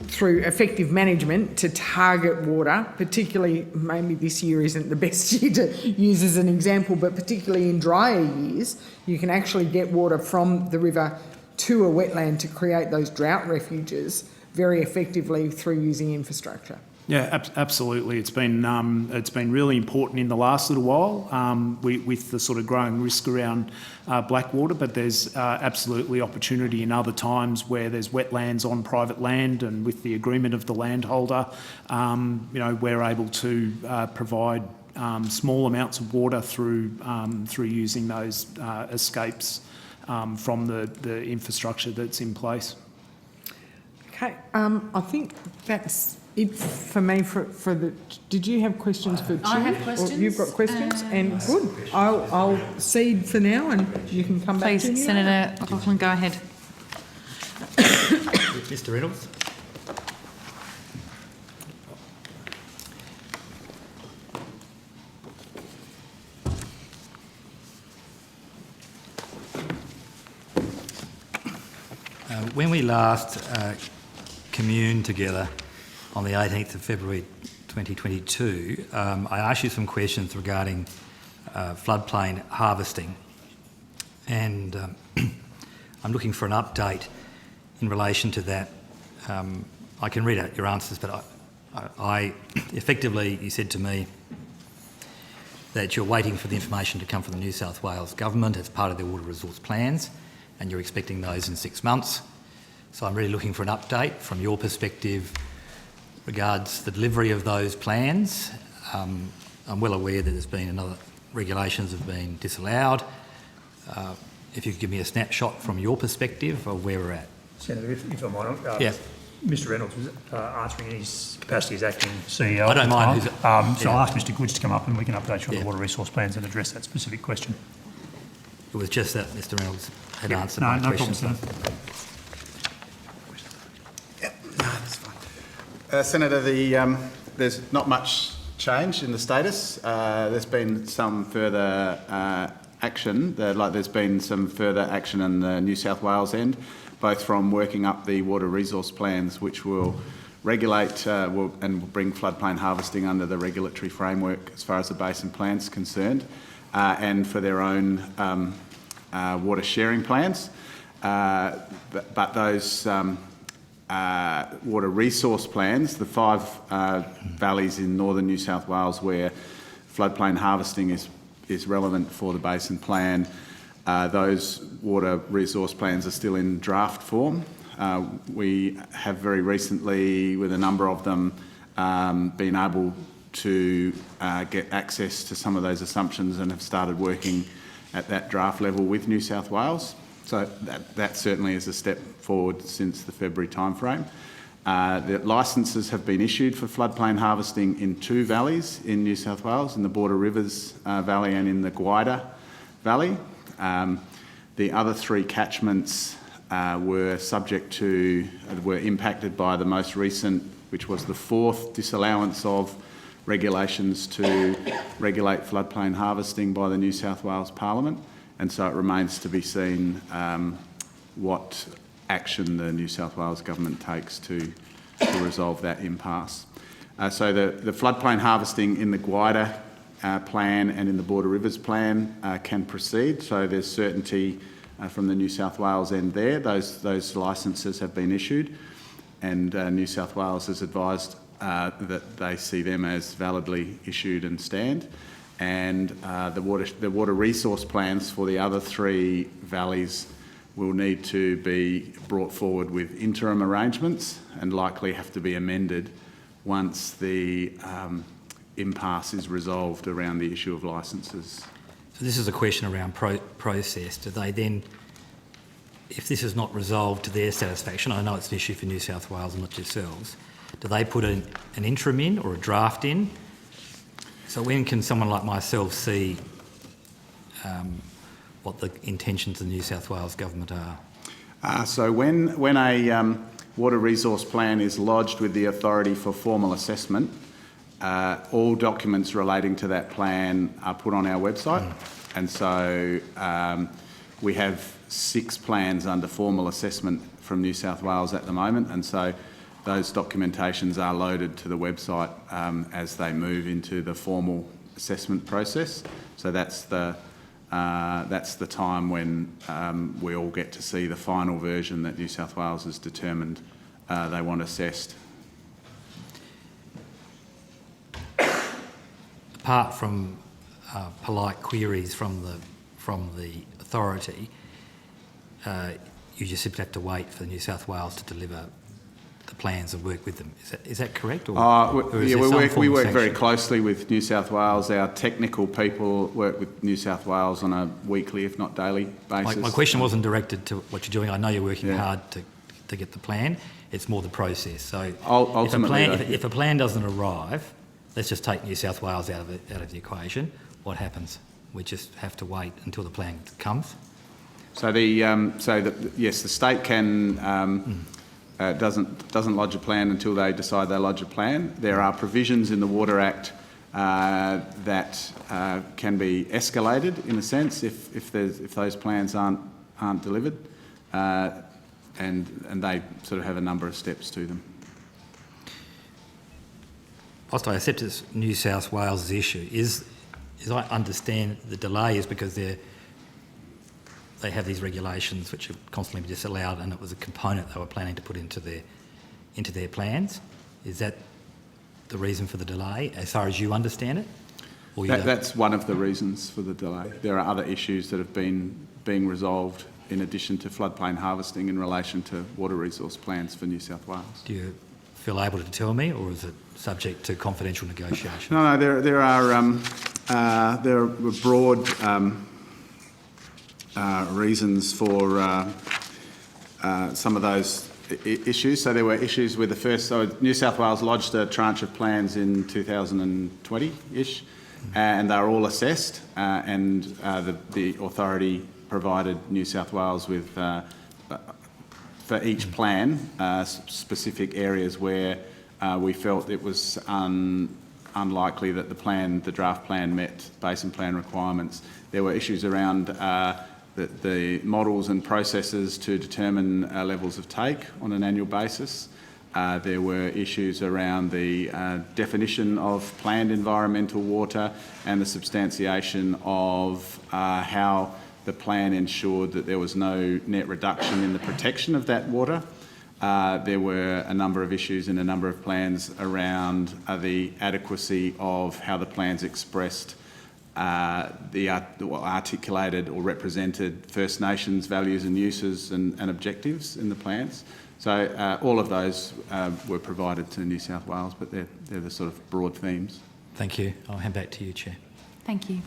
Speaker 4: through effective management to target water, particularly, maybe this year isn't the best year to use as an example, but particularly in drier years, you can actually get water from the river to a wetland to create those drought refuges very effectively through using infrastructure.
Speaker 20: Yeah, absolutely. It's been really important in the last little while with the sort of growing risk around blackwater, but there's absolutely opportunity in other times where there's wetlands on private land, and with the agreement of the landholder, we're able to provide small amounts of water through using those escapes from the infrastructure that's in place.
Speaker 4: Okay, I think that's it for me. For the, did you have questions for Chew?
Speaker 1: I have questions.
Speaker 4: Or you've got questions, and good. I'll cede for now, and you can come back to me.
Speaker 1: Please, Senator McLaughlin, go ahead.
Speaker 11: Mr. Reynolds. When we last communed together on the 18th of February 2022, I asked you some questions regarding floodplain harvesting, and I'm looking for an update in relation to that. I can read out your answers, but I effectively, you said to me that you're waiting for the information to come from the New South Wales Government as part of their water resource plans, and you're expecting those in 6 months. So I'm really looking for an update from your perspective regards the delivery of those plans. I'm well aware that there's been another regulations have been disallowed. If you could give me a snapshot from your perspective of where we're at.
Speaker 2: Senator, if I might,
Speaker 11: yeah.
Speaker 2: Mr Reynolds was answering in his capacity as acting CEO.
Speaker 11: I don't mind.
Speaker 2: So I'll ask Mr Goods to come up and we can update you on the water resource plans and address that specific question.
Speaker 11: It was just that Mr Reynolds had answered
Speaker 2: no,
Speaker 11: my
Speaker 2: no
Speaker 11: question.
Speaker 2: problem, Senator.
Speaker 14: That's fine. Senator, there's not much change in the status. There's been some further action. There's been some further action on the New South Wales end, both from working up the water resource plans, which will regulate and will bring floodplain harvesting under the regulatory framework as far as the basin plan's concerned, and for their own water sharing plans. But those water resource plans, the 5 valleys in northern New South Wales where floodplain harvesting is relevant for the basin plan, those water resource plans are still in draft form. We have very recently, with a number of them, been able to get access to some of those assumptions and have started working at that draft level with New South Wales. So that certainly is a step forward since the February timeframe. The licences have been issued for floodplain harvesting in 2 valleys in New South Wales, in the Border Rivers Valley and in the Gwydir Valley. The other 3 catchments were impacted by the most recent, which was the 4th disallowance of regulations to regulate floodplain harvesting by the New South Wales Parliament, and so it remains to be seen what action the New South Wales Government takes to resolve that impasse. So the floodplain harvesting in the Gwydir plan and in the Border Rivers plan can proceed, so there's certainty from the New South Wales end there. Those licences have been issued, and New South Wales has advised that they see them as validly issued and stand. And the water resource plans for the other 3 valleys will need to be brought forward with interim arrangements and likely have to be amended once the impasse is resolved around the issue of licences.
Speaker 11: So this is a question around process. Do they then, if this is not resolved to their satisfaction, I know it's an issue for New South Wales and not yourselves, do they put an interim in or a draft in? So when can someone like myself see what the intentions of the New South Wales Government are?
Speaker 14: So when a water resource plan is lodged with the authority for formal assessment, all documents relating to that plan are put on our website. And so we have 6 plans under formal assessment from New South Wales at the moment, and so those documentations are loaded to the website as they move into the formal assessment process. So that's the time when we all get to see the final version that New South Wales has determined they want assessed.
Speaker 11: Apart from polite queries from the authority, you just simply have to wait for New South Wales to deliver the plans and work with them. Is that correct?
Speaker 14: We work very closely with New South Wales. Our technical people work with New South Wales on a weekly, if not daily, basis.
Speaker 11: My question wasn't directed to what you're doing. I know you're working hard to get the plan. It's more the process. So
Speaker 14: ultimately,
Speaker 11: if a plan doesn't arrive, let's just take New South Wales out of the equation. What happens? We just have to wait until the plan comes.
Speaker 14: So yes, the state can doesn't lodge a plan until they decide they lodge a plan. There are provisions in the Water Act that can be escalated in a sense if those plans aren't delivered, and they sort of have a number of steps to them.
Speaker 11: Whilst I accept it's New South Wales' issue, is I understand the delay is because they have these regulations which are constantly disallowed, and it was a component they were planning to put into their plans. Is that the reason for the delay, as far as you understand it? Or
Speaker 14: That's one of the reasons for the delay. There are other issues that have been being resolved in addition to floodplain harvesting in relation to water resource plans for New South Wales.
Speaker 11: Do you feel able to tell me, or is it subject to confidential negotiation?
Speaker 14: No, there are broad reasons for some of those issues. So there were issues with the first. So New South Wales lodged a tranche of plans in 2020-ish, and they were all assessed. And the authority provided New South Wales with, for each plan, specific areas where we felt it was unlikely that the draft plan met basin plan requirements. There were issues around the models and processes to determine levels of take on an annual basis. There were issues around the definition of planned environmental water and the substantiation of how the plan ensured that there was no net reduction in the protection of that water. There were a number of issues in a number of plans around the adequacy of how the plans expressed articulated or represented First Nations values and uses and objectives in the plans. So all of those were provided to New South Wales, but they're the sort of broad themes.
Speaker 11: Thank you. I'll hand back to you, Chair.
Speaker 1: Thank you.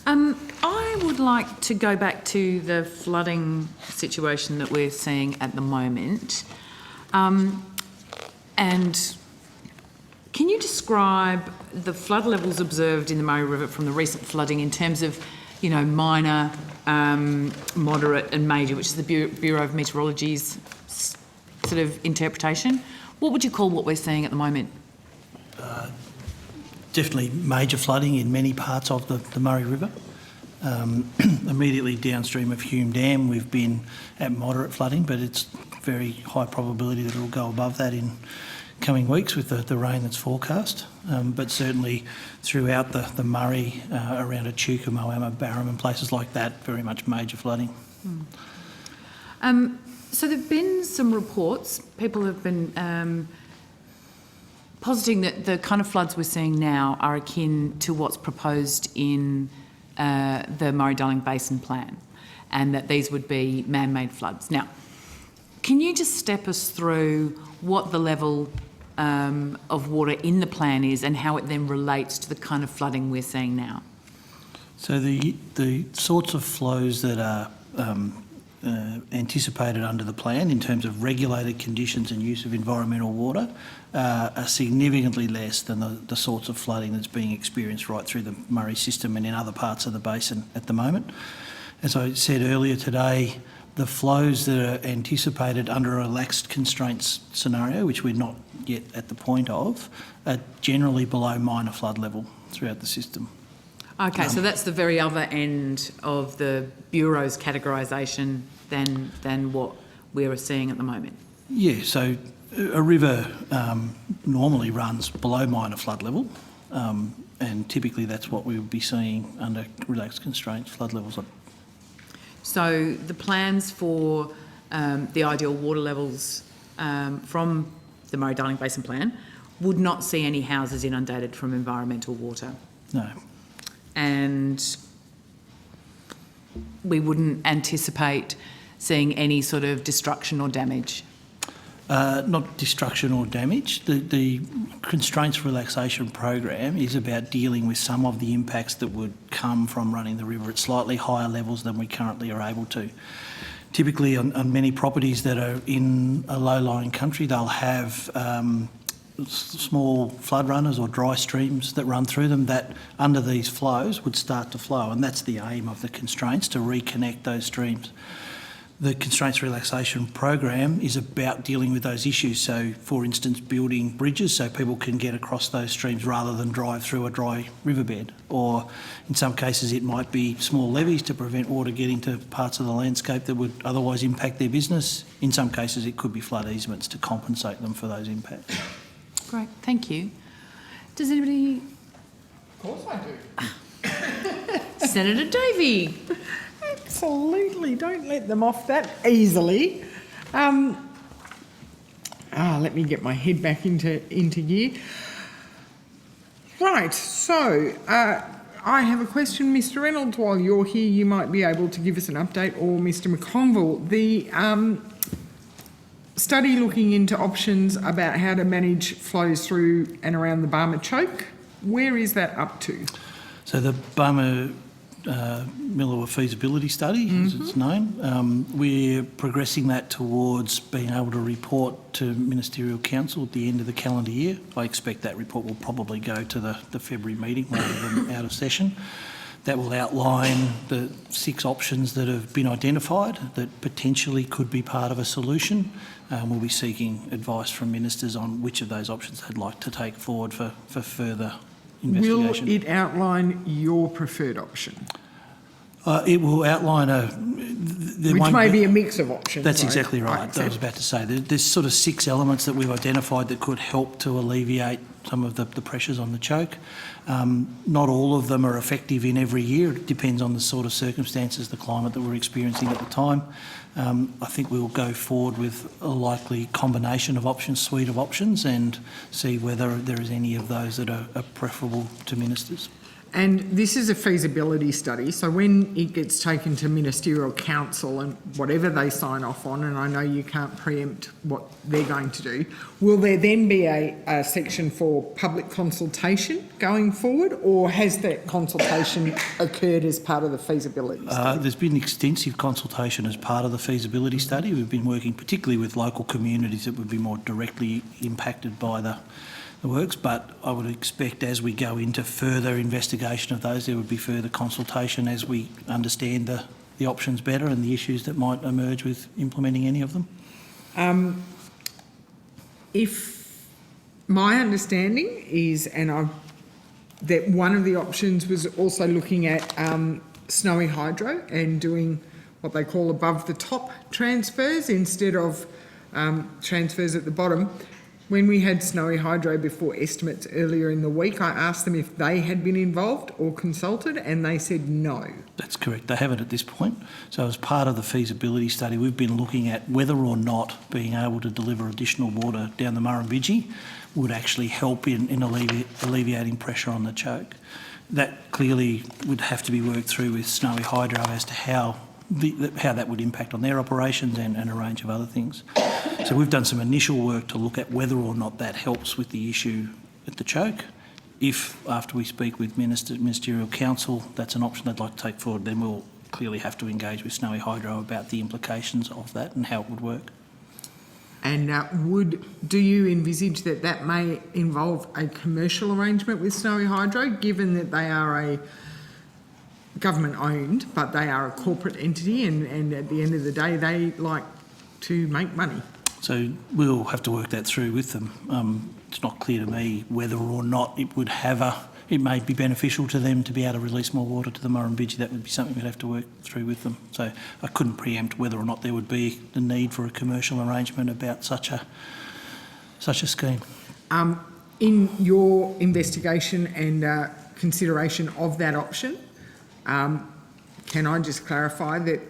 Speaker 1: I would like to go back to the flooding situation that we're seeing at the moment. And can you describe the flood levels observed in the Murray River from the recent flooding in terms of, you know, minor, moderate and major, which is the Bureau of Meteorology's sort of interpretation? What would you call what we're seeing at the moment?
Speaker 12: Definitely major flooding in many parts of the Murray River. Immediately downstream of Hume Dam, we've been at moderate flooding, but it's very high probability that it'll go above that in coming weeks with the rain that's forecast. But certainly throughout the Murray, around Echuca, Moama, Barham and places like that, very much major flooding.
Speaker 1: So there have been some reports, people have been positing that the kind of floods we're seeing now are akin to what's proposed in the Murray-Darling Basin Plan, and that these would be man-made floods. Now, can you just step us through what the level of water in the plan is and how it then relates to the kind of flooding we're seeing now?
Speaker 12: So the sorts of flows that are anticipated under the plan in terms of regulated conditions and use of environmental water are significantly less than the sorts of flooding that's being experienced right through the Murray system and in other parts of the basin at the moment. As I said earlier today, the flows that are anticipated under a relaxed constraints scenario, which we're not yet at the point of, are generally below minor flood level throughout the system.
Speaker 1: Okay, so that's the very other end of the Bureau's categorisation than what we're seeing at the moment.
Speaker 12: Yeah, so a river normally runs below minor flood level, and typically that's what we would be seeing under relaxed constraints flood levels.
Speaker 1: So the plans for the ideal water levels from the Murray-Darling Basin Plan would not see any houses inundated from environmental water.
Speaker 12: No.
Speaker 1: And we wouldn't anticipate seeing any sort of destruction or damage?
Speaker 12: Not destruction or damage. The constraints relaxation program is about dealing with some of the impacts that would come from running the river at slightly higher levels than we currently are able to. Typically on many properties that are in a low-lying country, they'll have small flood runners or dry streams that run through them that under these flows would start to flow, and that's the aim of the constraints, to reconnect those streams. The constraints relaxation program is about dealing with those issues. So, for instance, building bridges so people can get across those streams rather than drive through a dry riverbed. Or in some cases it might be small levees to prevent water getting to parts of the landscape that would otherwise impact their business. In some cases it could be flood easements to compensate them for those impacts.
Speaker 1: Great, thank you. Does anybody...
Speaker 4: Of course I do.
Speaker 1: Senator Davey.
Speaker 4: Absolutely, don't let them off that easily. Let me get my head back into gear. Right, so I have a question, Mr. Reynolds. While you're here, you might be able to give us an update, or Mr. McConville. The study looking into options about how to manage flows through and around the Barmah Choke, where is that up to?
Speaker 12: So the Barmah Millewa feasibility study, as it's known. We're progressing that towards being able to report to Ministerial Council at the end of the calendar year. I expect that report will probably go to the February meeting rather than out of session. That will outline the 6 options that have been identified that potentially could be part of a solution. We'll be seeking advice from ministers on which of those options they'd like to take forward for further investigation.
Speaker 4: Will it outline your preferred option?
Speaker 12: It will outline
Speaker 4: Which
Speaker 12: won't
Speaker 4: may be a mix of options.
Speaker 12: That's
Speaker 4: I-
Speaker 12: exactly
Speaker 4: I
Speaker 12: right. I
Speaker 4: accept.
Speaker 12: was about to say, there's sort of 6 elements that we've identified that could help to alleviate some of the pressures on the choke. Not all of them are effective in every year. It depends on the sort of circumstances, the climate that we're experiencing at the time. I think we'll go forward with a likely combination of options, suite of options, and see whether there is any of those that are preferable to ministers.
Speaker 4: And this is a feasibility study, so when it gets taken to Ministerial Council and whatever they sign off on, and I know you can't preempt what they're going to do, will there then be a section for public consultation going forward, or has that consultation occurred as part of the feasibility study?
Speaker 12: There's been extensive consultation as part of the feasibility study. We've been working particularly with local communities that would be more directly impacted by the works, but I would expect as we go into further investigation of those, there would be further consultation as we understand the options better and the issues that might emerge with implementing any of them.
Speaker 4: If my understanding is, that one of the options was also looking at Snowy Hydro and doing what they call above the top transfers instead of transfers at the bottom. When we had Snowy Hydro before estimates earlier in the week, I asked them if they had been involved or consulted, and they said no.
Speaker 12: That's correct. They haven't at this point. So as part of the feasibility study, we've been looking at whether or not being able to deliver additional water down the Murrumbidgee would actually help in alleviating pressure on the choke. That clearly would have to be worked through with Snowy Hydro as to how that would impact on their operations and a range of other things. So we've done some initial work to look at whether or not that helps with the issue at the choke. If, after we speak with Ministerial Council, that's an option they'd like to take forward, then we'll clearly have to engage with Snowy Hydro about the implications of that and how it would work.
Speaker 4: And do you envisage that may involve a commercial arrangement with Snowy Hydro, given that they are a government owned, but they are a corporate entity, and at the end of the day, they like to make money?
Speaker 12: So we'll have to work that through with them. It's not clear to me whether or not it may be beneficial to them to be able to release more water to the Murrumbidgee. That would be something we'd have to work through with them. So I couldn't preempt whether or not there would be the need for a commercial arrangement about such a scheme.
Speaker 4: In your investigation and consideration of that option, can I just clarify that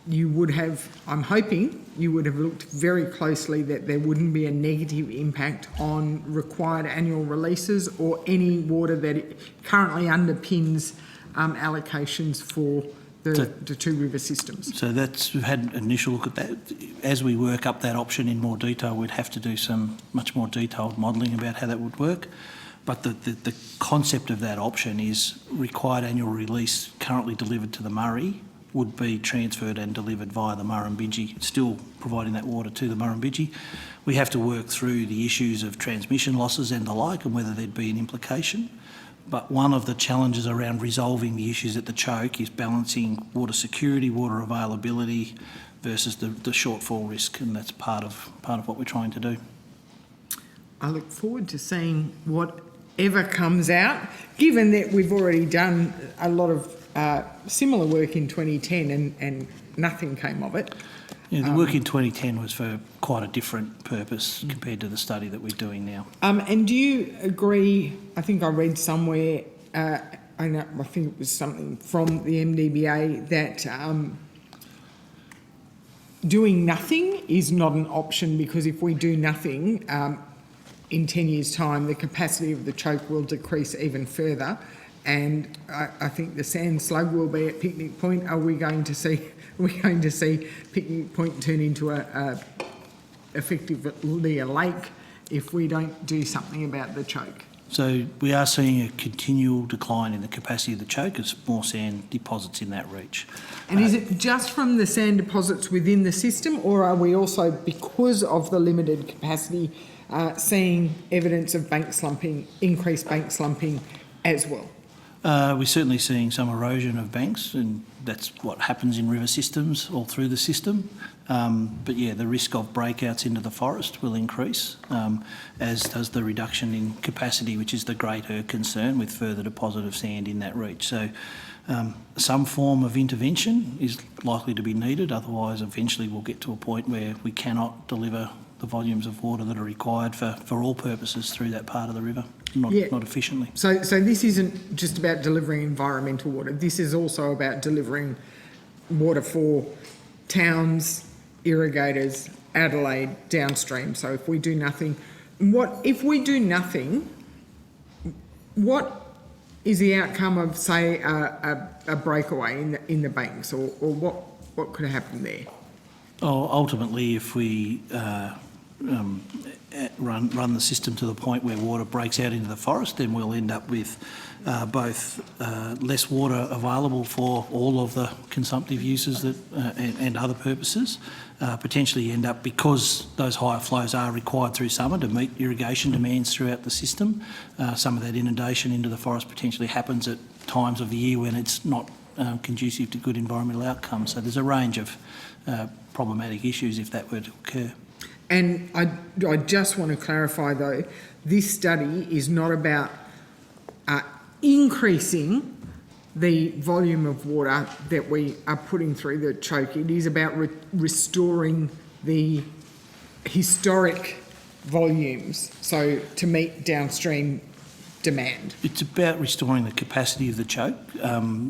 Speaker 4: you would have, I'm hoping you would have looked very closely that there wouldn't be a negative impact on required annual releases or any water that currently underpins allocations for the two river systems?
Speaker 12: So we've had an initial look at that. As we work up that option in more detail, we'd have to do some much more detailed modelling about how that would work. But the concept of that option is required annual release currently delivered to the Murray would be transferred and delivered via the Murrumbidgee, still providing that water to the Murrumbidgee. We have to work through the issues of transmission losses and the like and whether there'd be an implication. But one of the challenges around resolving the issues at the choke is balancing water security, water availability versus the shortfall risk, and that's part of what we're trying to do.
Speaker 4: I look forward to seeing whatever comes out, given that we've already done a lot of similar work in 2010 and nothing came of it.
Speaker 12: Yeah, the work in 2010 was for quite a different purpose compared to the study that we're doing now.
Speaker 4: And do you agree, I think I read somewhere, I think it was something from the MDBA, that doing nothing is not an option, because if we do nothing, in 10 years' time, the capacity of the choke will decrease even further. And I think the sand slug will be at Picnic Point. Are we going to see Picnic Point turn into effectively a lake if we don't do something about the choke?
Speaker 12: So we are seeing a continual decline in the capacity of the choke as more sand deposits in that reach.
Speaker 4: And is it just from the sand deposits within the system, or are we also, because of the limited capacity, seeing evidence of bank slumping, increased bank slumping as well?
Speaker 12: We're certainly seeing some erosion of banks, and that's what happens in river systems all through the system. But yeah, the risk of breakouts into the forest will increase, as does the reduction in capacity, which is the greater concern with further deposit of sand in that reach. So some form of intervention is likely to be needed, otherwise eventually we'll get to a point where we cannot deliver the volumes of water that are required for all purposes through that part of the river, not efficiently.
Speaker 4: So this isn't just about delivering environmental water. This is also about delivering water for towns, irrigators, Adelaide, downstream. So if we do nothing, what is the outcome of, say, a breakaway in the banks, or what could happen there?
Speaker 12: Oh, ultimately, if we run the system to the point where water breaks out into the forest, then we'll end up with both less water available for all of the consumptive uses that and other purposes. Potentially end up, because those higher flows are required through summer to meet irrigation demands throughout the system, some of that inundation into the forest potentially happens at times of the year when it's not conducive to good environmental outcomes. So there's a range of problematic issues if that were to occur.
Speaker 4: And I just want to clarify though, this study is not about increasing the volume of water that we are putting through the choke. It is about restoring the historic volumes, so to meet downstream demand.
Speaker 12: It's about restoring the capacity of the choke.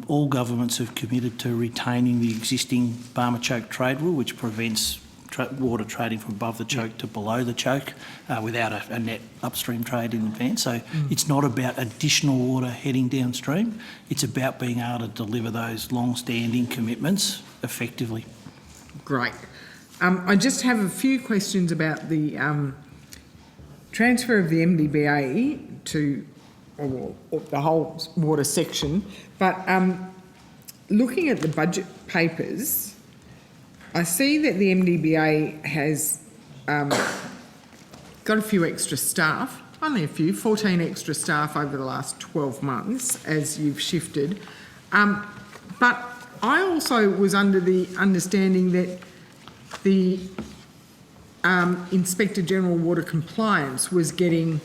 Speaker 12: All governments have committed to retaining the existing Barmah Choke Trade Rule, which prevents water trading from above the choke to below the choke without a net upstream trade in advance. So it's not about additional water heading downstream. It's about being able to deliver those long-standing commitments effectively.
Speaker 4: Great. I just have a few questions about the transfer of the MDBA to or the whole water section. But looking at the budget papers, I see that the MDBA has got a few extra staff, only a few, 14 extra staff over the last 12 months as you've shifted. But I also was under the understanding that the Inspector General Water Compliance was getting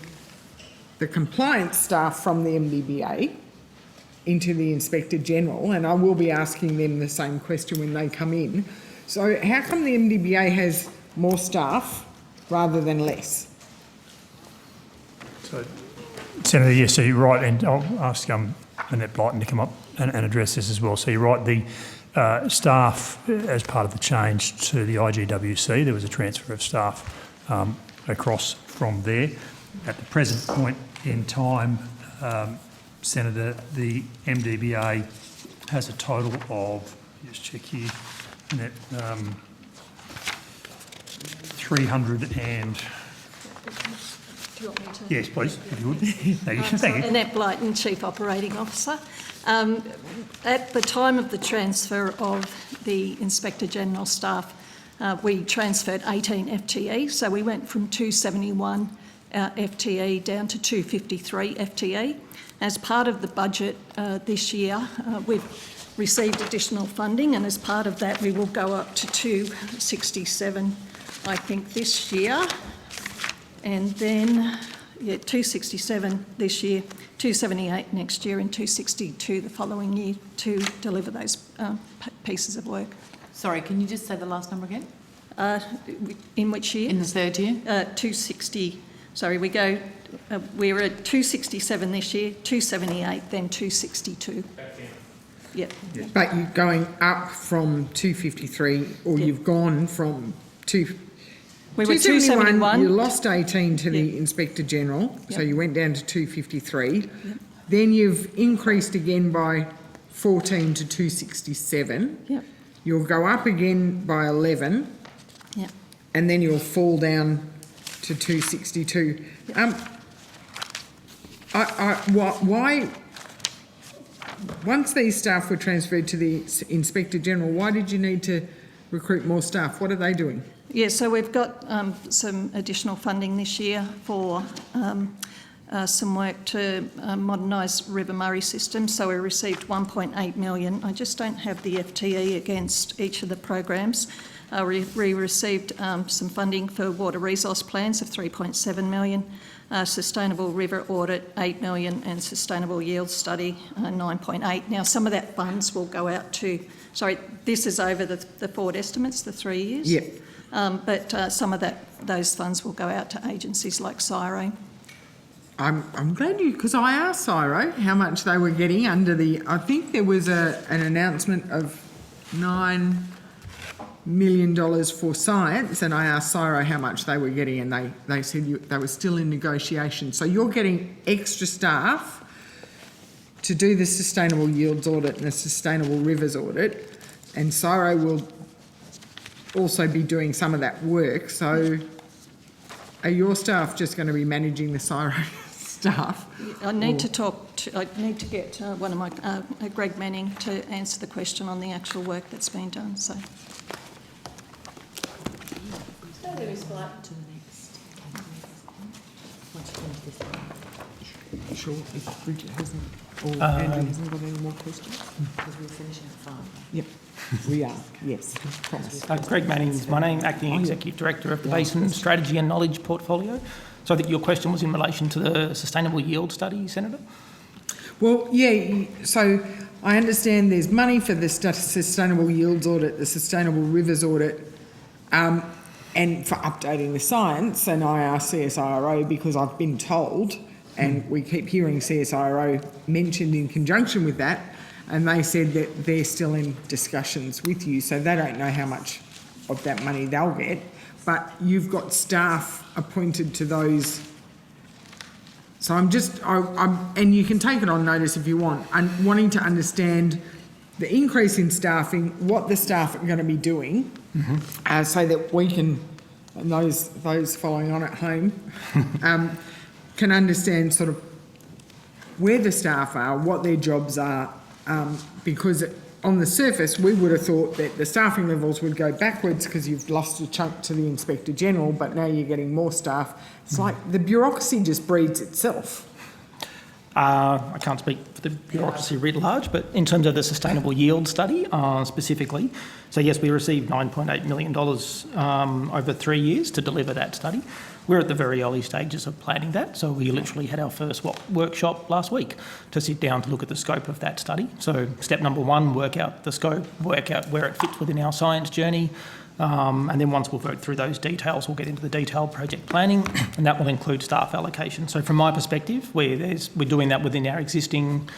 Speaker 4: the compliance staff from the MDBA into the Inspector General, and I will be asking them the same question when they come in. So how come the MDBA has more staff rather than less?
Speaker 2: So, Senator, yes, so you're right, and I'll ask Annette Blighton to come up and address this as well. So you're right, the staff, as part of the change to the IGWC, there was a transfer of staff across from there. At the present point in time, Senator, the MDBA has a total of, just check here, Annette, 300 and...
Speaker 18: Do you want me to?
Speaker 2: Yes, please, if you would. Thank you. Thank you.
Speaker 18: Annette Blighton, Chief Operating Officer. At the time of the transfer of the Inspector General staff, we transferred 18 FTE, so we went from 271 FTE down to 253 FTE. As part of the budget this year, we've received additional funding, and as part of that we will go up to 267, I think, this year, and then 267 this year, 278 next year, and 262 the following year to deliver those pieces of work.
Speaker 1: Sorry, can you just say the last number again?
Speaker 18: In which year?
Speaker 1: In the third year?
Speaker 18: 260. Sorry, we're at 267 this year, 278, then 262. Yep.
Speaker 4: But you're going up from 253, or you've gone from
Speaker 18: we were 271.
Speaker 4: You lost 18 to the Inspector General, so you went down to 253. Then you've increased again by 14 to 267.
Speaker 18: Yep.
Speaker 4: You'll go up again by 11.
Speaker 18: Yep.
Speaker 4: And then you'll fall down to 262. Why, once these staff were transferred to the Inspector General, why did you need to recruit more staff? What are they doing?
Speaker 18: Yeah, so we've got some additional funding this year for
Speaker 21: some work to modernise River Murray system, so we received 1.8 million. I just don't have the FTE against each of the programs. We received some funding for water resource plans of 3.7 million, sustainable river audit 8 million, and sustainable yield study 9.8. Now, some of that funds will go out to, sorry, this is over the forward estimates, the 3 years.
Speaker 4: Yep.
Speaker 21: But some of those funds will go out to agencies like CSIRO.
Speaker 4: I'm glad you, because I asked CSIRO how much they were getting under the, I think there was an announcement of $9 million for science, and I asked CSIRO how much they were getting, and they said they were still in negotiation. So you're getting extra staff to do the sustainable yields audit and the sustainable rivers audit, and CSIRO will also be doing some of that work. So are your staff just going to be managing the CSIRO staff?
Speaker 21: I need to get one of my, Greg Manning, to answer the question on the actual work that's been done. So.
Speaker 4: Sure, if Bridget hasn't, or Andrew hasn't got any more questions? Because we're finishing at 5. Yep, we are, yes, promise.
Speaker 22: Greg Manning is my name, Acting Executive Director of the Basin Strategy and Knowledge Portfolio. So I think your question was in relation to the Sustainable Yield Study, Senator?
Speaker 4: Well, yeah, so I understand there's money for the Sustainable Yields Audit, the Sustainable Rivers Audit, and for updating the science, and I asked CSIRO because I've been told, and we keep hearing CSIRO mentioned in conjunction with that, and they said that they're still in discussions with you, so they don't know how much of that money they'll get, but you've got staff appointed to those. So I'm and you can take it on notice if you want, I'm wanting to understand the increase in staffing, what the staff are going to be doing, so that we can, and those following on at home, can understand sort of where the staff are, what their jobs are, because on the surface we would have thought that the staffing levels would go backwards because you've lost a chunk to the Inspector General, but now you're getting more staff. It's like the bureaucracy just breeds itself.
Speaker 22: I can't speak for the bureaucracy writ large, but in terms of the Sustainable Yield Study specifically, so yes, we received $9.8 million over 3 years to deliver that study. We're at the very early stages of planning that, so we literally had our first workshop last week to sit down to look at the scope of that study. So step number 1, work out the scope, work out where it fits within our science journey, and then once we've worked through those details, we'll get into the detailed project planning, and that will include staff allocation. So from my perspective, we're doing that within our existing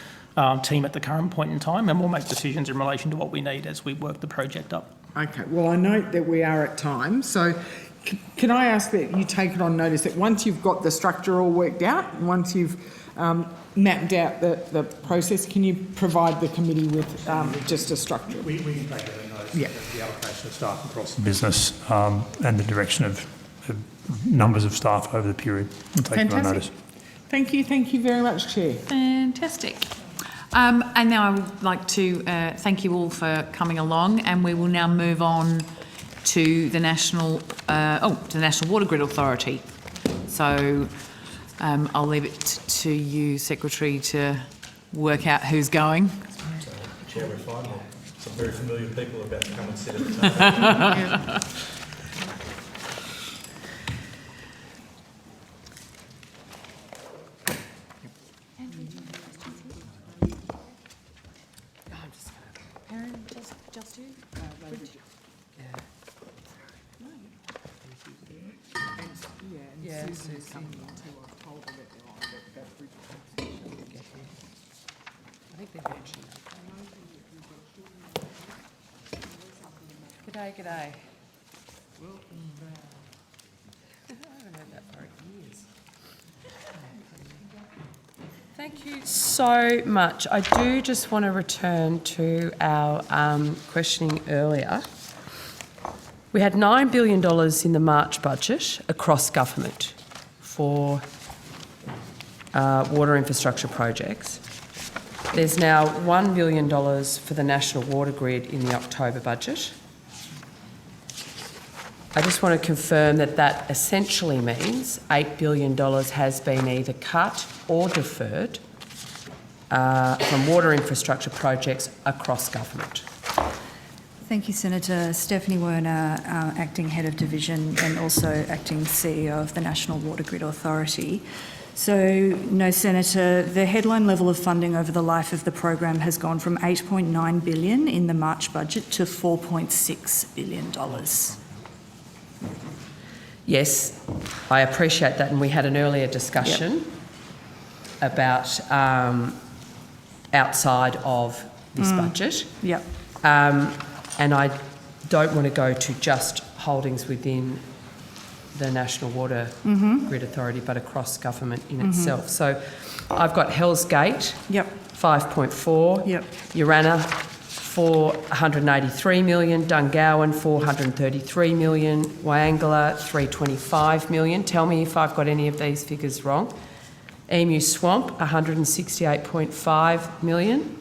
Speaker 22: team at the current point in time, and we'll make decisions in relation to what we need as we work the project up.
Speaker 4: Okay, well, I note that we are at time, so can I ask that you take it on notice that once you've got the structure all worked out, once you've mapped out the process, can you provide the committee with just a structure?
Speaker 2: We can take that on notice,
Speaker 4: yeah.
Speaker 2: The allocation of staff across the business and the direction of numbers of staff over the period. We'll take it on notice.
Speaker 4: Thank you very much, Chair.
Speaker 1: Fantastic. And now I would like to thank you all for coming along, and we will now move on to the National Water Grid Authority. So I'll leave it to you, Secretary, to work out who's going.
Speaker 13: Chair, we're fine. Some very familiar people are about to come and sit at the table.
Speaker 1: G'day.
Speaker 23: Thank you so much. I do just want to return to our questioning earlier. We had $9 billion in the March budget across government for water infrastructure projects. There's now $1 billion for the National Water Grid in the October budget. I just want to confirm that that essentially means $8 billion has been either cut or deferred from water infrastructure projects across government.
Speaker 16: Thank you, Senator. Stephanie Werner, Acting Head of Division and also Acting CEO of the National Water Grid Authority. So, no, Senator, the headline level of funding over the life of the program has gone from $8.9 billion in the March budget to $4.6 billion.
Speaker 23: Yes, I appreciate that, and we had an earlier discussion about outside of this budget.
Speaker 16: Yep.
Speaker 23: And I don't want to go to just holdings within the National Water Grid Authority, but across government in itself. So I've got Hells Gate, 5.4, Urana, 483 million, Dungowan, 433 million, Wyangala, 325 million. Tell me if I've got any of these figures wrong. Emu Swamp, 168.5 million.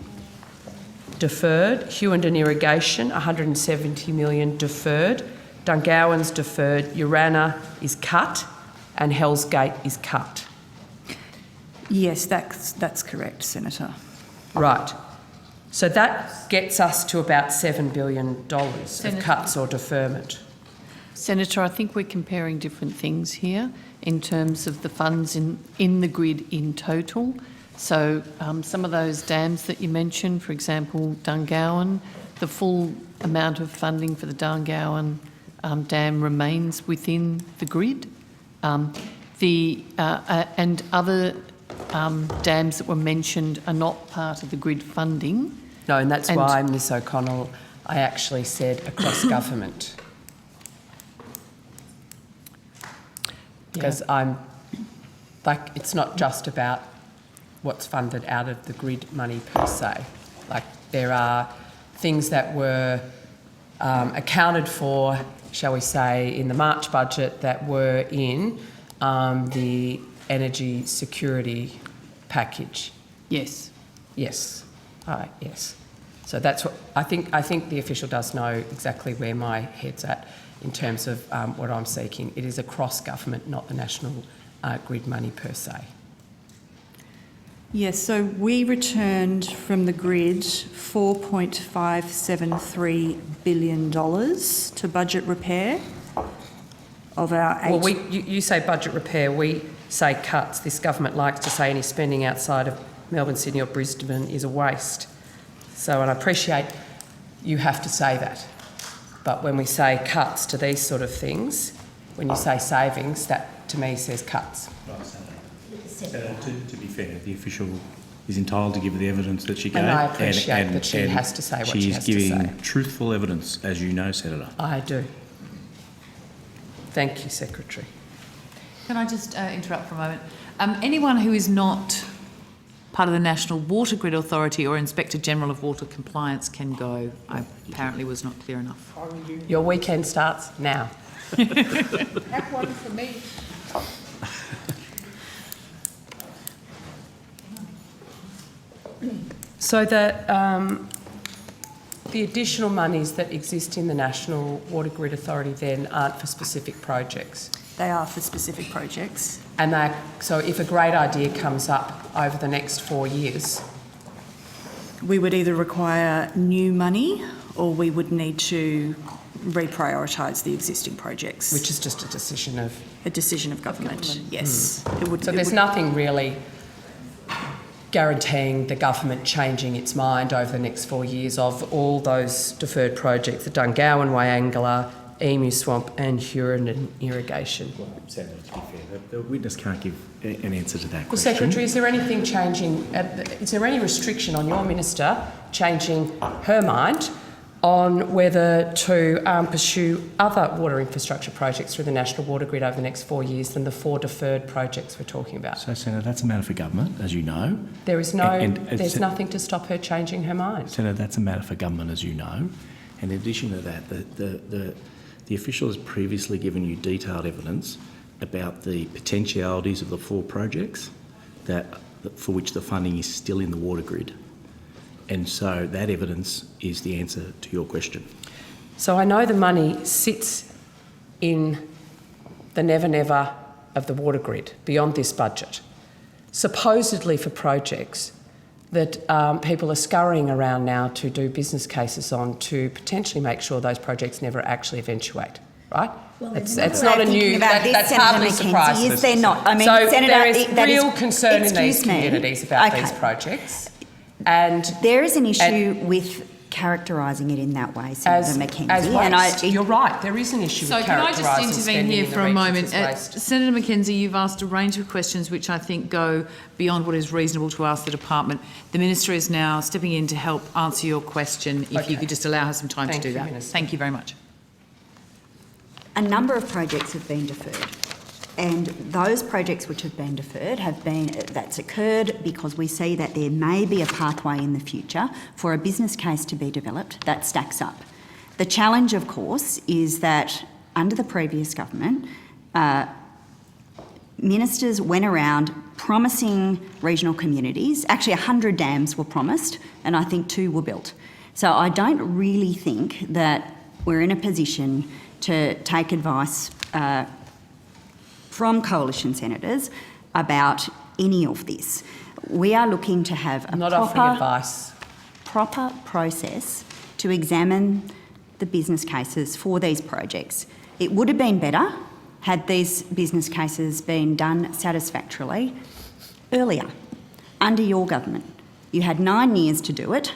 Speaker 23: Deferred. Hughenden Irrigation, 170 million deferred. Dungowan's deferred. Urana is cut and Hells Gate is cut.
Speaker 16: Yes, that's correct, Senator.
Speaker 23: Right. So that gets us to about $7 billion of cuts or deferment.
Speaker 6: Senator, I think we're comparing different things here in terms of the funds in the grid in total. So some of those dams that you mentioned, for example, Dungowan, the full amount of funding for the Dungowan dam remains within the grid. And other dams that were mentioned are not part of the grid funding.
Speaker 23: No, and that's why, Ms O'Connell, I actually said across government. Because it's not just about what's funded out of the grid money per se. Like, there are things that were accounted for, shall we say, in the March budget that were in the energy security package.
Speaker 6: Yes.
Speaker 23: Yes. All right, yes. So that's what I think the official does know exactly where my head's at in terms of what I'm seeking. It is across government, not the national grid money per se.
Speaker 16: Yes, so we returned from the grid $4.573 billion to budget repair of our
Speaker 23: Well, you say budget repair, we say cuts. This government likes to say any spending outside of Melbourne, Sydney or Brisbane is a waste. So, and I appreciate you have to say that. But when we say cuts to these sort of things, when you say savings, that to me says cuts.
Speaker 3: To be fair, the official is entitled to give the evidence that she gave.
Speaker 23: And I appreciate that she has to say what she has to say.
Speaker 3: She is giving truthful evidence, as you know, Senator.
Speaker 23: I do. Thank you, Secretary.
Speaker 1: Can I just interrupt for a moment? Anyone who is not part of the National Water Grid Authority or Inspector General of Water Compliance can go. I apparently was not clear enough.
Speaker 23: Your weekend starts now.
Speaker 18: Have one for me.
Speaker 23: So the additional monies that exist in the National Water Grid Authority then aren't for specific projects?
Speaker 16: They are for specific projects.
Speaker 23: And so if a great idea comes up over the next 4 years?
Speaker 16: We would either require new money or we would need to reprioritise the existing projects.
Speaker 23: Which is just a decision of...
Speaker 16: A decision of government, yes.
Speaker 23: So there's nothing really guaranteeing the government changing its mind over the next 4 years of all those deferred projects, the Dungowan, Wyangala, Emu Swamp and Hughenden Irrigation.
Speaker 3: Well, Senator, to be fair, the witness can't give an answer to that
Speaker 23: Well,
Speaker 3: question.
Speaker 23: Secretary, is there anything changing, is there any restriction on your minister changing her mind on whether to pursue other water infrastructure projects through the National Water Grid over the next 4 years than the 4 deferred projects we're talking about?
Speaker 3: So, Senator, that's a matter for government, as you know.
Speaker 23: There is there's nothing to stop her changing her mind.
Speaker 3: Senator, that's a matter for government, as you know. And in addition to that, the official has previously given you detailed evidence about the potentialities of the 4 projects for which the funding is still in the water grid. And so that evidence is the answer to your question.
Speaker 23: So I know the money sits in the never of the water grid beyond this budget, supposedly for projects that people are scurrying around now to do business cases on to potentially make sure those projects never actually eventuate, right?
Speaker 5: Well,
Speaker 23: it's
Speaker 5: another
Speaker 23: not
Speaker 5: way
Speaker 23: a
Speaker 5: of
Speaker 23: new,
Speaker 5: thinking about this,
Speaker 23: that's
Speaker 5: Senator
Speaker 23: hardly
Speaker 5: Mackenzie,
Speaker 23: surprising.
Speaker 5: is there not? I mean,
Speaker 23: so
Speaker 5: Senator,
Speaker 23: there is
Speaker 5: that
Speaker 23: real
Speaker 5: is-
Speaker 23: concern in these
Speaker 5: excuse me.
Speaker 23: communities about
Speaker 5: Okay.
Speaker 23: these projects. And
Speaker 5: there is an issue with characterising it in that way, Senator Mackenzie.
Speaker 23: as
Speaker 5: and
Speaker 23: waste. You're right, there is an issue
Speaker 1: So
Speaker 23: with
Speaker 1: can I just
Speaker 23: characterising
Speaker 1: intervene
Speaker 23: spending
Speaker 1: here
Speaker 23: in the
Speaker 1: for a
Speaker 23: regions
Speaker 1: moment?
Speaker 23: as waste.
Speaker 1: Senator Mackenzie, you've asked a range of questions which I think go beyond what is reasonable to ask the department. The Minister is now stepping in to help answer your question. If you could just allow her some time
Speaker 23: Thank
Speaker 1: to do
Speaker 23: you,
Speaker 1: that.
Speaker 23: Minister.
Speaker 1: Thank you very much.
Speaker 5: A number of projects have been deferred. And those projects which have been deferred that's occurred because we see that there may be a pathway in the future for a business case to be developed that stacks up. The challenge, of course, is that under the previous government, ministers went around promising regional communities, actually 100 dams were promised, and I think 2 were built. So I don't really think that we're in a position to take advice from coalition senators about any of this. We are looking to have a
Speaker 23: Not offering advice.
Speaker 5: proper process to examine the business cases for these projects. It would have been better had these business cases been done satisfactorily earlier, under your government. You had 9 years to do it.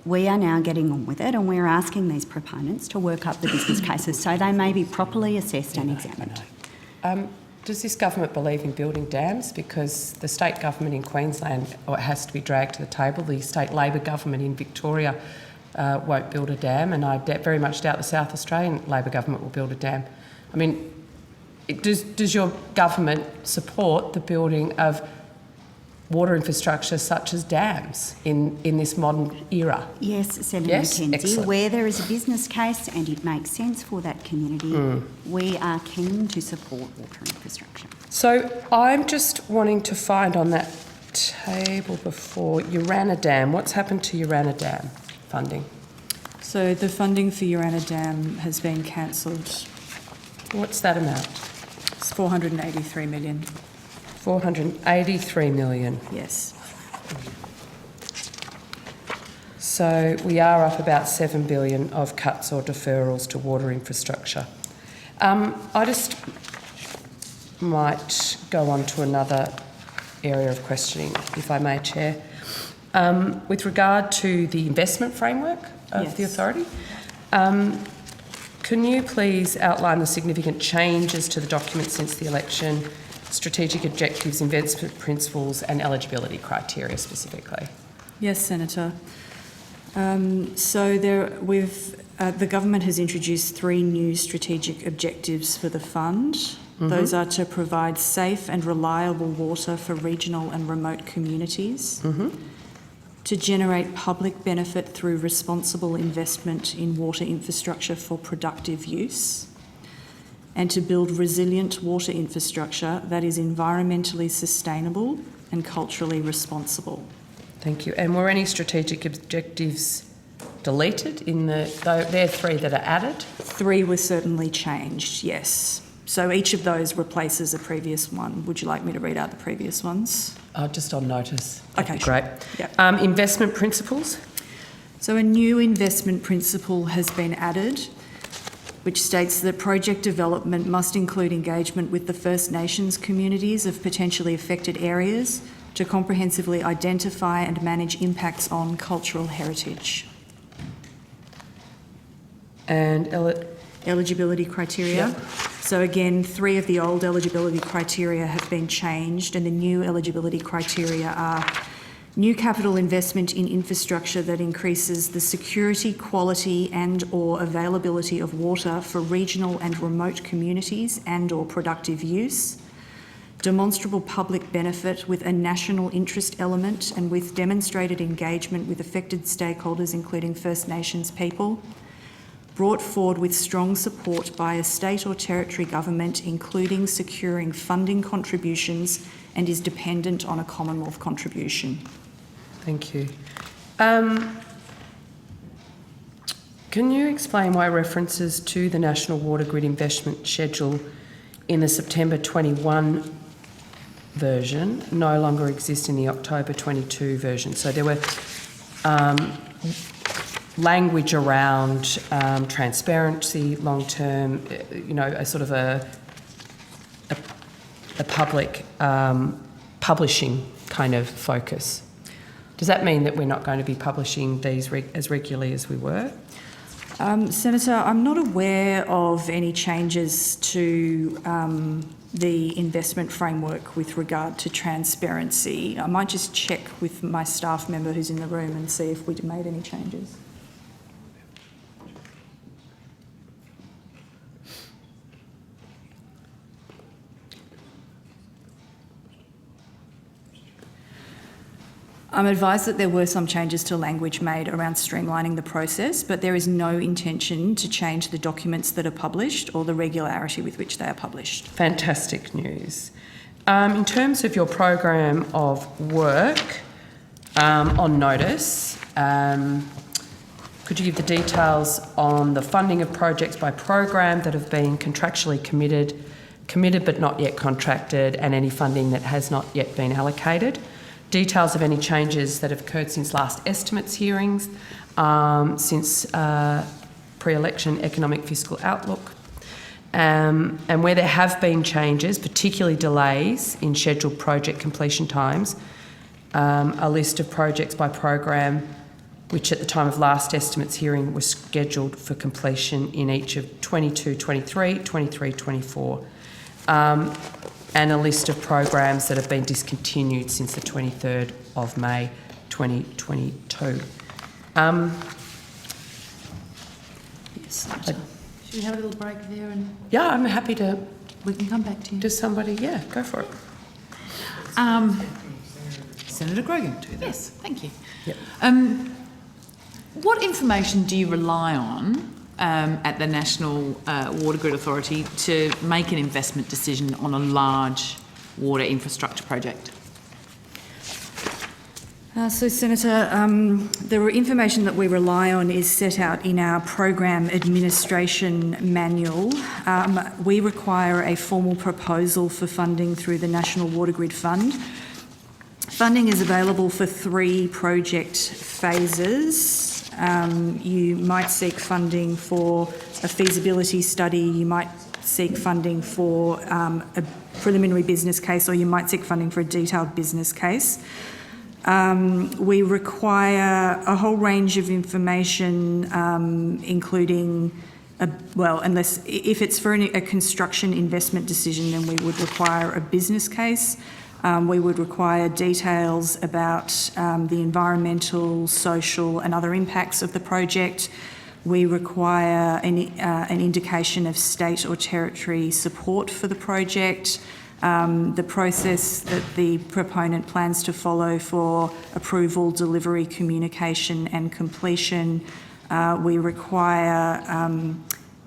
Speaker 5: We are now getting on with it, and we're asking these proponents to work up the business cases so they may be properly assessed and examined.
Speaker 23: Does this government believe in building dams? Because the state government in Queensland has to be dragged to the table. The state Labor government in Victoria won't build a dam, and I very much doubt the South Australian Labor government will build a dam. I mean, does your government support the building of water infrastructure such as dams in this modern era?
Speaker 5: Yes, Senator
Speaker 23: Yes?
Speaker 5: Mackenzie,
Speaker 23: Excellent.
Speaker 5: where there is a business case and it makes sense for that community, we are keen to support water infrastructure.
Speaker 23: So I'm just wanting to find on that table before Urana Dam, what's happened to Urana Dam funding?
Speaker 16: So the funding for Urana Dam has been cancelled.
Speaker 23: What's that amount?
Speaker 16: It's 483 million.
Speaker 23: 483 million.
Speaker 16: Yes.
Speaker 23: So we are up about 7 billion of cuts or deferrals to water infrastructure. I just might go on to another area of questioning, if I may, Chair. With regard to the investment framework of the authority, can you please outline the significant changes to the document since the election, strategic objectives, investment principles and eligibility criteria specifically?
Speaker 16: Yes, Senator. The government has introduced 3 new strategic objectives for the fund. Those are to provide safe and reliable water for regional and remote communities, to generate public benefit through responsible investment in water infrastructure for productive use, and to build resilient water infrastructure that is environmentally sustainable and culturally responsible.
Speaker 23: Thank you. And were any strategic objectives deleted in there are 3 that are added?
Speaker 16: 3 were certainly changed, yes. So each of those replaces a previous one. Would you like me to read out the previous ones?
Speaker 23: Just on notice.
Speaker 16: Okay,
Speaker 23: Great.
Speaker 16: Yep.
Speaker 23: Investment principles?
Speaker 16: So a new investment principle has been added, which states that project development must include engagement with the First Nations communities of potentially affected areas to comprehensively identify and manage impacts on cultural heritage.
Speaker 23: And
Speaker 16: eligibility criteria.
Speaker 23: Yep.
Speaker 16: So again, 3 of the old eligibility criteria have been changed, and the new eligibility criteria are new capital investment in infrastructure that increases the security, quality and/or availability of water for regional and remote communities and/or productive use. Demonstrable public benefit with a national interest element and with demonstrated engagement with affected stakeholders, including First Nations people. Brought forward with strong support by a state or territory government, including securing funding contributions, and is dependent on a Commonwealth contribution.
Speaker 23: Thank you. Can you explain why references to the National Water Grid Investment Schedule in the September 21 version no longer exist in the October 22 version? So there were language around transparency, long-term, a sort of a public publishing kind of focus. Does that mean that we're not going to be publishing these as regularly as we were?
Speaker 16: Senator, I'm not aware of any changes to the investment framework with regard to transparency. I might just check with my staff member who's in the room and see if we'd made any changes. I'm advised that there were some changes to language made around streamlining the process, but there is no intention to change the documents that are published or the regularity with which they are published.
Speaker 23: Fantastic news. In terms of your program of work on notice, could you give the details on the funding of projects by program that have been contractually committed but not yet contracted, and any funding that has not yet been allocated? Details of any changes that have occurred since last estimates hearings, since pre-election economic fiscal outlook, and where there have been changes, particularly delays in scheduled project completion times, a list of projects by program which at the time of last estimates hearing were scheduled for completion in each of 22-23, 23-24. And a list of programs that have been discontinued since the 23rd of May 2022.
Speaker 1: Should we have a little break there? And
Speaker 23: yeah, I'm happy to.
Speaker 1: We can come back to you.
Speaker 23: Does somebody? Yeah, go for it.
Speaker 1: Senator Grogan, do that. Yes, thank you.
Speaker 23: Yep.
Speaker 1: What information do you rely on at the National Water Grid Authority to make an investment decision on a large water infrastructure project?
Speaker 16: So, Senator, the information that we rely on is set out in our program administration manual. We require a formal proposal for funding through the National Water Grid Fund. Funding is available for 3 project phases. You might seek funding for a feasibility study, you might seek funding for a preliminary business case, or you might seek funding for a detailed business case. We require a whole range of information, including, unless if it's for a construction investment decision, then we would require a business case. We would require details about the environmental, social and other impacts of the project. We require an indication of state or territory support for the project, the process that the proponent plans to follow for approval, delivery, communication and completion. We require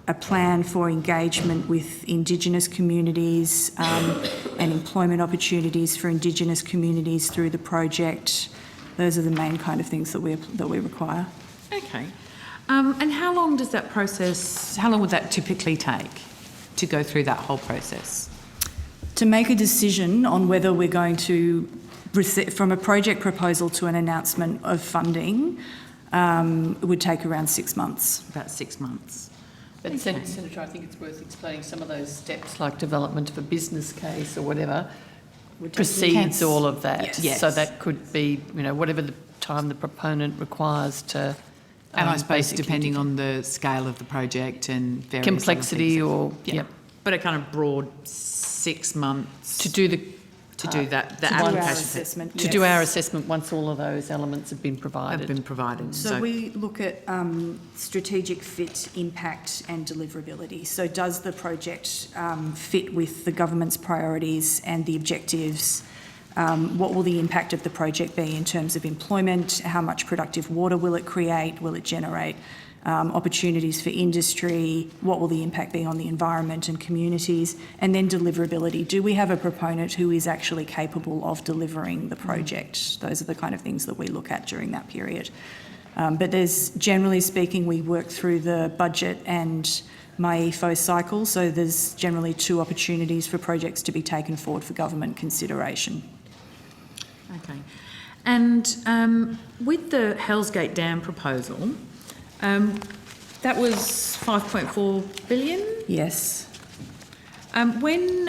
Speaker 16: a plan for engagement with Indigenous communities and employment opportunities for Indigenous communities through the project. Those are the main kind of things that we require.
Speaker 1: Okay. And how long does that process, how long would that typically take to go through that whole process?
Speaker 16: To make a decision on whether we're going to, from a project proposal to an announcement of funding, it would take around 6 months.
Speaker 1: About 6 months.
Speaker 6: But Senator, I think it's worth explaining some of those steps, like development of a business case or whatever, precedes all of that.
Speaker 1: Yes.
Speaker 6: So that could be, whatever the time the proponent requires to.
Speaker 1: And I suppose depending on the scale of the project and various
Speaker 6: complexity or
Speaker 1: but a kind of broad 6 months
Speaker 6: to do the
Speaker 1: application
Speaker 16: assessment.
Speaker 6: To do our assessment once all of those elements have been provided.
Speaker 16: So we look at strategic fit, impact and deliverability. So does the project fit with the government's priorities and the objectives? What will the impact of the project be in terms of employment? How much productive water will it create? Will it generate opportunities for industry? What will the impact be on the environment and communities? And then deliverability. Do we have a proponent who is actually capable of delivering the project? Those are the kind of things that we look at during that period. But there's, generally speaking, we work through the budget and MyEFO cycle, so there's generally 2 opportunities for projects to be taken forward for government consideration.
Speaker 1: Okay. And with the Hells Gate Dam proposal, that was 5.4 billion?
Speaker 16: Yes.
Speaker 1: When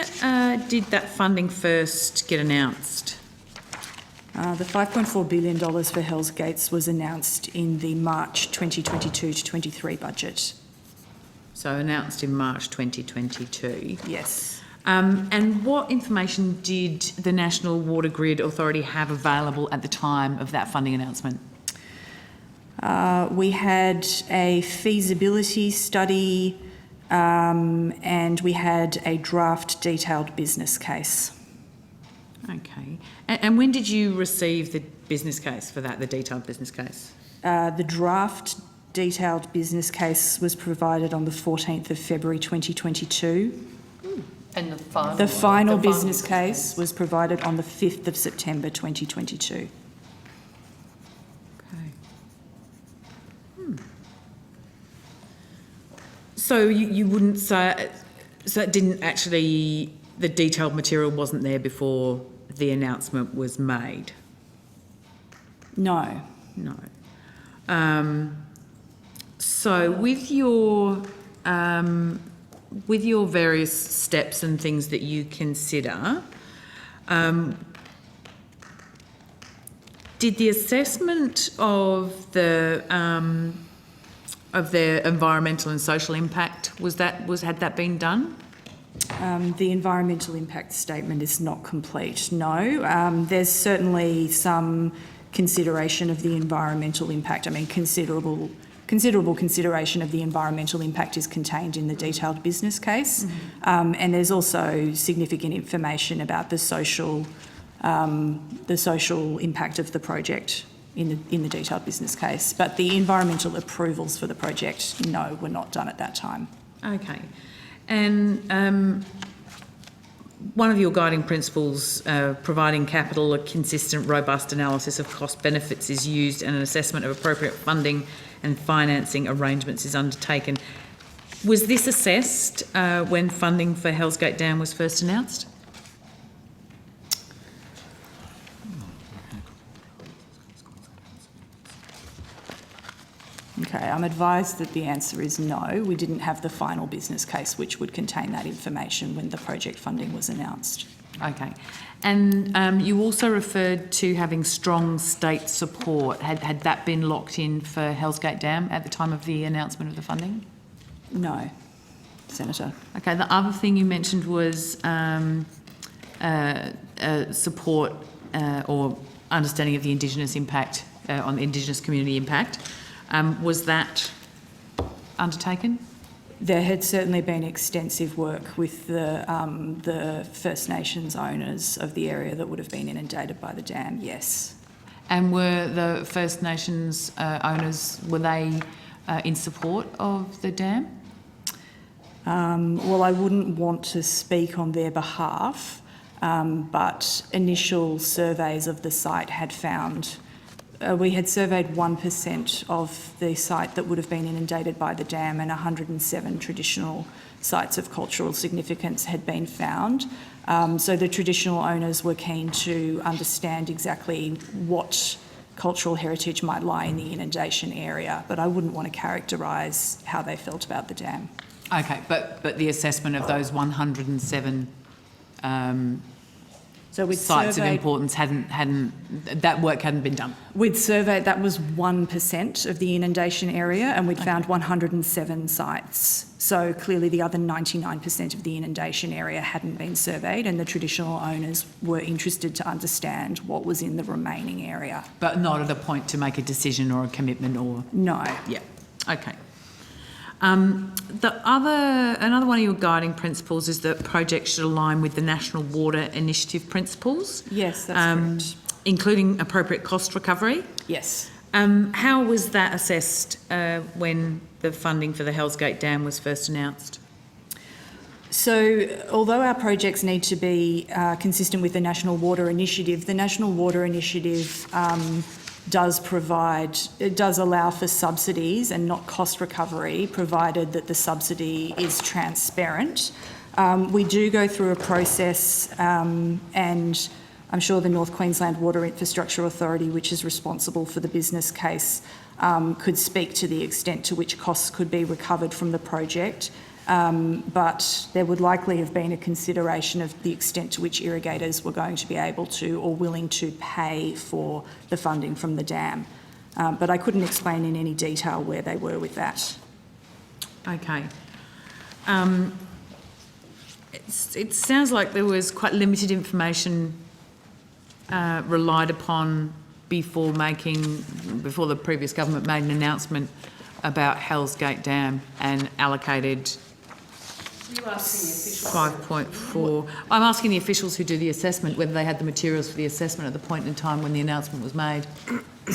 Speaker 1: did that funding first get announced?
Speaker 16: The $5.4 billion for Hells Gates was announced in the March 2022 to 23 budget.
Speaker 1: So announced in March 2022?
Speaker 16: Yes.
Speaker 1: And what information did the National Water Grid Authority have available at the time of that funding announcement?
Speaker 16: We had a feasibility study and we had a draft detailed business case.
Speaker 1: Okay. And when did you receive the business case for that, the detailed business case?
Speaker 16: The draft detailed business case was provided on the 14th of February 2022.
Speaker 6: And the
Speaker 16: The final business case was provided on the 5th of September 2022.
Speaker 1: So you wouldn't say, so it didn't actually, the detailed material wasn't there before the announcement was made?
Speaker 16: No.
Speaker 1: No. So with your various steps and things that you consider, did the assessment of the environmental and social impact, had that been done?
Speaker 16: The environmental impact statement is not complete, no. There's certainly some consideration of the environmental impact. I mean, considerable consideration of the environmental impact is contained in the detailed business case. And there's also significant information about the social impact of the project in the detailed business case. But the environmental approvals for the project, no, were not done at that time.
Speaker 1: Okay. And one of your guiding principles, providing capital, a consistent, robust analysis of cost benefits is used and an assessment of appropriate funding and financing arrangements is undertaken. Was this assessed when funding for Hells Gate Dam was first announced?
Speaker 16: Okay, I'm advised that the answer is no. We didn't have the final business case which would contain that information when the project funding was announced.
Speaker 1: Okay. And you also referred to having strong state support. Had that been locked in for Hells Gate Dam at the time of the announcement of the funding?
Speaker 16: No, Senator.
Speaker 1: Okay, the other thing you mentioned was support or understanding of the Indigenous impact, on the Indigenous community impact. Was that undertaken?
Speaker 16: There had certainly been extensive work with the First Nations owners of the area that would have been inundated by the dam, yes.
Speaker 1: And were the First Nations owners, were they in support of the dam?
Speaker 16: Well, I wouldn't want to speak on their behalf, but initial surveys of the site had found we had surveyed 1% of the site that would have been inundated by the dam, and 107 traditional sites of cultural significance had been found. So the traditional owners were keen to understand exactly what cultural heritage might lie in the inundation area, but I wouldn't want to characterise how they felt about the dam.
Speaker 1: Okay, but the assessment of those 107 sites of importance that work hadn't been done?
Speaker 16: We'd surveyed, that was 1% of the inundation area, and we'd found 107 sites. So clearly the other 99% of the inundation area hadn't been surveyed, and the traditional owners were interested to understand what was in the remaining area.
Speaker 1: But not at a point to make a decision or a commitment or...
Speaker 16: No.
Speaker 1: Yeah, okay. Another one of your guiding principles is that projects should align with the National Water Initiative principles.
Speaker 16: Yes, that's correct.
Speaker 1: Including appropriate cost recovery.
Speaker 16: Yes.
Speaker 1: How was that assessed when the funding for the Hells Gate Dam was first announced?
Speaker 16: So, although our projects need to be consistent with the National Water Initiative does allow for subsidies and not cost recovery, provided that the subsidy is transparent. We do go through a process, and I'm sure the North Queensland Water Infrastructure Authority, which is responsible for the business case, could speak to the extent to which costs could be recovered from the project. But there would likely have been a consideration of the extent to which irrigators were going to be able to or willing to pay for the funding from the dam. But I couldn't explain in any detail where they were with that.
Speaker 1: Okay. It sounds like there was quite limited information relied upon before the previous government made an announcement about Hell's Gate Dam and allocated 5.4. I'm asking the officials who do the assessment whether they had the materials for the assessment at the point in time when the announcement was made.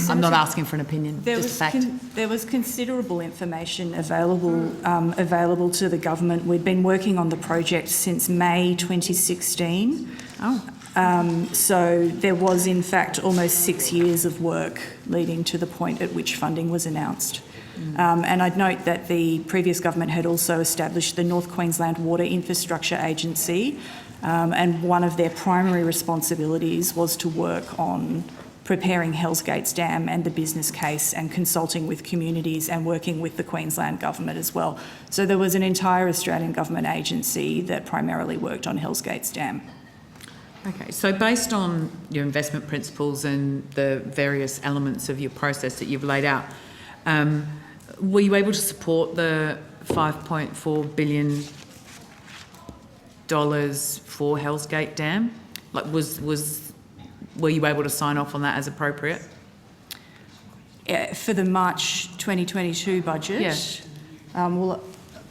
Speaker 1: I'm not asking for an opinion, just a fact.
Speaker 16: There was considerable information available to the government. We'd been working on the project since May 2016. So there was, in fact, almost 6 years of work leading to the point at which funding was announced. And I'd note that the previous government had also established the North Queensland Water Infrastructure Agency, and one of their primary responsibilities was to work on preparing Hell's Gates Dam and the business case and consulting with communities and working with the Queensland government as well. So there was an entire Australian government agency that primarily worked on Hell's Gates Dam.
Speaker 1: Okay, so based on your investment principles and the various elements of your process that you've laid out, were you able to support the $5.4 billion for Hell's Gate Dam? Like, were you able to sign off on that as appropriate?
Speaker 16: For the March 2022 budget?
Speaker 1: Yeah.
Speaker 16: Well,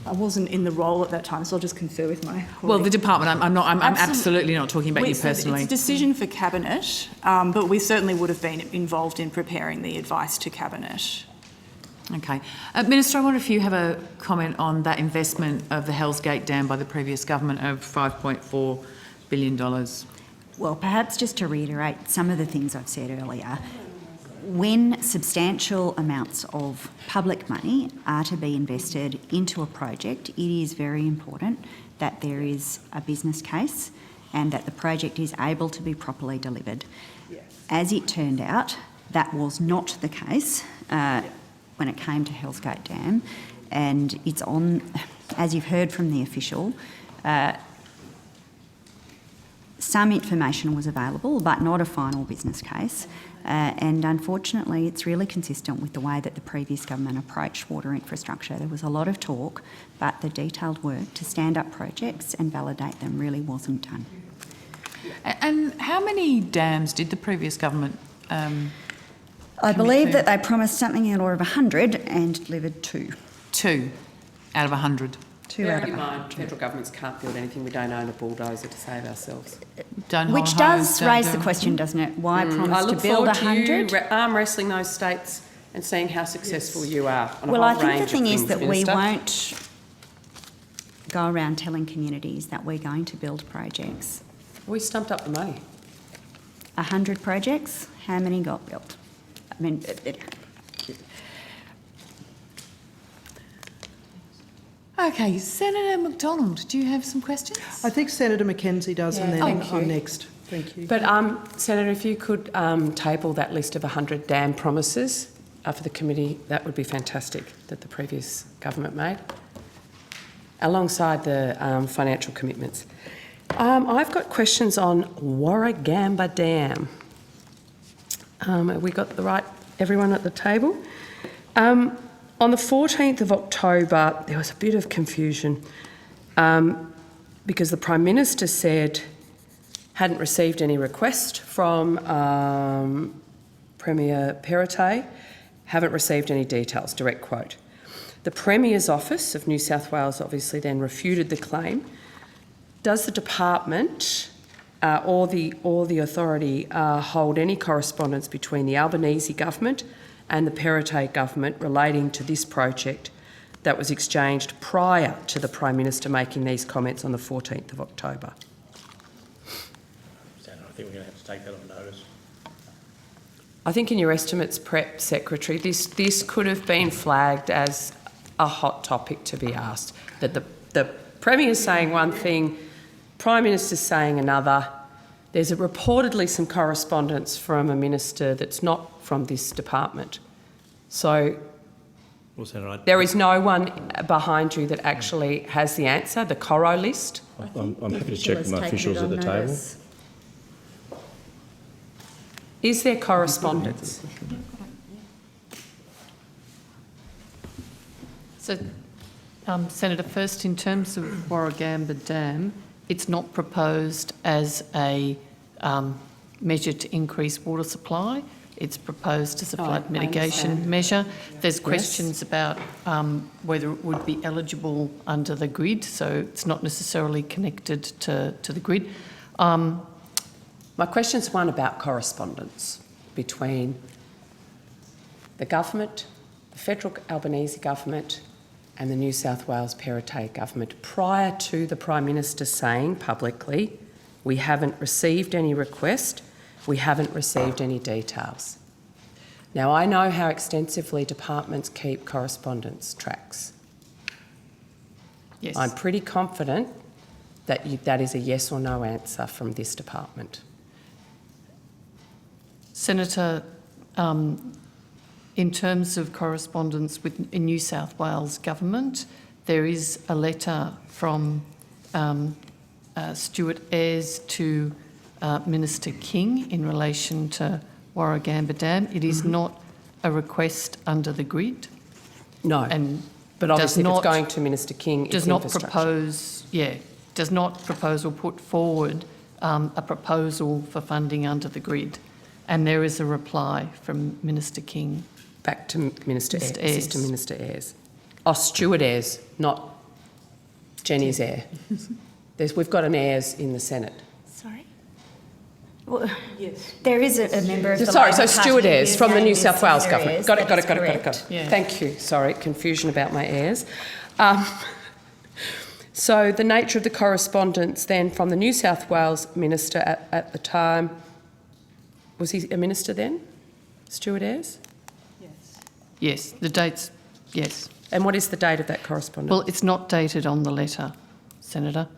Speaker 16: I wasn't in the role at that time, so I'll just confer with my colleague.
Speaker 1: Well, the department, I'm absolutely not talking about you personally.
Speaker 16: It's a decision for Cabinet, but we certainly would have been involved in preparing the advice to Cabinet.
Speaker 1: Okay. Minister, I wonder if you have a comment on that investment of the Hell's Gate Dam by the previous government of $5.4 billion.
Speaker 5: Well, perhaps just to reiterate some of the things I've said earlier, when substantial amounts of public money are to be invested into a project, it is very important that there is a business case and that the project is able to be properly delivered. As it turned out, that was not the case when it came to Hell's Gate Dam, and it's on, as you've heard from the official, some information was available, but not a final business case. And unfortunately, it's really consistent with the way that the previous government approached water infrastructure. There was a lot of talk, but the detailed work to stand up projects and validate them really wasn't done.
Speaker 1: And how many dams did the previous government
Speaker 5: I believe that they promised something in the order of 100 and delivered 2.
Speaker 1: 2 out of 100?
Speaker 5: 2 out of 100.
Speaker 23: Bear in mind, federal governments can't build anything. We don't own a bulldozer to save ourselves.
Speaker 5: Which does raise the question, doesn't it? Why promise to build 100?
Speaker 23: I look forward to you arm wrestling those states and seeing how successful you are on a
Speaker 5: well,
Speaker 23: whole
Speaker 5: I think
Speaker 23: range
Speaker 5: the thing
Speaker 23: of
Speaker 5: is
Speaker 23: things,
Speaker 5: that
Speaker 23: Minister.
Speaker 5: we won't go around telling communities that we're going to build projects.
Speaker 23: We stumped up the money.
Speaker 5: 100 projects, how many got built? I mean,
Speaker 1: Okay, Senator McDonald, do you have some questions?
Speaker 10: I think Senator McKenzie does, and then
Speaker 23: thank you.
Speaker 10: next. Thank you.
Speaker 23: But, Senator, if you could table that list of 100 dam promises for the committee, that would be fantastic, that the previous government made, alongside the financial commitments. I've got questions on Warragamba Dam. Have we got everyone at the table? On the 14th of October, there was a bit of confusion because the Prime Minister said hadn't received any request from Premier Perrottet, haven't received any details, direct quote. The Premier's Office of New South Wales obviously then refuted the claim. Does the department or the authority hold any correspondence between the Albanese government and the Perrottet government relating to this project that was exchanged prior to the Prime Minister making these comments on the 14th of October?
Speaker 13: I think we're going to have to take that on notice.
Speaker 23: I think in your estimates prep, Secretary, this could have been flagged as a hot topic to be asked. That the Premier's saying one thing, Prime Minister's saying another. There's reportedly some correspondence from a minister that's not from this department. So
Speaker 3: Was that right?
Speaker 23: there is no one behind you that actually has the answer, the Coro list.
Speaker 3: I'm happy to check with my officials at the table.
Speaker 23: Is there correspondence?
Speaker 6: So, Senator, first, in terms of Warragamba Dam, it's not proposed as a measure to increase water supply. It's proposed as a flood mitigation measure. There's questions about whether it would be eligible under the grid, so it's not necessarily connected to the grid.
Speaker 23: My question's one about correspondence between the government, the federal Albanese government and the New South Wales Perrottet government prior to the Prime Minister saying publicly, we haven't received any request, we haven't received any details. Now, I know how extensively departments keep correspondence tracks.
Speaker 6: Yes.
Speaker 23: I'm pretty confident that that is a yes or no answer from this department.
Speaker 6: Senator, in terms of correspondence with New South Wales Government, there is a letter from Stuart Ayres to Minister King in relation to Warragamba Dam. It is not a request under the grid.
Speaker 23: No,
Speaker 6: and
Speaker 23: but obviously if it's going to Minister King,
Speaker 6: does
Speaker 23: it's
Speaker 6: not
Speaker 23: infrastructure.
Speaker 6: does not propose or put forward a proposal for funding under the grid. And there is a reply from Minister King.
Speaker 23: Back to Minister Ayres.
Speaker 6: Ayres.
Speaker 23: To Minister Ayres. Oh, Stuart Ayres, not Jenny's heir. We've got an Ayres in the Senate.
Speaker 5: Sorry? Well, yes. There is a member of the
Speaker 23: Sorry,
Speaker 5: Labor
Speaker 23: so
Speaker 5: Party
Speaker 23: Stuart Ayres
Speaker 5: whose
Speaker 23: from the
Speaker 5: name
Speaker 23: New
Speaker 5: is
Speaker 23: South Wales
Speaker 5: Senator
Speaker 23: government.
Speaker 5: Ayres.
Speaker 23: Got it.
Speaker 5: That is correct.
Speaker 23: Yeah. Thank you. Sorry, confusion about my heirs. So the nature of the correspondence then from the New South Wales minister at the time, was he a minister then, Stuart Ayres?
Speaker 6: Yes, the date's, yes.
Speaker 23: And what is the date of that correspondence?
Speaker 6: Well, it's not dated on the letter, Senator.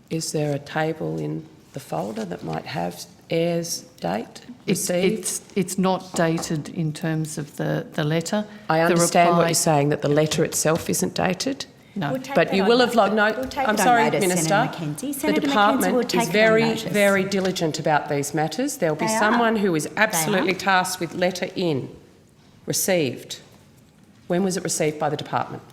Speaker 23: Is there a table in the folder that might have Ayres' date received?
Speaker 6: It's not dated in terms of the letter.
Speaker 23: I
Speaker 6: The
Speaker 23: understand what
Speaker 6: reply-
Speaker 23: you're saying, that the letter itself isn't dated.
Speaker 6: No.
Speaker 5: We'll take
Speaker 23: But
Speaker 5: that
Speaker 23: you
Speaker 5: on-
Speaker 23: will have logged
Speaker 5: we'll
Speaker 23: note.
Speaker 5: take
Speaker 23: I'm
Speaker 5: it on
Speaker 23: sorry,
Speaker 5: notice,
Speaker 23: Minister.
Speaker 5: Senator Mackenzie.
Speaker 23: The
Speaker 5: Senator Mackenzie will
Speaker 23: department
Speaker 5: take
Speaker 23: is
Speaker 5: it on
Speaker 23: very,
Speaker 5: notice.
Speaker 23: very diligent about these matters. There'll be
Speaker 5: They
Speaker 23: someone
Speaker 5: are.
Speaker 23: who is absolutely
Speaker 5: They are.
Speaker 23: tasked with letter in, received. When was it received by the department?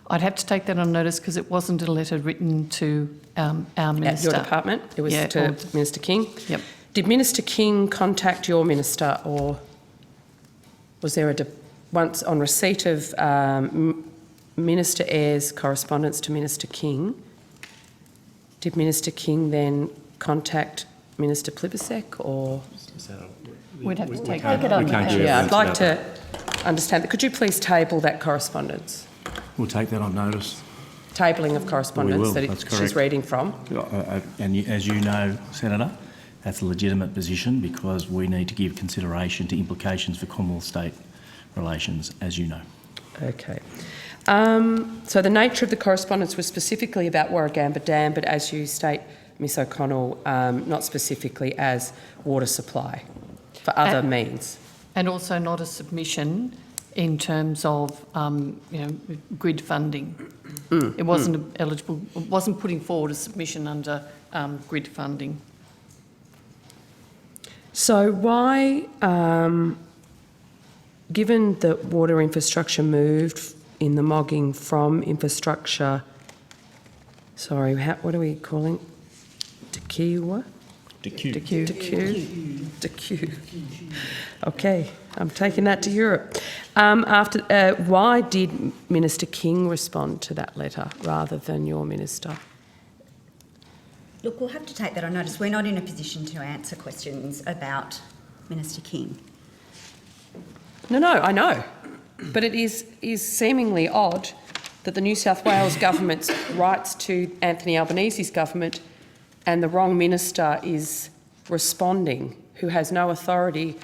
Speaker 6: I'd have to take that on notice because it wasn't a letter written to our minister.
Speaker 23: At your department? It was
Speaker 6: Yeah,
Speaker 23: to
Speaker 6: or-
Speaker 23: Minister King?
Speaker 6: Yep.
Speaker 23: Did Minister King contact your minister, or was there once on receipt of Minister Ayres' correspondence to Minister King, did Minister King then contact Minister Plibersek, or?
Speaker 6: We'd have to take
Speaker 5: it on notice.
Speaker 23: Yeah, I'd like to understand that. Could you please table that correspondence?
Speaker 3: We'll take that on notice.
Speaker 23: Tabling of correspondence
Speaker 3: will,
Speaker 23: that
Speaker 3: that's
Speaker 23: she's
Speaker 3: correct.
Speaker 23: reading from.
Speaker 3: As you know, Senator, that's a legitimate position because we need to give consideration to implications for Commonwealth state relations, as you know.
Speaker 23: Okay. So the nature of the correspondence was specifically about Warragamba Dam, but as you state, Ms O'Connell, not specifically as water supply for other means.
Speaker 6: And also not a submission in terms of grid funding. It wasn't eligible, it wasn't putting forward a submission under grid funding.
Speaker 23: So why, given that water infrastructure moved in the mogging from infrastructure, sorry, what are we calling? DECU. Okay, I'm taking that to Europe. Why did Minister King respond to that letter rather than your minister?
Speaker 5: Look, we'll have to take that on notice. We're not in a position to answer questions about Minister King.
Speaker 23: No, I know. But it is seemingly odd that the New South Wales government writes to Anthony Albanese's government and the wrong minister is responding, who has no authority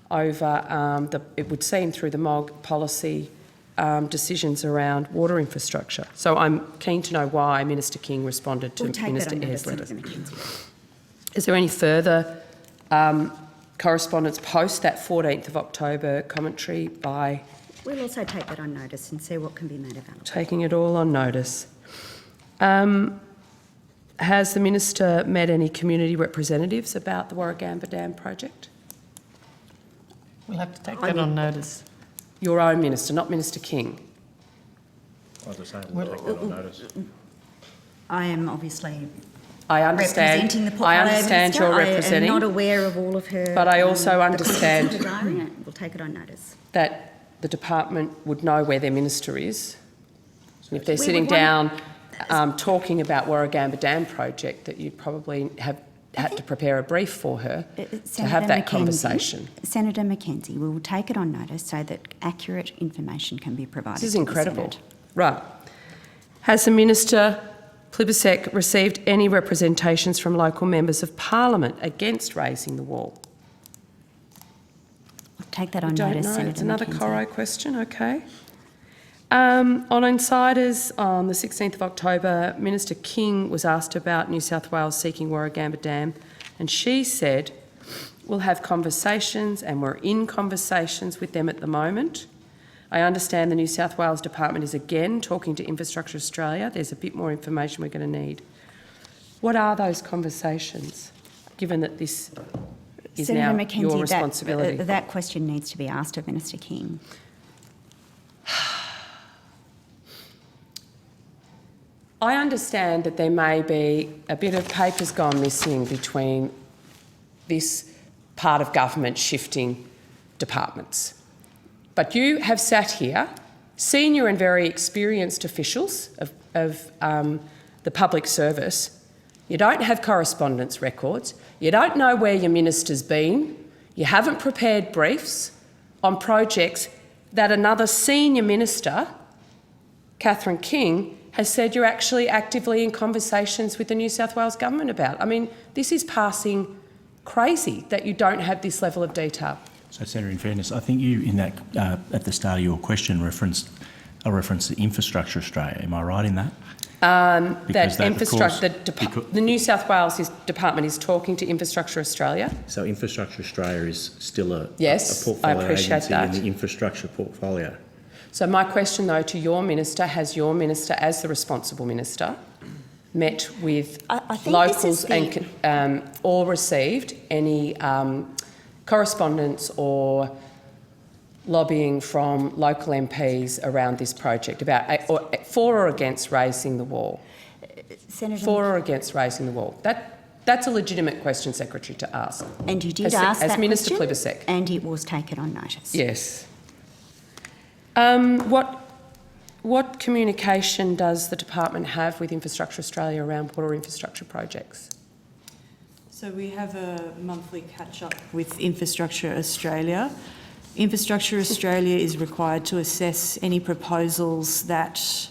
Speaker 23: over, it would seem, through the MOG policy decisions around water infrastructure. So I'm keen to know why Minister King responded to Minister Ayres' letter. Is there any further correspondence post that 14th of October commentary by...
Speaker 5: We'll also take that on notice and see what can be made available.
Speaker 23: Taking it all on notice. Has the Minister met any community representatives about the Warragamba Dam project?
Speaker 6: We'll have to take that on notice.
Speaker 23: Your own Minister, not Minister King.
Speaker 13: As I say, we'll take that on notice.
Speaker 5: I am obviously
Speaker 23: I understand.
Speaker 5: representing the portfolio
Speaker 23: I understand
Speaker 5: minister.
Speaker 23: you're representing.
Speaker 5: I am not aware of all of her.
Speaker 23: But I also
Speaker 5: the
Speaker 23: understand
Speaker 5: comments desiring it. We'll take it on notice.
Speaker 23: that the department would know where their minister is. And if they're
Speaker 5: We
Speaker 23: sitting
Speaker 5: would
Speaker 23: down talking about Warragamba Dam project, that you'd probably have had to prepare a brief for her to have that conversation.
Speaker 5: Senator Mackenzie, we will take it on notice so that accurate information can be provided.
Speaker 23: This is
Speaker 5: to the
Speaker 23: incredible.
Speaker 5: Senate.
Speaker 23: Right. Has the Minister Plibersek received any representations from local members of Parliament against raising the wall?
Speaker 5: Take that on
Speaker 23: Don't
Speaker 5: notice,
Speaker 23: know.
Speaker 5: Senator
Speaker 23: It's another
Speaker 5: Mackenzie.
Speaker 23: Coro question, okay. On Insiders, on the 16th of October, Minister King was asked about New South Wales seeking Warragamba Dam, and she said, we'll have conversations, and we're in conversations with them at the moment. I understand the New South Wales Department is again talking to Infrastructure Australia. There's a bit more information we're going to need. What are those conversations, given that this is
Speaker 5: Senator
Speaker 23: now
Speaker 5: Mackenzie,
Speaker 23: your responsibility?
Speaker 5: that question needs to be asked of Minister King.
Speaker 23: I understand that there may be a bit of papers gone missing between this part of government shifting departments. But you have sat here, senior and very experienced officials of the public service. You don't have correspondence records. You don't know where your minister's been. You haven't prepared briefs on projects that another senior minister, Catherine King, has said you're actually actively in conversations with the New South Wales government about. I mean, this is passing crazy that you don't have this level of detail.
Speaker 3: So, Senator, in fairness, I think you, in that at the start of your question, referenced a reference to Infrastructure Australia. Am I right in that?
Speaker 23: That infrastructure, the New South Wales Department is talking to Infrastructure Australia.
Speaker 3: So, Infrastructure Australia is still a portfolio
Speaker 23: I appreciate
Speaker 3: agency
Speaker 23: that.
Speaker 3: in the infrastructure portfolio.
Speaker 23: So my question, though, to your minister, has your minister, as the responsible minister, met with locals and or received any correspondence or lobbying from local MPs around this project about for or against raising the wall?
Speaker 5: Senator,
Speaker 23: for or against raising the wall? That's a legitimate question, Secretary, to ask.
Speaker 5: And you did ask that
Speaker 23: as Minister
Speaker 5: question,
Speaker 23: Plibersek.
Speaker 5: and it was taken on notice.
Speaker 23: Yes. What communication does the department have with Infrastructure Australia around water infrastructure projects?
Speaker 16: So we have a monthly catch-up with Infrastructure Australia. Infrastructure Australia is required to assess any proposals that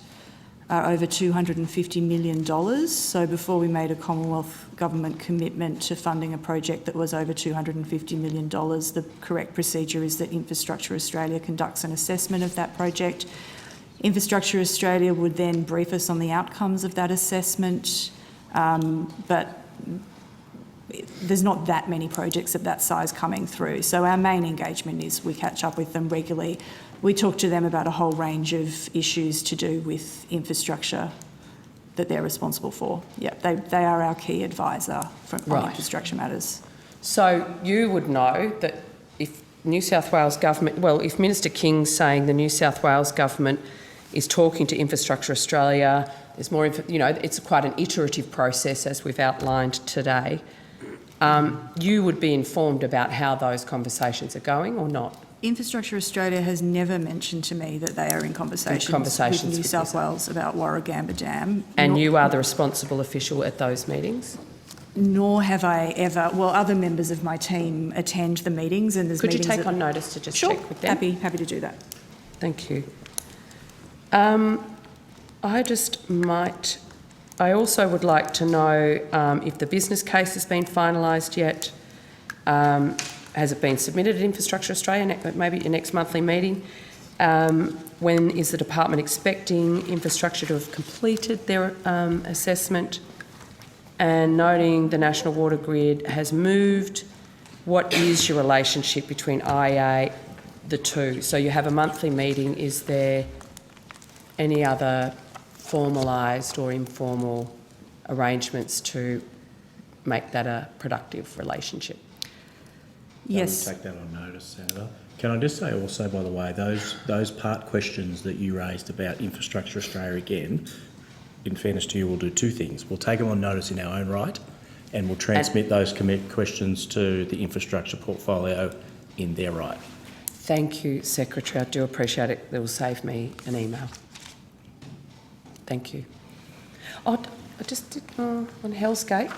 Speaker 16: are over $250 million. So before we made a Commonwealth Government commitment to funding a project that was over $250 million, the correct procedure is that Infrastructure Australia conducts an assessment of that project. Infrastructure Australia would then brief us on the outcomes of that assessment, but there's not that many projects of that size coming through. So our main engagement is we catch up with them regularly. We talk to them about a whole range of issues to do with infrastructure that they're responsible for. Yeah, they are our key advisor on infrastructure matters.
Speaker 23: So you would know that if New South Wales Government, well, if Minister King's saying the New South Wales Government is talking to Infrastructure Australia, there's more, it's quite an iterative process as we've outlined today. You would be informed about how those conversations are going or not?
Speaker 16: Infrastructure Australia has never mentioned to me that they are in conversations with New South Wales about Warragamba Dam.
Speaker 23: And you are the responsible official at those meetings?
Speaker 16: Nor have I ever, well, other members of my team attend the meetings and there's
Speaker 23: Could you
Speaker 16: meetings...
Speaker 23: take on notice to just check with them?
Speaker 16: Happy to do that.
Speaker 23: Thank you. I also would like to know if the business case has been finalised yet Has it been submitted at Infrastructure Australia, maybe your next monthly meeting? When is the department expecting Infrastructure to have completed their assessment? And noting the National Water Grid has moved, what is your relationship between IEA, the two? So you have a monthly meeting. Is there any other formalised or informal arrangements to make that a productive relationship?
Speaker 16: Yes.
Speaker 3: I will take that on notice, Senator. Can I just say also, by the way, those part questions that you raised about Infrastructure Australia again, in fairness to you, we'll do two things. We'll take them on notice in our own right, and we'll transmit those questions to the infrastructure portfolio in their right.
Speaker 23: Thank you, Secretary. I do appreciate it. That will save me an email. Thank you. Oh, I just did on Hell's Gate.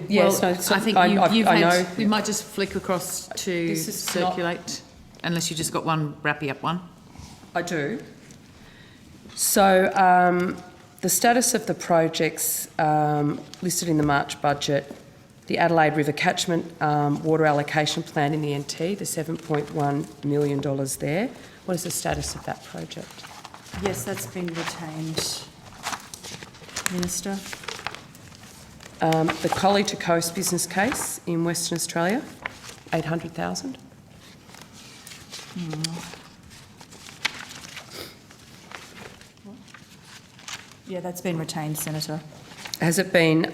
Speaker 23: Yes,
Speaker 1: well,
Speaker 23: no, so
Speaker 1: I think
Speaker 23: I know.
Speaker 1: we might just flick across to
Speaker 23: This is
Speaker 1: circulate, unless you just got one wrappy up one.
Speaker 23: I do. So the status of the projects listed in the March budget, the Adelaide River Catchment Water Allocation Plan in the NT, the $7.1 million there. What is the status of that project?
Speaker 16: Yes, that's been retained, Minister.
Speaker 23: The Collie to Coast business case in Western Australia, 800,000.
Speaker 16: Yeah, that's been retained, Senator.
Speaker 23: Has it been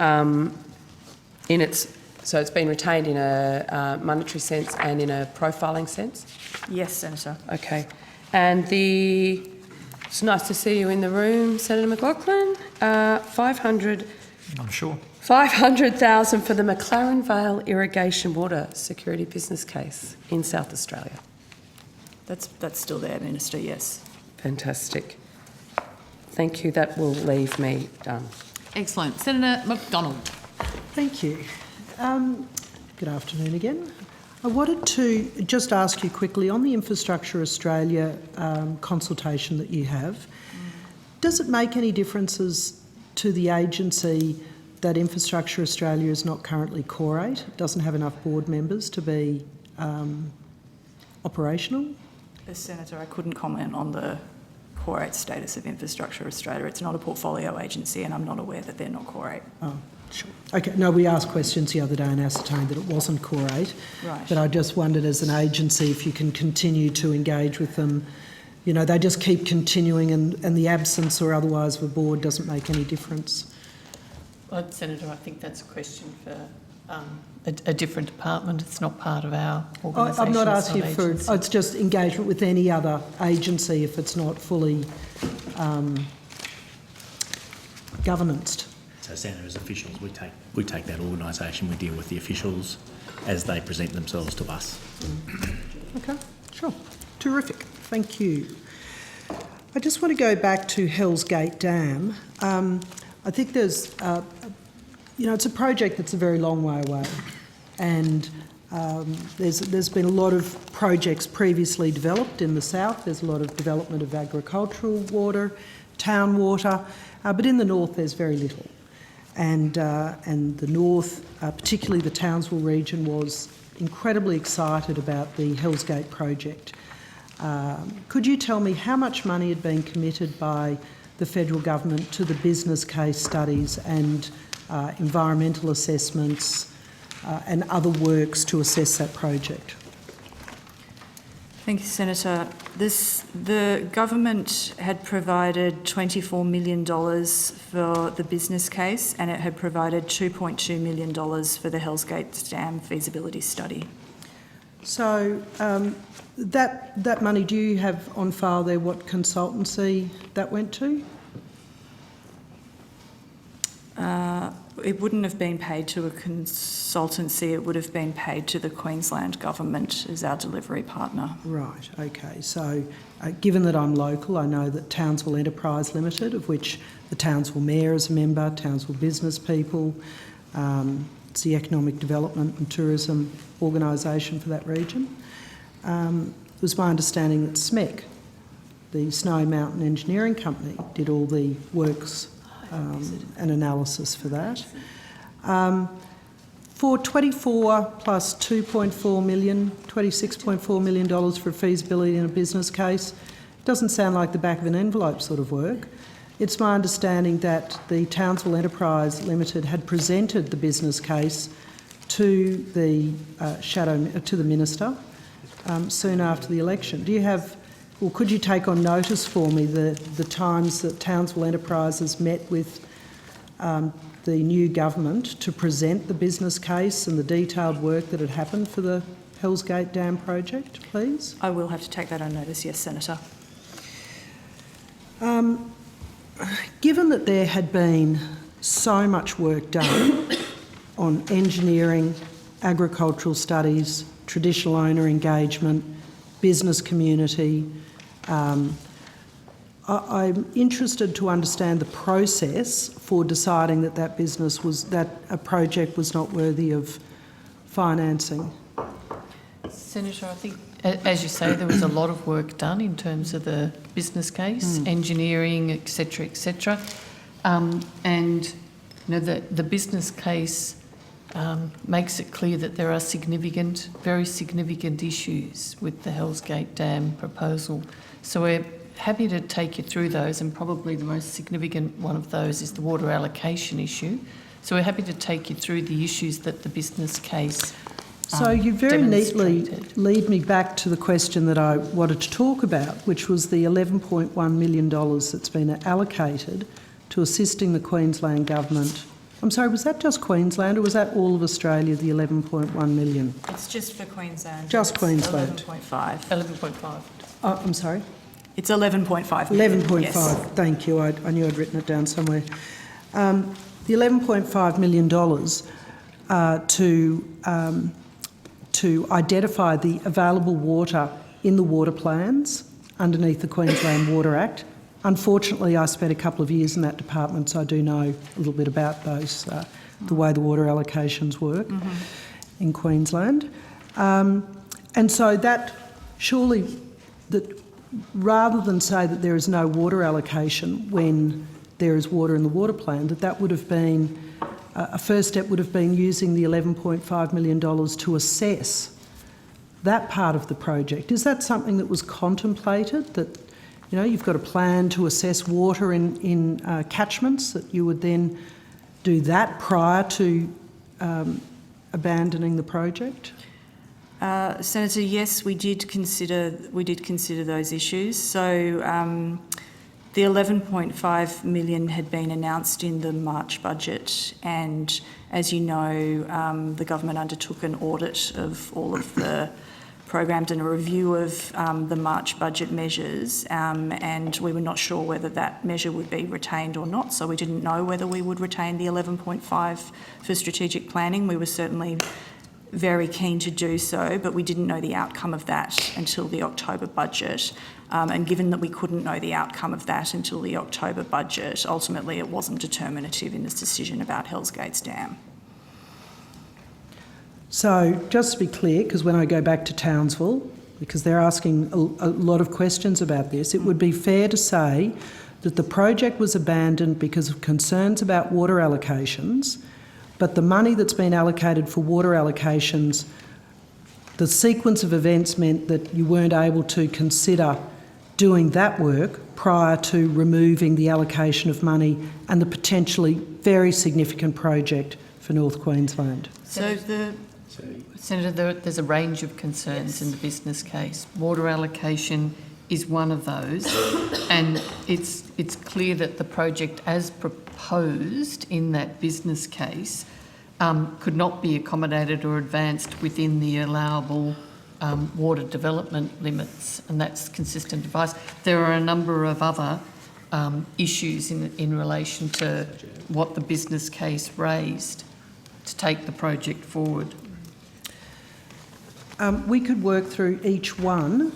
Speaker 23: in its... So it's been retained in a monetary sense and in a profiling sense?
Speaker 16: Yes, Senator.
Speaker 23: Okay. And the... It's nice to see you in the room, Senator McLaughlin. 500...
Speaker 8: I'm sure.
Speaker 23: 500,000 for the McLaren Vale Irrigation Water Security Business Case in South Australia.
Speaker 16: That's still there, Minister, yes.
Speaker 23: Fantastic. Thank you. That will leave me done.
Speaker 1: Excellent. Senator McDonald.
Speaker 10: Thank you. Good afternoon again. I wanted to just ask you quickly on the Infrastructure Australia consultation that you have, does it make any differences to the agency that Infrastructure Australia is not currently Core 8, doesn't have enough board members to be operational?
Speaker 16: Senator, I couldn't comment on the Core 8 status of Infrastructure Australia. It's not a portfolio agency and I'm not aware that they're not Core 8.
Speaker 10: Oh, sure. Okay, no, we asked questions the other day and ascertained that it wasn't Core 8.
Speaker 16: Right.
Speaker 10: But I just wondered as an agency if you can continue to engage with them. You know, they just keep continuing and the absence or otherwise of a board doesn't make any difference.
Speaker 6: Well, Senator, I think that's a question for a different department. It's not part of our organisation.
Speaker 10: I'm not asking for... It's just engagement with any other agency if it's not fully governanced.
Speaker 3: So, Senator, as officials, we take that organisation, we deal with the officials as they present themselves to us.
Speaker 10: Okay, sure. Terrific. Thank you. I just want to go back to Hell's Gate Dam. I think there's, it's a project that's a very long way away, and there's been a lot of projects previously developed in the south. There's a lot of development of agricultural water, town water, but in the north there's very little. And the north, particularly the Townsville region, was incredibly excited about the Hell's Gate project. Could you tell me how much money had been committed by the federal government to the business case studies and environmental assessments and other works to assess that project?
Speaker 16: Thank you, Senator. The government had provided $24 million for the business case and it had provided $2.2 million for the Hell's Gate Dam feasibility study.
Speaker 10: So that money, do you have on file there what consultancy that went to?
Speaker 16: It wouldn't have been paid to a consultancy, it would have been paid to the Queensland Government as our delivery partner.
Speaker 10: Right, okay. So given that I'm local, I know that Townsville Enterprise Limited, of which the Townsville Mayor is a member, Townsville business people, it's the Economic Development and Tourism organisation for that region. It was my understanding that SMEC, the Snowy Mountain Engineering Company, did all the works and analysis for that. For 24 plus 2.4 million, $26.4 million for feasibility in a business case, doesn't sound like the back of an envelope sort of work. It's my understanding that the Townsville Enterprise Limited had presented the business case to the to the minister soon after the election. Do you have, or could you take on notice for me the times that Townsville Enterprises met with the new government to present the business case and the detailed work that had happened for the Hells Gate Dam project, please?
Speaker 16: I will have to take that on notice, yes, Senator.
Speaker 10: Given that there had been so much work done on engineering, agricultural studies, traditional owner engagement, business community, I'm interested to understand the process for deciding that that a project was not worthy of financing.
Speaker 6: Senator, I think, as you say, there was a lot of work done in terms of the business case, engineering, etc., etc. And you know, the business case makes it clear that there are significant, very significant issues with the Hells Gate Dam proposal. So we're happy to take you through those, and probably the most significant one of those is the water allocation issue. So we're happy to take you through the issues that the business case
Speaker 10: So you very neatly lead me back to the question that I wanted to talk about, which was the $11.1 million that's been allocated to assisting the Queensland Government. I'm sorry, was that just Queensland or was that all of Australia, the 11.1 million?
Speaker 16: It's just for Queensland.
Speaker 10: Just
Speaker 16: It's
Speaker 10: Queensland.
Speaker 16: 11.5.
Speaker 6: 11.5.
Speaker 10: Oh, I'm sorry?
Speaker 16: It's 11.5.
Speaker 10: 11.5,
Speaker 16: yes.
Speaker 10: thank you. I knew I'd written it down somewhere. The $11.5 million to identify the available water in the water plans underneath the Queensland Water Act. Unfortunately, I spent a couple of years in that department, so I do know a little bit about those, the way the water allocations work in Queensland. And so that surely, that rather than say that there is no water allocation when there is water in the water plan, that would have been, a first step would have been using the $11.5 million to assess that part of the project. Is that something that was contemplated, that, you know, you've got a plan to assess water in catchments, that you would then do that prior to abandoning the project?
Speaker 16: Senator, yes, we did consider those issues. So the 11.5 million had been announced in the March budget, and as you know, the government undertook an audit of all of the programs and a review of the March budget measures, and we were not sure whether that measure would be retained or not, so we didn't know whether we would retain the 11.5 for strategic planning. We were certainly very keen to do so, but we didn't know the outcome of that until the October budget. And given that we couldn't know the outcome of that until the October budget, ultimately it wasn't determinative in this decision about Hells Gate Dam.
Speaker 10: So just to be clear, because when I go back to Townsville, because they're asking a lot of questions about this, it would be fair to say that the project was abandoned because of concerns about water allocations, but the money that's been allocated for water allocations, the sequence of events meant that you weren't able to consider doing that work prior to removing the allocation of money and the potentially very significant project for North Queensland.
Speaker 6: Senator, there's a range of concerns in the business case. Water allocation is one of those, and it's clear that the project as proposed in that business case could not be accommodated or advanced within the allowable water development limits, and that's consistent advice. There are a number of other issues in relation to what the business case raised to take the project forward.
Speaker 10: We could work through each one,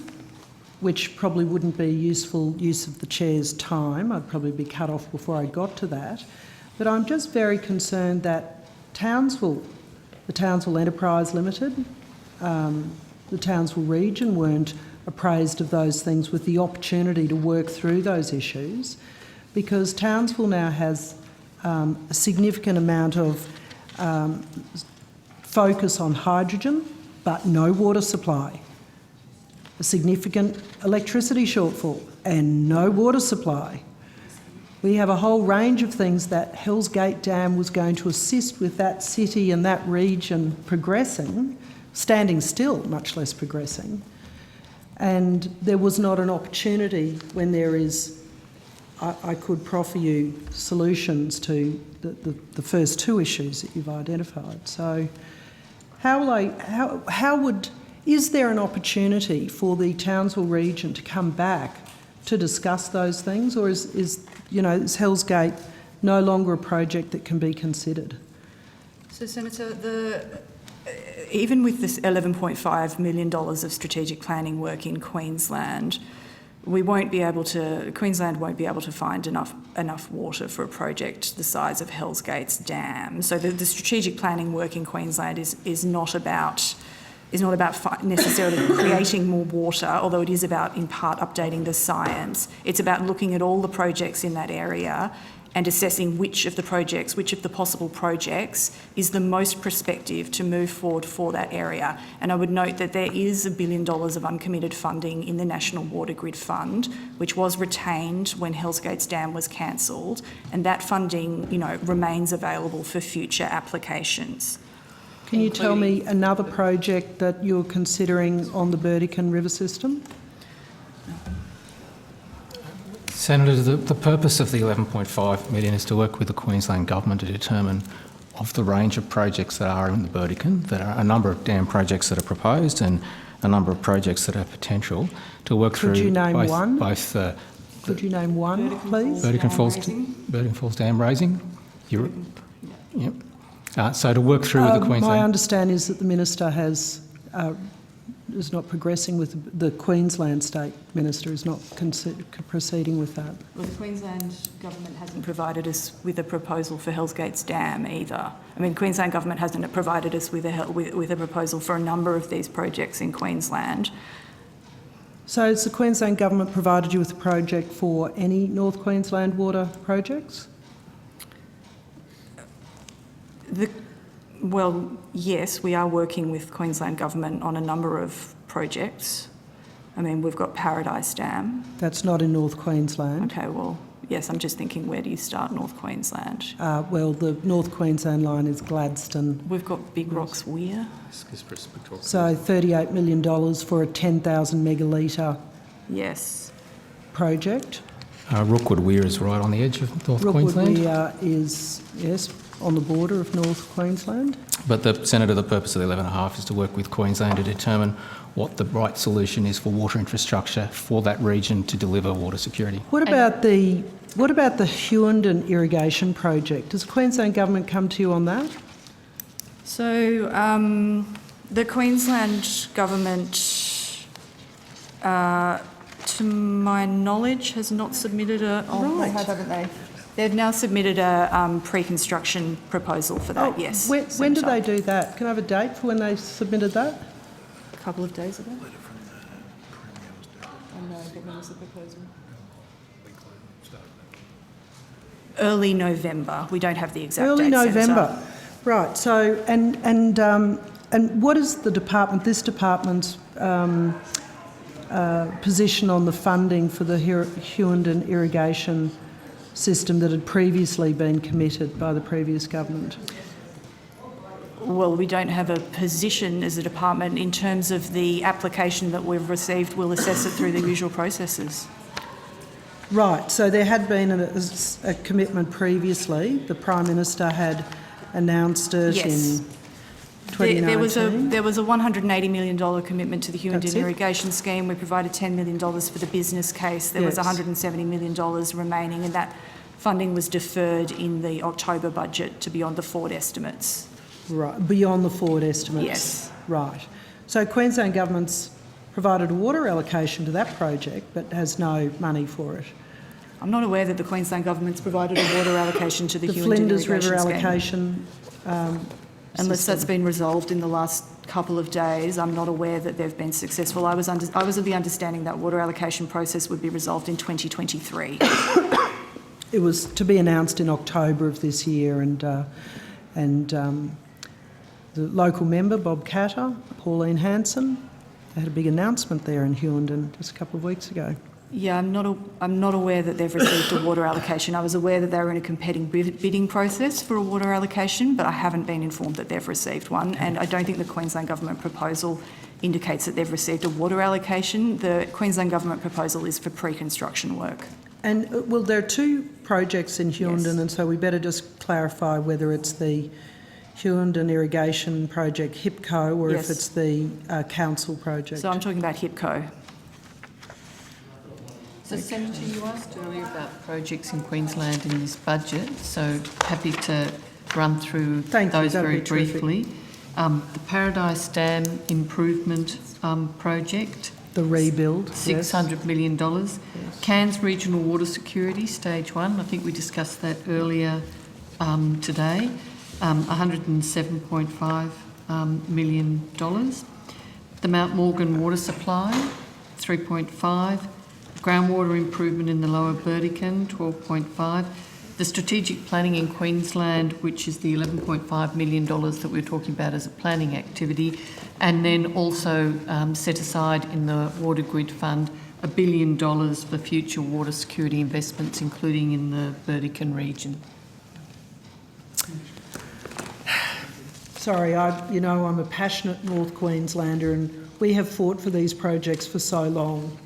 Speaker 10: which probably wouldn't be useful use of the Chair's time. I'd probably be cut off before I got to that. But I'm just very concerned that Townsville, the Townsville Enterprise Limited, the Townsville region weren't appraised of those things with the opportunity to work through those issues, because Townsville now has a significant amount of focus on hydrogen but no water supply, a significant electricity shortfall and no water supply. We have a whole range of things that Hells Gate Dam was going to assist with that city and that region progressing, standing still, much less progressing. And there was not an opportunity when there is, I could proffer you solutions to the first two issues that you've identified. So is there an opportunity for the Townsville region to come back to discuss those things, or is Hells Gate no longer a project that can be considered?
Speaker 16: So, Senator, even with this $11.5 million of strategic planning work in Queensland, Queensland won't be able to find enough water for a project the size of Hells Gates Dam. So the strategic planning work in Queensland is not about necessarily creating more water, although it is about, in part, updating the science. It's about looking at all the projects in that area and assessing which of the possible projects is the most prospective to move forward for that area. And I would note that there is $1 billion of uncommitted funding in the National Water Grid Fund, which was retained when Hells Gates Dam was cancelled, and that funding, remains available for future applications.
Speaker 10: Can you tell me another project that you're considering on the Burdekin River system?
Speaker 15: Senator, the purpose of the $11.5 million is to work with the Queensland Government to determine of the range of projects that are in the Burdekin. There are a number of dam projects that are proposed and a number of projects that are potential to work through.
Speaker 10: Could you name one?
Speaker 15: Both.
Speaker 10: Could you name one, please?
Speaker 15: Burdekin Falls Dam raising. Yep. So to work through the Queensland.
Speaker 10: My understanding is that the Minister is not progressing with the Queensland State Minister is not proceeding with that.
Speaker 16: Well, the Queensland Government hasn't provided us with a proposal for Hells Gates Dam either. I mean, Queensland Government hasn't provided us with a proposal for a number of these projects in Queensland.
Speaker 10: So has the Queensland Government provided you with a project for any North Queensland water projects?
Speaker 16: Well, yes, we are working with Queensland Government on a number of projects. I mean, we've got Paradise Dam.
Speaker 10: That's not in North Queensland.
Speaker 16: Okay, well, yes, I'm just thinking, where do you start North Queensland?
Speaker 10: Well, the North Queensland line is Gladstone.
Speaker 16: We've got Big Rocks Weir.
Speaker 10: So $38 million for a 10,000 megalitre project.
Speaker 15: Rookwood Weir is right on the edge of North Queensland.
Speaker 10: Rookwood Weir is, yes, on the border of North Queensland.
Speaker 15: But Senator, the purpose of the 11.5 is to work with Queensland to determine what the right solution is for water infrastructure for that region to deliver water security.
Speaker 10: What about the Hughenden irrigation project? Does the Queensland Government come to you on that?
Speaker 16: So the Queensland Government, to my knowledge, has not submitted a...
Speaker 10: Right.
Speaker 16: They have, haven't they? They've now submitted a pre-construction proposal for that, yes.
Speaker 10: When did they do that? Can I have a date for when they submitted that?
Speaker 16: A couple of days ago. When was the proposal? Early November. We don't have the exact date.
Speaker 10: Early November. Right. So, and what is this department's position on the funding for the Hughenden irrigation system that had previously been committed by the previous government?
Speaker 16: Well, we don't have a position as a department in terms of the application that we've received. We'll assess it through the usual processes.
Speaker 10: Right, so there had been a commitment previously. The Prime Minister had announced it in 2019.
Speaker 16: There was a $180 million commitment to the Hughenden irrigation scheme. We provided $10 million for the business case. There was $170 million remaining, and that funding was deferred in the October budget to beyond the forward estimates.
Speaker 10: Right, beyond the forward estimates?
Speaker 16: Yes.
Speaker 10: Right. So Queensland Government's provided a water allocation to that project but has no money for it.
Speaker 16: I'm not aware that the Queensland Government's provided a water allocation to the Hughenden
Speaker 10: Flinders
Speaker 16: irrigation
Speaker 10: River
Speaker 16: scheme.
Speaker 10: allocation
Speaker 16: Unless that's been resolved in the last couple of days, I'm not aware that they've been successful. I was of the understanding that water allocation process would be resolved in 2023.
Speaker 10: It was to be announced in October of this year, and the local member, Bob Catter, Pauline Hanson. They had a big announcement there in Hughenden just a couple of weeks ago.
Speaker 16: Yeah, I'm not aware that they've received a water allocation. I was aware that they were in a competing bidding process for a water allocation, but I haven't been informed that they've received one. And I don't think the Queensland Government proposal indicates that they've received a water allocation. The Queensland Government proposal is for pre-construction work.
Speaker 10: And, well, there are two projects in Hughenden, and so we better just clarify whether it's the Hughenden Irrigation Project, HIPCO, or if it's the council project.
Speaker 16: So I'm talking about HIPCO.
Speaker 6: So, Senator, you asked earlier about projects in Queensland in this budget, so happy to run through those very briefly. The Paradise Dam Improvement Project.
Speaker 10: The rebuild.
Speaker 6: $600 million. Cairns Regional Water Security, Stage 1. I think we discussed that earlier today. $107.5 million. The Mount Morgan Water Supply, 3.5. Groundwater improvement in the Lower Burdekin, 12.5. The strategic planning in Queensland, which is the $11.5 million that we're talking about as a planning activity, and then also set aside in the Water Grid Fund $1 billion for future water security investments, including in the Burdekin region.
Speaker 10: Sorry, I'm a passionate North Queenslander, and we have fought for these projects for so long.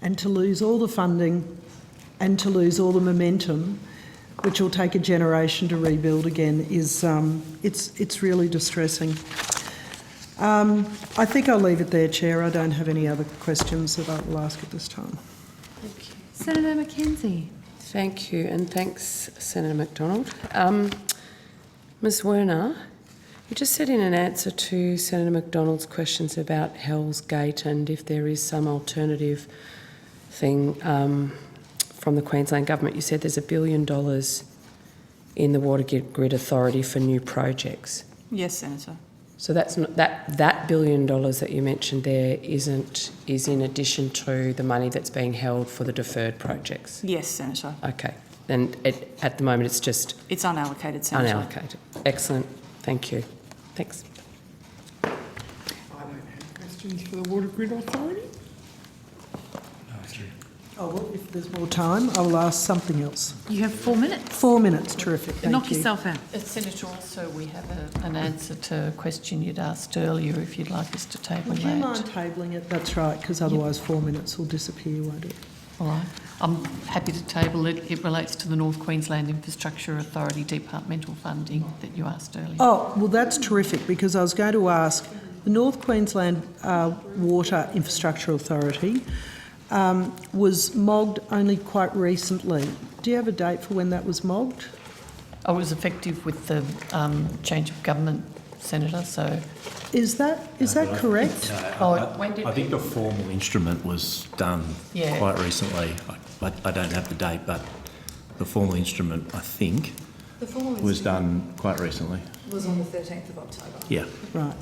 Speaker 10: And to lose all the funding and to lose all the momentum, which will take a generation to rebuild again, is it's really distressing. I think I'll leave it there, Chair. I don't have any other questions that I will ask at this time.
Speaker 23: Thank you. Senator Mackenzie. Thank you, and thanks, Senator McDonald. Ms Werner, you just said in an answer to Senator McDonald's questions about Hell's Gate and if there is some alternative thing from the Queensland Government, you said there's $1 billion in the Water Grid Authority for new projects.
Speaker 16: Yes, Senator.
Speaker 23: So that's not, that $1 billion that you mentioned there is in addition to the money that's being held for the deferred projects?
Speaker 16: Yes, Senator.
Speaker 23: Okay. And at the moment it's just...
Speaker 16: It's unallocated, Senator.
Speaker 23: Unallocated. Excellent. Thank you. Thanks.
Speaker 4: I don't have questions for the Water Grid Authority.
Speaker 10: Oh, well, if there's more time, I will ask something else.
Speaker 1: You have 4 minutes.
Speaker 10: 4 minutes, terrific. Thank
Speaker 1: Knock
Speaker 10: you.
Speaker 1: yourself out.
Speaker 6: Senator, also we have an answer to a question you'd asked earlier, if you'd like us to table
Speaker 10: Would
Speaker 6: that.
Speaker 10: you mind tabling it? That's right, because otherwise 4 minutes will disappear, won't it?
Speaker 6: All right. I'm happy to table it. It relates to the North Queensland Infrastructure Authority departmental funding that you asked earlier.
Speaker 10: Oh, well, that's terrific, because I was going to ask, the North Queensland Water Infrastructure Authority was mogged only quite recently. Do you have a date for when that was mogged?
Speaker 6: I was effective with the change of government, Senator, so...
Speaker 10: Is that correct?
Speaker 3: I think the formal instrument was done quite recently. I don't have the date, but the formal instrument, I think, was done quite recently.
Speaker 16: Was on the 13th of October.
Speaker 3: Yeah.
Speaker 10: Right.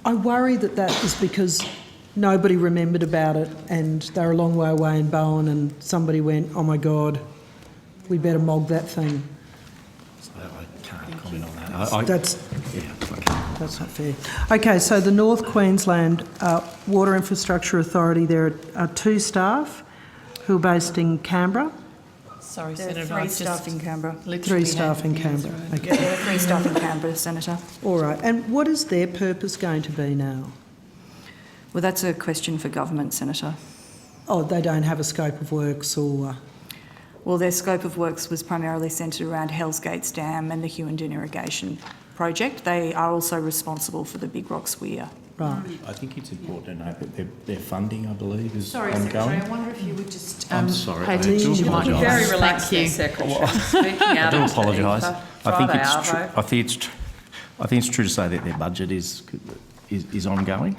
Speaker 10: I worry that is because nobody remembered about it and they're a long way away in Bowen and somebody went, oh my God, we better mog that thing.
Speaker 3: I can't comment on that.
Speaker 10: That's not fair. Okay, so the North Queensland Water Infrastructure Authority, there are 2 staff who are based in Canberra.
Speaker 6: Sorry,
Speaker 16: There are
Speaker 6: Senator.
Speaker 16: 3 staff in Canberra.
Speaker 10: 3 staff in Canberra. Okay.
Speaker 16: Yeah, there are 3 staff in Canberra, Senator.
Speaker 10: All right. And what is their purpose going to be now?
Speaker 16: Well, that's a question for government, Senator.
Speaker 10: Oh, they don't have a scope of works or...
Speaker 16: Well, their scope of works was primarily centred around Hells Gates Dam and the Hughenden Irrigation Project. They are also responsible for the Big Rocks Weir.
Speaker 10: Right.
Speaker 3: I think it's important to note that their funding, I believe, is
Speaker 1: Sorry,
Speaker 3: ongoing.
Speaker 1: Secretary, I wonder if you would just...
Speaker 3: I'm sorry,
Speaker 1: pay
Speaker 3: I do
Speaker 1: attention. You might be
Speaker 3: apologise.
Speaker 1: very relaxed there, Secretary. Speaking
Speaker 3: I
Speaker 1: out
Speaker 3: do
Speaker 1: of
Speaker 3: apologise.
Speaker 1: turn.
Speaker 3: I think
Speaker 1: Friday,
Speaker 3: it's true.
Speaker 1: Arvo.
Speaker 3: I think it's true to say that their budget is ongoing.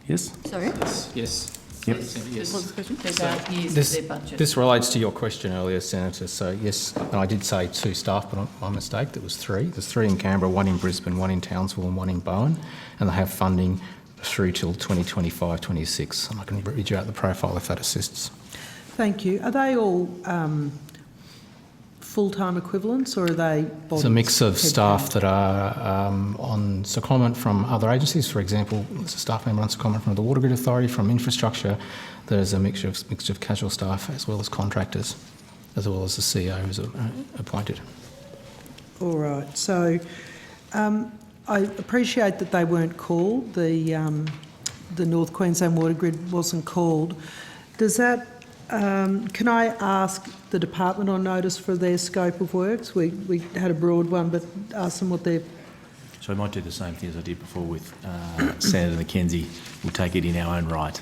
Speaker 3: Yes.
Speaker 16: Sorry.
Speaker 15: Yes.
Speaker 3: Yep.
Speaker 15: Yes.
Speaker 16: What's the question?
Speaker 6: Their budget.
Speaker 15: This relates to your question earlier, Senator. So yes, and I did say 2 staff, but my mistake, there was 3. There's 3 in Canberra, 1 in Brisbane, 1 in Townsville and 1 in Bowen, and they have funding through till 2025-26. And I can read you out the profile if that assists.
Speaker 10: Thank you. Are they all full-time equivalents, or are they bodies?
Speaker 15: It's a mix of
Speaker 10: headcount?
Speaker 15: staff that are on secondment from other agencies. For example, there's a staff member on secondment from the Water Grid Authority, from infrastructure. There's a mixture of casual staff as well as contractors, as well as the CEO who's appointed.
Speaker 10: All right. So I appreciate that they weren't called. The North Queensland Water Grid wasn't called. Does that? Can I ask the department on notice for their scope of works? We had a broad one, but ask them what their...
Speaker 3: So I might do the same thing as I did before with Senator McKenzie. We'll take it in our own right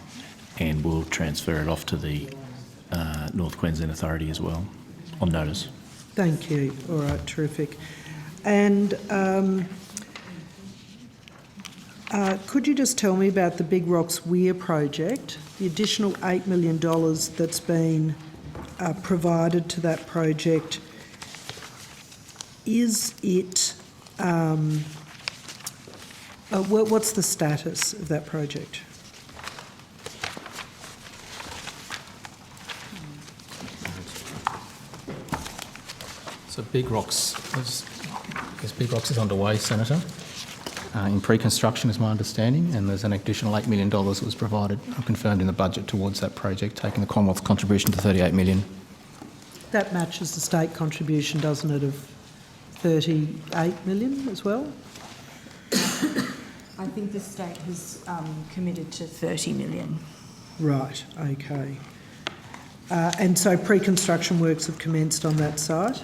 Speaker 3: and we'll transfer it off to the North Queensland Authority as well, on notice.
Speaker 10: Thank you. All right, terrific. And could you just tell me about the Big Rocks Weir project, the additional $8 million that's been provided to that project? Is it, what's the status of that project?
Speaker 15: So Big Rocks is underway, Senator. In pre-construction is my understanding, and there's an additional $8 million that was provided or confirmed in the budget towards that project, taking the Commonwealth contribution to $38 million.
Speaker 10: That matches the state contribution, doesn't it, of $38 million as well?
Speaker 16: I think the state has committed to $30 million.
Speaker 10: Right, okay. And so pre-construction works have commenced on that site?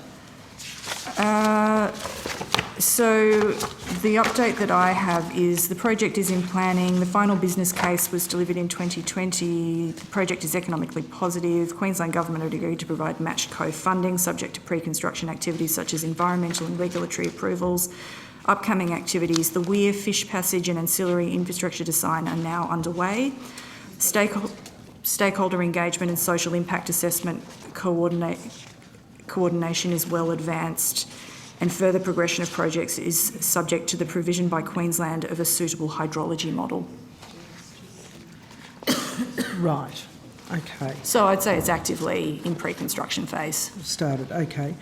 Speaker 16: So the update that I have is the project is in planning. The final business case was delivered in 2020. The project is economically positive. Queensland Government had agreed to provide matched co-funding subject to pre-construction activities such as environmental and regulatory approvals. Upcoming activities, the Weir Fish Passage and ancillary infrastructure design are now underway. Stakeholder engagement and social impact assessment coordination is well advanced, and further progression of projects is subject to the provision by Queensland of a suitable hydrology model.
Speaker 10: Right, okay.
Speaker 16: So I'd say it's actively in pre-construction phase.
Speaker 10: Started, okay.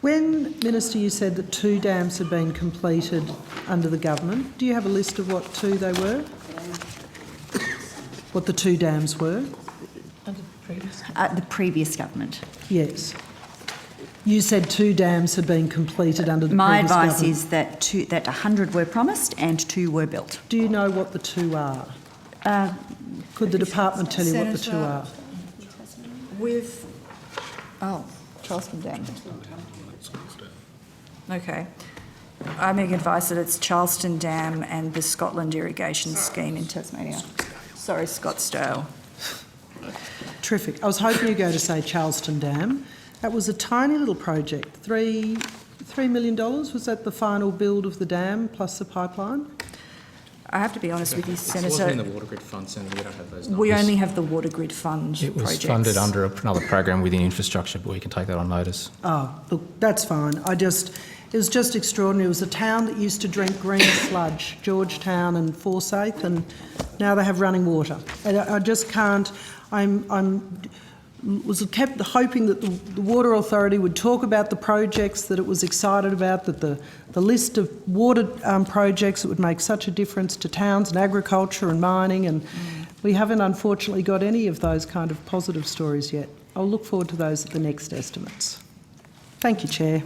Speaker 10: When, Minister, you said that 2 dams had been completed under the government, do you have a list of what 2 they were? What the 2 dams were?
Speaker 5: The previous government.
Speaker 10: Yes. You said 2 dams had been completed under the
Speaker 5: My
Speaker 10: previous
Speaker 5: advice
Speaker 10: government.
Speaker 5: is that 100 were promised and 2 were built.
Speaker 10: Do you know what the 2 are? Could the department tell you what the 2 are?
Speaker 16: With, Charleston Dam. Okay. I'm being advised that it's Charleston Dam and the Scotland Irrigation Scheme in Tasmania. Sorry, Scottsdale.
Speaker 10: Terrific. I was hoping you'd go to say Charleston Dam. That was a tiny little project. $3 million, was that the final build of the dam plus the pipeline?
Speaker 16: I have to be honest with you, Senator.
Speaker 15: It wasn't in the Water Grid Fund, Senator. We don't have those numbers.
Speaker 16: We only have the Water Grid Fund
Speaker 15: It was
Speaker 16: projects.
Speaker 15: funded under another program within infrastructure, but we can take that on notice.
Speaker 10: Oh, look, that's fine. It was just extraordinary. It was a town that used to drink green sludge, Georgetown and Forsyth, and now they have running water. And I just can't. Was kept hoping that the Water Authority would talk about the projects that it was excited about, that the list of water projects that would make such a difference to towns and agriculture and mining, and we haven't unfortunately got any of those kind of positive stories yet. I'll look forward to those at the next estimates. Thank you, Chair.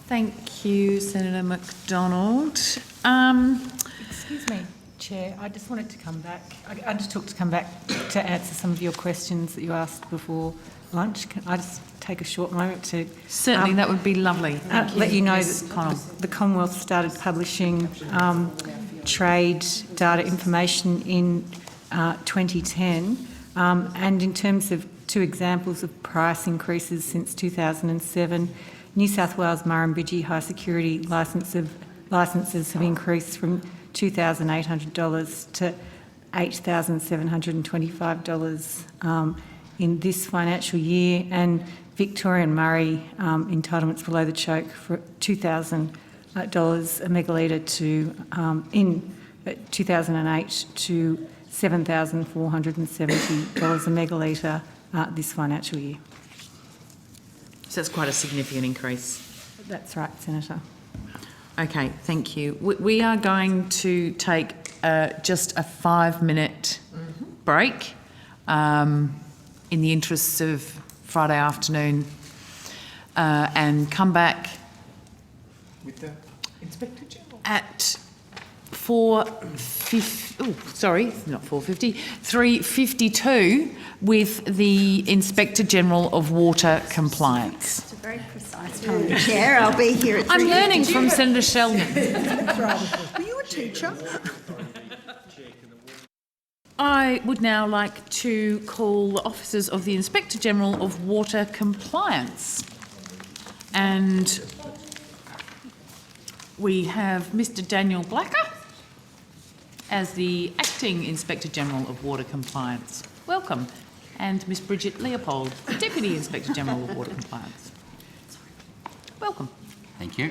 Speaker 1: Thank you, Senator McDonald.
Speaker 7: Excuse me, Chair, I just wanted to come back. I just took to come back to answer some of your questions that you asked before lunch. Can I just take a short moment to...
Speaker 1: Certainly, that would be lovely.
Speaker 7: Let you know that the Commonwealth started publishing trade data information in 2010, and in terms of 2 examples of price increases since 2007, New South Wales Murrumbidgee high security licences have increased from $2,800 to $8,725 in this financial year, and Victoria and Murray entitlements below the choke for $2,000 a megalitre to in 2008 to $7,470 a megalitre this financial year.
Speaker 1: So that's quite a significant increase.
Speaker 7: That's right, Senator.
Speaker 1: Okay, thank you. We are going to take just a 5-minute break in the interests of Friday afternoon and come back
Speaker 4: With the Inspector General.
Speaker 1: at 3:52 with the Inspector General of Water Compliance.
Speaker 5: It's a very precise time, Chair. I'll be here at 3:50.
Speaker 1: I'm learning from Senator Sheldon.
Speaker 10: Were you a teacher?
Speaker 1: I would now like to call the officers of the Inspector General of Water Compliance. And we have Mr. Daniel Blacker as the Acting Inspector General of Water Compliance. Welcome. And Miss Bridget Leopold, the Deputy Inspector General of Water Compliance. Welcome.
Speaker 9: Thank you.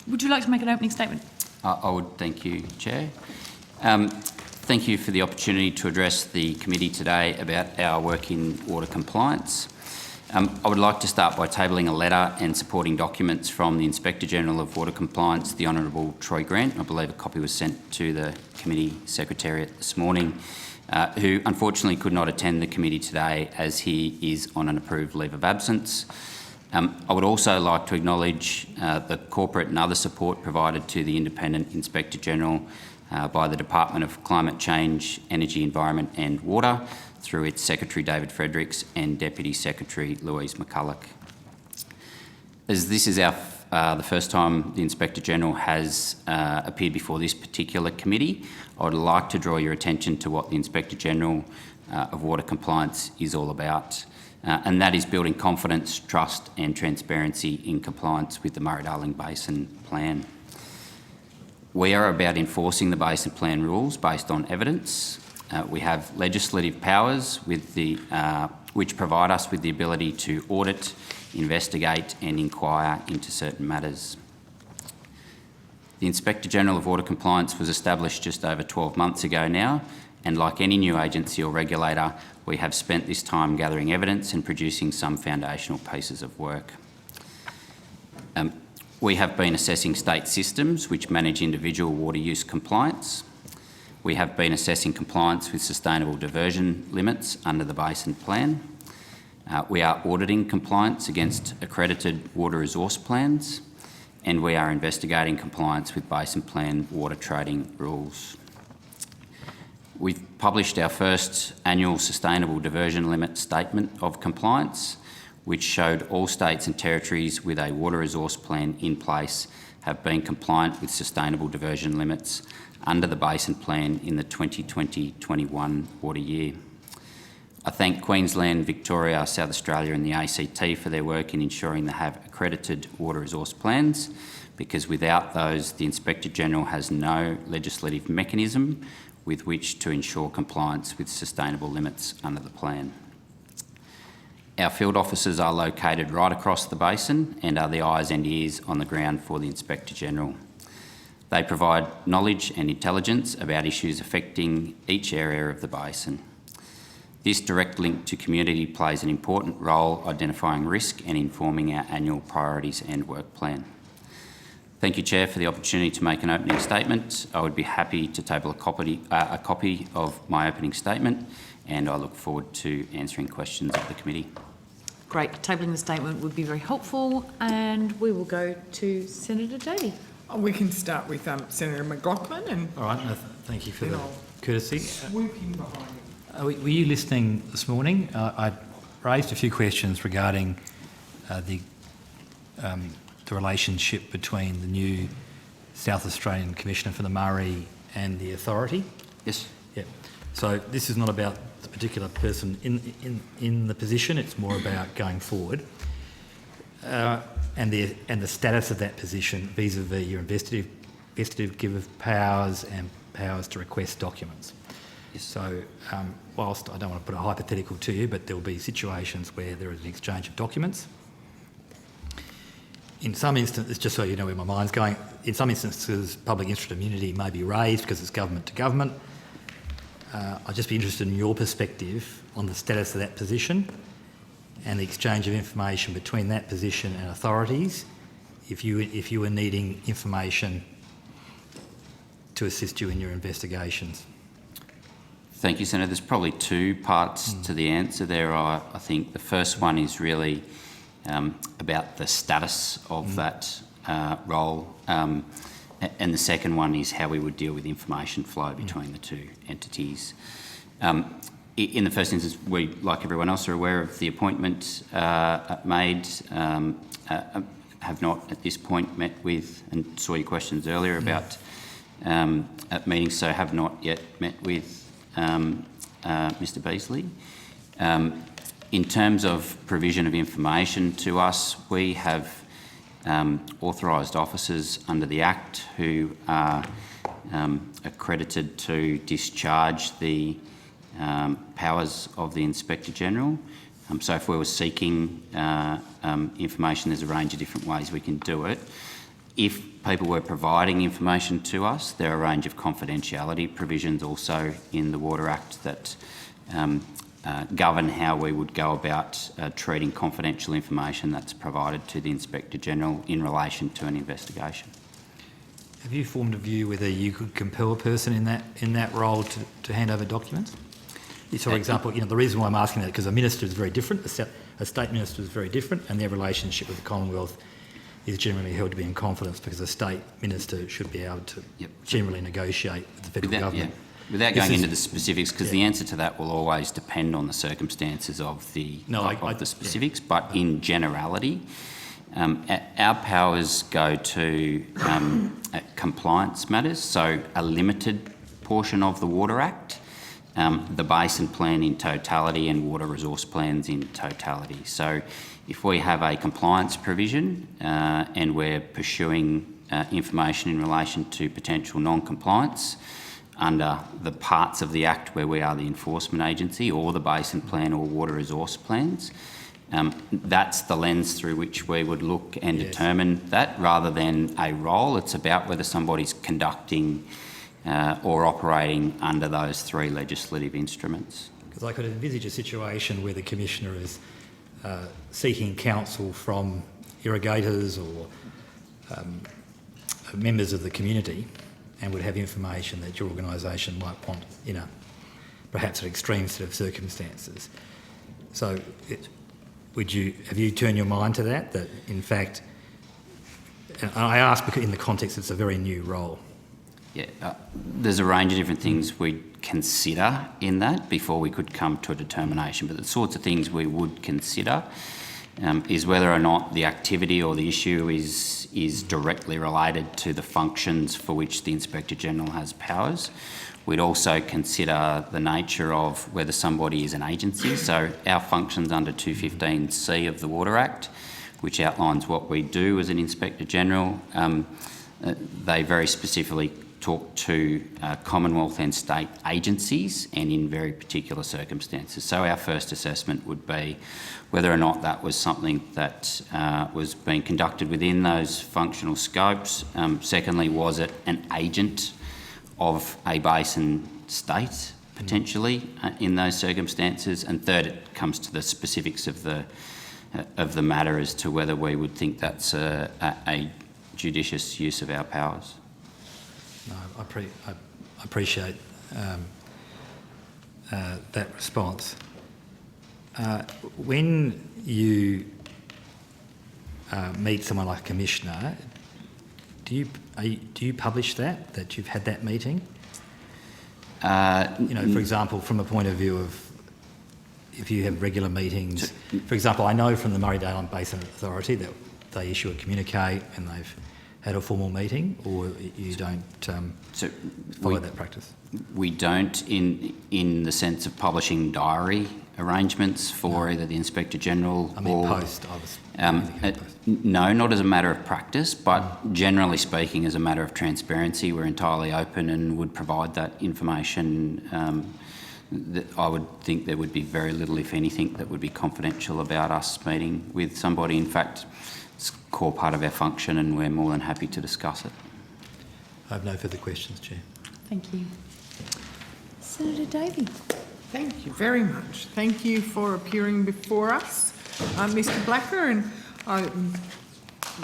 Speaker 1: Would you like to make an opening statement?
Speaker 9: I would. Thank you, Chair. Thank you for the opportunity to address the committee today about our work in water compliance. I would like to start by tabling a letter and supporting documents from the Inspector General of Water Compliance, the Honourable Troy Grant. I believe a copy was sent to the committee secretariat this morning, who unfortunately could not attend the committee today as he is on an approved leave of absence. I would also like to acknowledge the corporate and other support provided to the Independent Inspector General by the Department of Climate Change, Energy, Environment and Water through its Secretary David Fredericks and Deputy Secretary Louise McCulloch. As this is the first time the Inspector General has appeared before this particular committee, I would like to draw your attention to what the Inspector General of Water Compliance is all about, and that is building confidence, trust and transparency in compliance with the Murray-Darling Basin Plan. We are about enforcing the Basin Plan rules based on evidence. We have legislative powers which provide us with the ability to audit, investigate and inquire into certain matters. The Inspector General of Water Compliance was established just over 12 months ago now, and like any new agency or regulator, we have spent this time gathering evidence and producing some foundational pieces of work. We have been assessing state systems which manage individual water use compliance. We have been assessing compliance with sustainable diversion limits under the Basin Plan. We are auditing compliance against accredited water resource plans, and we are investigating compliance with Basin Plan water trading rules. We've published our first annual Sustainable Diversion Limit Statement of Compliance, which showed all states and territories with a water resource plan in place have been compliant with sustainable diversion limits under the Basin Plan in the 2020-21 water year. I thank Queensland, Victoria, South Australia and the ACT for their work in ensuring they have accredited water resource plans, because without those, the Inspector General has no legislative mechanism with which to ensure compliance with sustainable limits under the plan. Our field officers are located right across the basin and are the eyes and ears on the ground for the Inspector General. They provide knowledge and intelligence about issues affecting each area of the basin. This direct link to community plays an important role identifying risk and informing our annual priorities and work plan. Thank you, Chair, for the opportunity to make an opening statement. I would be happy to table a copy of my opening statement, and I look forward to answering questions of the committee.
Speaker 1: Great. Tabling the statement would be very helpful, and we will go to Senator Davey.
Speaker 4: We can start with Senator McLaughlin and...
Speaker 11: All right, thank you for the courtesy.
Speaker 4: Swooping behind you.
Speaker 11: Were you listening this morning? I raised a few questions regarding the relationship between the new South Australian Commissioner for the Murray and the authority.
Speaker 9: Yes.
Speaker 11: Yeah. So this is not about the particular person in the position. It's more about going forward and the status of that position vis-a-vis your investigative give of powers and powers to request documents. Yes. So whilst I don't want to put a hypothetical to you, but there will be situations where there is an exchange of documents. In some instances, just so you know where my mind's going, in some instances public interest immunity may be raised because it's government to government. I'd just be interested in your perspective on the status of that position and the exchange of information between that position and authorities if you were needing information to assist you in your investigations?
Speaker 9: Thank you, Senator. There's probably two parts to the answer there. I think the first one is really about the status of that role, and the second one is how we would deal with information flow between the two entities. In the first instance, we, like everyone else, are aware of the appointment made, have not at this point met with, and saw your questions earlier about meetings, so have not yet met with Mr Beasley. In terms of provision of information to us, we have authorised officers under the Act who are accredited to discharge the powers of the Inspector-General. So if we were seeking information, there's a range of different ways we can do it. If people were providing information to us, there are a range of confidentiality provisions also in the Water Act that govern how we would go about treating confidential information that's provided to the Inspector-General in relation to an investigation.
Speaker 11: Have you formed a view whether you could compel a person in that role to hand over documents? So, for example, the reason why I'm asking that because a minister is very different, a state minister is very different, and their relationship with the Commonwealth is generally held to be in confidence because a state minister should be able to generally negotiate with the federal government.
Speaker 9: Without going into the specifics, because the answer to that will always depend on the circumstances of the specifics, but in generality, our powers go to compliance matters, so a limited portion of the Water Act, the Basin Plan in totality and water resource plans in totality. So if we have a compliance provision and we're pursuing information in relation to potential non-compliance under the parts of the Act where we are the enforcement agency or the Basin Plan or water resource plans, that's the lens through which we would look and determine that rather than a role. It's about whether somebody's conducting or operating under those three legislative instruments.
Speaker 11: Because I could envisage a situation where the Commissioner is seeking counsel from irrigators or members of the community and would have information that your organisation might want in perhaps an extreme set of circumstances. So have you turned your mind to that in fact, and I ask because in the context it's a very new role.
Speaker 9: Yeah, there's a range of different things we'd consider in that before we could come to a determination, but the sorts of things we would consider is whether or not the activity or the issue is directly related to the functions for which the Inspector-General has powers. We'd also consider the nature of whether somebody is an agency. So our functions under 215C of the Water Act, which outlines what we do as an Inspector-General, they very specifically talk to Commonwealth and state agencies and in very particular circumstances. So our first assessment would be whether or not that was something that was being conducted within those functional scopes. Secondly, was it an agent of a basin state, potentially, in those circumstances? And third, it comes to the specifics of the matter as to whether we would think that's a judicious use of our powers.
Speaker 11: No, I appreciate that response. When you meet someone like a commissioner, do you publish that you've had that meeting? For example, from a point of view of if you have regular meetings. For example, I know from the Murray-Darling Basin Authority that they issue a communique and they've had a formal meeting, or you don't follow that practice?
Speaker 9: We don't in the sense of publishing diary arrangements for either the Inspector-General or...
Speaker 11: post.
Speaker 9: No, not as a matter of practice, but generally speaking as a matter of transparency, we're entirely open and would provide that information. I would think there would be very little, if anything, that would be confidential about us meeting with somebody. In fact, it's a core part of our function and we're more than happy to discuss it.
Speaker 11: I have no further questions, Chair.
Speaker 1: Thank you. Senator Davey.
Speaker 4: Thank you very much. Thank you for appearing before us. Mr Blacker, and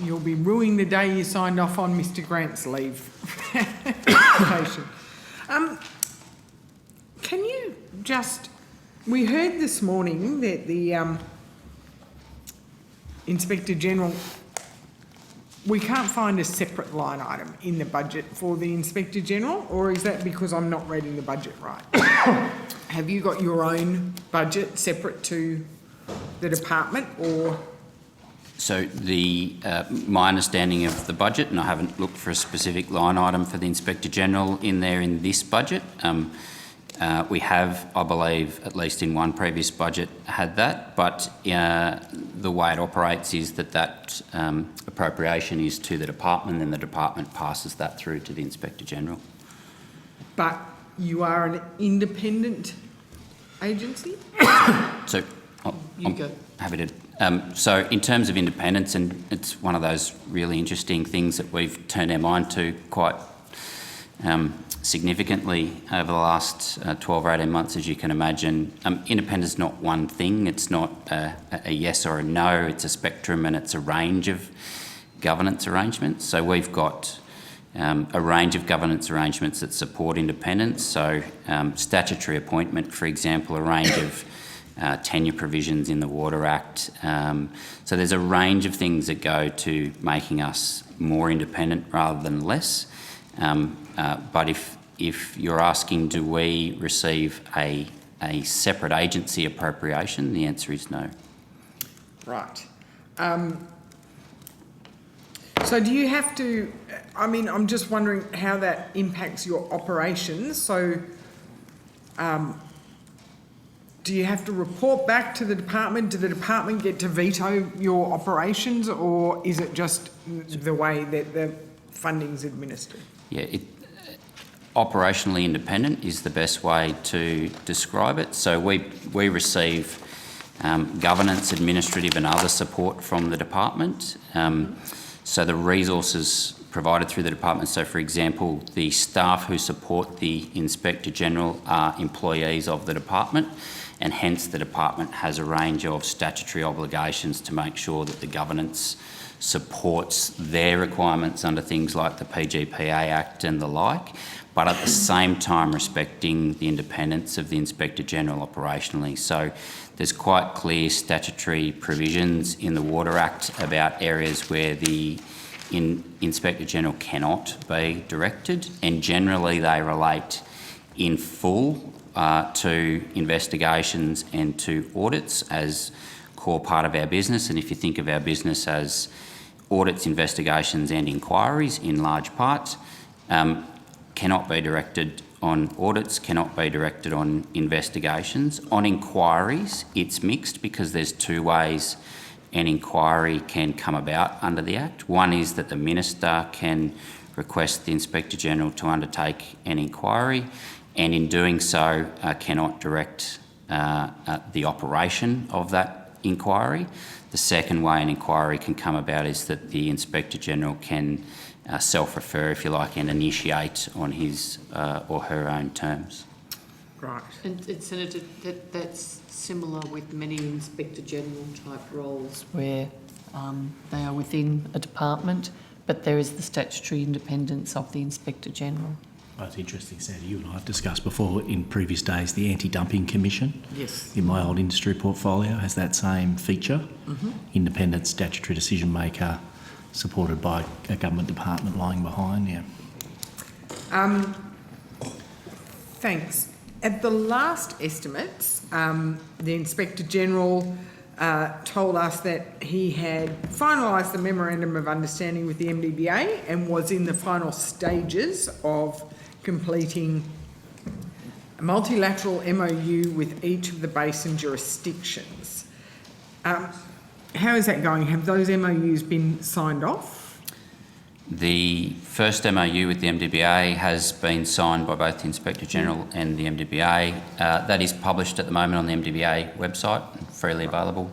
Speaker 4: you'll be ruining the day you signed off on Mr Grant's leave application. Can you just... We heard this morning that the Inspector General... We can't find a separate line item in the budget for the Inspector General, or is that because I'm not reading the budget right? Have you got your own budget separate to the department, or...?
Speaker 9: So my understanding of the budget, and I haven't looked for a specific line item for the Inspector General in there in this budget. We have, I believe, at least in one previous budget, had that, but the way it operates is that appropriation is to the department, and the department passes that through to the Inspector General.
Speaker 4: But you are an independent agency?
Speaker 9: So I'm happy to... so in terms of independence, and it's one of those really interesting things that we've turned our mind to quite significantly over the last 12 or 18 months, as you can imagine. Independence is not one thing. It's not a yes or a no. It's a spectrum, and it's a range of governance arrangements. So we've got a range of governance arrangements that support independence. So statutory appointment, for example, a range of tenure provisions in the Water Act. So there's a range of things that go to making us more independent rather than less. But if you're asking, do we receive a separate agency appropriation, the answer is no.
Speaker 4: Right. So do you have to... I mean, I'm just wondering how that impacts your operations. So do you have to report back to the department? Do the department get to veto your operations, or is it just the way that the funding's administered?
Speaker 9: Yeah, operationally independent is the best way to describe it. So we receive governance, administrative and other support from the department. So the resources provided through the department, so for example, the staff who support the Inspector General are employees of the department, and hence the department has a range of statutory obligations to make sure that the governance supports their requirements under things like the PGPA Act and the like, but at the same time respecting the independence of the Inspector General operationally. So there's quite clear statutory provisions in the Water Act about areas where the Inspector General cannot be directed, and generally they relate in full to investigations and to audits as core part of our business. And if you think of our business as audits, investigations and inquiries in large part, cannot be directed on audits, cannot be directed on investigations. On inquiries, it's mixed because there's two ways an inquiry can come about under the Act. One is that the Minister can request the Inspector General to undertake an inquiry, and in doing so cannot direct the operation of that inquiry. The second way an inquiry can come about is that the Inspector General can self-refer, if you like, and initiate on his or her own terms.
Speaker 4: Right.
Speaker 6: And Senator, that's similar with many Inspector General type roles where they are within a department, but there is the statutory independence of the Inspector General.
Speaker 3: Well, it's interesting, Sandra, you and I have discussed before in previous days the Anti-Dumping Commission.
Speaker 4: Yes.
Speaker 3: In my old industry portfolio has that same feature, independent statutory decision maker supported by a government department lying behind, yeah.
Speaker 4: Thanks. At the last estimates, the Inspector General told us that he had finalised the Memorandum of Understanding with the MDBA and was in the final stages of completing a multilateral MOU with each of the basin jurisdictions. How is that going? Have those MOUs been signed off?
Speaker 9: The first MOU with the MDBA has been signed by both the Inspector General and the MDBA. That is published at the moment on the MDBA website, freely available.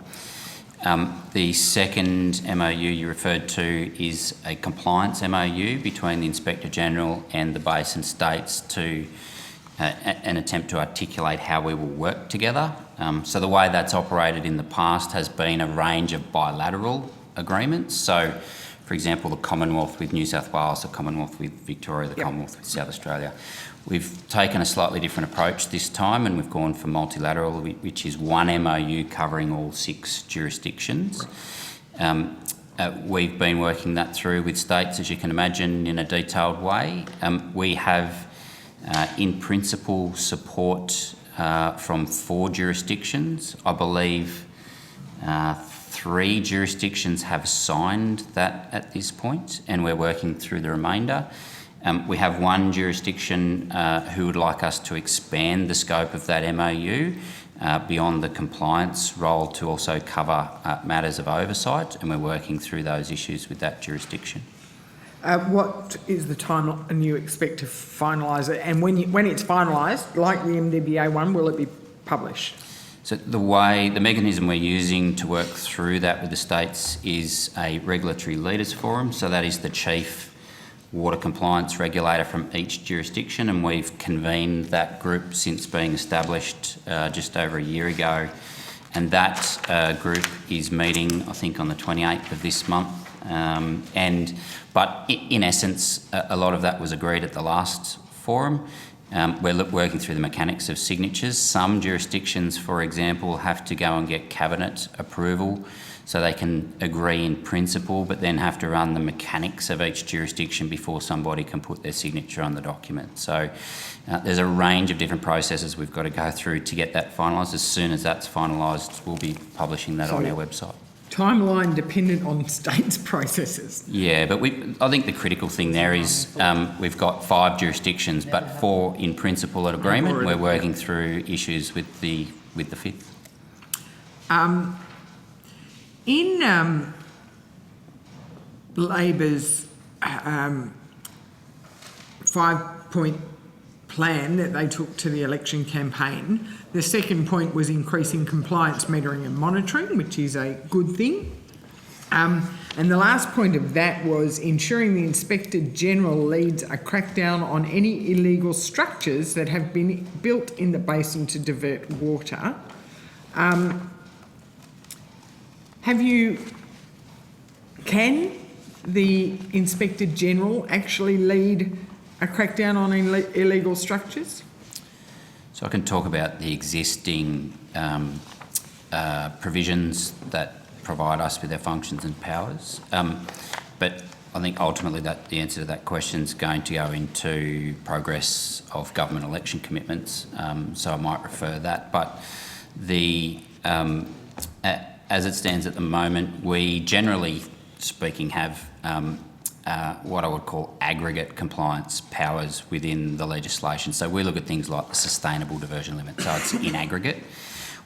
Speaker 9: The second MOU you referred to is a compliance MOU between the Inspector General and the basin states to an attempt to articulate how we will work together. So the way that's operated in the past has been a range of bilateral agreements. So, for example, the Commonwealth with New South Wales, the Commonwealth with Victoria, the Commonwealth with South Australia. We've taken a slightly different approach this time, and we've gone for multilateral, which is one MOU covering all 6 jurisdictions. We've been working that through with states, as you can imagine, in a detailed way. We have, in principle, support from 4 jurisdictions. I believe 3 jurisdictions have signed that at this point, and we're working through the remainder. We have 1 jurisdiction who would like us to expand the scope of that MOU beyond the compliance role to also cover matters of oversight, and we're working through those issues with that jurisdiction.
Speaker 4: What is the timeline you expect to finalise it? And when it's finalised, like the MDBA one, will it be published?
Speaker 9: So the mechanism we're using to work through that with the states is a regulatory leaders forum. So that is the chief water compliance regulator from each jurisdiction, and we've convened that group since being established just over a year ago. And that group is meeting, I think, on the 28th of this month. But in essence, a lot of that was agreed at the last forum. We're working through the mechanics of signatures. Some jurisdictions, for example, have to go and get cabinet approval so they can agree in principle, but then have to run the mechanics of each jurisdiction before somebody can put their signature on the document. So there's a range of different processes we've got to go through to get that finalised. As soon as that's finalised, we'll be publishing that on our website.
Speaker 4: Timeline dependent on states' processes.
Speaker 9: Yeah, but I think the critical thing there is we've got 5 jurisdictions, but 4 in principle at agreement. We're working through issues with the 5th.
Speaker 4: In Labor's 5-point plan that they took to the election campaign, the second point was increasing compliance metering and monitoring, which is a good thing. And the last point of that was ensuring the Inspector General leads a crackdown on any illegal structures that have been built in the basin to divert water. Can the Inspector General actually lead a crackdown on illegal structures?
Speaker 9: So I can talk about the existing provisions that provide us with their functions and powers. But I think ultimately that the answer to that question is going to go into progress of government election commitments. So I might refer that. But as it stands at the moment, we generally speaking have what I would call aggregate compliance powers within the legislation. So we look at things like the sustainable diversion limit, so it's in aggregate.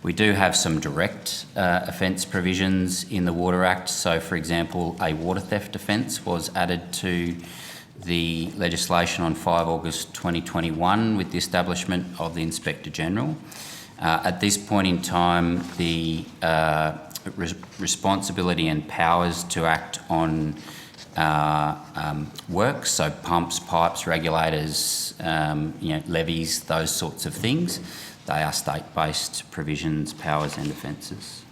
Speaker 9: We do have some direct offence provisions in the Water Act. So, for example, a water theft offence was added to the legislation on 5 August 2021 with the establishment of the Inspector General. At this point in time, the responsibility and powers to act on works, so pumps, pipes, regulators, levies, those sorts of things, they are state-based provisions, powers and offences.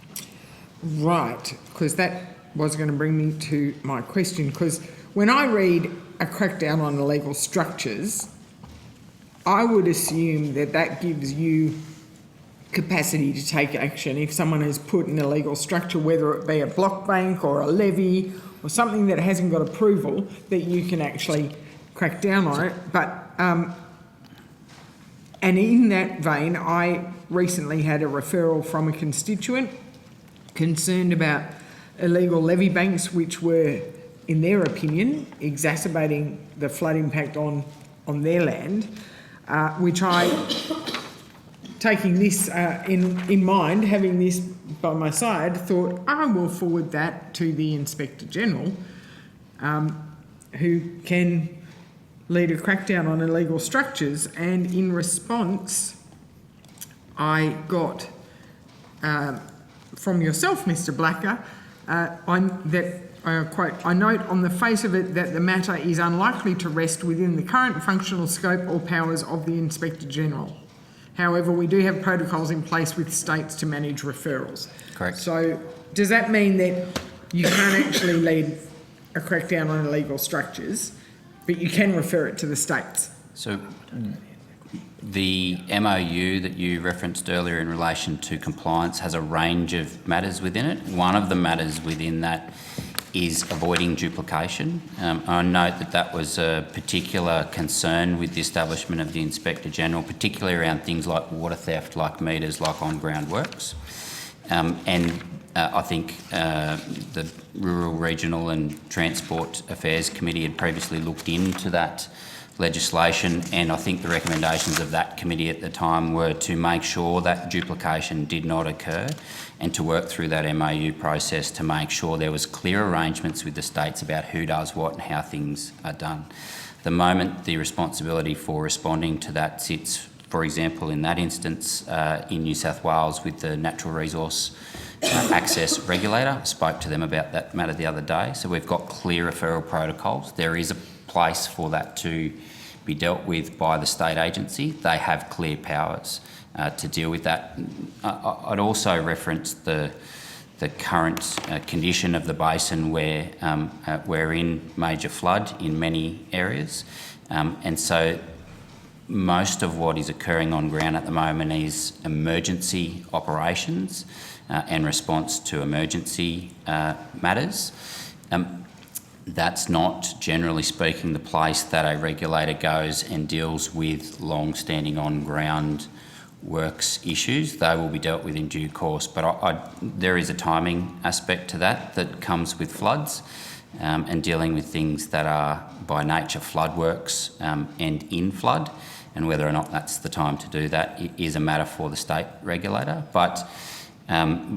Speaker 4: Right, because that was going to bring me to my question, because when I read a crackdown on illegal structures, I would assume that that gives you capacity to take action if someone has put an illegal structure, whether it be a block bank or a levy or something that hasn't got approval, that you can actually crack down on it. But and in that vein, I recently had a referral from a constituent concerned about illegal levy banks, which were, in their opinion, exacerbating the flood impact on their land, which I, taking this in mind, having this by my side, thought I will forward that to the Inspector General, who can lead a crackdown on illegal structures. And in response, I got from yourself, Mr. Blacker, that quote, "I note on the face of it that the matter is unlikely to rest within the current functional scope or powers of the Inspector General. However, we do have protocols in place with states to manage referrals."
Speaker 9: Correct.
Speaker 4: So does that mean that you can't actually lead a crackdown on illegal structures, but you can refer it to the states?
Speaker 9: So the MOU that you referenced earlier in relation to compliance has a range of matters within it. One of the matters within that is avoiding duplication. I note that that was a particular concern with the establishment of the Inspector General, particularly around things like water theft, like meters, like on-ground works. I think the Rural, Regional and Transport Affairs Committee had previously looked into that legislation, and I think the recommendations of that committee at the time were to make sure that duplication did not occur and to work through that MOU process to make sure there was clear arrangements with the states about who does what and how things are done. At the moment, the responsibility for responding to that sits, for example, in that instance, in New South Wales with the Natural Resource Access Regulator. I spoke to them about that matter the other day. So we've got clear referral protocols. There is a place for that to be dealt with by the state agency. They have clear powers to deal with that. I'd also reference the current condition of the basin where we're in major flood in many areas. And so most of what is occurring on ground at the moment is emergency operations and response to emergency matters. That's not, generally speaking, the place that a regulator goes and deals with long-standing on-ground works issues. They will be dealt with in due course, but there is a timing aspect to that comes with floods and dealing with things that are by nature flood works and in flood, and whether or not that's the time to do that is a matter for the state regulator. But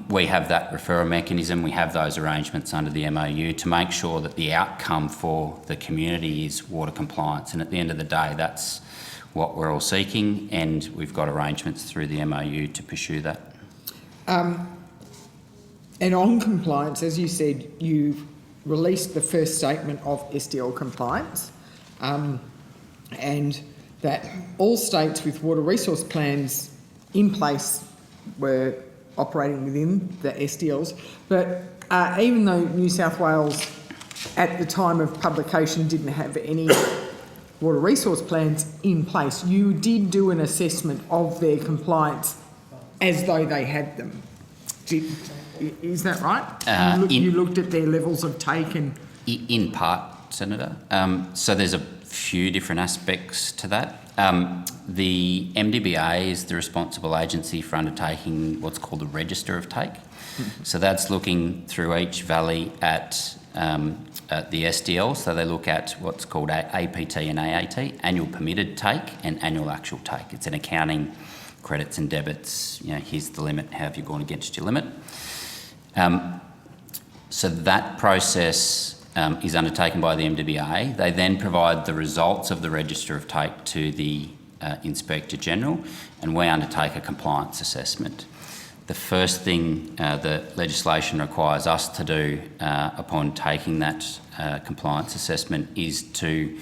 Speaker 9: we have that referral mechanism, we have those arrangements under the MOU to make sure that the outcome for the community is water compliance, and at the end of the day that's what we're all seeking, and we've got arrangements through the MOU to pursue that.
Speaker 4: And on compliance, as you said, you've released the first statement of SDL compliance, and that all states with water resource plans in place were operating within the SDLs. But even though New South Wales at the time of publication didn't have any water resource plans in place, you did do an assessment of their compliance as though they had them. Is that right? You looked at their levels of take and...
Speaker 9: In part, Senator. So there's a few different aspects to that. The MDBA is the responsible agency for undertaking what's called the Register of Take. So that's looking through each valley at the SDL. So they look at what's called APT and AAT, annual permitted take and annual actual take. It's an accounting, credits and debits. You know, here's the limit, how have you gone against your limit? So that process is undertaken by the MDBA. They then provide the results of the Register of Take to the Inspector General, and we undertake a compliance assessment. The first thing the legislation requires us to do upon taking that compliance assessment is to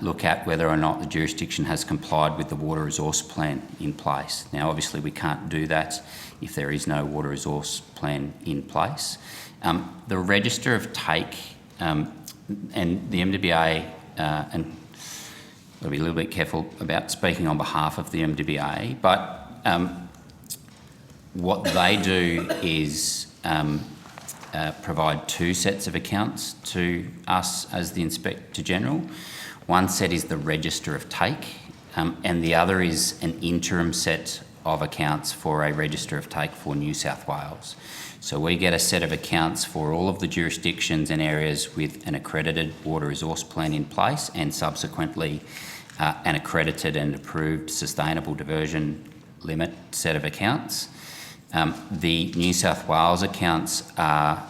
Speaker 9: look at whether or not the jurisdiction has complied with the water resource plan in place. Now, obviously, we can't do that if there is no water resource plan in place. The Register of Take and the MDBA, and I'll be a little bit careful about speaking on behalf of the MDBA, but what they do is provide two sets of accounts to us as the Inspector General. One set is the Register of Take, and the other is an interim set of accounts for a Register of Take for New South Wales. So we get a set of accounts for all of the jurisdictions and areas with an accredited water resource plan in place, and subsequently an accredited and approved sustainable diversion limit set of accounts. The New South Wales accounts are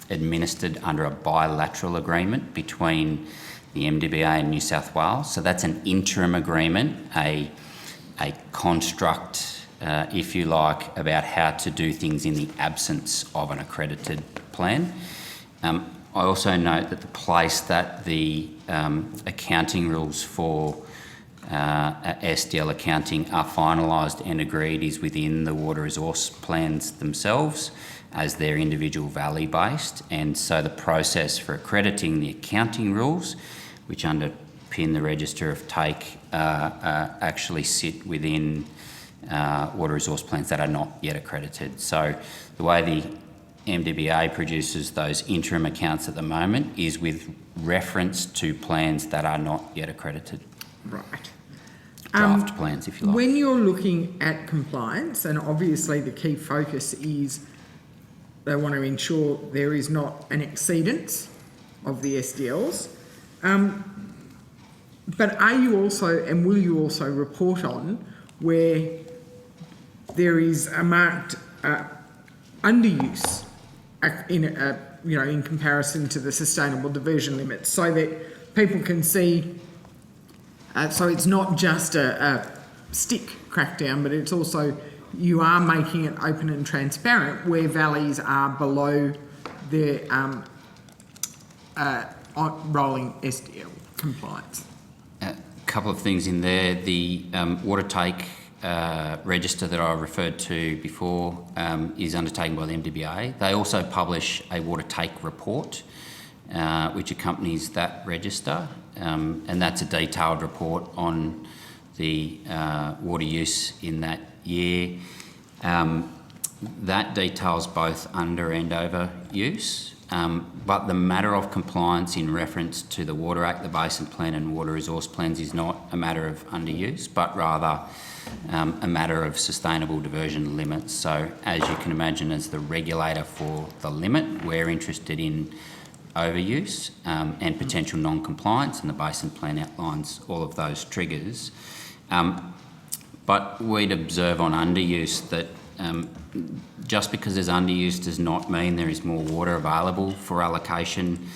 Speaker 9: administered under a bilateral agreement between the MDBA and New South Wales. So that's an interim agreement, a construct, if you like, about how to do things in the absence of an accredited plan. I also note that the place that the accounting rules for SDL accounting are finalised and agreed is within the water resource plans themselves, as they're individual valley based, and so the process for accrediting the accounting rules, which underpin the register of take, actually sit within water resource plans that are not yet accredited. So the way the MDBA produces those interim accounts at the moment is with reference to plans that are not yet accredited.
Speaker 4: Right.
Speaker 9: Draft plans, if you like.
Speaker 4: When you're looking at compliance, and obviously the key focus is they want to ensure there is not an exceedance of the SDLs, but are you also, and will you also report on where there is a marked underuse in comparison to the sustainable diversion limits, so that people can see, so it's not just a stick crackdown, but it's also you are making it open and transparent where valleys are below their rolling SDL compliance.
Speaker 9: A couple of things in there. The water take register that I referred to before is undertaken by the MDBA. They also publish a water take report which accompanies that register, and that's a detailed report on the water use in that year. That details both under and over use, but the matter of compliance in reference to the Water Act, the Basin Plan and Water Resource Plans is not a matter of underuse, but rather a matter of sustainable diversion limits. So as you can imagine, as the regulator for the limit, we're interested in overuse and potential non-compliance, and the Basin Plan outlines all of those triggers. But we'd observe on underuse that just because there's underuse does not mean there is more water available for allocation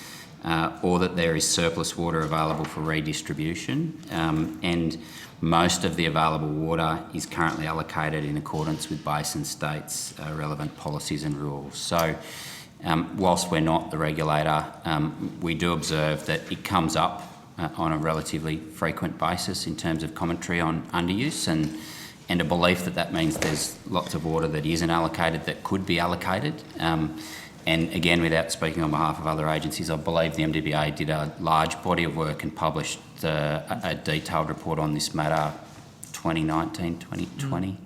Speaker 9: or that there is surplus water available for redistribution. And most of the available water is currently allocated in accordance with basin states' relevant policies and rules. So whilst we're not the regulator, we do observe that it comes up on a relatively frequent basis in terms of commentary on underuse, and a belief that that means there's lots of water that isn't allocated that could be allocated. And again, without speaking on behalf of other agencies, I believe the MDBA did a large body of work and published a detailed report on this matter 2019, 2020.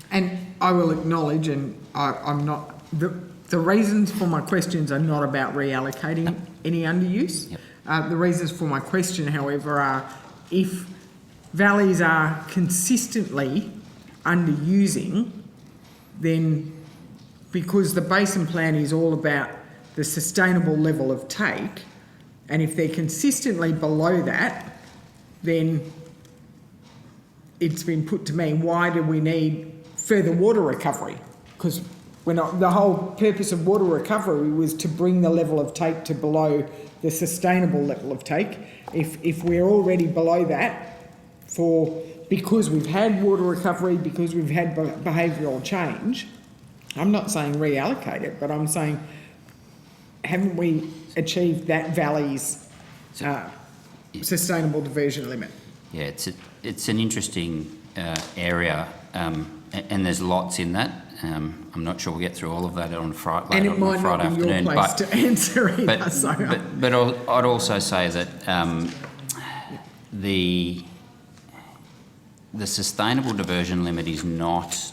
Speaker 4: And I will acknowledge, and I'm not, the reasons for my questions are not about reallocating any underuse. Yep. The reasons for my question, however, are if valleys are consistently underusing, then because the Basin Plan is all about the sustainable level of take, and if they're consistently below that, then it's been put to me, why do we need further water recovery? Because the whole purpose of water recovery was to bring the level of take to below the sustainable level of take. If we're already below that, because we've had water recovery, because we've had behavioural change, I'm not saying reallocate it, but I'm saying haven't we achieved that valley's sustainable diversion limit?
Speaker 9: Yeah, it's an interesting area, and there's lots in that. I'm not sure we'll get through all of that on Friday afternoon.
Speaker 4: And it might not be your place to answer either.
Speaker 9: But I'd also say that the sustainable diversion limit is not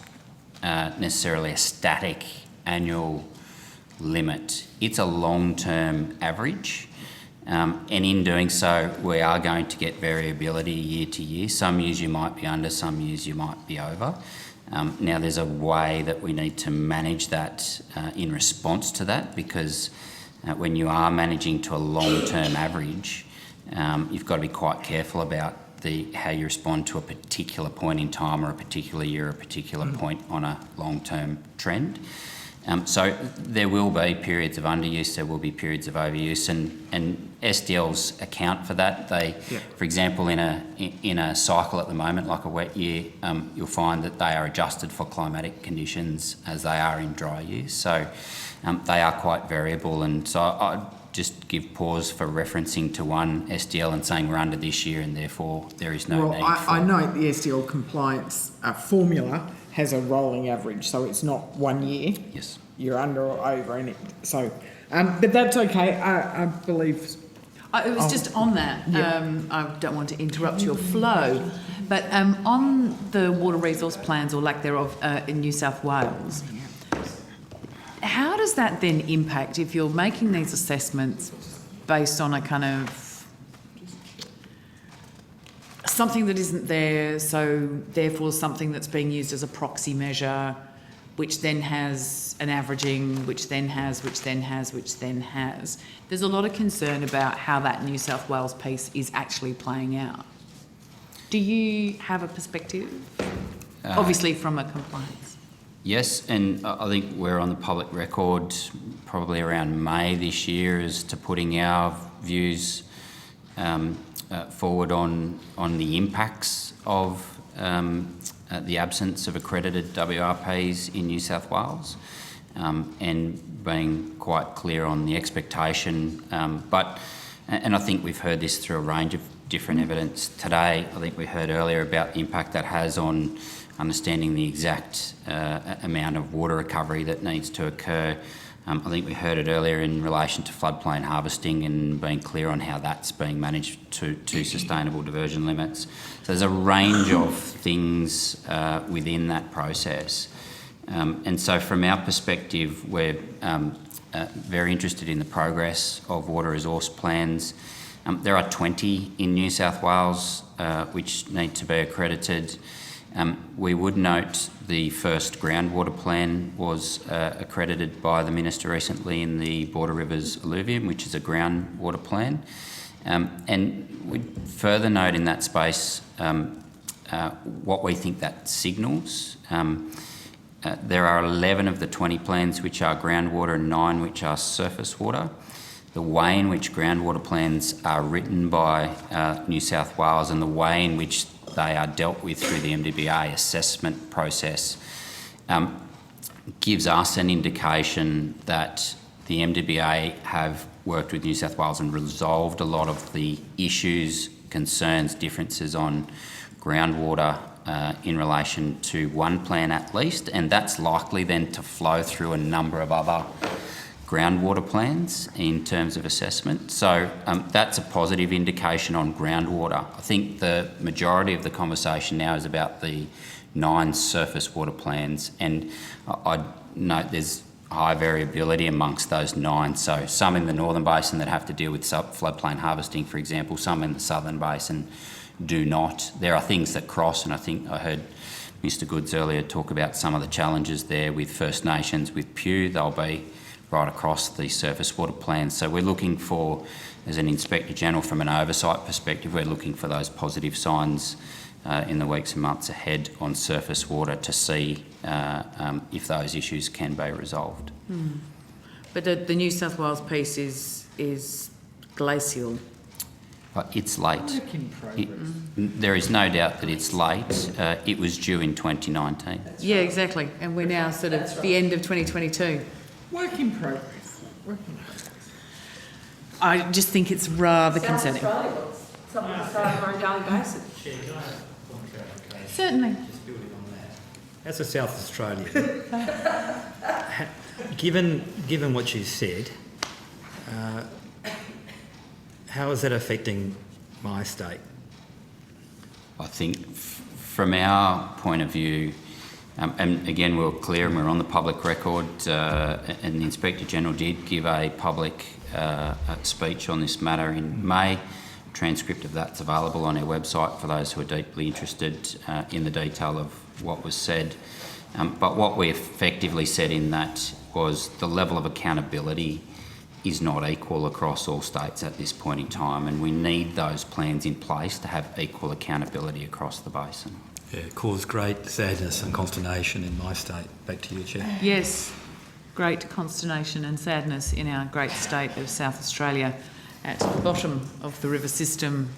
Speaker 9: necessarily a static annual limit. It's a long-term average, and in doing so, we are going to get variability year to year. Some years you might be under, some years you might be over. Now, there's a way that we need to manage that in response to that, because when you are managing to a long-term average, you've got to be quite careful about how you respond to a particular point in time or a particular year or a particular point on a long-term trend. So there will be periods of underuse, there will be periods of overuse, and SDLs account for that. For example, in a cycle at the moment, like a wet year, you'll find that they are adjusted for climatic conditions as they are in dry years. So they are quite variable, and so I just give pause for referencing to one SDL and saying we're under this year and therefore there is no need for...
Speaker 4: I note the SDL compliance formula has a rolling average, so it's not 1 year.
Speaker 9: Yes.
Speaker 4: You're under or over, and so, but that's okay. I believe.
Speaker 1: It was just on that. I don't want to interrupt your flow, but on the water resource plans or lack thereof in New South Wales, how does that then impact if you're making these assessments based on a kind of something that isn't there, so therefore something that's being used as a proxy measure, which then has an averaging, which then has, which then has, which then has. There's a lot of concern about how that New South Wales piece is actually playing out. Do you have a perspective? Obviously from a compliance.
Speaker 9: Yes, and I think we're on the public record probably around May this year as to putting our views forward on the impacts of the absence of accredited WRPs in New South Wales, and being quite clear on the expectation. And I think we've heard this through a range of different evidence today. I think we heard earlier about the impact that has on understanding the exact amount of water recovery that needs to occur. I think we heard it earlier in relation to floodplain harvesting and being clear on how that's being managed to sustainable diversion limits. So there's a range of things within that process. And so from our perspective, we're very interested in the progress of water resource plans. There are 20 in New South Wales which need to be accredited. We would note the first groundwater plan was accredited by the Minister recently in the Border Rivers Alluvium, which is a groundwater plan. And we'd further note in that space what we think that signals. There are 11 of the 20 plans which are groundwater and 9 which are surface water. The way in which groundwater plans are written by New South Wales and the way in which they are dealt with through the MDBA assessment process gives us an indication that the MDBA have worked with New South Wales and resolved a lot of the issues, concerns, differences on groundwater in relation to one plan at least, and that's likely then to flow through a number of other groundwater plans in terms of assessment. So that's a positive indication on groundwater. I think the majority of the conversation now is about the 9 surface water plans, and I'd note there's high variability amongst those 9. So some in the Northern Basin that have to deal with floodplain harvesting, for example, some in the Southern Basin do not. There are things that cross, and I think I heard Mr Goods earlier talk about some of the challenges there with First Nations, with Pew. They'll be right across the surface water plans. So we're looking for, as an Inspector General from an oversight perspective, we're looking for those positive signs in the weeks and months ahead on surface water to see if those issues can be resolved.
Speaker 1: But the New South Wales piece is glacial.
Speaker 9: It's late. There is no doubt that it's late. It was due in 2019.
Speaker 1: Yeah, exactly. And we're now sort of the end of 2022.
Speaker 4: Work in progress.
Speaker 1: I just think it's rather concerning.
Speaker 23: Something that's started on a daily basis.
Speaker 1: Certainly.
Speaker 11: As a South Australian, given what you said, how is that affecting my state?
Speaker 9: I think from our point of view, and again, we were clear and we're on the public record, and the Inspector General did give a public speech on this matter in May. A transcript of that's available on our website for those who are deeply interested in the detail of what was said. But what we effectively said in that was the level of accountability is not equal across all states at this point in time, and we need those plans in place to have equal accountability across the basin.
Speaker 11: Yeah, it caused great sadness and consternation in my state. Back to you, Chair.
Speaker 1: Yes, great consternation and sadness in our great state of South Australia at the bottom of the river system.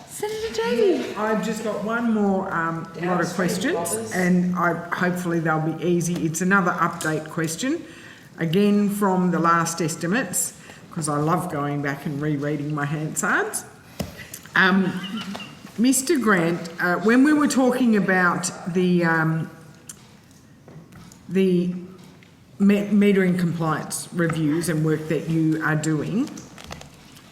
Speaker 1: Senator Davey.
Speaker 4: I've just got one more lot of questions, and hopefully they'll be easy. It's another update question. again from the last estimates, because I love going back and rereading my Hansards. Mr. Grant, when we were talking about the metering compliance reviews and work that you are doing,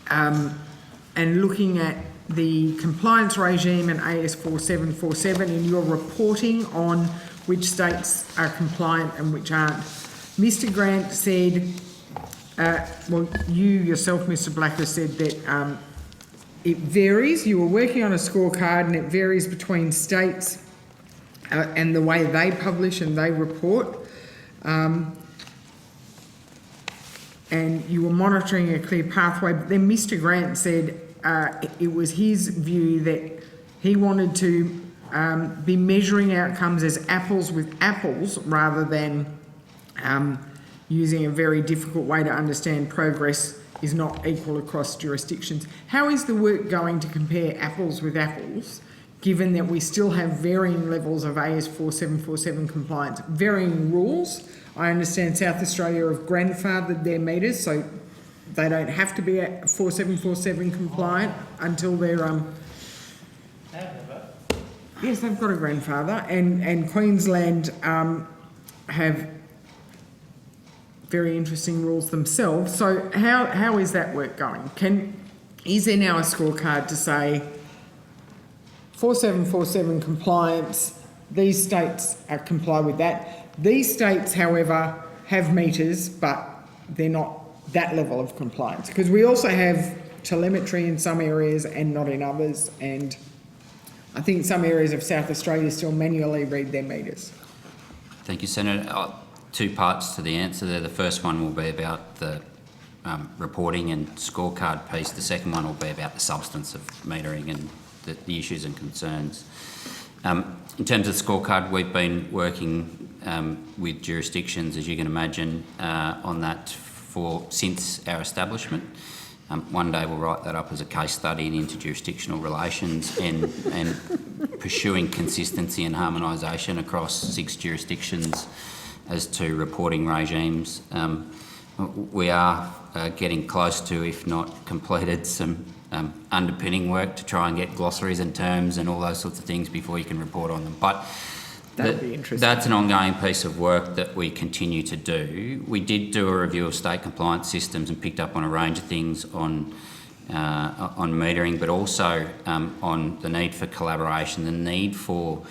Speaker 4: and looking at the compliance regime and AS 4747 and your reporting on which states are compliant and which aren't, Mr. Grant said, well, you yourself, Mr. Blacker, said that it varies. You were working on a scorecard and it varies between states and the way they publish and they report. And you were monitoring a clear pathway, but then Mr. Grant said it was his view that he wanted to be measuring outcomes as apples with apples rather than using a very difficult way to understand progress is not equal across jurisdictions. How is the work going to compare apples with apples, given that we still have varying levels of AS 4747 compliance, varying rules? I understand South Australia have grandfathered their meters, so they don't have to be at 4747 compliant until they're yes, they've got a grandfather, and Queensland have very interesting rules themselves. So how is that work going? Is there now a scorecard to say 4747 compliance, these states comply with that? These states, however, have meters, but they're not that level of compliance, because we also have telemetry in some areas and not in others, and I think some areas of South Australia still manually read their meters.
Speaker 9: Thank you, Senator. Two parts to the answer there. The first one will be about the reporting and scorecard piece. The second one will be about the substance of metering and the issues and concerns. In terms of the scorecard, we've been working with jurisdictions, as you can imagine, on that since our establishment. One day we'll write that up as a case study in interjurisdictional relations and pursuing consistency and harmonisation across 6 jurisdictions as to reporting regimes. We are getting close to, if not completed, some underpinning work to try and get glossaries and terms and all those sorts of things before you can report on them. But
Speaker 4: That'd be interesting.
Speaker 9: That's an ongoing piece of work that we continue to do. We did do a review of state compliance systems and picked up on a range of things on metering, but also on the need for collaboration, the need for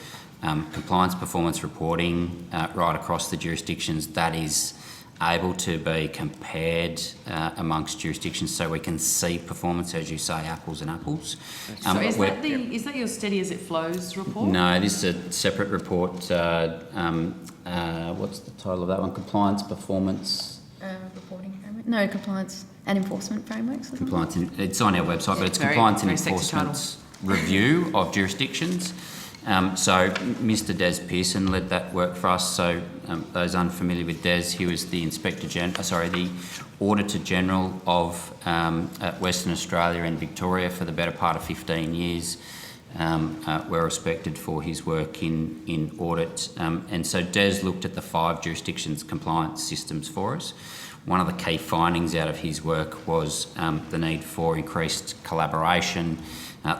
Speaker 9: compliance performance reporting right across the jurisdictions that is able to be compared amongst jurisdictions so we can see performance, as you say, apples and apples.
Speaker 1: So is that your Steady As It Flows report?
Speaker 9: No, this is a separate report. What's the title of that one? Compliance performance...
Speaker 17: reporting framework? No, compliance and enforcement frameworks.
Speaker 9: Compliance, it's on our website, but it's compliance and enforcement review of jurisdictions. So Mr. Des Pearson led that work for us. So those unfamiliar with Des, he was the the Auditor General of Western Australia and Victoria for the better part of 15 years. Well respected for his work in audit. And so Des looked at the 5 jurisdictions' compliance systems for us. One of the key findings out of his work was the need for increased collaboration,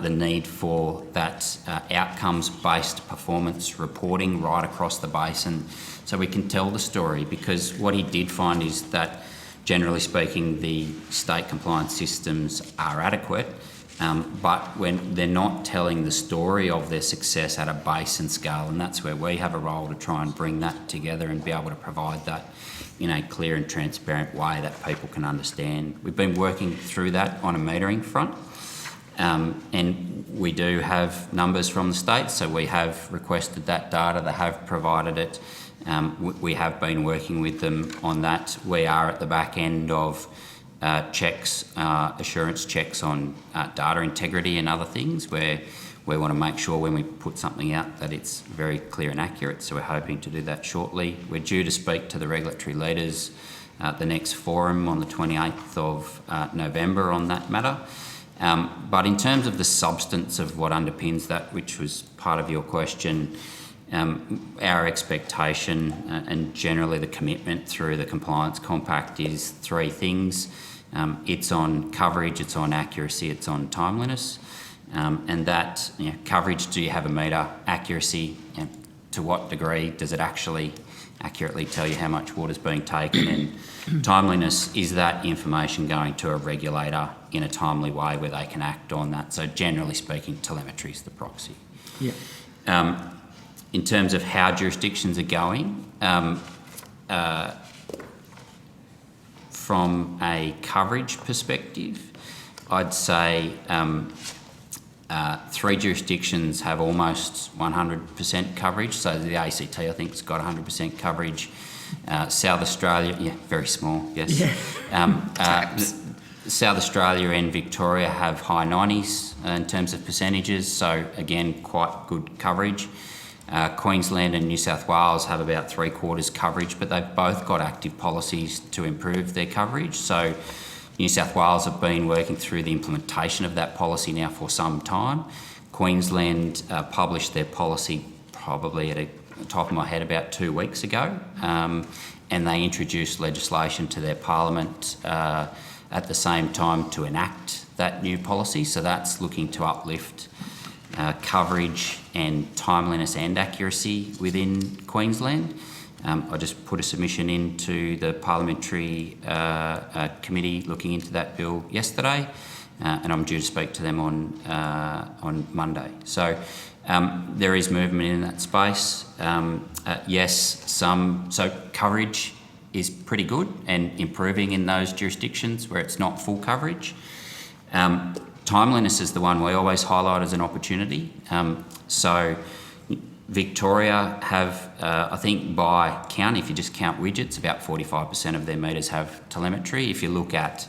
Speaker 9: the need for that outcomes-based performance reporting right across the basin so we can tell the story, because what he did find is that, generally speaking, the state compliance systems are adequate, but when they're not telling the story of their success at a basin scale, and that's where we have a role to try and bring that together and be able to provide that in a clear and transparent way that people can understand. We've been working through that on a metering front. And we do have numbers from the states, so we have requested that data, they have provided it. We have been working with them on that. We are at the back end of assurance checks on data integrity and other things, where we want to make sure when we put something out that it's very clear and accurate, so we're hoping to do that shortly. We're due to speak to the regulatory leaders at the next forum on the 28th of November on that matter. But in terms of the substance of what underpins that, which was part of your question, our expectation and generally the commitment through the Compliance Compact is three things. It's on coverage, it's on accuracy, it's on timeliness. And that coverage, do you have a meter? Accuracy, to what degree does it actually accurately tell you how much water is being taken? And timeliness, is that information going to a regulator in a timely way where they can act on that? So generally speaking, telemetry is the proxy.
Speaker 4: Yeah.
Speaker 9: In terms of how jurisdictions are going, from a coverage perspective, I'd say 3 jurisdictions have almost 100% coverage. So the ACT, I think, has got 100% coverage. South Australia, very small, yes. Yeah. South Australia and Victoria have high 90s in terms of percentages, so again, quite good coverage. Queensland and New South Wales have about 3/4 coverage, but they've both got active policies to improve their coverage. So New South Wales have been working through the implementation of that policy now for some time. Queensland published their policy probably at the top of my head about 2 weeks ago, and they introduced legislation to their parliament at the same time to enact that new policy. So that's looking to uplift coverage and timeliness and accuracy within Queensland. I just put a submission into the parliamentary committee looking into that bill yesterday, and I'm due to speak to them on Monday. So there is movement in that space. So coverage is pretty good and improving in those jurisdictions where it's not full coverage. Timeliness is the one we always highlight as an opportunity. So Victoria have, I think by count, if you just count widgets, about 45% of their meters have telemetry. If you look at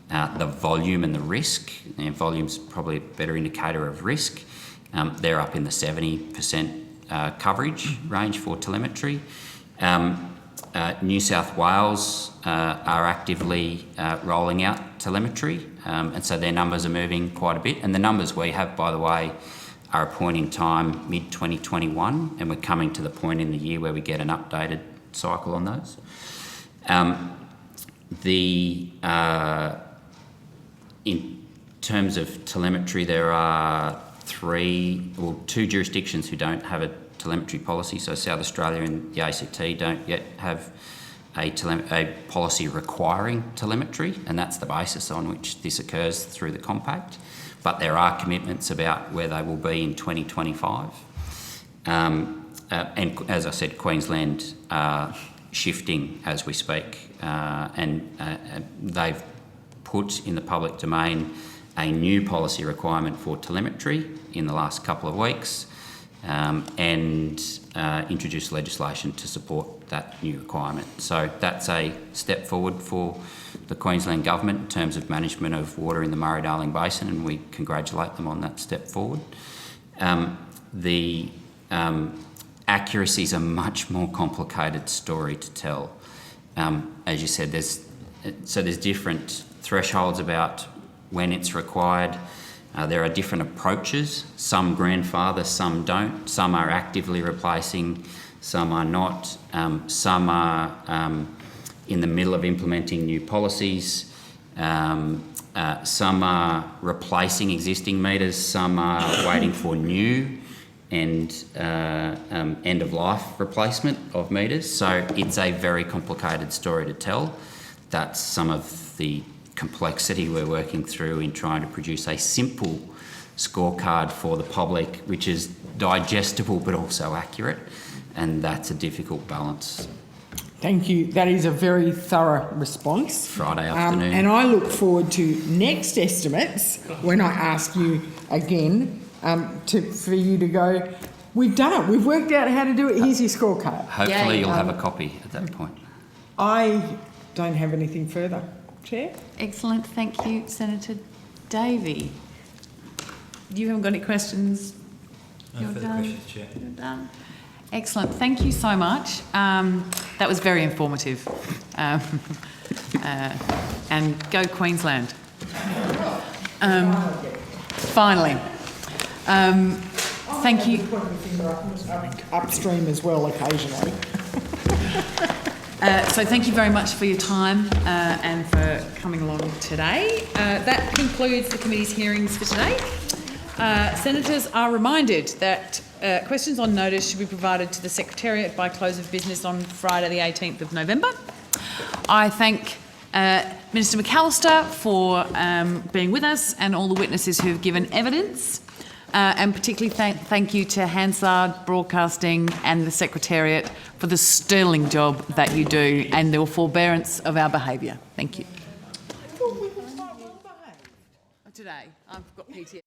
Speaker 9: the volume and the risk, volume's probably a better indicator of risk, they're up in the 70% coverage range for telemetry. New South Wales are actively rolling out telemetry, and so their numbers are moving quite a bit. And the numbers we have, by the way, are a point in time mid-2021, and we're coming to the point in the year where we get an updated cycle on those. In terms of telemetry, there are 2 jurisdictions who don't have a telemetry policy. So South Australia and the ACT don't yet have a policy requiring telemetry, and that's the basis on which this occurs through the compact. But there are commitments about where they will be in 2025. And as I said, Queensland are shifting as we speak, and they've put in the public domain a new policy requirement for telemetry in the last couple of weeks, and introduced legislation to support that new requirement. So that's a step forward for the Queensland Government in terms of management of water in the Murray-Darling Basin, and we congratulate them on that step forward. The accuracy is a much more complicated story to tell. As you said, there's different thresholds about when it's required. There are different approaches. Some grandfather, some don't. Some are actively replacing, some are not. Some are in the middle of implementing new policies. Some are replacing existing meters. Some are waiting for new and end-of-life replacement of meters. So it's a very complicated story to tell. That's some of the complexity we're working through in trying to produce a simple scorecard for the public, which is digestible but also accurate, and that's a difficult balance.
Speaker 4: Thank you. That is a very thorough response.
Speaker 9: Friday afternoon.
Speaker 4: And I look forward to next estimates when I ask you again for you to go, we've done it, we've worked out how to do it, here's your scorecard.
Speaker 9: Hopefully you'll have a copy at that point.
Speaker 4: I don't have anything further. Chair?
Speaker 1: Excellent. Thank you, Senator Davey. You haven't got any questions?
Speaker 11: No further questions, Chair.
Speaker 1: You're done. Excellent. Thank you so much. That was very informative. And go Queensland. Finally. Thank you.
Speaker 4: Upstream as well occasionally.
Speaker 1: So thank you very much for your time and for coming along today. That concludes the committee's hearings for today. Senators are reminded that questions on notice should be provided to the Secretariat by close of business on Friday the 18th of November. I thank Minister McAllister for being with us and all the witnesses who have given evidence. And particularly thank you to Hansard Broadcasting and the Secretariat for the sterling job that you do and the forbearance of our behaviour. Thank you. Today, I've got PTSD.